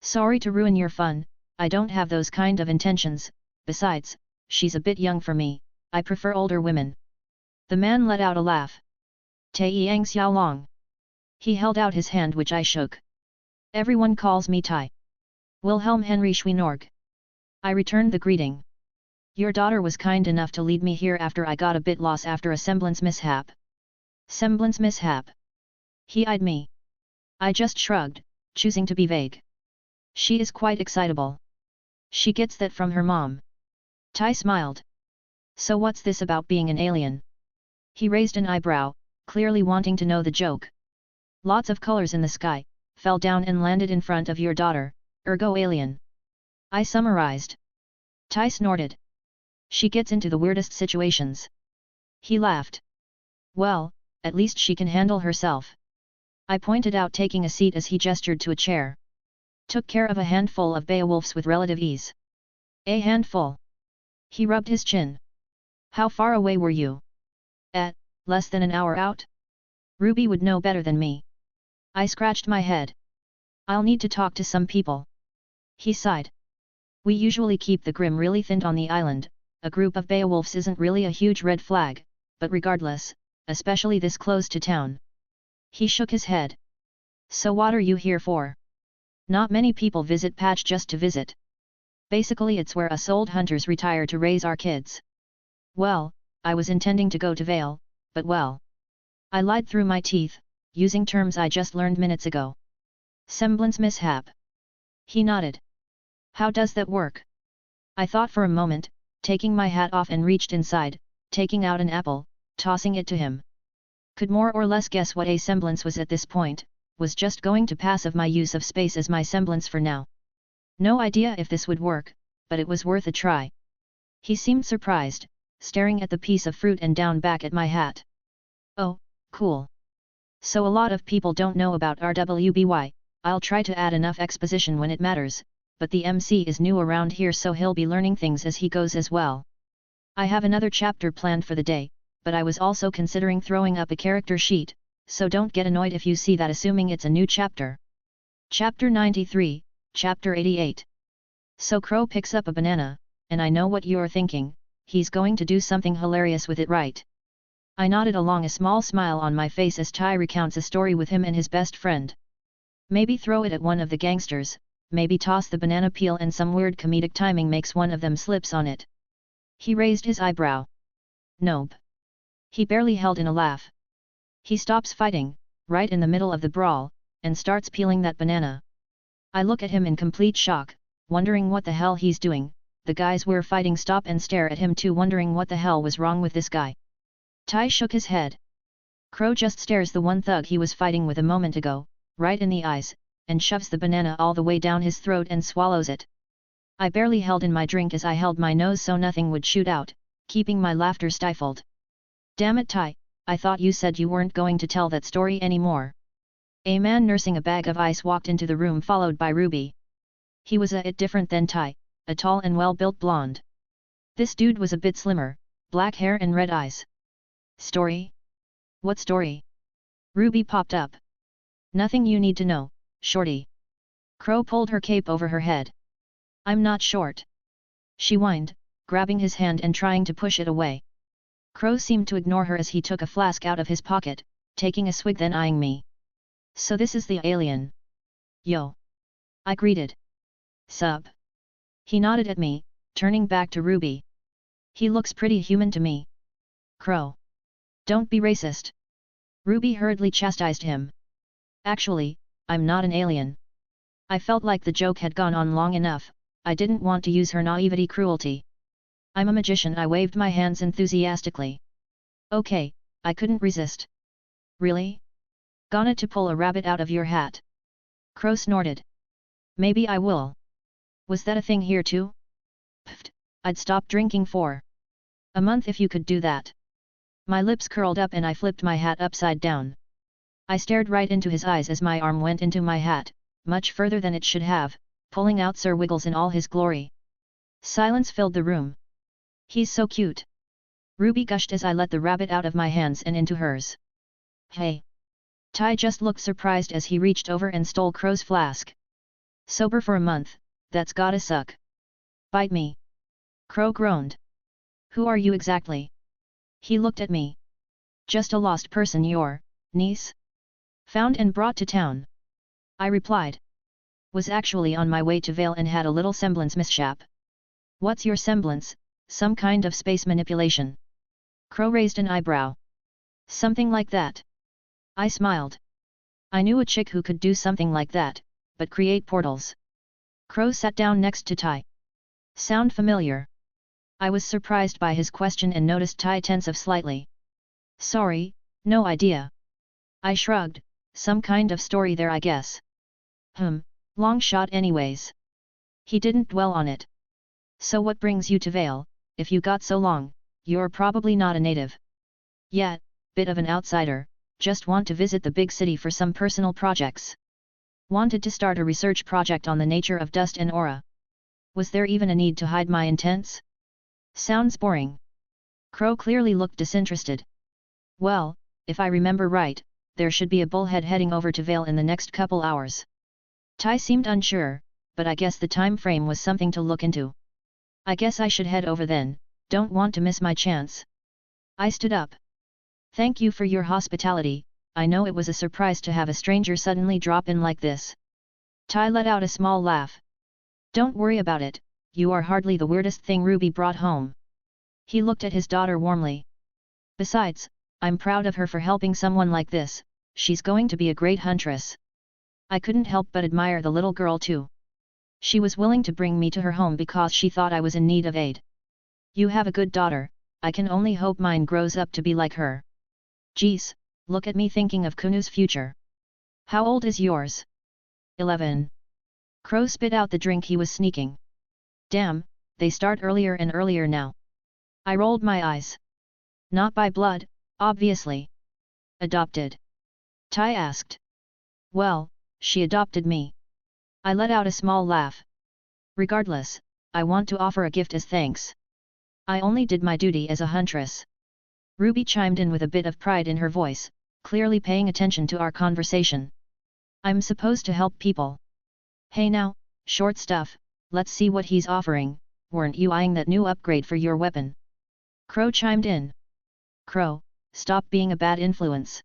Sorry to ruin your fun, I don't have those kind of intentions, besides, she's a bit young for me, I prefer older women. The man let out a laugh. Taeyang Xiaolong. He held out his hand which I shook. Everyone calls me Tai. Wilhelm Henry Schweinorg. I returned the greeting. Your daughter was kind enough to lead me here after I got a bit lost after a semblance mishap. Semblance mishap? He eyed me. I just shrugged, choosing to be vague. She is quite excitable. She gets that from her mom. Tai smiled. So what's this about being an alien? He raised an eyebrow, clearly wanting to know the joke. Lots of colors in the sky, fell down and landed in front of your daughter, ergo alien. I summarized. Tai snorted. She gets into the weirdest situations. He laughed. Well, at least she can handle herself. I pointed out, taking a seat as he gestured to a chair. Took care of a handful of Beowulfs with relative ease. A handful. He rubbed his chin. How far away were you? At, less than an hour out? Ruby would know better than me. I scratched my head. I'll need to talk to some people. He sighed. We usually keep the Grim really thin on the island, a group of Beowulfs isn't really a huge red flag, but regardless, especially this close to town. He shook his head. So what are you here for? Not many people visit Patch just to visit. Basically it's where us old hunters retire to raise our kids. Well, I was intending to go to Vale, but well. I lied through my teeth, using terms I just learned minutes ago. Semblance mishap. He nodded. How does that work? I thought for a moment, taking my hat off and reached inside, taking out an apple, tossing it to him. Could more or less guess what a semblance was at this point, was just going to passive my use of space as my semblance for now. No idea if this would work, but it was worth a try. He seemed surprised, staring at the piece of fruit and down back at my hat. Oh, cool. So a lot of people don't know about RWBY, I'll try to add enough exposition when it matters, but the MC is new around here so he'll be learning things as he goes as well. I have another chapter planned for the day, but I was also considering throwing up a character sheet, so don't get annoyed if you see that assuming it's a new chapter. Chapter 93, Chapter 88. So Crow picks up a banana, and I know what you're thinking, he's going to do something hilarious with it, right? I nodded along, a small smile on my face as Tai recounts a story with him and his best friend. Maybe throw it at one of the gangsters, maybe toss the banana peel and some weird comedic timing makes one of them slips on it. He raised his eyebrow. Nope. He barely held in a laugh. He stops fighting, right in the middle of the brawl, and starts peeling that banana. I look at him in complete shock, wondering what the hell he's doing. The guys we're fighting stop and stare at him too, wondering what the hell was wrong with this guy. Tai shook his head. Crow just stares the one thug he was fighting with a moment ago, right in the eyes, and shoves the banana all the way down his throat and swallows it. I barely held in my drink as I held my nose so nothing would shoot out, keeping my laughter stifled. Damn it, Tai, I thought you said you weren't going to tell that story anymore. A man nursing a bag of ice walked into the room followed by Ruby. He was a bit different than Tai, a tall and well-built blonde. This dude was a bit slimmer, black hair and red eyes. Story? What story? Ruby popped up. Nothing you need to know, shorty. Crow pulled her cape over her head. I'm not short. She whined, grabbing his hand and trying to push it away. Crow seemed to ignore her as he took a flask out of his pocket, taking a swig then eyeing me. So this is the alien. Yo. I greeted. Sup? He nodded at me, turning back to Ruby. He looks pretty human to me. Crow. Don't be racist. Ruby hurriedly chastised him. Actually, I'm not an alien. I felt like the joke had gone on long enough, I didn't want to use her naivety cruelty. I'm a magician. I waved my hands enthusiastically. Okay, I couldn't resist. Really? Gonna to pull a rabbit out of your hat? Crow snorted. Maybe I will. Was that a thing here too? Pfft, I'd stop drinking for a month if you could do that. My lips curled up and I flipped my hat upside down. I stared right into his eyes as my arm went into my hat, much further than it should have, pulling out Sir Wiggles in all his glory. Silence filled the room. He's so cute. Ruby gushed as I let the rabbit out of my hands and into hers. Hey. Tai just looked surprised as he reached over and stole Crow's flask. Sober for a month, that's gotta suck. Bite me. Crow groaned. Who are you exactly? He looked at me. Just a lost person, your niece? Found and brought to town. I replied. Was actually on my way to Vale and had a little semblance mishap. What's your semblance? Some kind of space manipulation? Crow raised an eyebrow. Something like that. I smiled. I knew a chick who could do something like that, but create portals. Crow sat down next to Tai. Sound familiar? I was surprised by his question and noticed Tai tense up slightly. Sorry, no idea. I shrugged, some kind of story there I guess. Long shot anyways. He didn't dwell on it. So what brings you to Vale? If you got so long, you're probably not a native. Yeah, bit of an outsider, just want to visit the big city for some personal projects. Wanted to start a research project on the nature of dust and aura. Was there even a need to hide my intents? Sounds boring. Crow clearly looked disinterested. Well, if I remember right, there should be a bullhead heading over to Vale in the next couple hours. Tai seemed unsure, but I guess the time frame was something to look into. I guess I should head over then, don't want to miss my chance. I stood up. Thank you for your hospitality, I know it was a surprise to have a stranger suddenly drop in like this. Tai let out a small laugh. Don't worry about it, you are hardly the weirdest thing Ruby brought home. He looked at his daughter warmly. Besides, I'm proud of her for helping someone like this, she's going to be a great huntress. I couldn't help but admire the little girl too. She was willing to bring me to her home because she thought I was in need of aid. You have a good daughter, I can only hope mine grows up to be like her. Geez, look at me thinking of Kunu's future. How old is yours? 11. Crow spit out the drink he was sneaking. Damn, they start earlier and earlier now. I rolled my eyes. Not by blood, obviously. Adopted? Tai asked. Well, she adopted me. I let out a small laugh. Regardless, I want to offer a gift as thanks. I only did my duty as a huntress. Ruby chimed in with a bit of pride in her voice, clearly paying attention to our conversation. I'm supposed to help people. Hey now, short stuff, let's see what he's offering, weren't you eyeing that new upgrade for your weapon? Crow chimed in. Crow, stop being a bad influence.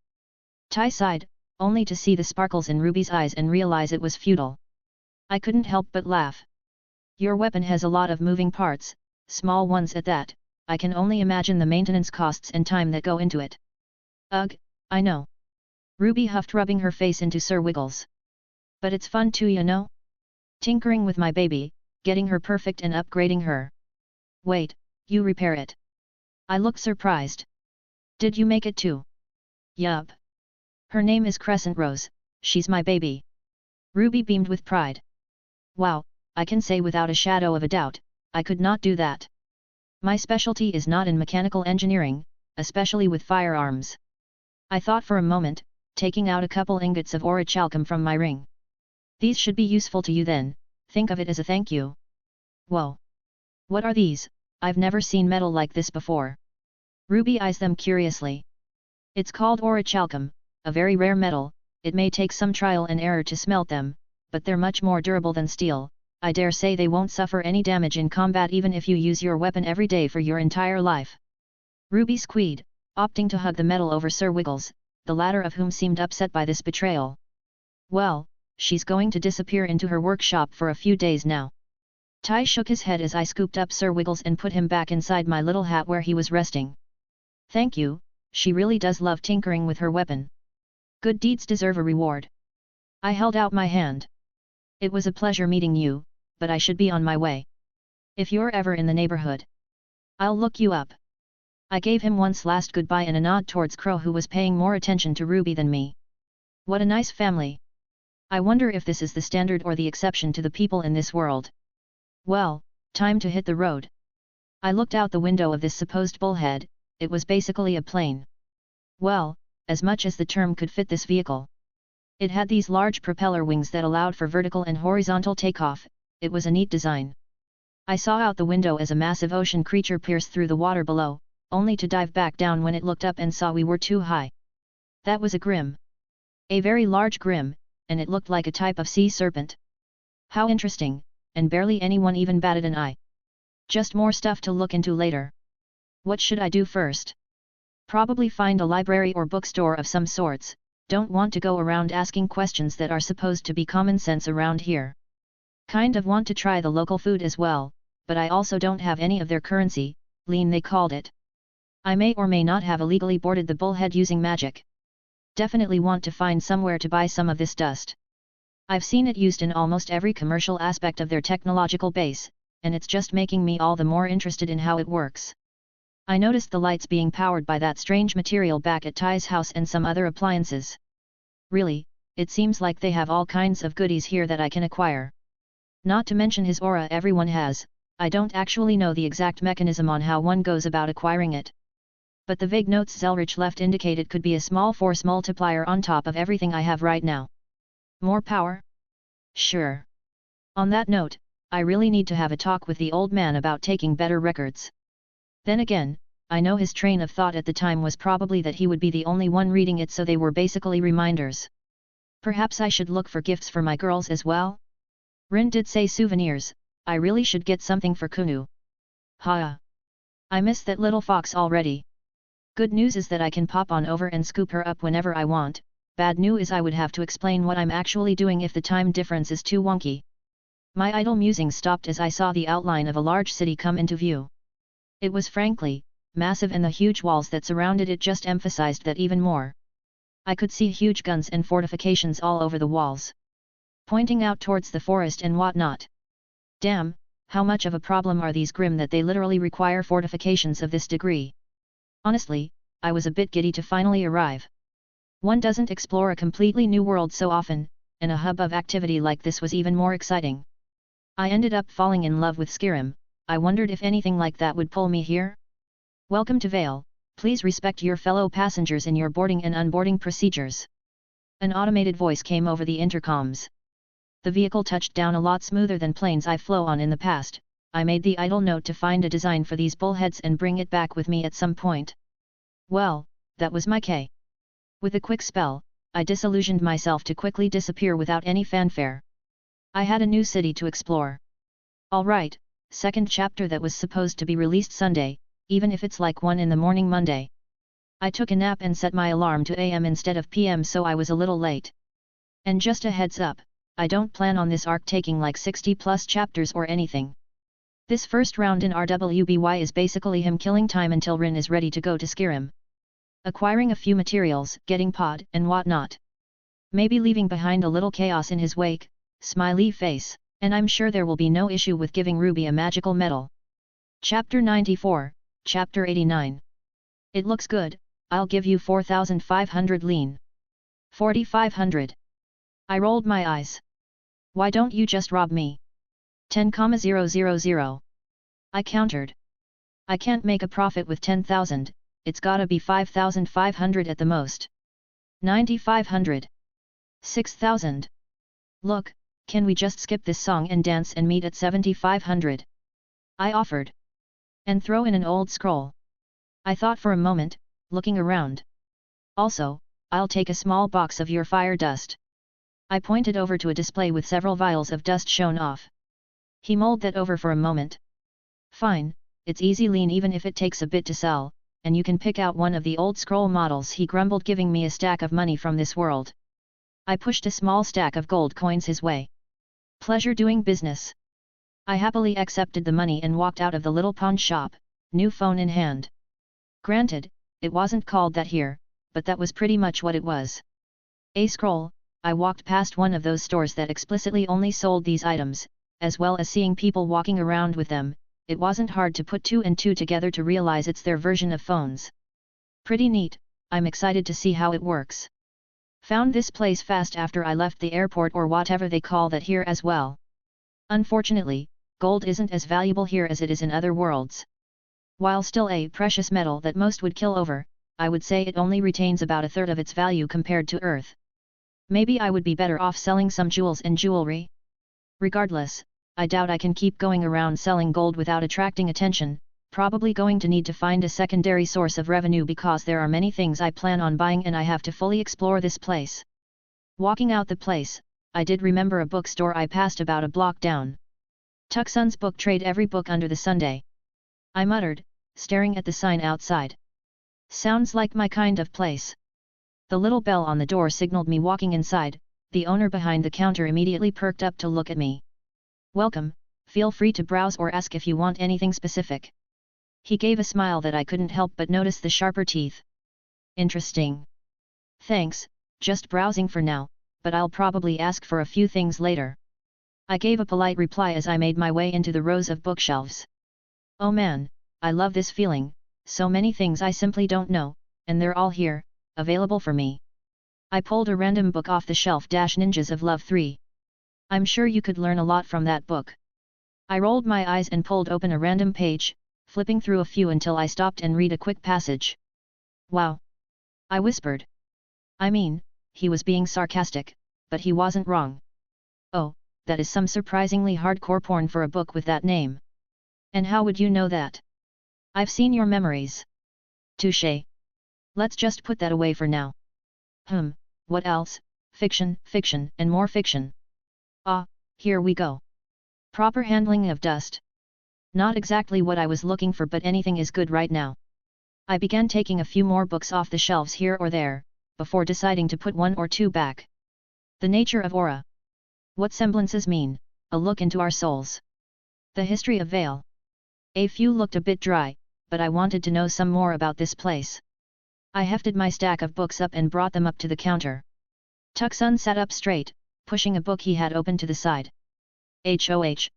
Tai sighed, only to see the sparkles in Ruby's eyes and realize it was futile. I couldn't help but laugh. Your weapon has a lot of moving parts, small ones at that, I can only imagine the maintenance costs and time that go into it. Ugh, I know. Ruby huffed, rubbing her face into Sir Wiggles. But it's fun too, you know? Tinkering with my baby, getting her perfect and upgrading her. Wait, you repair it? I looked surprised. Did you make it too? Yup. Her name is Crescent Rose, she's my baby. Ruby beamed with pride. Wow, I can say without a shadow of a doubt, I could not do that. My specialty is not in mechanical engineering, especially with firearms. I thought for a moment, taking out a couple ingots of orichalcum from my ring. These should be useful to you then, think of it as a thank you. Whoa! What are these? I've never seen metal like this before. Ruby eyes them curiously. It's called orichalcum, a very rare metal, it may take some trial and error to smelt them, but they're much more durable than steel. I dare say they won't suffer any damage in combat even if you use your weapon every day for your entire life. Ruby squealed, opting to hug the metal over Sir Wiggles, the latter of whom seemed upset by this betrayal. Well, she's going to disappear into her workshop for a few days now. Tai shook his head as I scooped up Sir Wiggles and put him back inside my little hat where he was resting. Thank you, she really does love tinkering with her weapon. Good deeds deserve a reward. I held out my hand. It was a pleasure meeting you, but I should be on my way. If you're ever in the neighborhood, I'll look you up. I gave him one last goodbye and a nod towards Crow, who was paying more attention to Ruby than me. What a nice family. I wonder if this is the standard or the exception to the people in this world. Well, time to hit the road. I looked out the window of this supposed bullhead. It was basically a plane. Well, as much as the term could fit this vehicle. It had these large propeller wings that allowed for vertical and horizontal takeoff. It was a neat design. I saw out the window as a massive ocean creature pierced through the water below, only to dive back down when it looked up and saw we were too high. That was a grim. A very large grim, and it looked like a type of sea serpent. How interesting, and barely anyone even batted an eye. Just more stuff to look into later. What should I do first? Probably find a library or bookstore of some sorts. Don't want to go around asking questions that are supposed to be common sense around here. Kind of want to try the local food as well, but I also don't have any of their currency, lean they called it. I may or may not have illegally boarded the bullhead using magic. Definitely want to find somewhere to buy some of this dust. I've seen it used in almost every commercial aspect of their technological base, and it's just making me all the more interested in how it works. I noticed the lights being powered by that strange material back at Ty's house and some other appliances. Really, it seems like they have all kinds of goodies here that I can acquire. Not to mention his aura everyone has. I don't actually know the exact mechanism on how one goes about acquiring it. But the vague notes Zelretch left indicate it could be a small force multiplier on top of everything I have right now. More power? Sure. On that note, I really need to have a talk with the old man about taking better records. Then again, I know his train of thought at the time was probably that he would be the only one reading it, so they were basically reminders. Perhaps I should look for gifts for my girls as well? Rin did say souvenirs. I really should get something for Kunu. Ha! I miss that little fox already. Good news is that I can pop on over and scoop her up whenever I want. Bad news is I would have to explain what I'm actually doing if the time difference is too wonky. My idle musings stopped as I saw the outline of a large city come into view. It was frankly massive, and the huge walls that surrounded it just emphasized that even more. I could see huge guns and fortifications all over the walls, pointing out towards the forest and whatnot. Damn, how much of a problem are these grim that they literally require fortifications of this degree? Honestly, I was a bit giddy to finally arrive. One doesn't explore a completely new world so often, and a hub of activity like this was even more exciting. I ended up falling in love with Skyrim. I wondered if anything like that would pull me here. Welcome to Vale, please respect your fellow passengers in your boarding and unboarding procedures. An automated voice came over the intercoms. The vehicle touched down a lot smoother than planes I've flown on in the past. I made the idle note to find a design for these bullheads and bring it back with me at some point. Well, that was my K. With a quick spell, I disillusioned myself to quickly disappear without any fanfare. I had a new city to explore. Alright, second chapter that was supposed to be released Sunday, even if it's like 1 in the morning Monday. I took a nap and set my alarm to AM instead of PM, so I was a little late. And just a heads up, I don't plan on this arc taking like 60 plus chapters or anything. This first round in RWBY is basically him killing time until Rin is ready to go to Skyrim. Acquiring a few materials, getting pod and whatnot. Maybe leaving behind a little chaos in his wake, smiley face, and I'm sure there will be no issue with giving Ruby a magical medal. Chapter 94, Chapter 89. It looks good, I'll give you 4,500 lean. 4,500. I rolled my eyes. Why don't you just rob me? 10,000. I countered. I can't make a profit with 10,000, it's gotta be 5,500 at the most. 9,500. 6,000. Look, can we just skip this song and dance and meet at 7,500? I offered. And throw in an old scroll. I thought for a moment, looking around. Also, I'll take a small box of your fire dust. I pointed over to a display with several vials of dust shown off. He mulled that over for a moment. Fine, it's easy lean even if it takes a bit to sell, and you can pick out one of the old scroll models, he grumbled, giving me a stack of money from this world. I pushed a small stack of gold coins his way. Pleasure doing business. I happily accepted the money and walked out of the little pawn shop, new phone in hand. Granted, it wasn't called that here, but that was pretty much what it was. A scroll, I walked past one of those stores that explicitly only sold these items, as well as seeing people walking around with them. It wasn't hard to put two and two together to realize it's their version of phones. Pretty neat, I'm excited to see how it works. Found this place fast after I left the airport or whatever they call that here as well. Unfortunately, gold isn't as valuable here as it is in other worlds. While still a precious metal that most would kill over, I would say it only retains about a third of its value compared to Earth. Maybe I would be better off selling some jewels and jewelry. Regardless, I doubt I can keep going around selling gold without attracting attention, probably going to need to find a secondary source of revenue because there are many things I plan on buying and I have to fully explore this place. Walking out the place, I did remember a bookstore I passed about a block down. Tuckson's book trade, every book under the Sunday. I muttered, staring at the sign outside. Sounds like my kind of place. The little bell on the door signaled me walking inside. The owner behind the counter immediately perked up to look at me. Welcome, feel free to browse or ask if you want anything specific. He gave a smile that I couldn't help but notice the sharper teeth. Interesting. Thanks, just browsing for now, but I'll probably ask for a few things later. I gave a polite reply as I made my way into the rows of bookshelves. Oh man, I love this feeling, so many things I simply don't know, and they're all here, available for me. I pulled a random book off the shelf, Ninjas of Love 3. I'm sure you could learn a lot from that book. I rolled my eyes and pulled open a random page, flipping through a few until I stopped and read a quick passage. Wow! I whispered. I mean, he was being sarcastic, but he wasn't wrong. Oh, that is some surprisingly hardcore porn for a book with that name. And how would you know that? I've seen your memories. Touché. Let's just put that away for now. What else? Fiction, fiction, and more fiction. Ah, here we go. Proper handling of dust. Not exactly what I was looking for, but anything is good right now. I began taking a few more books off the shelves here or there, before deciding to put one or two back. The nature of aura. What semblances mean, a look into our souls. The history of Vale. A few looked a bit dry, but I wanted to know some more about this place. I hefted my stack of books up and brought them up to the counter. Tucson sat up straight, pushing a book he had open to the side. HOH.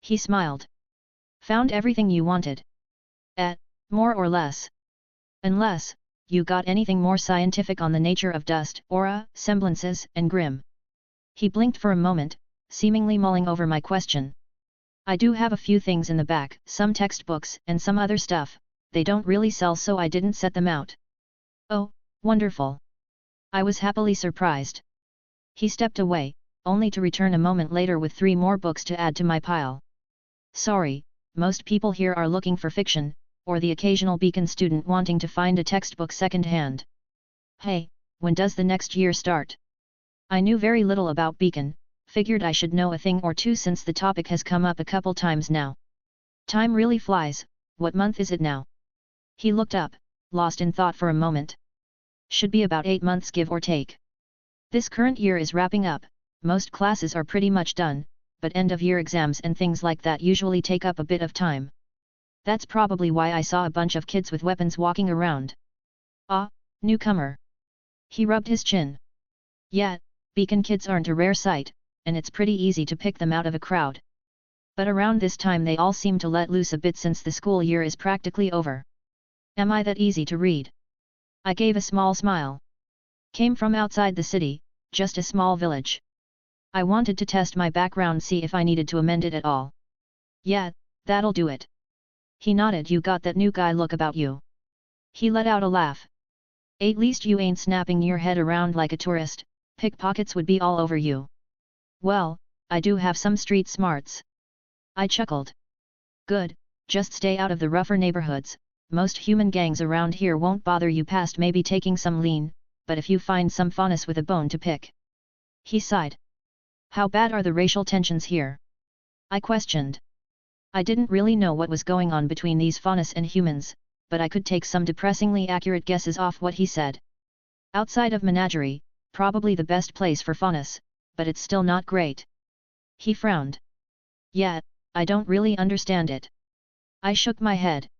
He smiled. Found everything you wanted. More or less. Unless, you got anything more scientific on the nature of dust, aura, semblances, and grim. He blinked for a moment, seemingly mulling over my question. I do have a few things in the back, some textbooks, and some other stuff. They don't really sell, so I didn't set them out. Oh, wonderful. I was happily surprised. He stepped away, only to return a moment later with 3 more books to add to my pile. Sorry, most people here are looking for fiction, or the occasional Beacon student wanting to find a textbook second-hand. Hey, when does the next year start? I knew very little about Beacon, figured I should know a thing or two since the topic has come up a couple times now. Time really flies. What month is it now? He looked up, lost in thought for a moment. Should be about 8 months, give or take. This current year is wrapping up, most classes are pretty much done, but end-of-year exams and things like that usually take up a bit of time. That's probably why I saw a bunch of kids with weapons walking around. Ah, newcomer. He rubbed his chin. Yeah, Beacon kids aren't a rare sight, and it's pretty easy to pick them out of a crowd. But around this time they all seem to let loose a bit since the school year is practically over. Am I that easy to read? I gave a small smile. Came from outside the city, just a small village. I wanted to test my background, see if I needed to amend it at all. Yeah, that'll do it. He nodded. You got that new guy look about you. He let out a laugh. At least you ain't snapping your head around like a tourist, pickpockets would be all over you. Well, I do have some street smarts. I chuckled. Good, just stay out of the rougher neighborhoods, most human gangs around here won't bother you past maybe taking some lean, but if you find some faunus with a bone to pick. He sighed. How bad are the racial tensions here? I questioned. I didn't really know what was going on between these faunus and humans, but I could take some depressingly accurate guesses off what he said. Outside of Menagerie, probably the best place for faunus, but it's still not great. He frowned. Yeah, I don't really understand it. I shook my head.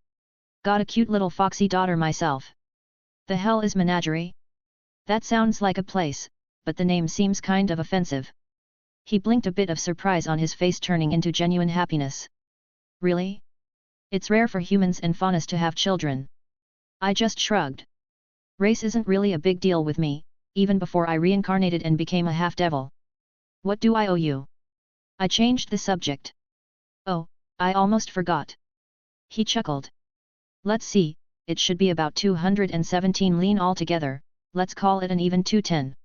Got a cute little foxy daughter myself. The hell is menagerie? That sounds like a place, but the name seems kind of offensive. He blinked, a bit of surprise on his face turning into genuine happiness. Really? It's rare for humans and faunas to have children. I just shrugged. Race isn't really a big deal with me, even before I reincarnated and became a half-devil. What do I owe you? I changed the subject. Oh, I almost forgot. He chuckled. Let's see, it should be about 217 lean altogether, let's call it an even 210.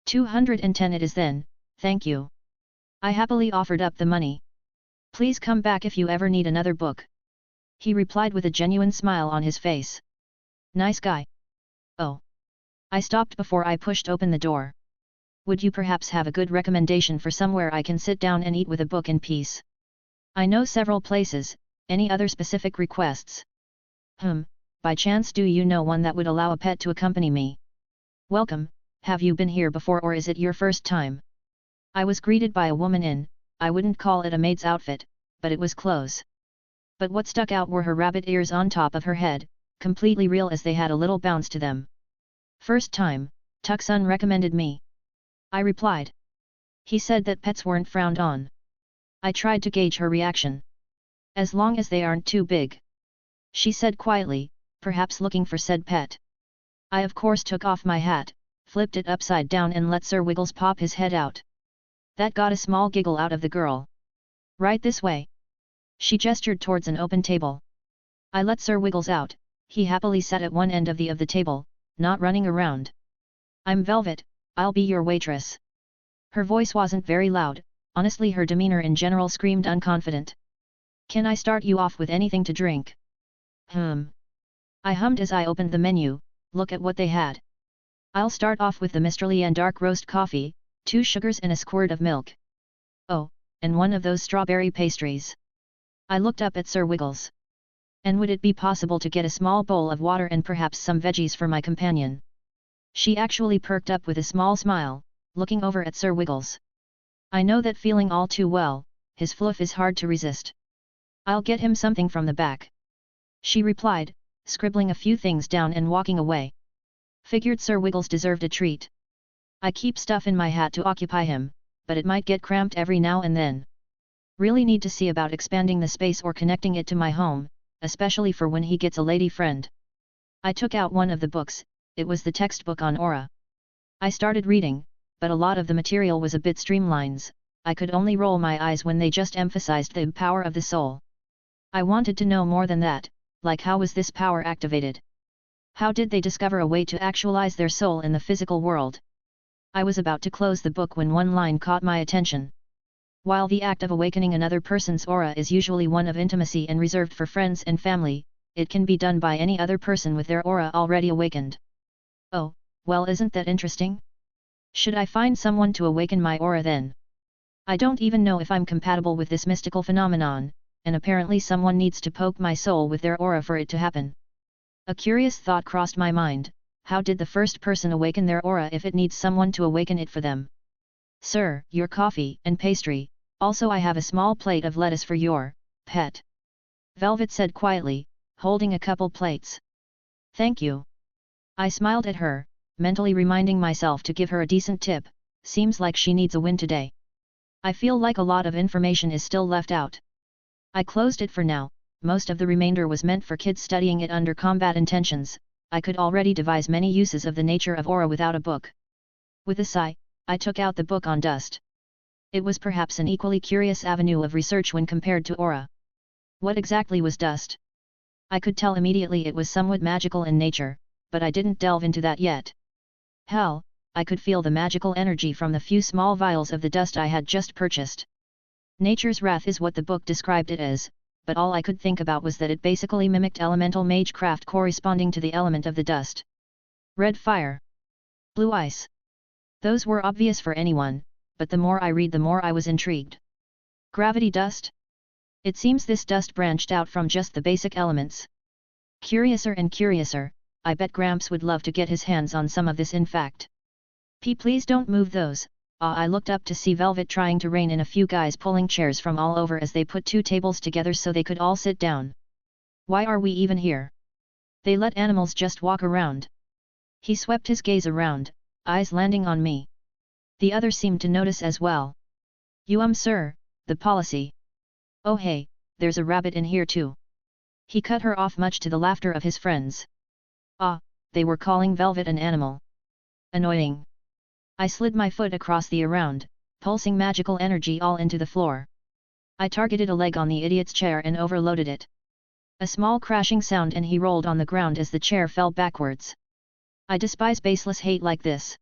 210 it is then, thank you. I happily offered up the money. Please come back if you ever need another book. He replied with a genuine smile on his face. Nice guy. Oh. I stopped before I pushed open the door. Would you perhaps have a good recommendation for somewhere I can sit down and eat with a book in peace? I know several places, any other specific requests? By chance do you know one that would allow a pet to accompany me? Welcome, have you been here before or is it your first time? I was greeted by a woman in, I wouldn't call it a maid's outfit, but it was clothes. But what stuck out were her rabbit ears on top of her head, completely real as they had a little bounce to them. First time, Tucson recommended me. I replied. He said that pets weren't frowned on. I tried to gauge her reaction. As long as they aren't too big. She said quietly, perhaps looking for said pet. I of course took off my hat, flipped it upside down and let Sir Wiggles pop his head out. That got a small giggle out of the girl. Right this way. She gestured towards an open table. I let Sir Wiggles out, he happily sat at one end of the table, not running around. I'm Velvet, I'll be your waitress. Her voice wasn't very loud, honestly her demeanor in general screamed unconfident. Can I start you off with anything to drink? I hummed as I opened the menu, look at what they had. I'll start off with the Misterly and dark roast coffee, 2 sugars and a squirt of milk. Oh, and one of those strawberry pastries. I looked up at Sir Wiggles. And would it be possible to get a small bowl of water and perhaps some veggies for my companion? She actually perked up with a small smile, looking over at Sir Wiggles. I know that feeling all too well, his fluff is hard to resist. I'll get him something from the back. She replied, scribbling a few things down and walking away. Figured Sir Wiggles deserved a treat. I keep stuff in my hat to occupy him, but it might get cramped every now and then. Really need to see about expanding the space or connecting it to my home, especially for when he gets a lady friend. I took out one of the books, it was the textbook on aura. I started reading, but a lot of the material was a bit streamlines, I could only roll my eyes when they just emphasized the power of the soul. I wanted to know more than that, like how was this power activated? How did they discover a way to actualize their soul in the physical world? I was about to close the book when one line caught my attention. While the act of awakening another person's aura is usually one of intimacy and reserved for friends and family, it can be done by any other person with their aura already awakened. Oh, well, isn't that interesting? Should I find someone to awaken my aura then? I don't even know if I'm compatible with this mystical phenomenon, and apparently someone needs to poke my soul with their aura for it to happen. A curious thought crossed my mind, how did the first person awaken their aura if it needs someone to awaken it for them? Sir, your coffee and pastry, also I have a small plate of lettuce for your pet. Velvet said quietly, holding a couple plates. Thank you. I smiled at her, mentally reminding myself to give her a decent tip, seems like she needs a win today. I feel like a lot of information is still left out. I closed it for now, most of the remainder was meant for kids studying it under combat intentions, I could already devise many uses of the nature of aura without a book. With a sigh, I took out the book on dust. It was perhaps an equally curious avenue of research when compared to aura. What exactly was dust? I could tell immediately it was somewhat magical in nature, but I didn't delve into that yet. Hell, I could feel the magical energy from the few small vials of the dust I had just purchased. Nature's wrath is what the book described it as, but all I could think about was that it basically mimicked elemental magecraft corresponding to the element of the dust. Red fire. Blue ice. Those were obvious for anyone, but the more I read the more I was intrigued. Gravity dust? It seems this dust branched out from just the basic elements. Curiouser and curiouser, I bet Gramps would love to get his hands on some of this in fact. Please don't move those, I looked up to see Velvet trying to rein in a few guys pulling chairs from all over as they put 2 tables together so they could all sit down. Why are we even here? They let animals just walk around. He swept his gaze around, eyes landing on me. The other seemed to notice as well. Sir, the policy. Oh hey, there's a rabbit in here too. He cut her off much to the laughter of his friends. They were calling Velvet an animal. Annoying. I slid my foot across the around, pulsing magical energy all into the floor. I targeted a leg on the idiot's chair and overloaded it. A small crashing sound and he rolled on the ground as the chair fell backwards. I despise baseless hate like this.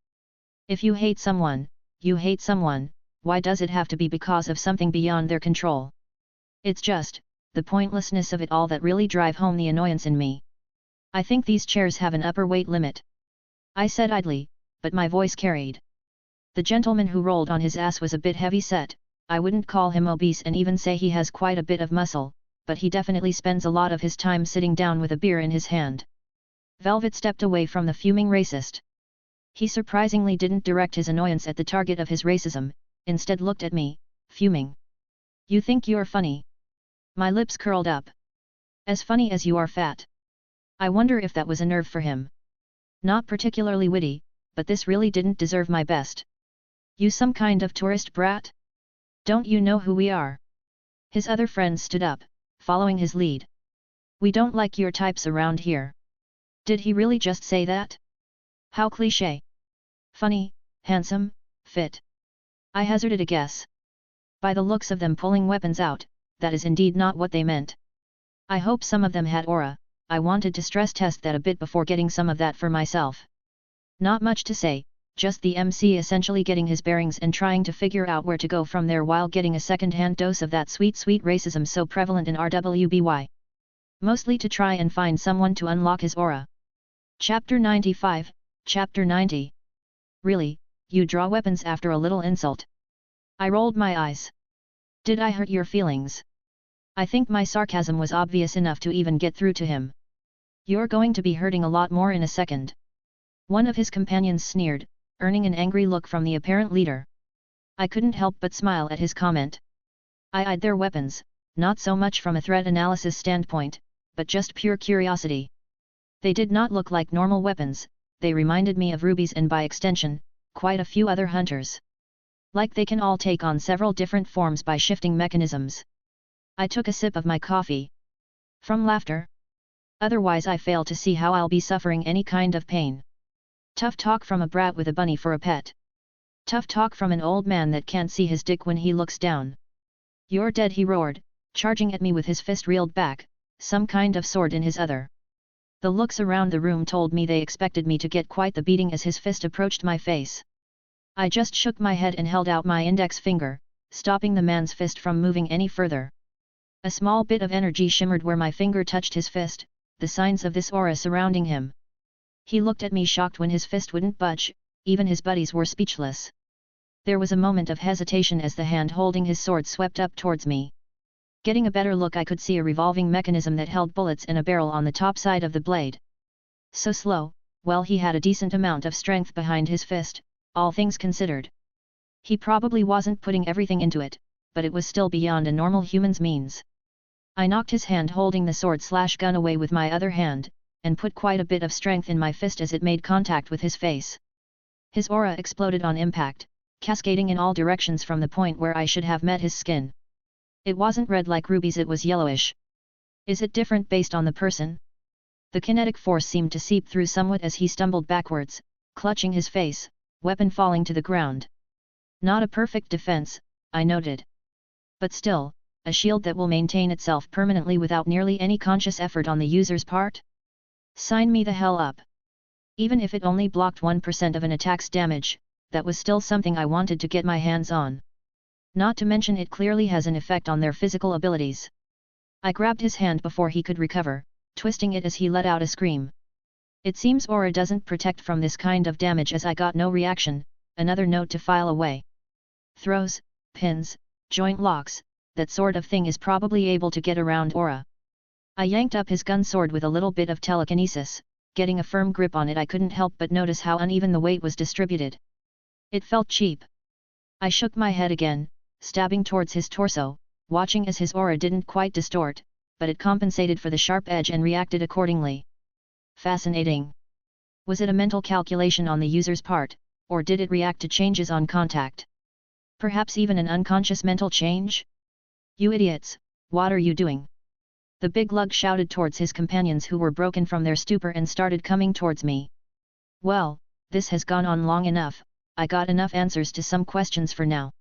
If you hate someone, why does it have to be because of something beyond their control? It's just, the pointlessness of it all that really drive home the annoyance in me. I think these chairs have an upper weight limit. I said idly, but my voice carried. The gentleman who rolled on his ass was a bit heavy set. I wouldn't call him obese and even say he has quite a bit of muscle, but he definitely spends a lot of his time sitting down with a beer in his hand. Velvet stepped away from the fuming racist. He surprisingly didn't direct his annoyance at the target of his racism, instead looked at me, fuming. You think you're funny? My lips curled up. As funny as you are fat. I wonder if that was a nerve for him. Not particularly witty, but this really didn't deserve my best. You some kind of tourist brat? Don't you know who we are? His other friends stood up, following his lead. We don't like your types around here. Did he really just say that? How cliché. Funny, handsome, fit. I hazarded a guess. By the looks of them pulling weapons out, that is indeed not what they meant. I hope some of them had aura. I wanted to stress test that a bit before getting some of that for myself. Not much to say, just the MC essentially getting his bearings and trying to figure out where to go from there while getting a second-hand dose of that sweet racism so prevalent in RWBY. Mostly to try and find someone to unlock his aura. Chapter 95, Chapter 90. Really, you draw weapons after a little insult. I rolled my eyes. Did I hurt your feelings? I think my sarcasm was obvious enough to even get through to him. You're going to be hurting a lot more in a second. One of his companions sneered, earning an angry look from the apparent leader. I couldn't help but smile at his comment. I eyed their weapons, not so much from a threat analysis standpoint, but just pure curiosity. They did not look like normal weapons, they reminded me of rubies and by extension, quite a few other hunters. Like they can all take on several different forms by shifting mechanisms. I took a sip of my coffee. From laughter? Otherwise I fail to see how I'll be suffering any kind of pain. Tough talk from a brat with a bunny for a pet. Tough talk from an old man that can't see his dick when he looks down. You're dead, he roared, charging at me with his fist reeled back, some kind of sword in his other. The looks around the room told me they expected me to get quite the beating as his fist approached my face. I just shook my head and held out my index finger, stopping the man's fist from moving any further. A small bit of energy shimmered where my finger touched his fist, the signs of this aura surrounding him. He looked at me shocked when his fist wouldn't budge, even his buddies were speechless. There was a moment of hesitation as the hand holding his sword swept up towards me. Getting a better look, I could see a revolving mechanism that held bullets and a barrel on the top side of the blade. So slow, well, he had a decent amount of strength behind his fist, all things considered. He probably wasn't putting everything into it, but it was still beyond a normal human's means. I knocked his hand holding the sword/gun away with my other hand, and put quite a bit of strength in my fist as it made contact with his face. His aura exploded on impact, cascading in all directions from the point where I should have met his skin. It wasn't red like rubies, it was yellowish. Is it different based on the person? The kinetic force seemed to seep through somewhat as he stumbled backwards, clutching his face, weapon falling to the ground. Not a perfect defense, I noted. But still, a shield that will maintain itself permanently without nearly any conscious effort on the user's part? Sign me the hell up. Even if it only blocked 1% of an attack's damage, that was still something I wanted to get my hands on. Not to mention it clearly has an effect on their physical abilities. I grabbed his hand before he could recover, twisting it as he let out a scream. It seems aura doesn't protect from this kind of damage as I got no reaction, another note to file away. Throws, pins, joint locks, that sort of thing is probably able to get around aura. I yanked up his gun sword with a little bit of telekinesis, getting a firm grip on it. I couldn't help but notice how uneven the weight was distributed. It felt cheap. I shook my head again, stabbing towards his torso, watching as his aura didn't quite distort, but it compensated for the sharp edge and reacted accordingly. Fascinating. Was it a mental calculation on the user's part, or did it react to changes on contact? Perhaps even an unconscious mental change? You idiots, what are you doing? The big lug shouted towards his companions who were broken from their stupor and started coming towards me. Well, this has gone on long enough, I got enough answers to some questions for now.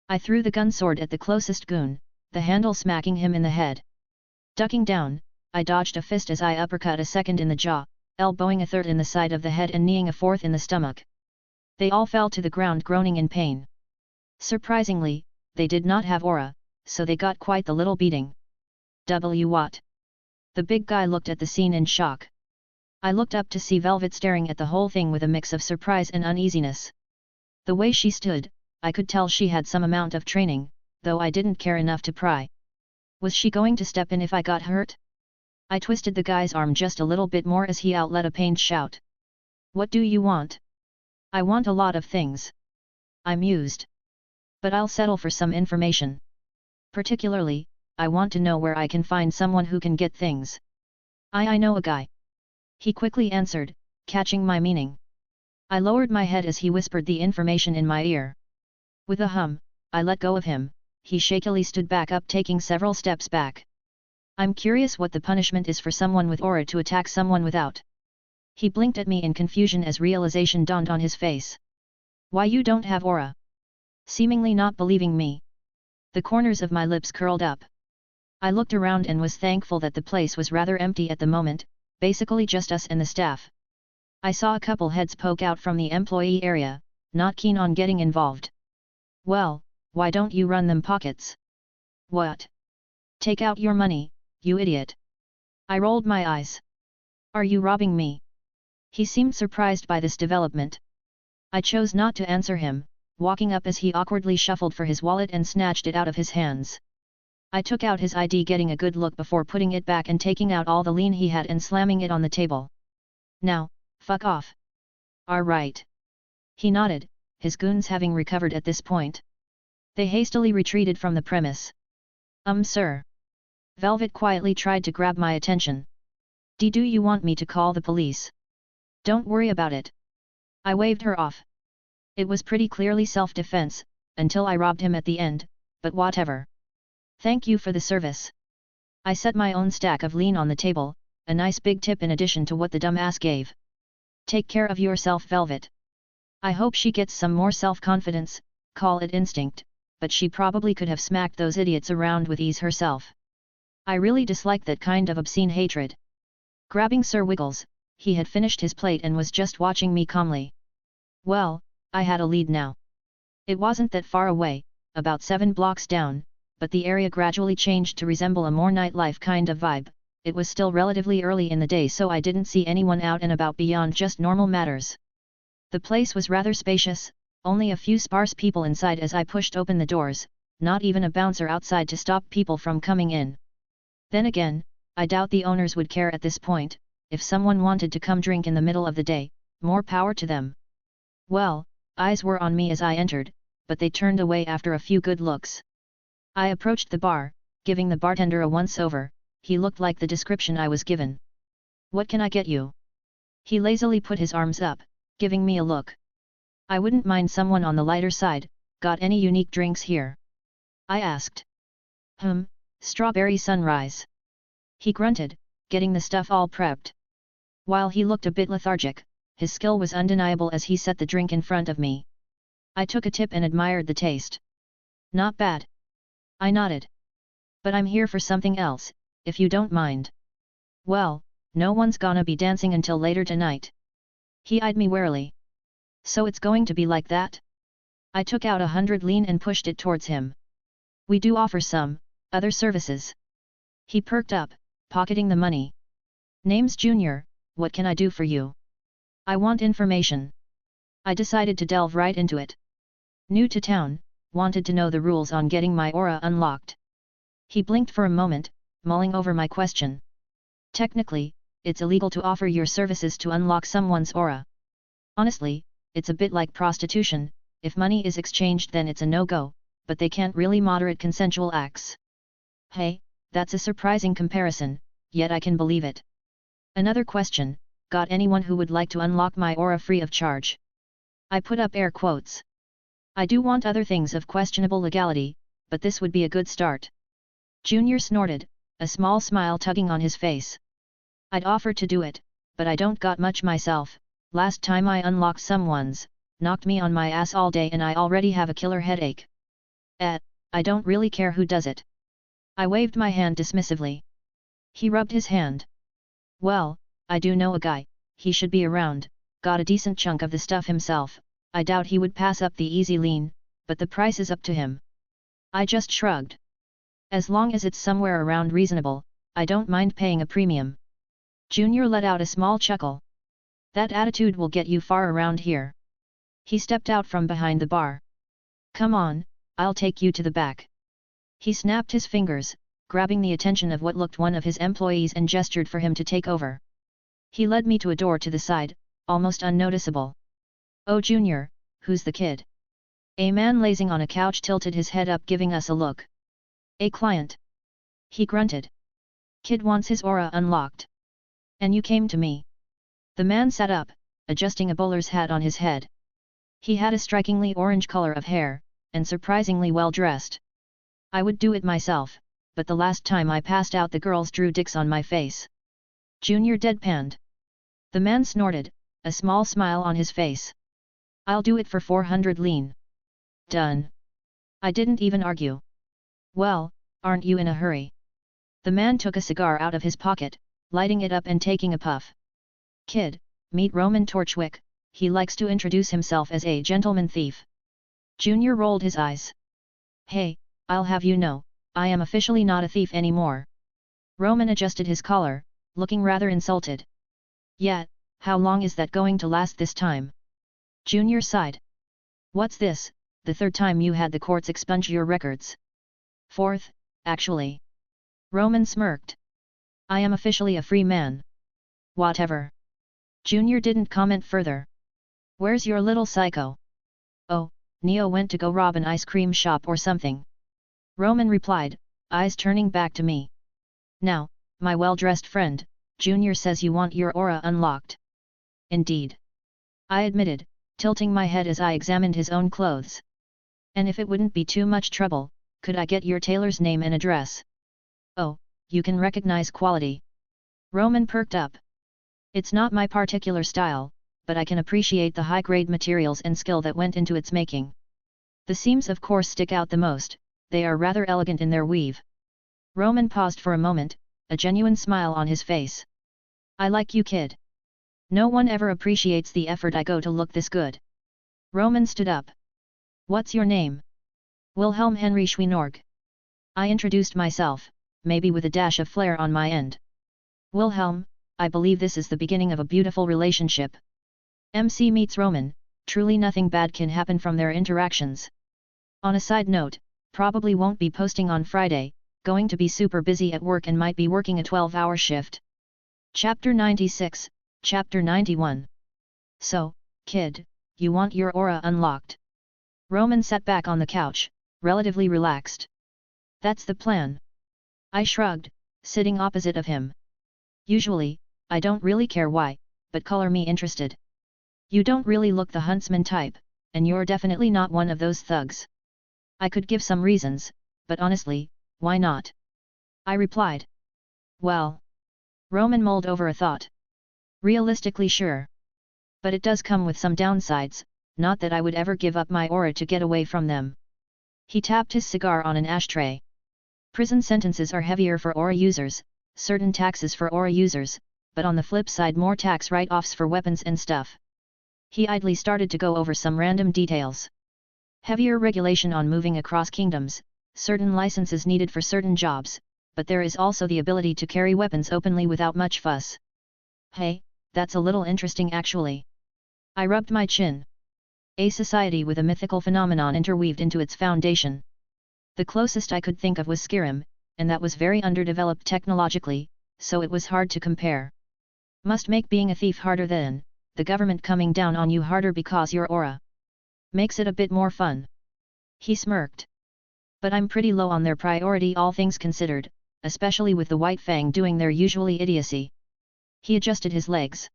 I threw the gun sword at the closest goon, the handle smacking him in the head. Ducking down, I dodged a fist as I uppercut a second in the jaw, elbowing a third in the side of the head and kneeing a fourth in the stomach. They all fell to the ground groaning in pain. Surprisingly, they did not have aura, so they got quite the little beating. What? The big guy looked at the scene in shock. I looked up to see Velvet staring at the whole thing with a mix of surprise and uneasiness. The way she stood, I could tell she had some amount of training, though I didn't care enough to pry. Was she going to step in if I got hurt? I twisted the guy's arm just a little bit more as he outlet a pained shout. What do you want? I want a lot of things. I mused. But I'll settle for some information. Particularly, I want to know where I can find someone who can get things. I know a guy. He quickly answered, catching my meaning. I lowered my head as he whispered the information in my ear. With a hum, I let go of him. He shakily stood back up, taking several steps back. I'm curious what the punishment is for someone with aura to attack someone without. He blinked at me in confusion as realization dawned on his face. Why, you don't have aura? Seemingly not believing me. The corners of my lips curled up. I looked around and was thankful that the place was rather empty at the moment, basically just us and the staff. I saw a couple heads poke out from the employee area, not keen on getting involved. Well, why don't you run them pockets? What? Take out your money, you idiot. I rolled my eyes. Are you robbing me? He seemed surprised by this development. I chose not to answer him, walking up as he awkwardly shuffled for his wallet and snatched it out of his hands. I took out his ID, getting a good look before putting it back and taking out all the lean he had and slamming it on the table. Now, fuck off. Right. He nodded, his goons having recovered at this point. They hastily retreated from the premise. Sir. Velvet quietly tried to grab my attention. Do you want me to call the police? Don't worry about it. I waved her off. It was pretty clearly self-defense, until I robbed him at the end, but whatever. Thank you for the service. I set my own stack of lean on the table, a nice big tip in addition to what the dumbass gave. Take care of yourself, Velvet. I hope she gets some more self-confidence, call it instinct, but she probably could have smacked those idiots around with ease herself. I really dislike that kind of obscene hatred. Grabbing Sir Wiggles, he had finished his plate and was just watching me calmly. Well, I had a lead now. It wasn't that far away, about 7 blocks down, but the area gradually changed to resemble a more nightlife kind of vibe. It was still relatively early in the day, so I didn't see anyone out and about beyond just normal matters. The place was rather spacious, only a few sparse people inside as I pushed open the doors, not even a bouncer outside to stop people from coming in. Then again, I doubt the owners would care at this point. If someone wanted to come drink in the middle of the day, more power to them. Well, eyes were on me as I entered, but they turned away after a few good looks. I approached the bar, giving the bartender a once-over. He looked like the description I was given. What can I get you? He lazily put his arms up, giving me a look. I wouldn't mind someone on the lighter side. Got any unique drinks here? I asked. Strawberry sunrise. He grunted, getting the stuff all prepped. While he looked a bit lethargic, his skill was undeniable as he set the drink in front of me. I took a tip and admired the taste. Not bad. I nodded. But I'm here for something else, if you don't mind. Well, no one's gonna be dancing until later tonight. He eyed me warily. So it's going to be like that? I took out 100 lean and pushed it towards him. We do offer some other services. He perked up, pocketing the money. Name's Junior, what can I do for you? I want information. I decided to delve right into it. New to town, wanted to know the rules on getting my aura unlocked. He blinked for a moment, mulling over my question. Technically, it's illegal to offer your services to unlock someone's aura. Honestly, it's a bit like prostitution, if money is exchanged then it's a no-go, but they can't really moderate consensual acts. Hey, that's a surprising comparison, yet I can believe it. Another question, got anyone who would like to unlock my aura free of charge? I put up air quotes. I do want other things of questionable legality, but this would be a good start. Junior snorted, a small smile tugging on his face. I'd offer to do it, but I don't got much myself. Last time I unlocked someone's, knocked me on my ass all day and I already have a killer headache. I don't really care who does it. I waved my hand dismissively. He rubbed his hand. Well, I do know a guy, he should be around, got a decent chunk of the stuff himself, I doubt he would pass up the easy lean, but the price is up to him. I just shrugged. As long as it's somewhere around reasonable, I don't mind paying a premium. Junior let out a small chuckle. That attitude will get you far around here. He stepped out from behind the bar. Come on, I'll take you to the back. He snapped his fingers, grabbing the attention of what looked one of his employees and gestured for him to take over. He led me to a door to the side, almost unnoticeable. Oh Junior, who's the kid? A man lazing on a couch tilted his head up giving us a look. A client. He grunted. Kid wants his aura unlocked. And you came to me. The man sat up, adjusting a bowler's hat on his head. He had a strikingly orange color of hair, and surprisingly well dressed. I would do it myself, but the last time I passed out the girls drew dicks on my face. Junior deadpanned. The man snorted, a small smile on his face. I'll do it for 400 lean. Done. I didn't even argue. Well, aren't you in a hurry? The man took a cigar out of his pocket, lighting it up and taking a puff. Kid, meet Roman Torchwick, he likes to introduce himself as a gentleman thief. Junior rolled his eyes. Hey, I'll have you know, I am officially not a thief anymore. Roman adjusted his collar, looking rather insulted. Yeah, how long is that going to last this time? Junior sighed. What's this, the third time you had the courts expunge your records? Fourth, actually. Roman smirked. I am officially a free man. Whatever. Junior didn't comment further. Where's your little psycho? Oh, Neo went to go rob an ice cream shop or something. Roman replied, eyes turning back to me. Now, my well-dressed friend, Junior says you want your aura unlocked. Indeed. I admitted, tilting my head as I examined his own clothes. And if it wouldn't be too much trouble, could I get your tailor's name and address? Oh, you can recognize quality. Roman perked up. It's not my particular style, but I can appreciate the high-grade materials and skill that went into its making. The seams of course stick out the most, they are rather elegant in their weave. Roman paused for a moment, a genuine smile on his face. I like you kid. No one ever appreciates the effort I go to look this good. Roman stood up. What's your name? Wilhelm Henry Schweinorg. I introduced myself, maybe with a dash of flair on my end. Wilhelm, I believe this is the beginning of a beautiful relationship. MC meets Roman, truly nothing bad can happen from their interactions. On a side note, probably won't be posting on Friday, going to be super busy at work and might be working a 12-hour shift. Chapter 96, Chapter 91. So, kid, you want your aura unlocked? Roman sat back on the couch, relatively relaxed. That's the plan. I shrugged, sitting opposite of him. Usually, I don't really care why, but color me interested. You don't really look the huntsman type, and you're definitely not one of those thugs. I could give some reasons, but honestly, why not? I replied. Well. Roman mulled over a thought. Realistically sure. But it does come with some downsides, not that I would ever give up my aura to get away from them. He tapped his cigar on an ashtray. Prison sentences are heavier for aura users, certain taxes for aura users, but on the flip side more tax write-offs for weapons and stuff. He idly started to go over some random details. Heavier regulation on moving across kingdoms, certain licenses needed for certain jobs, but there is also the ability to carry weapons openly without much fuss. Hey, that's a little interesting actually. I rubbed my chin. A society with a mythical phenomenon interweaved into its foundation. The closest I could think of was Skyrim, and that was very underdeveloped technologically, so it was hard to compare. Must make being a thief harder then, the government coming down on you harder because your aura. Makes it a bit more fun. He smirked. But I'm pretty low on their priority all things considered, especially with the White Fang doing their usually idiocy. He adjusted his legs.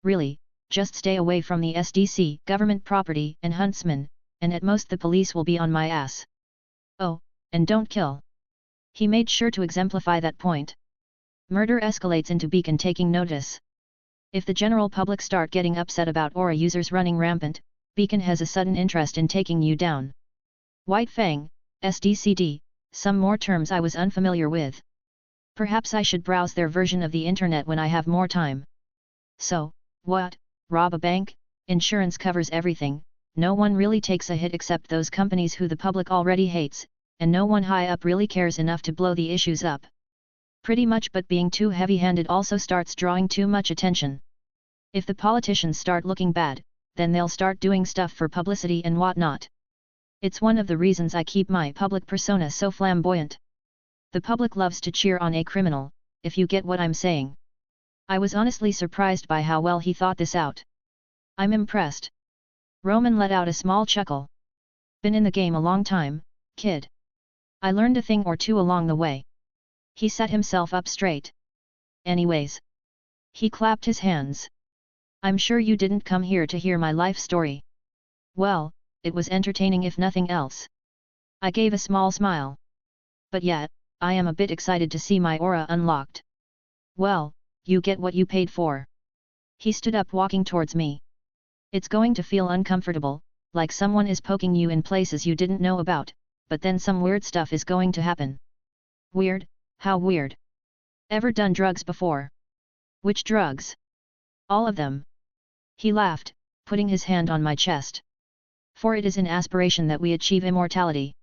Really, just stay away from the SDC, government property, and huntsmen, and at most the police will be on my ass. Oh, and don't kill. He made sure to exemplify that point. Murder escalates into Beacon taking notice. If the general public start getting upset about aura users running rampant, Beacon has a sudden interest in taking you down. White Fang, SDCD, some more terms I was unfamiliar with. Perhaps I should browse their version of the internet when I have more time. So, what, rob a bank? Insurance covers everything, no one really takes a hit except those companies who the public already hates, and no one high up really cares enough to blow the issues up. Pretty much, but being too heavy-handed also starts drawing too much attention. If the politicians start looking bad, then they'll start doing stuff for publicity and whatnot. It's one of the reasons I keep my public persona so flamboyant. The public loves to cheer on a criminal, if you get what I'm saying. I was honestly surprised by how well he thought this out. I'm impressed. Roman let out a small chuckle. Been in the game a long time, kid. I learned a thing or two along the way. He sat himself up straight. Anyways. He clapped his hands. I'm sure you didn't come here to hear my life story. Well, it was entertaining if nothing else. I gave a small smile. But yet, I am a bit excited to see my aura unlocked. Well, you get what you paid for. He stood up walking towards me. It's going to feel uncomfortable, like someone is poking you in places you didn't know about, but then some weird stuff is going to happen. Weird? How weird? Ever done drugs before? Which drugs? All of them. He laughed, putting his hand on my chest. For it is an aspiration that we achieve immortality.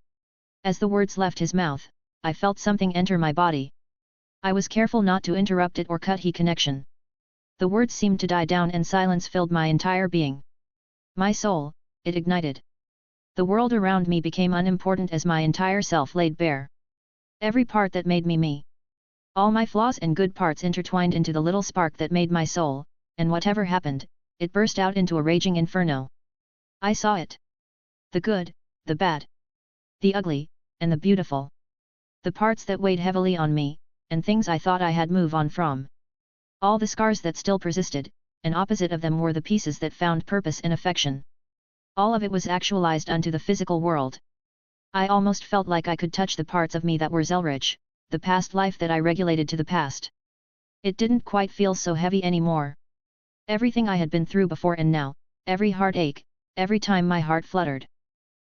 As the words left his mouth, I felt something enter my body. I was careful not to interrupt it or cut the connection. The words seemed to die down and silence filled my entire being. My soul, it ignited. The world around me became unimportant as my entire self laid bare. Every part that made me me. All my flaws and good parts intertwined into the little spark that made my soul, and whatever happened, it burst out into a raging inferno. I saw it. The good, the bad, the ugly, and the beautiful. The parts that weighed heavily on me, and things I thought I had moved on from. All the scars that still persisted, and opposite of them were the pieces that found purpose and affection. All of it was actualized unto the physical world. I almost felt like I could touch the parts of me that were Zelretch, the past life that I regulated to the past. It didn't quite feel so heavy anymore. Everything I had been through before and now, every heartache, every time my heart fluttered.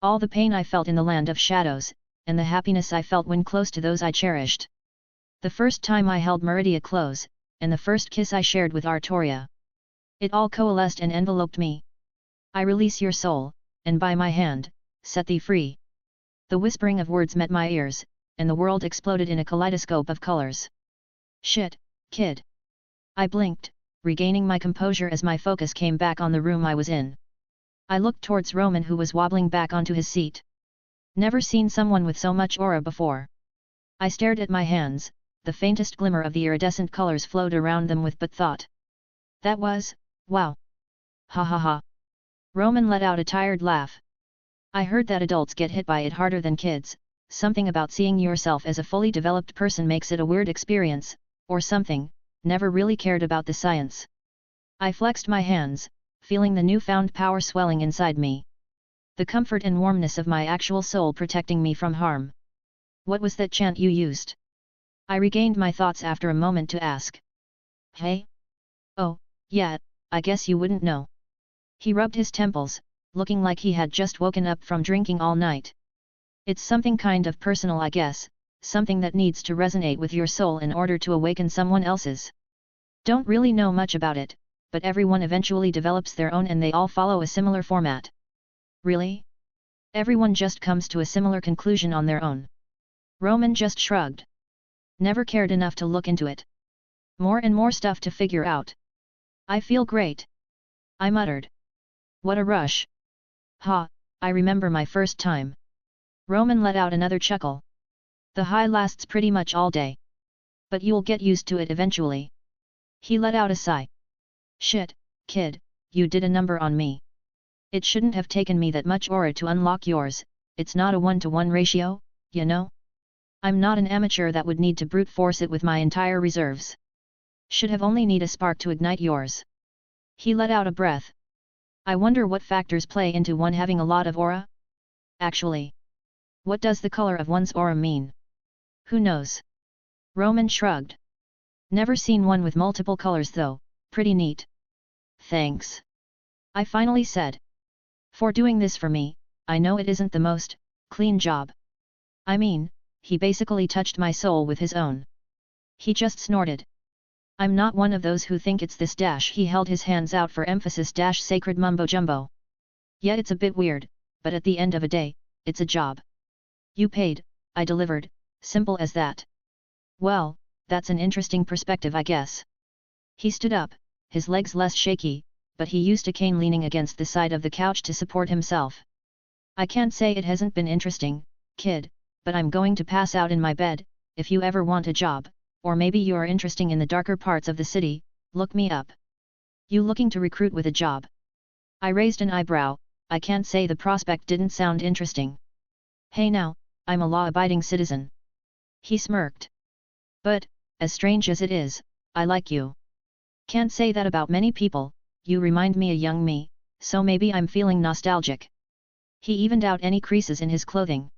All the pain I felt in the land of shadows, and the happiness I felt when close to those I cherished. The first time I held Meridia close, and the first kiss I shared with Artoria. It all coalesced and enveloped me. I release your soul, and by my hand, set thee free. The whispering of words met my ears, and the world exploded in a kaleidoscope of colors. Shit, kid. I blinked, regaining my composure as my focus came back on the room I was in. I looked towards Roman who was wobbling back onto his seat. Never seen someone with so much aura before. I stared at my hands, the faintest glimmer of the iridescent colors flowed around them with but thought. That was, wow. Ha ha ha. Roman let out a tired laugh. I heard that adults get hit by it harder than kids, something about seeing yourself as a fully developed person makes it a weird experience, or something, never really cared about the science. I flexed my hands, feeling the newfound power swelling inside me. The comfort and warmness of my actual soul protecting me from harm. What was that chant you used? I regained my thoughts after a moment to ask. Hey? Oh, yeah, I guess you wouldn't know. He rubbed his temples, looking like he had just woken up from drinking all night. It's something kind of personal, I guess, something that needs to resonate with your soul in order to awaken someone else's. Don't really know much about it, but everyone eventually develops their own and they all follow a similar format. Really? Everyone just comes to a similar conclusion on their own. Roman just shrugged. Never cared enough to look into it. More and more stuff to figure out. I feel great. I muttered. What a rush. Ha, I remember my first time. Roman let out another chuckle. The high lasts pretty much all day. But you'll get used to it eventually. He let out a sigh. Shit, kid, you did a number on me. It shouldn't have taken me that much aura to unlock yours, it's not a 1-to-1 ratio, you know? I'm not an amateur that would need to brute force it with my entire reserves. Should have only need a spark to ignite yours. He let out a breath. I wonder what factors play into one having a lot of aura? Actually, what does the color of one's aura mean? Who knows? Roman shrugged. Never seen one with multiple colors though, pretty neat. Thanks. I finally said. For doing this for me, I know it isn't the most clean job. I mean, he basically touched my soul with his own. He just snorted. I'm not one of those who think it's this dash. He held his hands out for emphasis dash sacred mumbo jumbo. Yeah, it's a bit weird, but at the end of a day, it's a job. You paid, I delivered, simple as that. Well, that's an interesting perspective I guess. He stood up, his legs less shaky, but he used a cane leaning against the side of the couch to support himself. I can't say it hasn't been interesting, kid, but I'm going to pass out in my bed. If you ever want a job, or maybe you are interested in the darker parts of the city, look me up. You looking to recruit with a job? I raised an eyebrow. I can't say the prospect didn't sound interesting. Hey now, I'm a law-abiding citizen. He smirked. But, as strange as it is, I like you. Can't say that about many people, you remind me a young me, so maybe I'm feeling nostalgic. He evened out any creases in his clothing.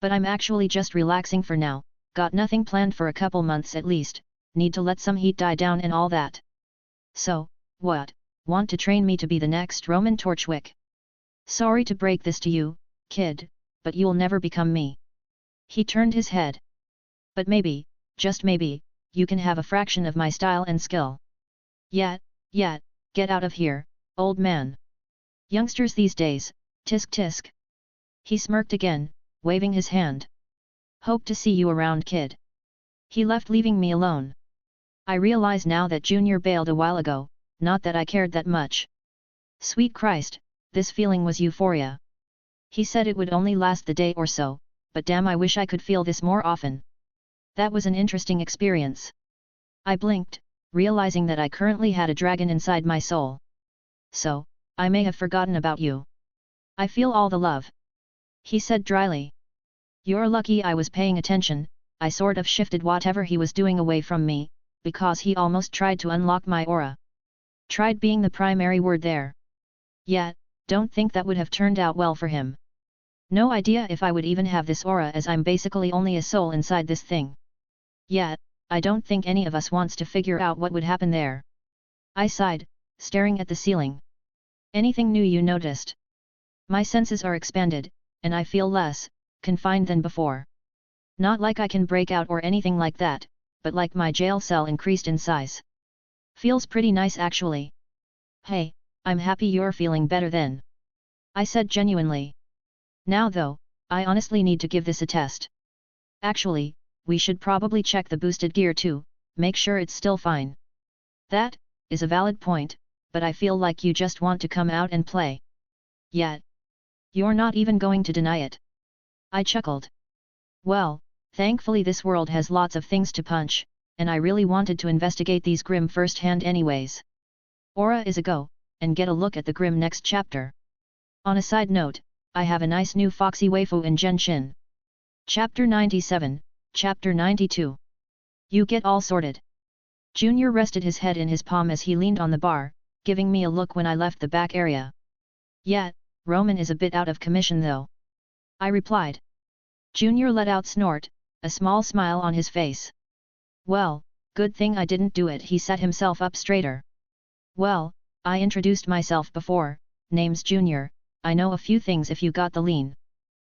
But I'm actually just relaxing for now, got nothing planned for a couple months at least, need to let some heat die down and all that. So, what, want to train me to be the next Roman Torchwick? Sorry to break this to you, kid, but you'll never become me. He turned his head. But maybe, just maybe, you can have a fraction of my style and skill. Yet, get out of here, old man. Youngsters these days, tisk tisk. He smirked again, waving his hand. Hope to see you around, kid. He left, leaving me alone. I realize now that Junior bailed a while ago, not that I cared that much. Sweet Christ, this feeling was euphoria. He said it would only last the day or so, but damn, I wish I could feel this more often. That was an interesting experience. I blinked, realizing that I currently had a dragon inside my soul. So, I may have forgotten about you. I feel all the love. He said dryly. You're lucky I was paying attention. I sort of shifted whatever he was doing away from me, because he almost tried to unlock my aura. Tried being the primary word there. Yet, don't think that would have turned out well for him. No idea if I would even have this aura, as I'm basically only a soul inside this thing. Yet, I don't think any of us wants to figure out what would happen there. I sighed, staring at the ceiling. Anything new you noticed? My senses are expanded, and I feel less confined than before. Not like I can break out or anything like that, but like my jail cell increased in size. Feels pretty nice actually. Hey, I'm happy you're feeling better then. I said genuinely. Now though, I honestly need to give this a test. Actually, we should probably check the boosted gear too, make sure it's still fine. That is a valid point, but I feel like you just want to come out and play. Yet. You're not even going to deny it. I chuckled. Well, thankfully this world has lots of things to punch, and I really wanted to investigate these Grimm firsthand anyways. Aura is a go, and get a look at the Grimm next chapter. On a side note, I have a nice new foxy waifu in Genshin. Chapter 97, Chapter 92. You get all sorted. Junior rested his head in his palm as he leaned on the bar, giving me a look when I left the back area. Yet, Roman is a bit out of commission though. I replied. Junior let out snort, a small smile on his face. Well, good thing I didn't do it. He sat himself up straighter. Well, I introduced myself before, name's Junior, I know a few things if you got the lean.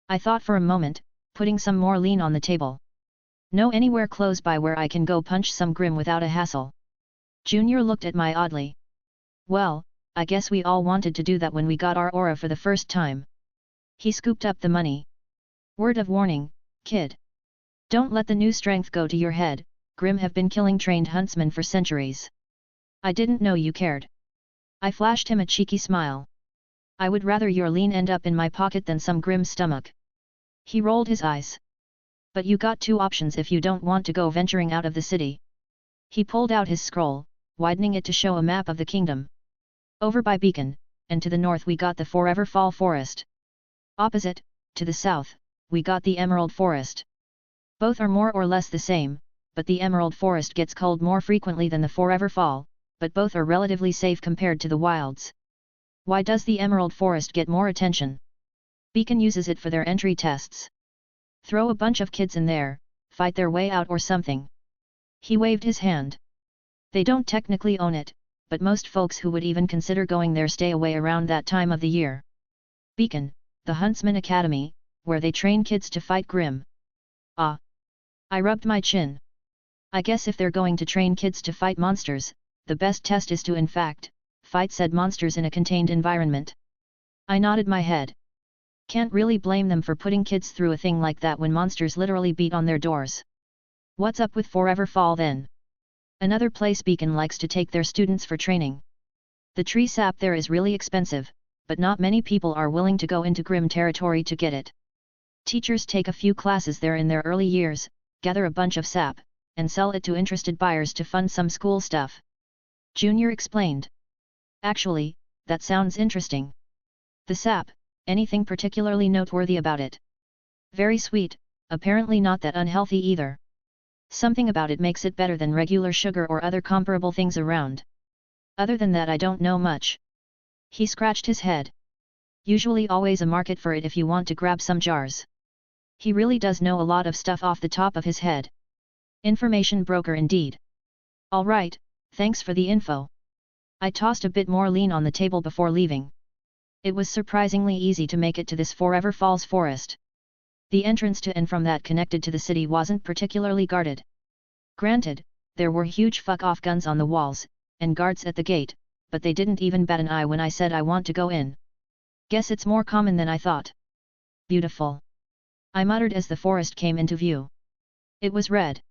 I thought for a moment, putting some more lean on the table. Know anywhere close by where I can go punch some Grimm without a hassle? Junior looked at me oddly. Well, I guess we all wanted to do that when we got our aura for the first time. He scooped up the money. Word of warning, kid. Don't let the new strength go to your head, Grimm have been killing trained huntsmen for centuries. I didn't know you cared. I flashed him a cheeky smile. I would rather your lean end up in my pocket than some Grimm's stomach. He rolled his eyes. But you got two options if you don't want to go venturing out of the city. He pulled out his scroll, widening it to show a map of the kingdom. Over by Beacon, and to the north we got the Forever Fall Forest. Opposite, to the south, we got the Emerald Forest. Both are more or less the same, but the Emerald Forest gets culled more frequently than the Forever Fall, but both are relatively safe compared to the wilds. Why does the Emerald Forest get more attention? Beacon uses it for their entry tests. Throw a bunch of kids in there, fight their way out or something. He waved his hand. They don't technically own it, but most folks who would even consider going there stay away around that time of the year. Beacon, the Huntsman Academy, where they train kids to fight Grim. Ah! I rubbed my chin. I guess if they're going to train kids to fight monsters, the best test is to in fact, fight said monsters in a contained environment. I nodded my head. Can't really blame them for putting kids through a thing like that when monsters literally beat on their doors. What's up with Forever Fall then? Another place Beacon likes to take their students for training. The tree sap there is really expensive, but not many people are willing to go into Grim territory to get it. Teachers take a few classes there in their early years, gather a bunch of sap, and sell it to interested buyers to fund some school stuff. Junior explained. Actually, that sounds interesting. The sap, anything particularly noteworthy about it? Very sweet, apparently not that unhealthy either. Something about it makes it better than regular sugar or other comparable things around. Other than that I don't know much. He scratched his head. Usually always a market for it if you want to grab some jars. He really does know a lot of stuff off the top of his head. Information broker indeed. Alright, thanks for the info. I tossed a bit more lean on the table before leaving. It was surprisingly easy to make it to this Forever Falls forest. The entrance to and from that connected to the city wasn't particularly guarded. Granted, there were huge fuck-off guns on the walls, and guards at the gate, but they didn't even bat an eye when I said I want to go in. Guess it's more common than I thought. Beautiful. I muttered as the forest came into view. It was red.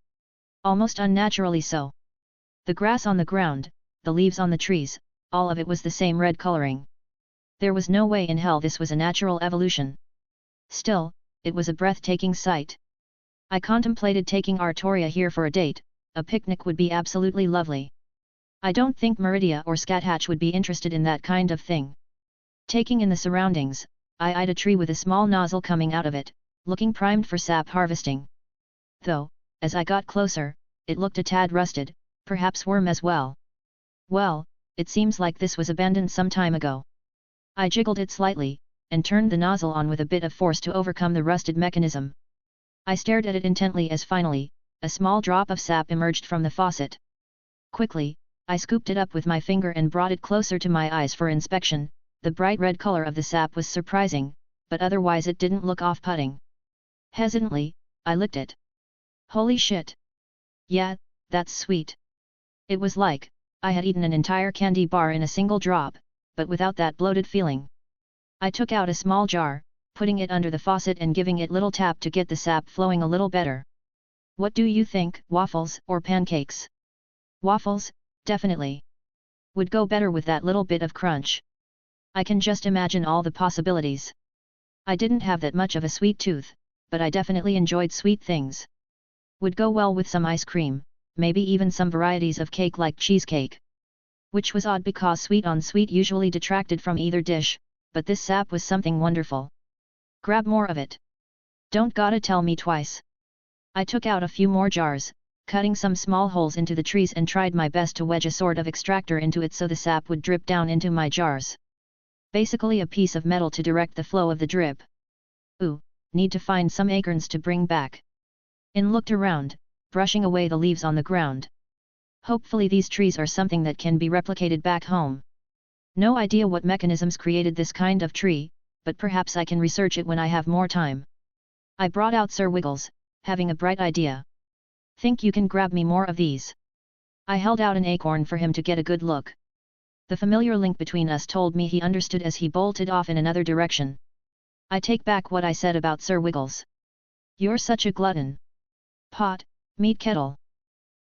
Almost unnaturally so. The grass on the ground, the leaves on the trees, all of it was the same red coloring. There was no way in hell this was a natural evolution. Still, it was a breathtaking sight. I contemplated taking Artoria here for a date. A picnic would be absolutely lovely. I don't think Meridia or Scathatch would be interested in that kind of thing. Taking in the surroundings, I eyed a tree with a small nozzle coming out of it, looking primed for sap harvesting. Though, as I got closer, it looked a tad rusted, perhaps worm as well. Well, it seems like this was abandoned some time ago. I jiggled it slightly, and turned the nozzle on with a bit of force to overcome the rusted mechanism. I stared at it intently as finally, a small drop of sap emerged from the faucet. Quickly, I scooped it up with my finger and brought it closer to my eyes for inspection. The bright red color of the sap was surprising, but otherwise it didn't look off-putting. Hesitantly, I licked it. Holy shit! Yeah, that's sweet. It was like I had eaten an entire candy bar in a single drop, but without that bloated feeling. I took out a small jar, putting it under the faucet and giving it little tap to get the sap flowing a little better. What do you think, waffles or pancakes? Waffles, definitely. Would go better with that little bit of crunch. I can just imagine all the possibilities. I didn't have that much of a sweet tooth, but I definitely enjoyed sweet things. Would go well with some ice cream, maybe even some varieties of cake like cheesecake. Which was odd because sweet on sweet usually detracted from either dish, but this sap was something wonderful. Grab more of it. Don't gotta tell me twice. I took out a few more jars, cutting some small holes into the trees and tried my best to wedge a sort of extractor into it so the sap would drip down into my jars. Basically a piece of metal to direct the flow of the drip. Ooh, need to find some acorns to bring back. In looked around, brushing away the leaves on the ground. Hopefully these trees are something that can be replicated back home. No idea what mechanisms created this kind of tree, but perhaps I can research it when I have more time. I brought out Sir Wiggles, having a bright idea. Think you can grab me more of these? I held out an acorn for him to get a good look. The familiar link between us told me he understood as he bolted off in another direction. I take back what I said about Sir Wiggles. You're such a glutton. Pot, meat kettle.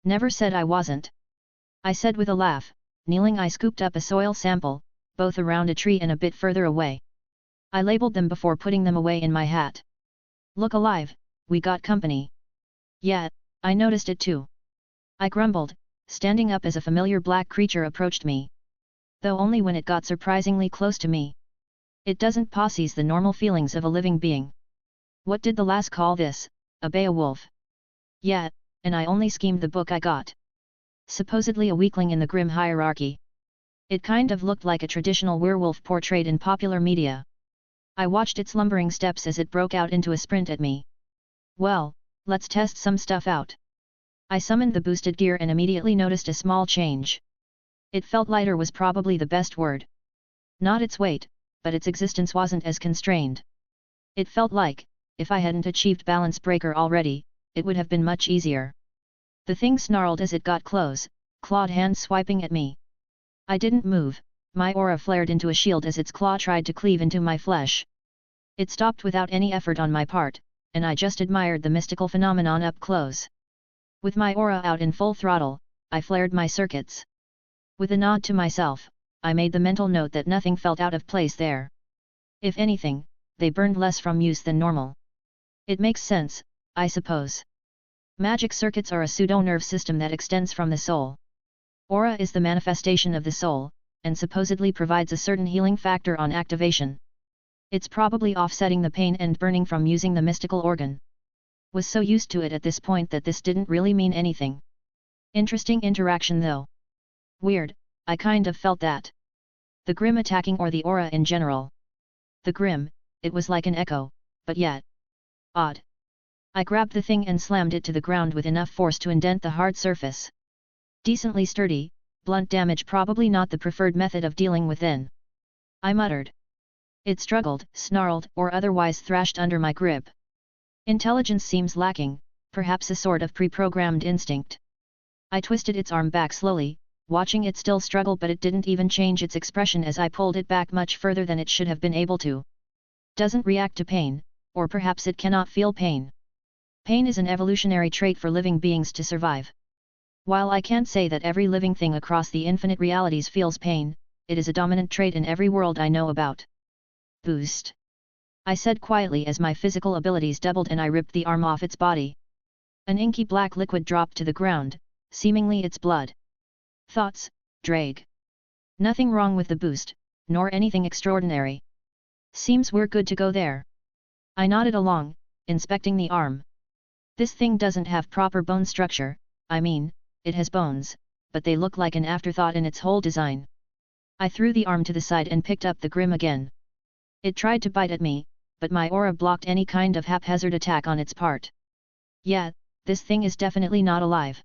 Never said I wasn't. I said with a laugh. Kneeling, I scooped up a soil sample, both around a tree and a bit further away. I labeled them before putting them away in my hat. Look alive, we got company. Yeah, I noticed it too. I grumbled, standing up as a familiar black creature approached me. though only when it got surprisingly close to me. It doesn't possess the normal feelings of a living being. What did the lass call this, a Beowulf? Yeah, and I only schemed the book I got. Supposedly a weakling in the Grimm hierarchy. It kind of looked like a traditional werewolf portrayed in popular media. I watched its lumbering steps as it broke out into a sprint at me. Well, let's test some stuff out. I summoned the boosted gear and immediately noticed a small change. It felt lighter was probably the best word. Not its weight, but its existence wasn't as constrained. It felt like, if I hadn't achieved balance breaker already, it would have been much easier. The thing snarled as it got close, clawed hands swiping at me. I didn't move, my aura flared into a shield as its claw tried to cleave into my flesh. It stopped without any effort on my part, and I just admired the mystical phenomenon up close. With my aura out in full throttle, I flared my circuits. With a nod to myself, I made the mental note that nothing felt out of place there. If anything, they burned less from use than normal. It makes sense, I suppose. Magic circuits are a pseudo-nerve system that extends from the soul. Aura is the manifestation of the soul, and supposedly provides a certain healing factor on activation. It's probably offsetting the pain and burning from using the mystical organ. Was so used to it at this point that this didn't really mean anything. Interesting interaction though. Weird, I kind of felt that. The Grimm attacking or the aura in general. The Grimm, it was like an echo, but yet odd. I grabbed the thing and slammed it to the ground with enough force to indent the hard surface. Decently sturdy, blunt damage probably not the preferred method of dealing with then. I muttered. It struggled, snarled, or otherwise thrashed under my grip. Intelligence seems lacking, perhaps a sort of pre-programmed instinct. I twisted its arm back slowly, watching it still struggle, but it didn't even change its expression as I pulled it back much further than it should have been able to. Doesn't react to pain, or perhaps it cannot feel pain. Pain is an evolutionary trait for living beings to survive. While I can't say that every living thing across the infinite realities feels pain, it is a dominant trait in every world I know about. Boost. I said quietly as my physical abilities doubled and I ripped the arm off its body. An inky black liquid dropped to the ground, seemingly its blood. Thoughts, Drake. Nothing wrong with the boost, nor anything extraordinary. Seems we're good to go there. I nodded along, inspecting the arm. This thing doesn't have proper bone structure, I mean, it has bones, but they look like an afterthought in its whole design. I threw the arm to the side and picked up the Grimm again. It tried to bite at me, but my aura blocked any kind of haphazard attack on its part. Yeah, this thing is definitely not alive.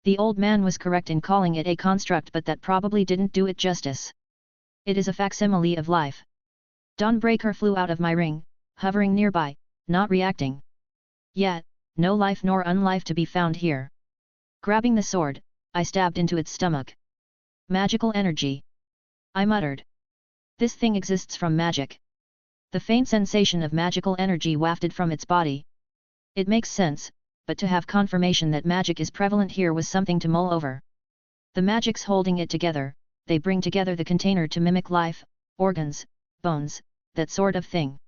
The old man was correct in calling it a construct, but that probably didn't do it justice. It is a facsimile of life. Dawnbreaker flew out of my ring, hovering nearby, not reacting. Yet, no life nor unlife to be found here. Grabbing the sword, I stabbed into its stomach. Magical energy. I muttered. This thing exists from magic. The faint sensation of magical energy wafted from its body. It makes sense, but to have confirmation that magic is prevalent here was something to mull over. The magic's holding it together, they bring together the container to mimic life, organs, bones, that sort of thing.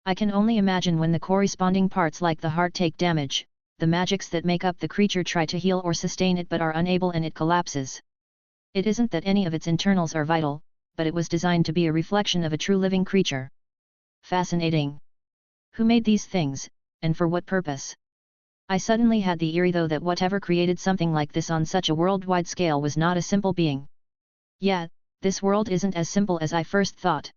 I can only imagine when the corresponding parts like the heart take damage, the magics that make up the creature try to heal or sustain it but are unable and it collapses. It isn't that any of its internals are vital, but it was designed to be a reflection of a true living creature. Fascinating. Who made these things, and for what purpose? I suddenly had the eerie though that whatever created something like this on such a worldwide scale was not a simple being. Yeah, this world isn't as simple as I first thought.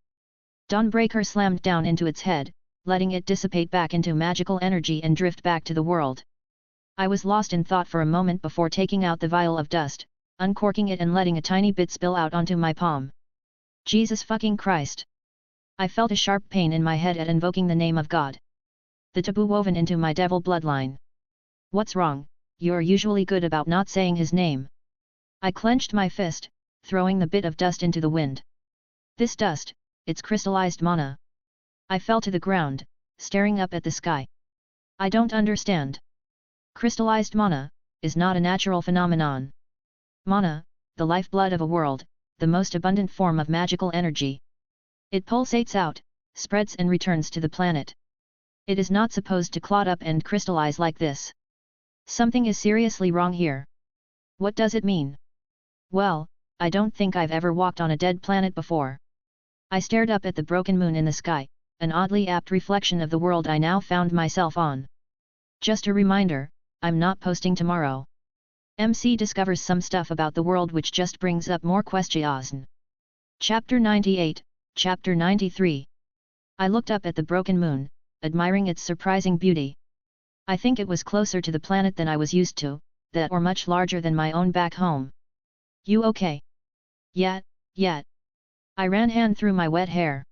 Dawnbreaker slammed down into its head, letting it dissipate back into magical energy and drift back to the world. I was lost in thought for a moment before taking out the vial of dust, uncorking it and letting a tiny bit spill out onto my palm. Jesus fucking Christ! I felt a sharp pain in my head at invoking the name of God. The taboo woven into my devil bloodline. What's wrong? You're usually good about not saying his name. I clenched my fist, throwing the bit of dust into the wind. This dust, it's crystallized mana. I fell to the ground, staring up at the sky. I don't understand. Crystallized mana is not a natural phenomenon. Mana, the lifeblood of a world, the most abundant form of magical energy. It pulsates out, spreads and returns to the planet. It is not supposed to clot up and crystallize like this. Something is seriously wrong here. What does it mean? Well, I don't think I've ever walked on a dead planet before. I stared up at the broken moon in the sky, an oddly apt reflection of the world I now found myself on. Just a reminder, I'm not posting tomorrow. MC discovers some stuff about the world which just brings up more questions. Chapter 98, Chapter 93. I looked up at the broken moon, admiring its surprising beauty. I think it was closer to the planet than I was used to, that or much larger than my own back home. You okay? Yet. I ran hand through my wet hair.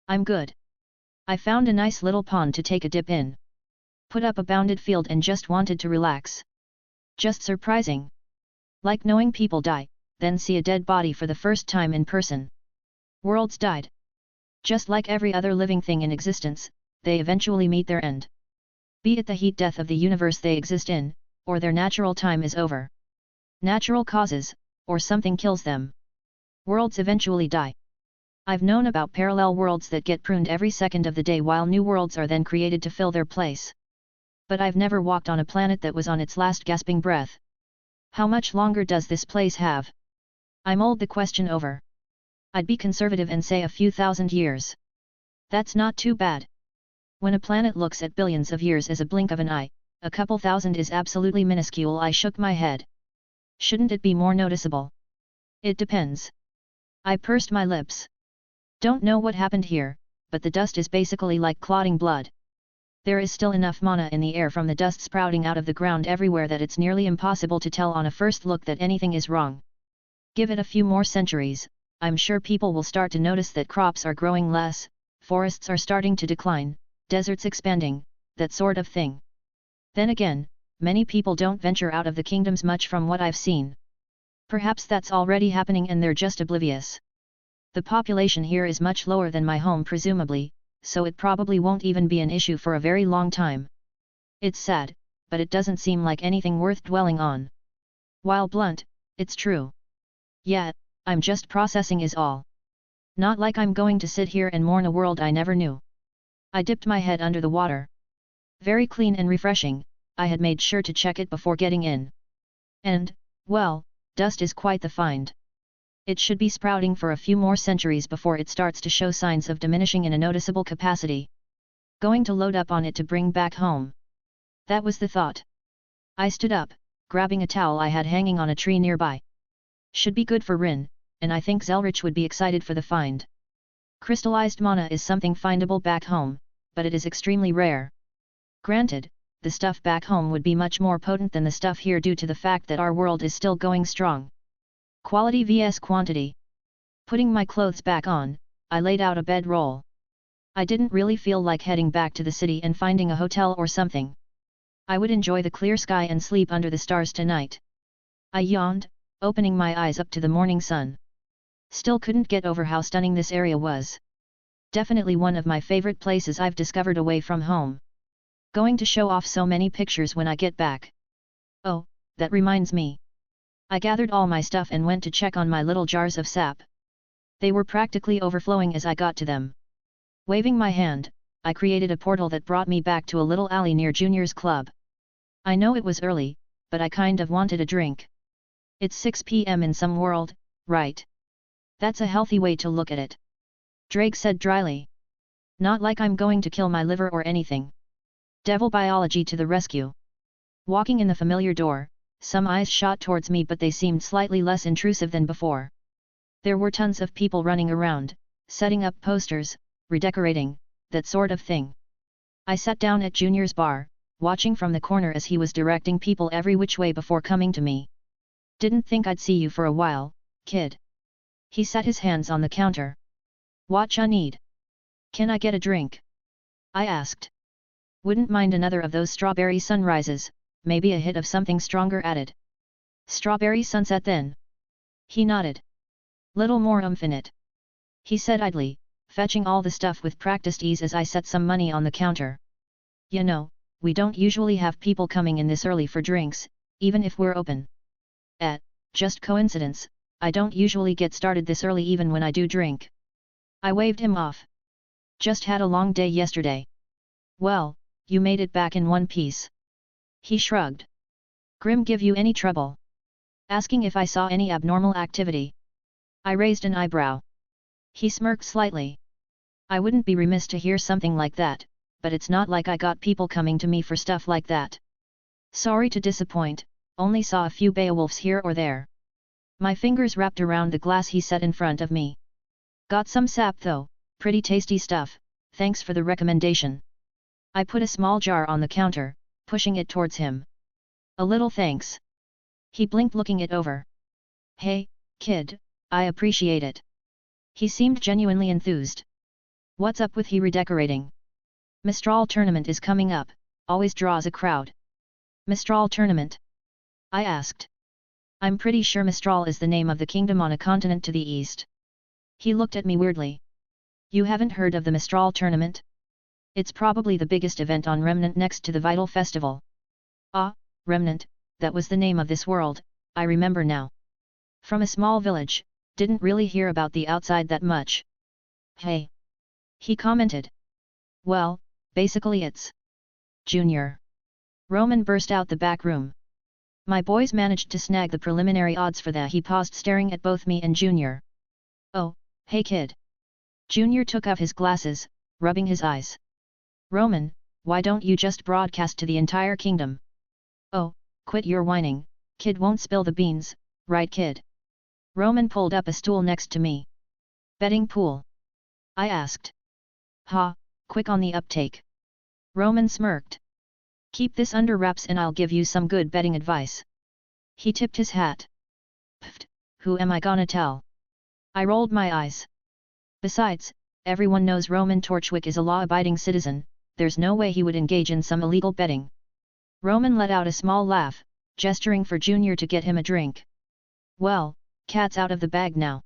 I'm good. I found a nice little pond to take a dip in. Put up a bounded field and just wanted to relax. Just surprising. Like knowing people die, then see a dead body for the first time in person. Worlds died. Just like every other living thing in existence, they eventually meet their end. Be it the heat death of the universe they exist in, or their natural time is over. Natural causes, or something kills them. Worlds eventually die. I've known about parallel worlds that get pruned every second of the day while new worlds are then created to fill their place. But I've never walked on a planet that was on its last gasping breath. How much longer does this place have? I mulled the question over. I'd be conservative and say a few thousand years. That's not too bad. When a planet looks at billions of years as a blink of an eye, a couple thousand is absolutely minuscule. I shook my head. Shouldn't it be more noticeable? It depends. I pursed my lips. Don't know what happened here, but the dust is basically like clotting blood. There is still enough mana in the air from the dust sprouting out of the ground everywhere that it's nearly impossible to tell on a first look that anything is wrong. Give it a few more centuries, I'm sure people will start to notice that crops are growing less, forests are starting to decline, deserts expanding, that sort of thing. Then again, many people don't venture out of the kingdoms much from what I've seen. Perhaps that's already happening and they're just oblivious. The population here is much lower than my home presumably, so it probably won't even be an issue for a very long time. It's sad, but it doesn't seem like anything worth dwelling on. While blunt, it's true. Yet, I'm just processing is all. Not like I'm going to sit here and mourn a world I never knew. I dipped my head under the water. Very clean and refreshing, I had made sure to check it before getting in. And, well, dust is quite the find. It should be sprouting for a few more centuries before it starts to show signs of diminishing in a noticeable capacity. Going to load up on it to bring back home. That was the thought. I stood up, grabbing a towel I had hanging on a tree nearby. Should be good for Rin, and I think Zelretch would be excited for the find. Crystallized mana is something findable back home, but it is extremely rare. Granted, the stuff back home would be much more potent than the stuff here due to the fact that our world is still going strong. Quality vs quantity. Putting my clothes back on, I laid out a bedroll. I didn't really feel like heading back to the city and finding a hotel or something. I would enjoy the clear sky and sleep under the stars tonight. I yawned, opening my eyes up to the morning sun. Still couldn't get over how stunning this area was. Definitely one of my favorite places I've discovered away from home. Going to show off so many pictures when I get back. Oh, that reminds me. I gathered all my stuff and went to check on my little jars of sap. They were practically overflowing as I got to them. Waving my hand, I created a portal that brought me back to a little alley near Junior's club. I know it was early, but I kind of wanted a drink. It's 6 p.m. in some world, right? That's a healthy way to look at it. Drake said dryly. Not like I'm going to kill my liver or anything. Devil biology to the rescue. Walking in the familiar door, some eyes shot towards me but they seemed slightly less intrusive than before. There were tons of people running around, setting up posters, redecorating, that sort of thing. I sat down at Junior's bar, watching from the corner as he was directing people every which way before coming to me. Didn't think I'd see you for a while, kid. He set his hands on the counter. Whatcha need? Can I get a drink? I asked. Wouldn't mind another of those strawberry sunrises, maybe a hit of something stronger added. Strawberry sunset then? He nodded. Little more oomph in it. He said idly, fetching all the stuff with practiced ease as I set some money on the counter. You know, we don't usually have people coming in this early for drinks, even if we're open. Just coincidence, I don't usually get started this early even when I do drink. I waved him off. Just had a long day yesterday. Well, you made it back in one piece. He shrugged. Grim give you any trouble? Asking if I saw any abnormal activity. I raised an eyebrow. He smirked slightly. I wouldn't be remiss to hear something like that, but it's not like I got people coming to me for stuff like that. Sorry to disappoint, only saw a few Beowulfs here or there. My fingers wrapped around the glass he set in front of me. Got some sap though, pretty tasty stuff, thanks for the recommendation. I put a small jar on the counter, pushing it towards him. A little thanks. He blinked looking it over. Hey, kid, I appreciate it. He seemed genuinely enthused. What's up with he redecorating? Mistral tournament is coming up, always draws a crowd. Mistral tournament? I asked. I'm pretty sure Mistral is the name of the kingdom on a continent to the east. He looked at me weirdly. You haven't heard of the Mistral tournament? It's probably the biggest event on Remnant next to the Vital Festival. Ah, Remnant, that was the name of this world, I remember now. From a small village, didn't really hear about the outside that much. Hey. He commented. Well, basically it's Junior. Roman burst out the back room. My boys managed to snag the preliminary odds for that. He paused staring at both me and Junior. Oh, hey kid. Junior took off his glasses, rubbing his eyes. Roman, why don't you just broadcast to the entire kingdom? Oh, quit your whining, kid won't spill the beans, right kid? Roman pulled up a stool next to me. Betting pool? I asked. Ha, quick on the uptake. Roman smirked. Keep this under wraps and I'll give you some good betting advice. He tipped his hat. Pfft, who am I gonna tell? I rolled my eyes. Besides, everyone knows Roman Torchwick is a law-abiding citizen, there's no way he would engage in some illegal betting. Roman let out a small laugh, gesturing for Junior to get him a drink. Well, cat's out of the bag now.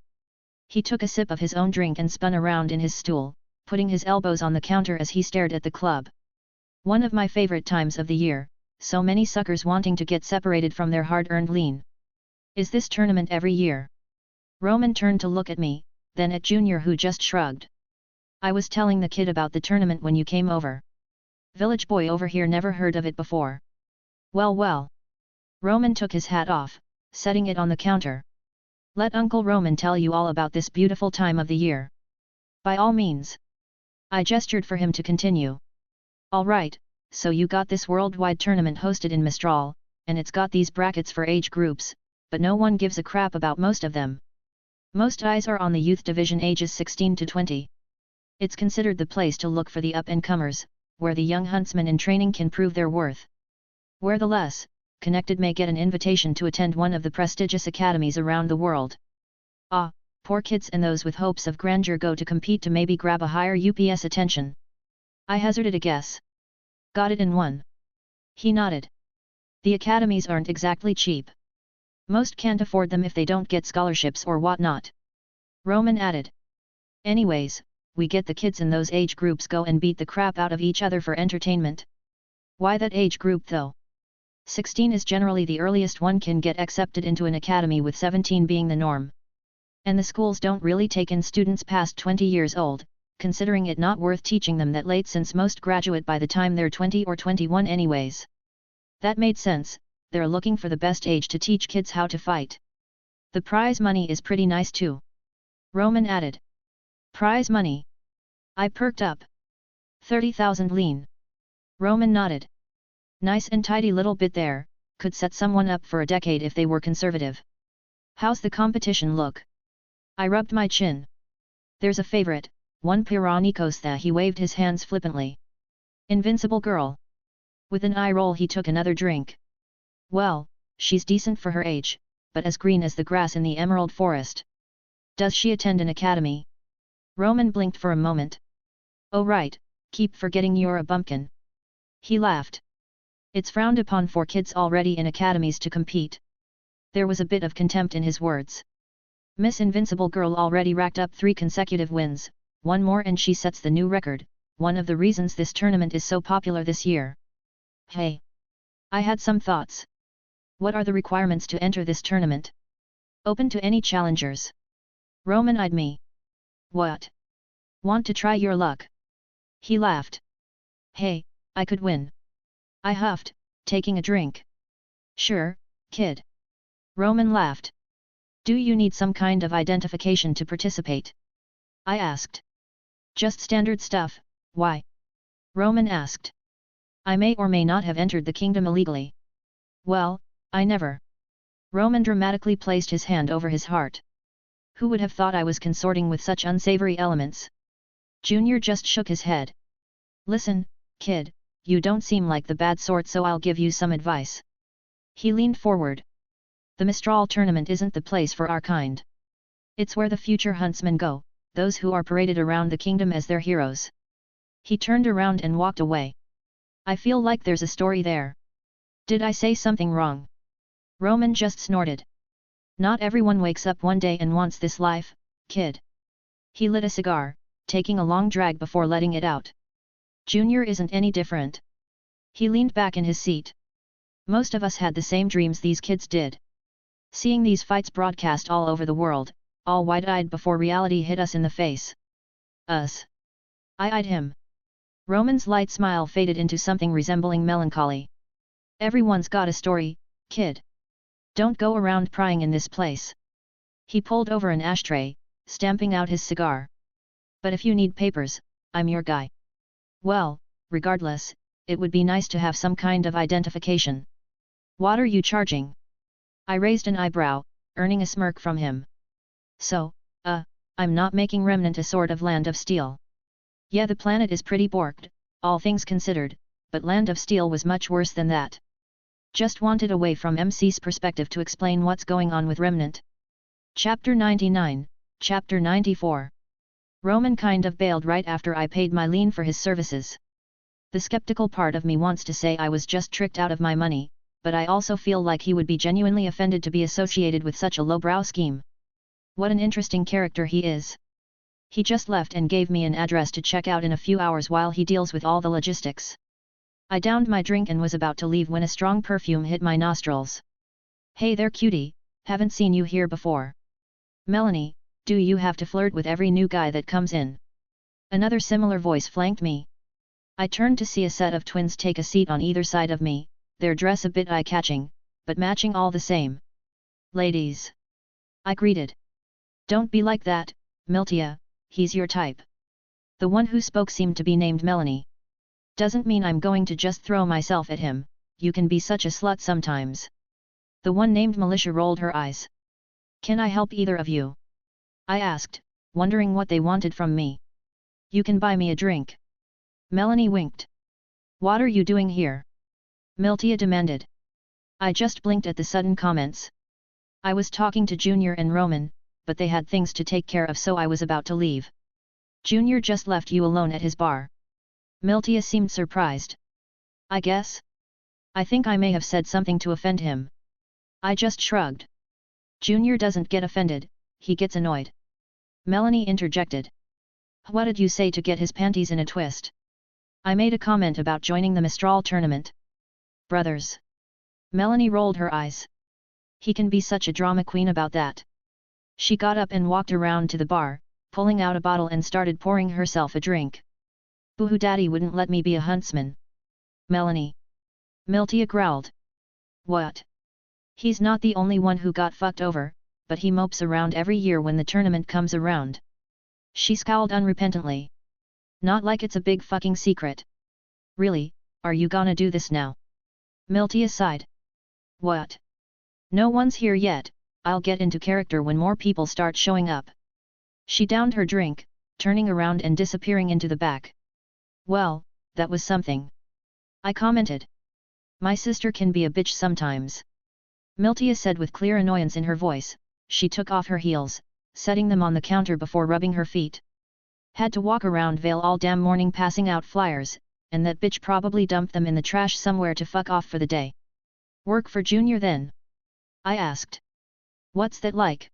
He took a sip of his own drink and spun around in his stool, putting his elbows on the counter as he stared at the club. One of my favorite times of the year, so many suckers wanting to get separated from their hard-earned lean. Is this tournament every year? Roman turned to look at me, then at Junior who just shrugged. I was telling the kid about the tournament when you came over. Village boy over here never heard of it before. Well well. Roman took his hat off, setting it on the counter. Let Uncle Roman tell you all about this beautiful time of the year. By all means. I gestured for him to continue. Alright, so you got this worldwide tournament hosted in Mistral, and it's got these brackets for age groups, but no one gives a crap about most of them. Most eyes are on the youth division ages 16 to 20. It's considered the place to look for the up-and-comers, where the young huntsmen in training can prove their worth. Where the less connected may get an invitation to attend one of the prestigious academies around the world. Ah, poor kids and those with hopes of grandeur go to compete to maybe grab a higher UPS attention. I hazarded a guess. Got it in one. He nodded. The academies aren't exactly cheap. Most can't afford them if they don't get scholarships or whatnot. Roman added. Anyways, we get the kids in those age groups go and beat the crap out of each other for entertainment. Why that age group though? 16 is generally the earliest one can get accepted into an academy, with 17 being the norm. And the schools don't really take in students past 20 years old, considering it not worth teaching them that late since most graduate by the time they're 20 or 21 anyways. That made sense, they're looking for the best age to teach kids how to fight. The prize money is pretty nice too. Roman added. Prize money? I perked up. 30,000 lean. Roman nodded. Nice and tidy little bit there, could set someone up for a decade if they were conservative. How's the competition look? I rubbed my chin. There's a favorite, one Piranikos. He waved his hands flippantly. Invincible girl. With an eye roll he took another drink. Well, she's decent for her age, but as green as the grass in the emerald forest. Does she attend an academy? Roman blinked for a moment. Oh right, keep forgetting you're a bumpkin. He laughed. It's frowned upon for kids already in academies to compete. There was a bit of contempt in his words. Miss Invincible Girl already racked up 3 consecutive wins, one more and she sets the new record, one of the reasons this tournament is so popular this year. Hey! I had some thoughts. What are the requirements to enter this tournament? Open to any challengers. Roman eyed me. What? Want to try your luck? He laughed. Hey, I could win. I huffed, taking a drink. Sure, kid. Roman laughed. Do you need some kind of identification to participate? I asked. Just standard stuff, why? Roman asked. I may or may not have entered the kingdom illegally. Well, I never. Roman dramatically placed his hand over his heart. Who would have thought I was consorting with such unsavory elements? Junior just shook his head. Listen, kid, you don't seem like the bad sort, so I'll give you some advice. He leaned forward. The Mistral tournament isn't the place for our kind. It's where the future huntsmen go, those who are paraded around the kingdom as their heroes. He turned around and walked away. I feel like there's a story there. Did I say something wrong? Roman just snorted. Not everyone wakes up one day and wants this life, kid. He lit a cigar, taking a long drag before letting it out. Junior isn't any different. He leaned back in his seat. Most of us had the same dreams these kids did. Seeing these fights broadcast all over the world, all wide-eyed before reality hit us in the face. Us. I eyed him. Roman's light smile faded into something resembling melancholy. Everyone's got a story, kid. Don't go around prying in this place. He pulled over an ashtray, stamping out his cigar. But if you need papers, I'm your guy. Well, regardless, it would be nice to have some kind of identification. What are you charging? I raised an eyebrow, earning a smirk from him. So, I'm not making Remnant a sort of land of steel. Yeah, the planet is pretty borked, all things considered, but Land of Steel was much worse than that. Just wanted a way from MC's perspective to explain what's going on with Remnant. Chapter 99, Chapter 94. Roman kind of bailed right after I paid my lien for his services. The skeptical part of me wants to say I was just tricked out of my money, but I also feel like he would be genuinely offended to be associated with such a lowbrow scheme. What an interesting character he is. He just left and gave me an address to check out in a few hours while he deals with all the logistics. I downed my drink and was about to leave when a strong perfume hit my nostrils. Hey there, cutie, haven't seen you here before. Melanie, do you have to flirt with every new guy that comes in? Another similar voice flanked me. I turned to see a set of twins take a seat on either side of me, their dress a bit eye-catching, but matching all the same. Ladies. I greeted. Don't be like that, Miltia, he's your type. The one who spoke seemed to be named Melanie. Doesn't mean I'm going to just throw myself at him, you can be such a slut sometimes. The one named Militia rolled her eyes. Can I help either of you? I asked, wondering what they wanted from me. You can buy me a drink. Melanie winked. What are you doing here? Miltia demanded. I just blinked at the sudden comments. I was talking to Junior and Roman, but they had things to take care of, so I was about to leave. Junior just left you alone at his bar. Miltia seemed surprised. I guess. I think I may have said something to offend him. I just shrugged. Junior doesn't get offended, he gets annoyed. Melanie interjected. What did you say to get his panties in a twist? I made a comment about joining the Mistral tournament. Brothers. Melanie rolled her eyes. He can be such a drama queen about that. She got up and walked around to the bar, pulling out a bottle and started pouring herself a drink. Boo-hoo, daddy wouldn't let me be a huntsman. Melanie. Miltia growled. What? He's not the only one who got fucked over, but he mopes around every year when the tournament comes around. She scowled unrepentantly. Not like it's a big fucking secret. Really, are you gonna do this now? Miltia sighed. What? No one's here yet, I'll get into character when more people start showing up. She downed her drink, turning around and disappearing into the back. Well, that was something. I commented. My sister can be a bitch sometimes. Miltia said with clear annoyance in her voice. She took off her heels, setting them on the counter before rubbing her feet. Had to walk around Vale all damn morning passing out flyers, and that bitch probably dumped them in the trash somewhere to fuck off for the day. Work for Junior then? I asked. What's that like?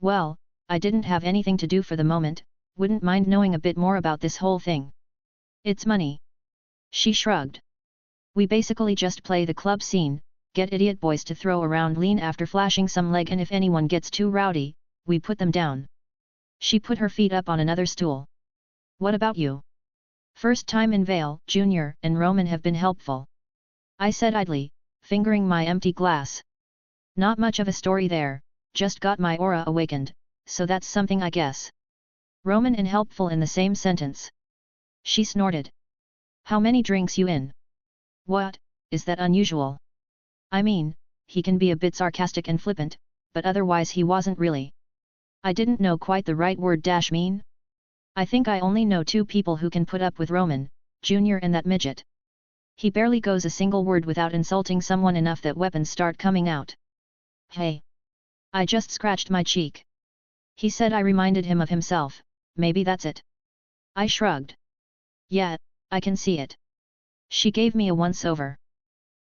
Well, I didn't have anything to do for the moment, wouldn't mind knowing a bit more about this whole thing. It's money. She shrugged. We basically just play the club scene, get idiot boys to throw around lean after flashing some leg, and if anyone gets too rowdy, we put them down. She put her feet up on another stool. What about you? First time in Vale, Junior and Roman have been helpful. I said idly, fingering my empty glass. Not much of a story there, just got my aura awakened, so that's something I guess. Roman and helpful in the same sentence. She snorted. How many drinks you in? What, is that unusual? I mean, he can be a bit sarcastic and flippant, but otherwise he wasn't really. I didn't know quite the right word dash mean. I think I only know 2 people who can put up with Roman, Junior and that midget. He barely goes a single word without insulting someone enough that weapons start coming out. Hey! I just scratched my cheek. He said I reminded him of himself, maybe that's it. I shrugged. Yeah, I can see it. She gave me a once-over.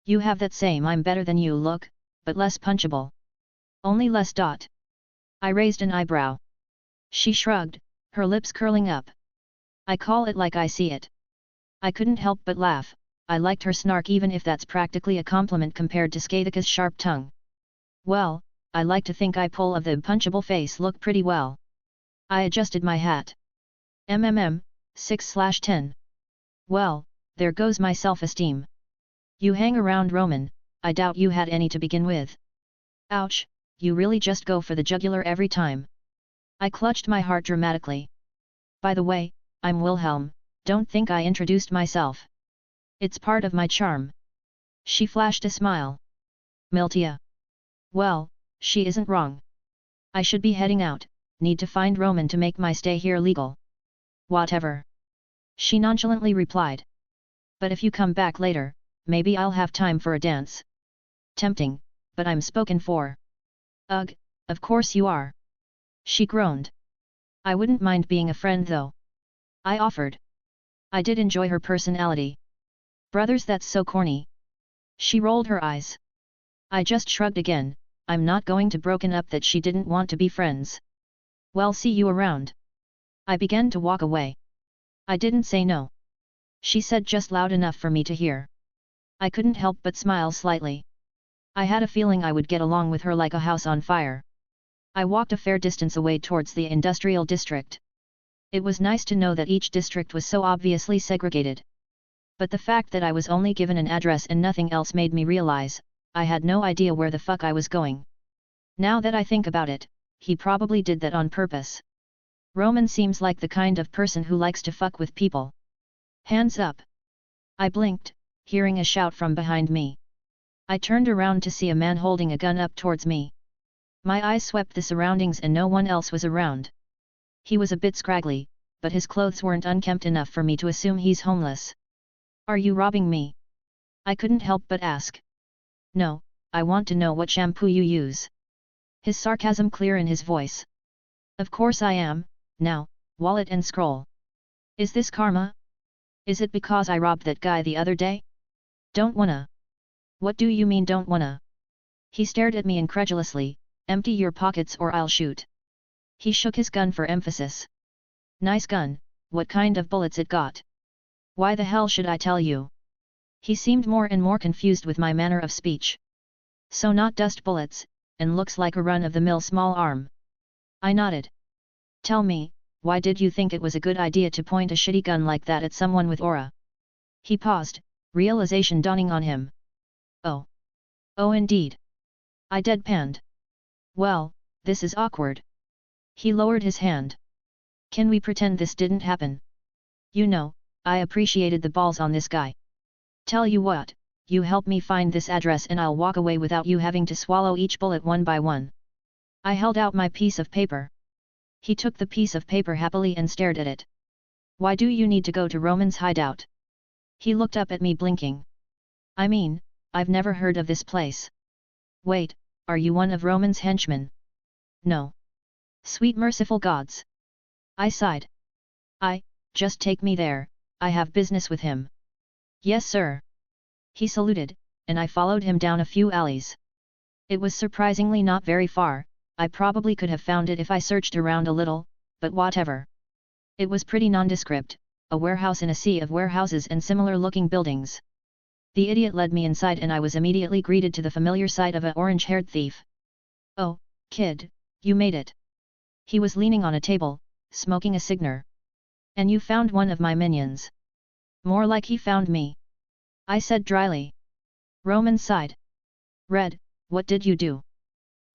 You have that same I'm better than you look, but less punchable. Only less dot. I raised an eyebrow. She shrugged, her lips curling up. I call it like I see it. I couldn't help but laugh. I liked her snark even if that's practically a compliment compared to Skathika's sharp tongue. Well, I like to think I pull of the punchable face look pretty well. I adjusted my hat. 6/10. Well, there goes my self-esteem. You hang around Roman, I doubt you had any to begin with. Ouch, you really just go for the jugular every time. I clutched my heart dramatically. By the way, I'm Wilhelm, don't think I introduced myself. It's part of my charm. She flashed a smile. Miltia. Well, she isn't wrong. I should be heading out, need to find Roman to make my stay here legal. Whatever. She nonchalantly replied. But if you come back later, maybe I'll have time for a dance. Tempting, but I'm spoken for. Ugh, of course you are. She groaned. I wouldn't mind being a friend though. I offered. I did enjoy her personality. Brothers, that's so corny. She rolled her eyes. I just shrugged again, I'm not going to broken up that she didn't want to be friends. Well, see you around. I began to walk away. I didn't say no. She said just loud enough for me to hear. I couldn't help but smile slightly. I had a feeling I would get along with her like a house on fire. I walked a fair distance away towards the industrial district. It was nice to know that each district was so obviously segregated. But the fact that I was only given an address and nothing else made me realize, I had no idea where the fuck I was going. Now that I think about it, he probably did that on purpose. Roman seems like the kind of person who likes to fuck with people. Hands up. I blinked, hearing a shout from behind me. I turned around to see a man holding a gun up towards me. My eyes swept the surroundings and no one else was around. He was a bit scraggly, but his clothes weren't unkempt enough for me to assume he's homeless. Are you robbing me? I couldn't help but ask. No, I want to know what shampoo you use. His sarcasm clear in his voice. Of course I am, now, wallet and scroll. Is this karma? Is it because I robbed that guy the other day? Don't wanna. What do you mean don't wanna? He stared at me incredulously. Empty your pockets or I'll shoot. He shook his gun for emphasis. Nice gun, what kind of bullets it got? Why the hell should I tell you? He seemed more and more confused with my manner of speech. So not dust bullets, and looks like a run-of-the-mill small arm. I nodded. Tell me, why did you think it was a good idea to point a shitty gun like that at someone with aura? He paused, realization dawning on him. Oh. Oh indeed. I deadpanned. Well, this is awkward. He lowered his hand. Can we pretend this didn't happen? You know, I appreciated the balls on this guy. Tell you what, you help me find this address and I'll walk away without you having to swallow each bullet one by one. I held out my piece of paper. He took the piece of paper happily and stared at it. Why do you need to go to Roman's hideout? He looked up at me blinking. I mean, I've never heard of this place. Wait, are you one of Roman's henchmen? No. Sweet merciful gods. I sighed. Just take me there, I have business with him. Yes sir. He saluted, and I followed him down a few alleys. It was surprisingly not very far, I probably could have found it if I searched around a little, but whatever. It was pretty nondescript, a warehouse in a sea of warehouses and similar looking buildings. The idiot led me inside and I was immediately greeted to the familiar sight of an orange-haired thief. Oh, kid, you made it. He was leaning on a table, smoking a cigar. And you found one of my minions. More like he found me. I said dryly. Roman sighed. Red, what did you do?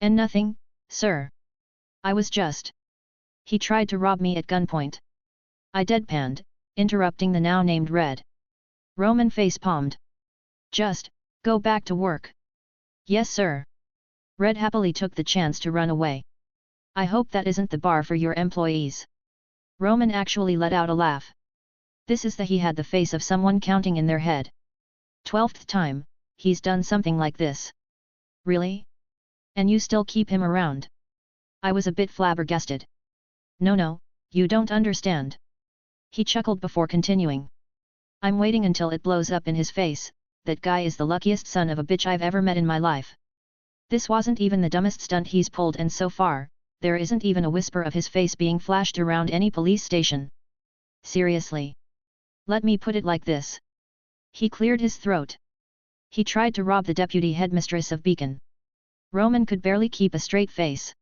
And nothing, Sir. I was just. He tried to rob me at gunpoint. I deadpanned, interrupting the now named Red. Roman face-palmed. Just, go back to work. Yes sir. Red happily took the chance to run away. I hope that isn't the bar for your employees. Roman actually let out a laugh. This is he had the face of someone counting in their head. 12th time, he's done something like this. Really? And you still keep him around? I was a bit flabbergasted. No, you don't understand. He chuckled before continuing. I'm waiting until it blows up in his face, that guy is the luckiest son of a bitch I've ever met in my life. This wasn't even the dumbest stunt he's pulled, and so far, there isn't even a whisper of his face being flashed around any police station. Seriously. Let me put it like this. He cleared his throat. He tried to rob the deputy headmistress of Beacon. Roman could barely keep a straight face.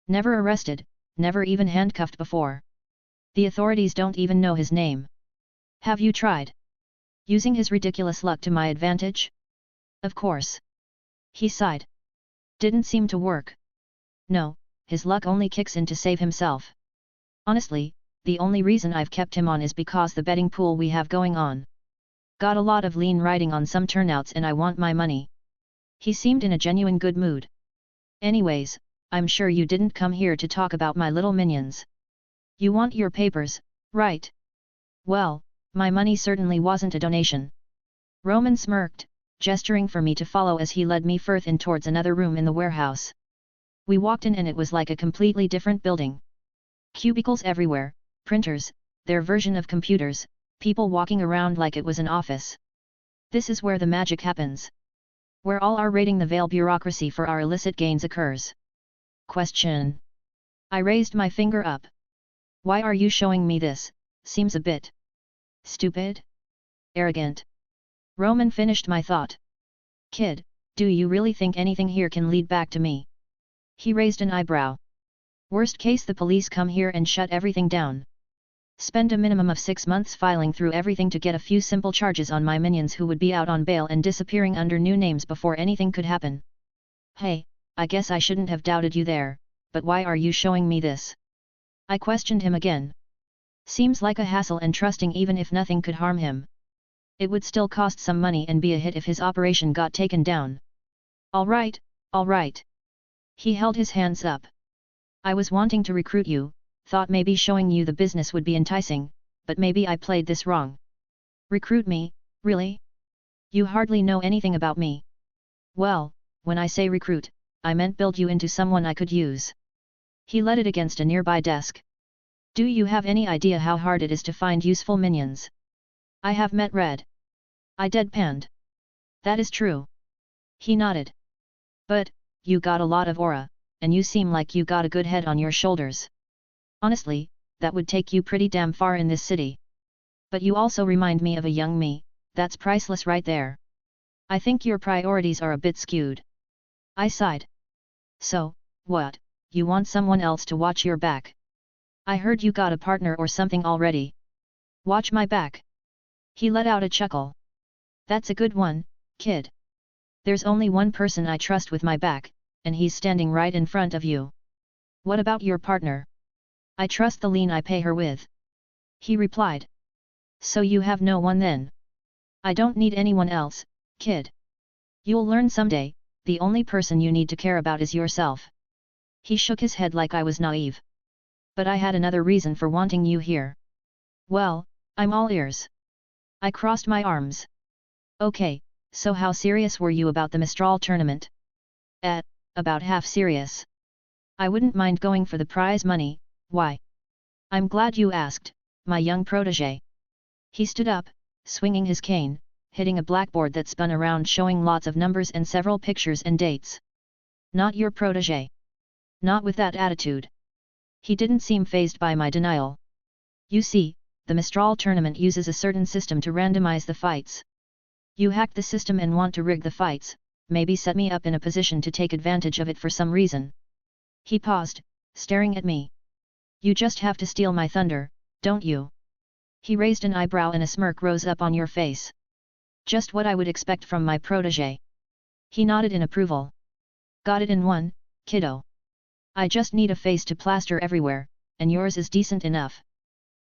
Never arrested, never even handcuffed before. The authorities don't even know his name. Have you tried using his ridiculous luck to my advantage? Of course. He sighed. Didn't seem to work. No, his luck only kicks in to save himself. Honestly, the only reason I've kept him on is because the betting pool we have going on. Got a lot of lean riding on some turnouts and I want my money. He seemed in a genuine good mood. Anyways, I'm sure you didn't come here to talk about my little minions. You want your papers, right? Well, my money certainly wasn't a donation. Roman smirked, gesturing for me to follow as he led me further in towards another room in the warehouse. We walked in and it was like a completely different building. Cubicles everywhere, printers, their version of computers, people walking around like it was an office. This is where the magic happens. Where all our raiding the Vale bureaucracy for our illicit gains occurs. Question. I raised my finger up. Why are you showing me this? Seems a bit stupid? Arrogant. Roman finished my thought. Kid, do you really think anything here can lead back to me? He raised an eyebrow. Worst case, the police come here and shut everything down. Spend a minimum of 6 months filing through everything to get a few simple charges on my minions who would be out on bail and disappearing under new names before anything could happen. Hey, I guess I shouldn't have doubted you there, but why are you showing me this? I questioned him again. Seems like a hassle and trusting even if nothing could harm him. It would still cost some money and be a hit if his operation got taken down. Alright. He held his hands up. I was wanting to recruit you, thought maybe showing you the business would be enticing, but maybe I played this wrong. Recruit me, really? You hardly know anything about me. Well, when I say recruit, I meant build you into someone I could use. He leaned against a nearby desk. Do you have any idea how hard it is to find useful minions? I have met Red. I deadpanned. That is true. He nodded. But, you got a lot of aura, and you seem like you got a good head on your shoulders. Honestly, that would take you pretty damn far in this city. But you also remind me of a young me, that's priceless right there. I think your priorities are a bit skewed. I sighed. So, what, you want someone else to watch your back? I heard you got a partner or something already. Watch my back. He let out a chuckle. That's a good one, kid. There's only one person I trust with my back, and he's standing right in front of you. What about your partner? I trust the lean I pay her with. He replied. So you have no one then? I don't need anyone else, kid. You'll learn someday, the only person you need to care about is yourself. He shook his head like I was naive. But I had another reason for wanting you here. Well, I'm all ears. I crossed my arms. Okay, so how serious were you about the Mistral tournament? About half serious. I wouldn't mind going for the prize money, why? I'm glad you asked, my young protégé. He stood up, swinging his cane, hitting a blackboard that spun around showing lots of numbers and several pictures and dates. Not your protégé. Not with that attitude. He didn't seem fazed by my denial. You see, the Mistral tournament uses a certain system to randomize the fights. You hacked the system and want to rig the fights, maybe set me up in a position to take advantage of it for some reason. He paused, staring at me. You just have to steal my thunder, don't you? He raised an eyebrow and a smirk rose up on your face. Just what I would expect from my protégé. He nodded in approval. Got it in one, kiddo. I just need a face to plaster everywhere, and yours is decent enough.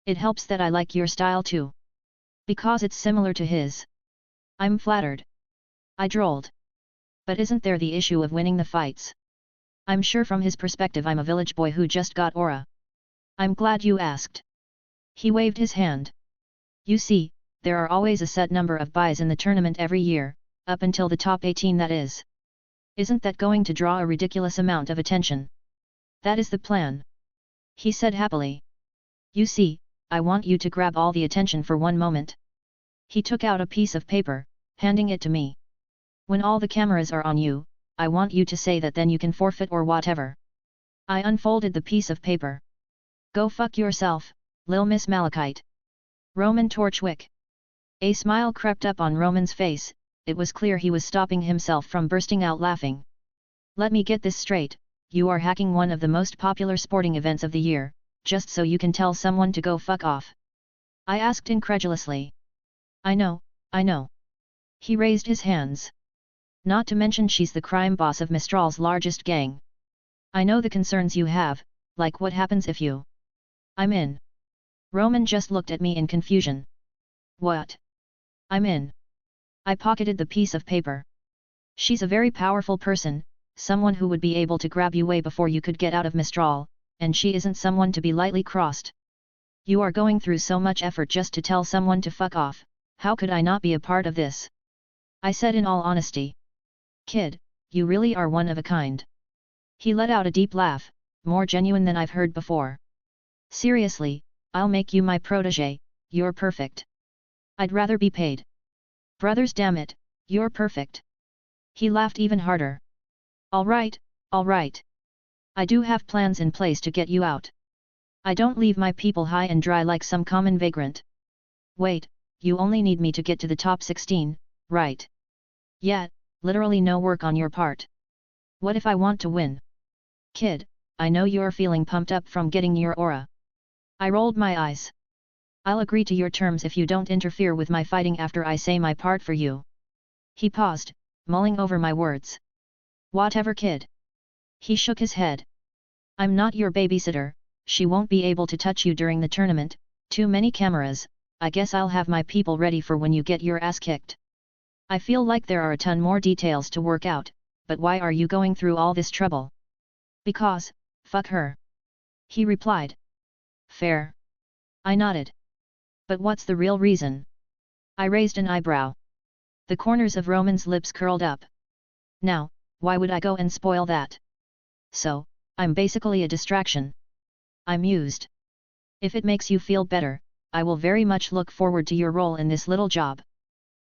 It helps that I like your style too. Because it's similar to his. I'm flattered. I drolled. But isn't there the issue of winning the fights? I'm sure from his perspective I'm a village boy who just got aura. I'm glad you asked. He waved his hand. You see, there are always a set number of buys in the tournament every year, up until the top 18 that is. Isn't that going to draw a ridiculous amount of attention? That is the plan. He said happily. You see, I want you to grab all the attention for one moment. He took out a piece of paper, handing it to me. When all the cameras are on you, I want you to say that then you can forfeit or whatever. I unfolded the piece of paper. Go fuck yourself, Lil Miss Malachite. Roman Torchwick. A smile crept up on Roman's face, it was clear he was stopping himself from bursting out laughing. Let me get this straight, you are hacking one of the most popular sporting events of the year, just so you can tell someone to go fuck off. I asked incredulously. I know. He raised his hands. Not to mention she's the crime boss of Mistral's largest gang. I know the concerns you have, like what happens if you... I'm in. Roman just looked at me in confusion. What? I'm in. I pocketed the piece of paper. She's a very powerful person, someone who would be able to grab you way before you could get out of Mistral, and she isn't someone to be lightly crossed. You are going through so much effort just to tell someone to fuck off, how could I not be a part of this? I said in all honesty. Kid, you really are one of a kind. He let out a deep laugh, more genuine than I've heard before. Seriously, I'll make you my protege, you're perfect. I'd rather be paid. Brothers, damn it, you're perfect. He laughed even harder. All right. I do have plans in place to get you out. I don't leave my people high and dry like some common vagrant. Wait, you only need me to get to the top 16, right? Yeah, literally no work on your part. What if I want to win? Kid, I know you're feeling pumped up from getting your aura. I rolled my eyes. I'll agree to your terms if you don't interfere with my fighting after I say my part for you. He paused, mulling over my words. Whatever, kid. He shook his head. I'm not your babysitter, she won't be able to touch you during the tournament, too many cameras, I guess I'll have my people ready for when you get your ass kicked. I feel like there are a ton more details to work out, but why are you going through all this trouble? Because, fuck her. He replied. Fair. I nodded. But what's the real reason? I raised an eyebrow. The corners of Roman's lips curled up. Now, why would I go and spoil that? So, I'm basically a distraction. I mused. If it makes you feel better, I will very much look forward to your role in this little job.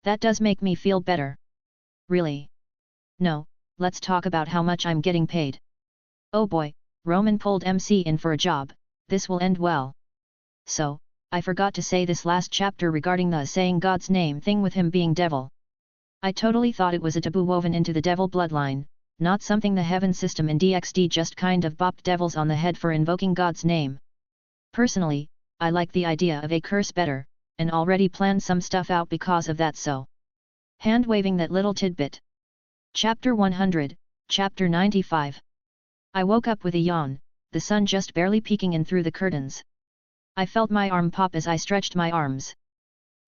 That does make me feel better. Really? No, let's talk about how much I'm getting paid. Oh boy, Roman pulled MC in for a job, this will end well. So, I forgot to say this last chapter regarding the saying God's name thing with him being devil. I totally thought it was a taboo woven into the devil bloodline, not something the heaven system in DxD just kind of bopped devils on the head for invoking God's name. Personally, I like the idea of a curse better, and already planned some stuff out because of that, so. Hand-waving that little tidbit. Chapter 100, Chapter 95. I woke up with a yawn, the sun just barely peeking in through the curtains. I felt my arm pop as I stretched my arms.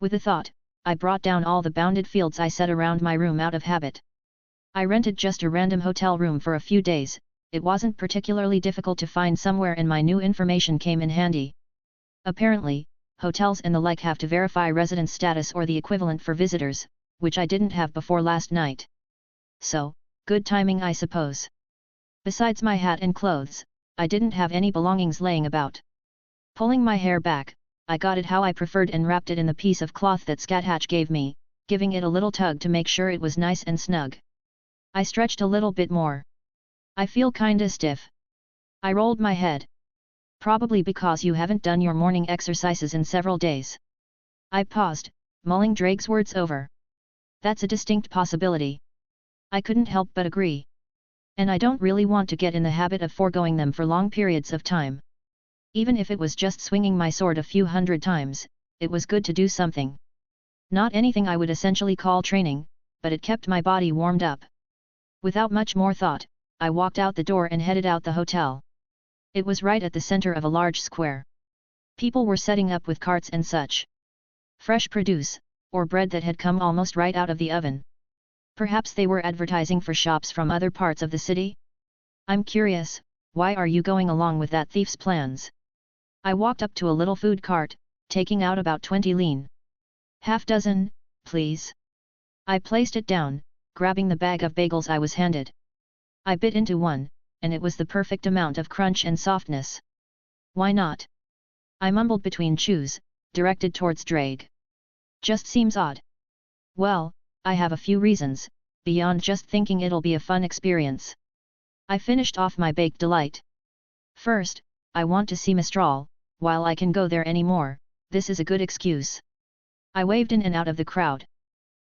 With a thought, I brought down all the bounded fields I set around my room out of habit. I rented just a random hotel room for a few days, it wasn't particularly difficult to find somewhere and my new information came in handy. Apparently, hotels and the like have to verify residence status or the equivalent for visitors, which I didn't have before last night. So, good timing I suppose. Besides my hat and clothes, I didn't have any belongings laying about. Pulling my hair back, I got it how I preferred and wrapped it in the piece of cloth that Scathatch gave me, giving it a little tug to make sure it was nice and snug. I stretched a little bit more. I feel kinda stiff. I rolled my head. Probably because you haven't done your morning exercises in several days. I paused, mulling Drake's words over. That's a distinct possibility. I couldn't help but agree. And I don't really want to get in the habit of foregoing them for long periods of time. Even if it was just swinging my sword a few hundred times, it was good to do something. Not anything I would essentially call training, but it kept my body warmed up. Without much more thought, I walked out the door and headed out the hotel. It was right at the center of a large square. People were setting up with carts and such. Fresh produce, or bread that had come almost right out of the oven. Perhaps they were advertising for shops from other parts of the city? I'm curious, why are you going along with that thief's plans? I walked up to a little food cart, taking out about 20 lean. Half dozen, please. I placed it down, grabbing the bag of bagels I was handed. I bit into one, and it was the perfect amount of crunch and softness. Why not? I mumbled between chews, directed towards Drake. Just seems odd. Well, I have a few reasons, beyond just thinking it'll be a fun experience. I finished off my baked delight. First, I want to see Mistral, while I can go there anymore, this is a good excuse. I waved in and out of the crowd.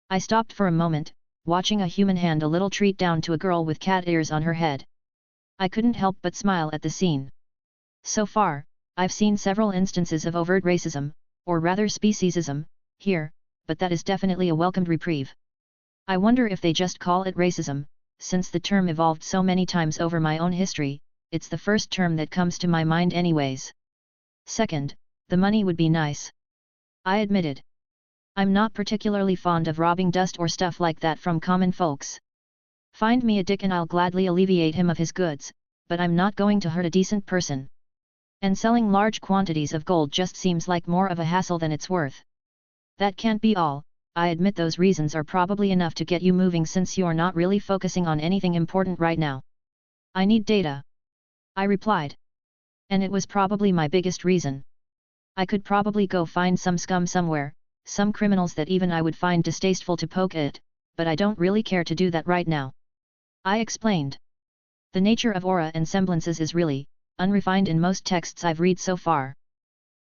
I stopped for a moment, watching a human hand a little treat down to a girl with cat ears on her head. I couldn't help but smile at the scene. So far, I've seen several instances of overt racism, or rather speciesism, here, but that is definitely a welcomed reprieve. I wonder if they just call it racism, since the term evolved so many times over my own history, it's the first term that comes to my mind anyways. Second, the money would be nice. I admitted. I'm not particularly fond of robbing dust or stuff like that from common folks. Find me a dick and I'll gladly alleviate him of his goods, but I'm not going to hurt a decent person. And selling large quantities of gold just seems like more of a hassle than it's worth. That can't be all, I admit those reasons are probably enough to get you moving since you're not really focusing on anything important right now. I need data. I replied. And it was probably my biggest reason. I could probably go find some scum somewhere, some criminals that even I would find distasteful to poke at, but I don't really care to do that right now. I explained. The nature of aura and semblances is really unrefined in most texts I've read so far.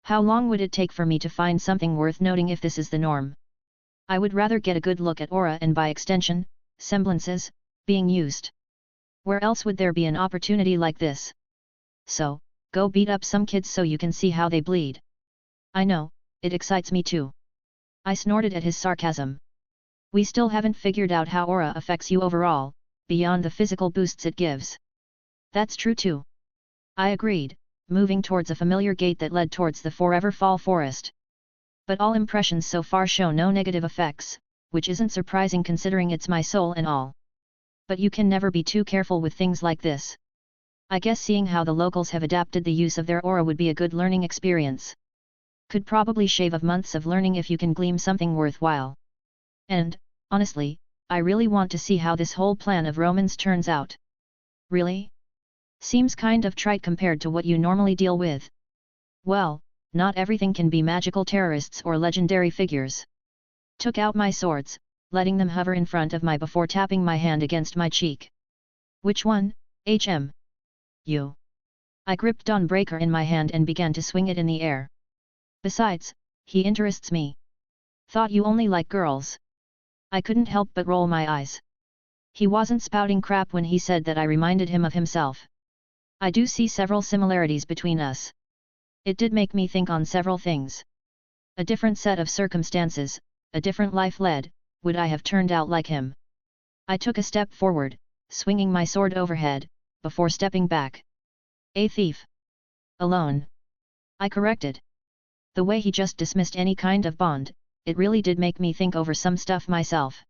How long would it take for me to find something worth noting if this is the norm? I would rather get a good look at aura and by extension, semblances, being used. Where else would there be an opportunity like this? So, go beat up some kids so you can see how they bleed. I know, it excites me too. I snorted at his sarcasm. We still haven't figured out how aura affects you overall, beyond the physical boosts it gives. That's true too. I agreed, moving towards a familiar gate that led towards the Forever Fall forest. But all impressions so far show no negative effects, which isn't surprising considering it's my soul and all. But you can never be too careful with things like this. I guess seeing how the locals have adapted the use of their aura would be a good learning experience. Could probably shave off months of learning if you can glean something worthwhile. And, honestly, I really want to see how this whole plan of Romans turns out. Really? Seems kind of trite compared to what you normally deal with. Well, not everything can be magical terrorists or legendary figures. Took out my swords, letting them hover in front of my before tapping my hand against my cheek. Which one, HM? You. I gripped Dawnbreaker in my hand and began to swing it in the air. Besides, he interests me. Thought you only like girls. I couldn't help but roll my eyes. He wasn't spouting crap when he said that I reminded him of himself. I do see several similarities between us. It did make me think on several things. A different set of circumstances, a different life led, would I have turned out like him? I took a step forward, swinging my sword overhead, before stepping back. A thief. Alone. I corrected. The way he just dismissed any kind of bond, it really did make me think over some stuff myself.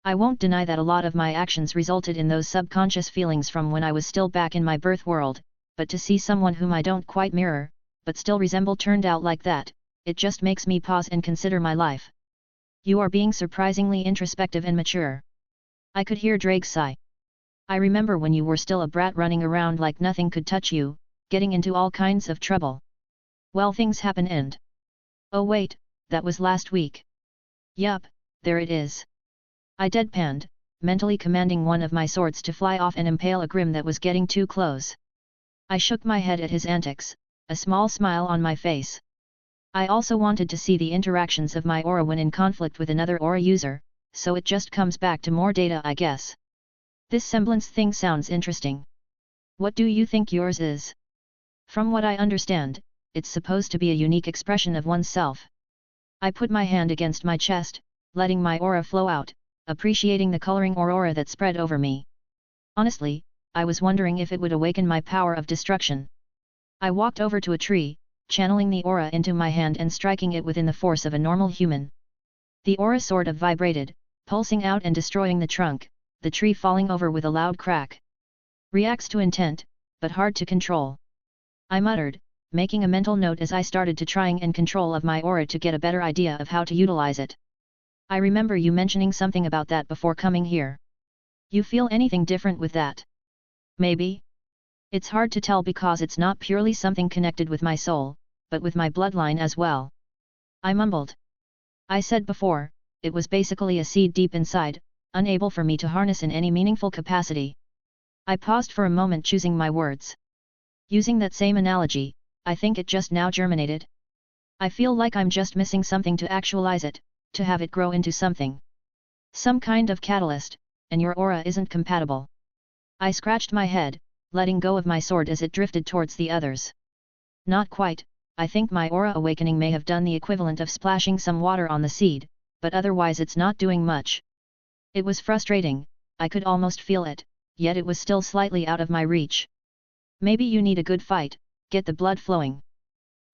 I won't deny that a lot of my actions resulted in those subconscious feelings from when I was still back in my birth world, but to see someone whom I don't quite mirror, but still resemble turned out like that, it just makes me pause and consider my life. You are being surprisingly introspective and mature. I could hear Drake sigh. I remember when you were still a brat running around like nothing could touch you, getting into all kinds of trouble. Well, things happen and... Oh wait, that was last week. Yup, there it is. I deadpanned, mentally commanding one of my swords to fly off and impale a Grim that was getting too close. I shook my head at his antics, a small smile on my face. I also wanted to see the interactions of my aura when in conflict with another aura user, so it just comes back to more data, I guess. This semblance thing sounds interesting. What do you think yours is? From what I understand, it's supposed to be a unique expression of oneself. I put my hand against my chest, letting my aura flow out, appreciating the coloring aurora that spread over me. Honestly, I was wondering if it would awaken my power of destruction. I walked over to a tree, channeling the aura into my hand and striking it within the force of a normal human. The aura sort of vibrated, pulsing out and destroying the trunk, the tree falling over with a loud crack. Reacts to intent, but hard to control. I muttered, making a mental note as I started to trying and control of my aura to get a better idea of how to utilize it. I remember you mentioning something about that before coming here. You feel anything different with that? Maybe? It's hard to tell because it's not purely something connected with my soul, but with my bloodline as well. I mumbled. I said before, it was basically a seed deep inside, unable for me to harness in any meaningful capacity. I paused for a moment choosing my words. Using that same analogy, I think it just now germinated. I feel like I'm just missing something to actualize it, to have it grow into something. Some kind of catalyst, and your aura isn't compatible. I scratched my head, letting go of my sword as it drifted towards the others. Not quite, I think my aura awakening may have done the equivalent of splashing some water on the seed, but otherwise it's not doing much. It was frustrating, I could almost feel it, yet it was still slightly out of my reach. Maybe you need a good fight, get the blood flowing.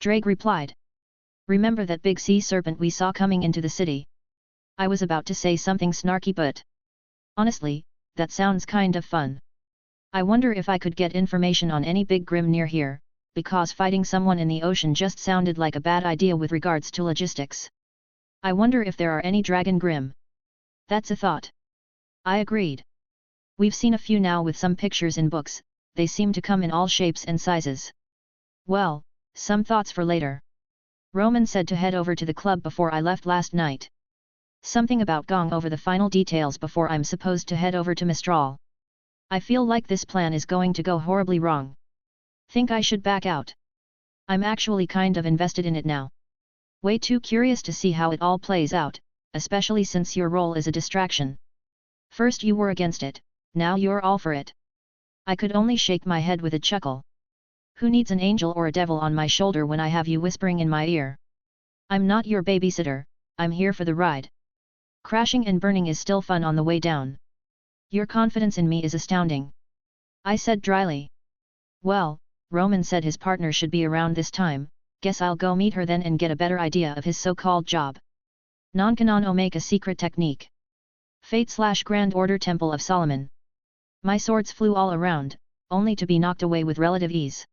Drake replied. Remember that big sea serpent we saw coming into the city? I was about to say something snarky but... honestly, that sounds kind of fun. I wonder if I could get information on any big grim near here, because fighting someone in the ocean just sounded like a bad idea with regards to logistics. I wonder if there are any dragon grim. That's a thought. I agreed. We've seen a few now with some pictures in books, they seem to come in all shapes and sizes. Well, some thoughts for later. Roman said to head over to the club before I left last night. Something about going over the final details before I'm supposed to head over to Mistral. I feel like this plan is going to go horribly wrong. Think I should back out. I'm actually kind of invested in it now. Way too curious to see how it all plays out, especially since your role is a distraction. First you were against it, now you're all for it. I could only shake my head with a chuckle. Who needs an angel or a devil on my shoulder when I have you whispering in my ear? I'm not your babysitter, I'm here for the ride. Crashing and burning is still fun on the way down. Your confidence in me is astounding. I said dryly. Well, Roman said his partner should be around this time, guess I'll go meet her then and get a better idea of his so-called job. Non-canon Omega secret technique. Fate/Grand Order Temple of Solomon. My swords flew all around, only to be knocked away with relative ease.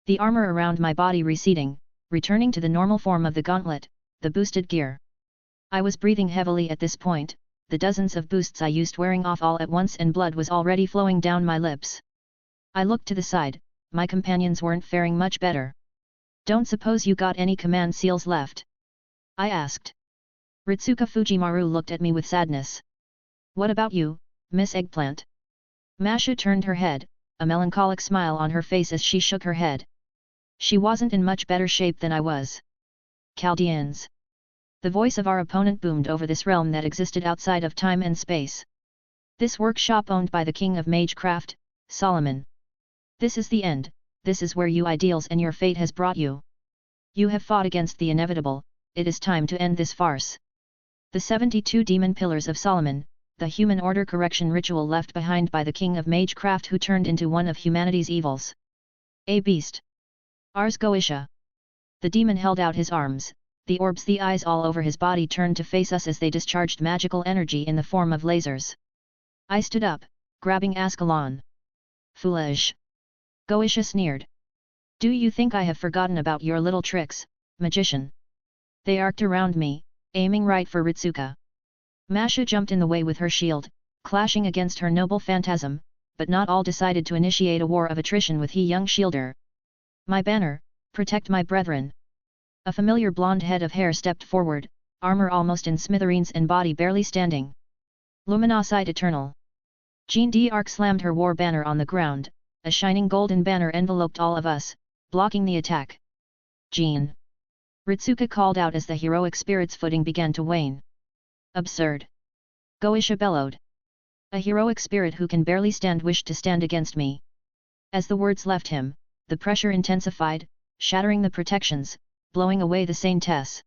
The armor around my body receding, returning to the normal form of the gauntlet, the boosted gear. I was breathing heavily at this point, the dozens of boosts I used wearing off all at once and blood was already flowing down my lips. I looked to the side, my companions weren't faring much better. Don't suppose you got any command seals left? I asked. Ritsuka Fujimaru looked at me with sadness. What about you, Miss Eggplant? Masha turned her head, a melancholic smile on her face as she shook her head. She wasn't in much better shape than I was. Chaldeans. The voice of our opponent boomed over this realm that existed outside of time and space. This workshop owned by the king of magecraft, Solomon. This is the end, this is where your ideals and your fate has brought you. You have fought against the inevitable, it is time to end this farce. The 72 demon pillars of Solomon, the human order correction ritual left behind by the king of magecraft who turned into one of humanity's evils. A beast. Ars Goetia. The demon held out his arms. The orbs, the eyes all over his body turned to face us as they discharged magical energy in the form of lasers. I stood up, grabbing Ascalon. Foolish. Goetia sneered. Do you think I have forgotten about your little tricks, magician? They arced around me, aiming right for Ritsuka. Masha jumped in the way with her shield, clashing against her noble phantasm, but not all decided to initiate a war of attrition with he young shielder. My banner, protect my brethren. A familiar blonde head of hair stepped forward, armor almost in smithereens and body barely standing. Luminosite Eternal. Jean d'Arc slammed her war banner on the ground, a shining golden banner enveloped all of us, blocking the attack. Jean. Ritsuka called out as the heroic spirit's footing began to wane. Absurd. Goetia bellowed. A heroic spirit who can barely stand wished to stand against me. As the words left him, the pressure intensified, shattering the protections, blowing away the saintess.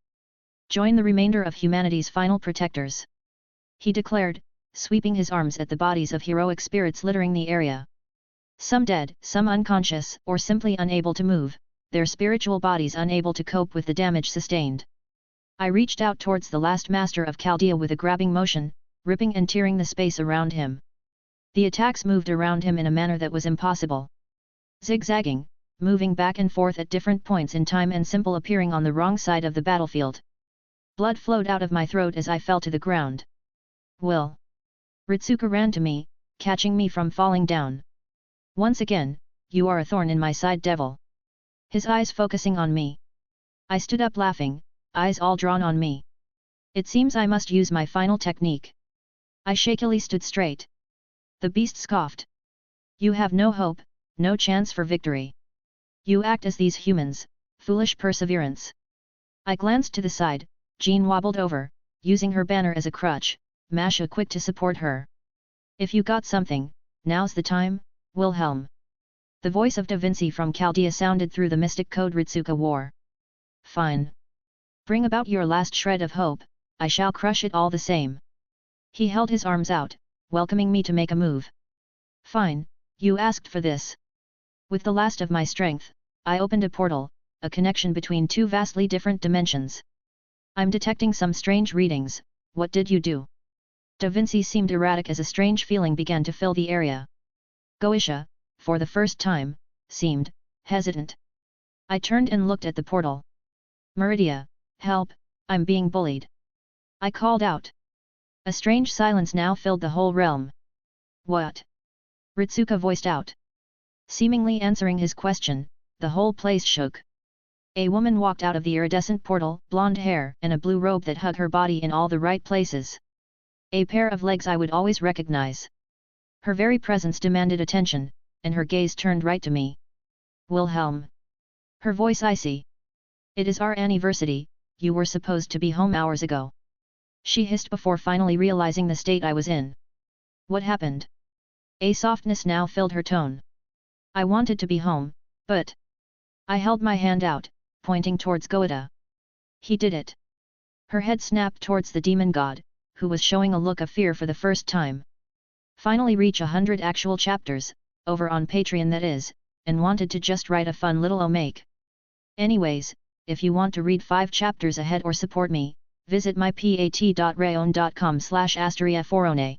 Join the remainder of humanity's final protectors. He declared, sweeping his arms at the bodies of heroic spirits littering the area. Some dead, some unconscious, or simply unable to move, their spiritual bodies unable to cope with the damage sustained. I reached out towards the last master of Chaldea with a grabbing motion, ripping and tearing the space around him. The attacks moved around him in a manner that was impossible. Zigzagging, moving back and forth at different points in time and simple appearing on the wrong side of the battlefield. Blood flowed out of my throat as I fell to the ground. Will. Ritsuka ran to me, catching me from falling down. Once again, you are a thorn in my side, devil. His eyes focusing on me. I stood up laughing, eyes all drawn on me. It seems I must use my final technique. I shakily stood straight. The beast scoffed. You have no hope, no chance for victory. You act as these humans, foolish perseverance. I glanced to the side, Jean wobbled over, using her banner as a crutch, Masha quick to support her. If you got something, now's the time, Wilhelm. The voice of Da Vinci from Chaldea sounded through the mystic code Ritsuka wore. Fine. Bring about your last shred of hope, I shall crush it all the same. He held his arms out, welcoming me to make a move. Fine, you asked for this. With the last of my strength, I opened a portal, a connection between two vastly different dimensions. I'm detecting some strange readings, what did you do? Da Vinci seemed erratic as a strange feeling began to fill the area. Goetia, for the first time, seemed hesitant. I turned and looked at the portal. Meridia, help, I'm being bullied. I called out. A strange silence now filled the whole realm. What? Ritsuka voiced out. Seemingly answering his question, the whole place shook. A woman walked out of the iridescent portal, blonde hair and a blue robe that hugged her body in all the right places. A pair of legs I would always recognize. Her very presence demanded attention, and her gaze turned right to me. Wilhelm. Her voice icy. It is our anniversary, you were supposed to be home hours ago. She hissed before finally realizing the state I was in. What happened? A softness now filled her tone. I wanted to be home, but... I held my hand out, pointing towards Goeta. He did it. Her head snapped towards the demon god, who was showing a look of fear for the first time. Finally reach 100 actual chapters, over on Patreon that is, and wanted to just write a fun little omake. Anyways, if you want to read 5 chapters ahead or support me, visit my pat.rayon.com/Artoria.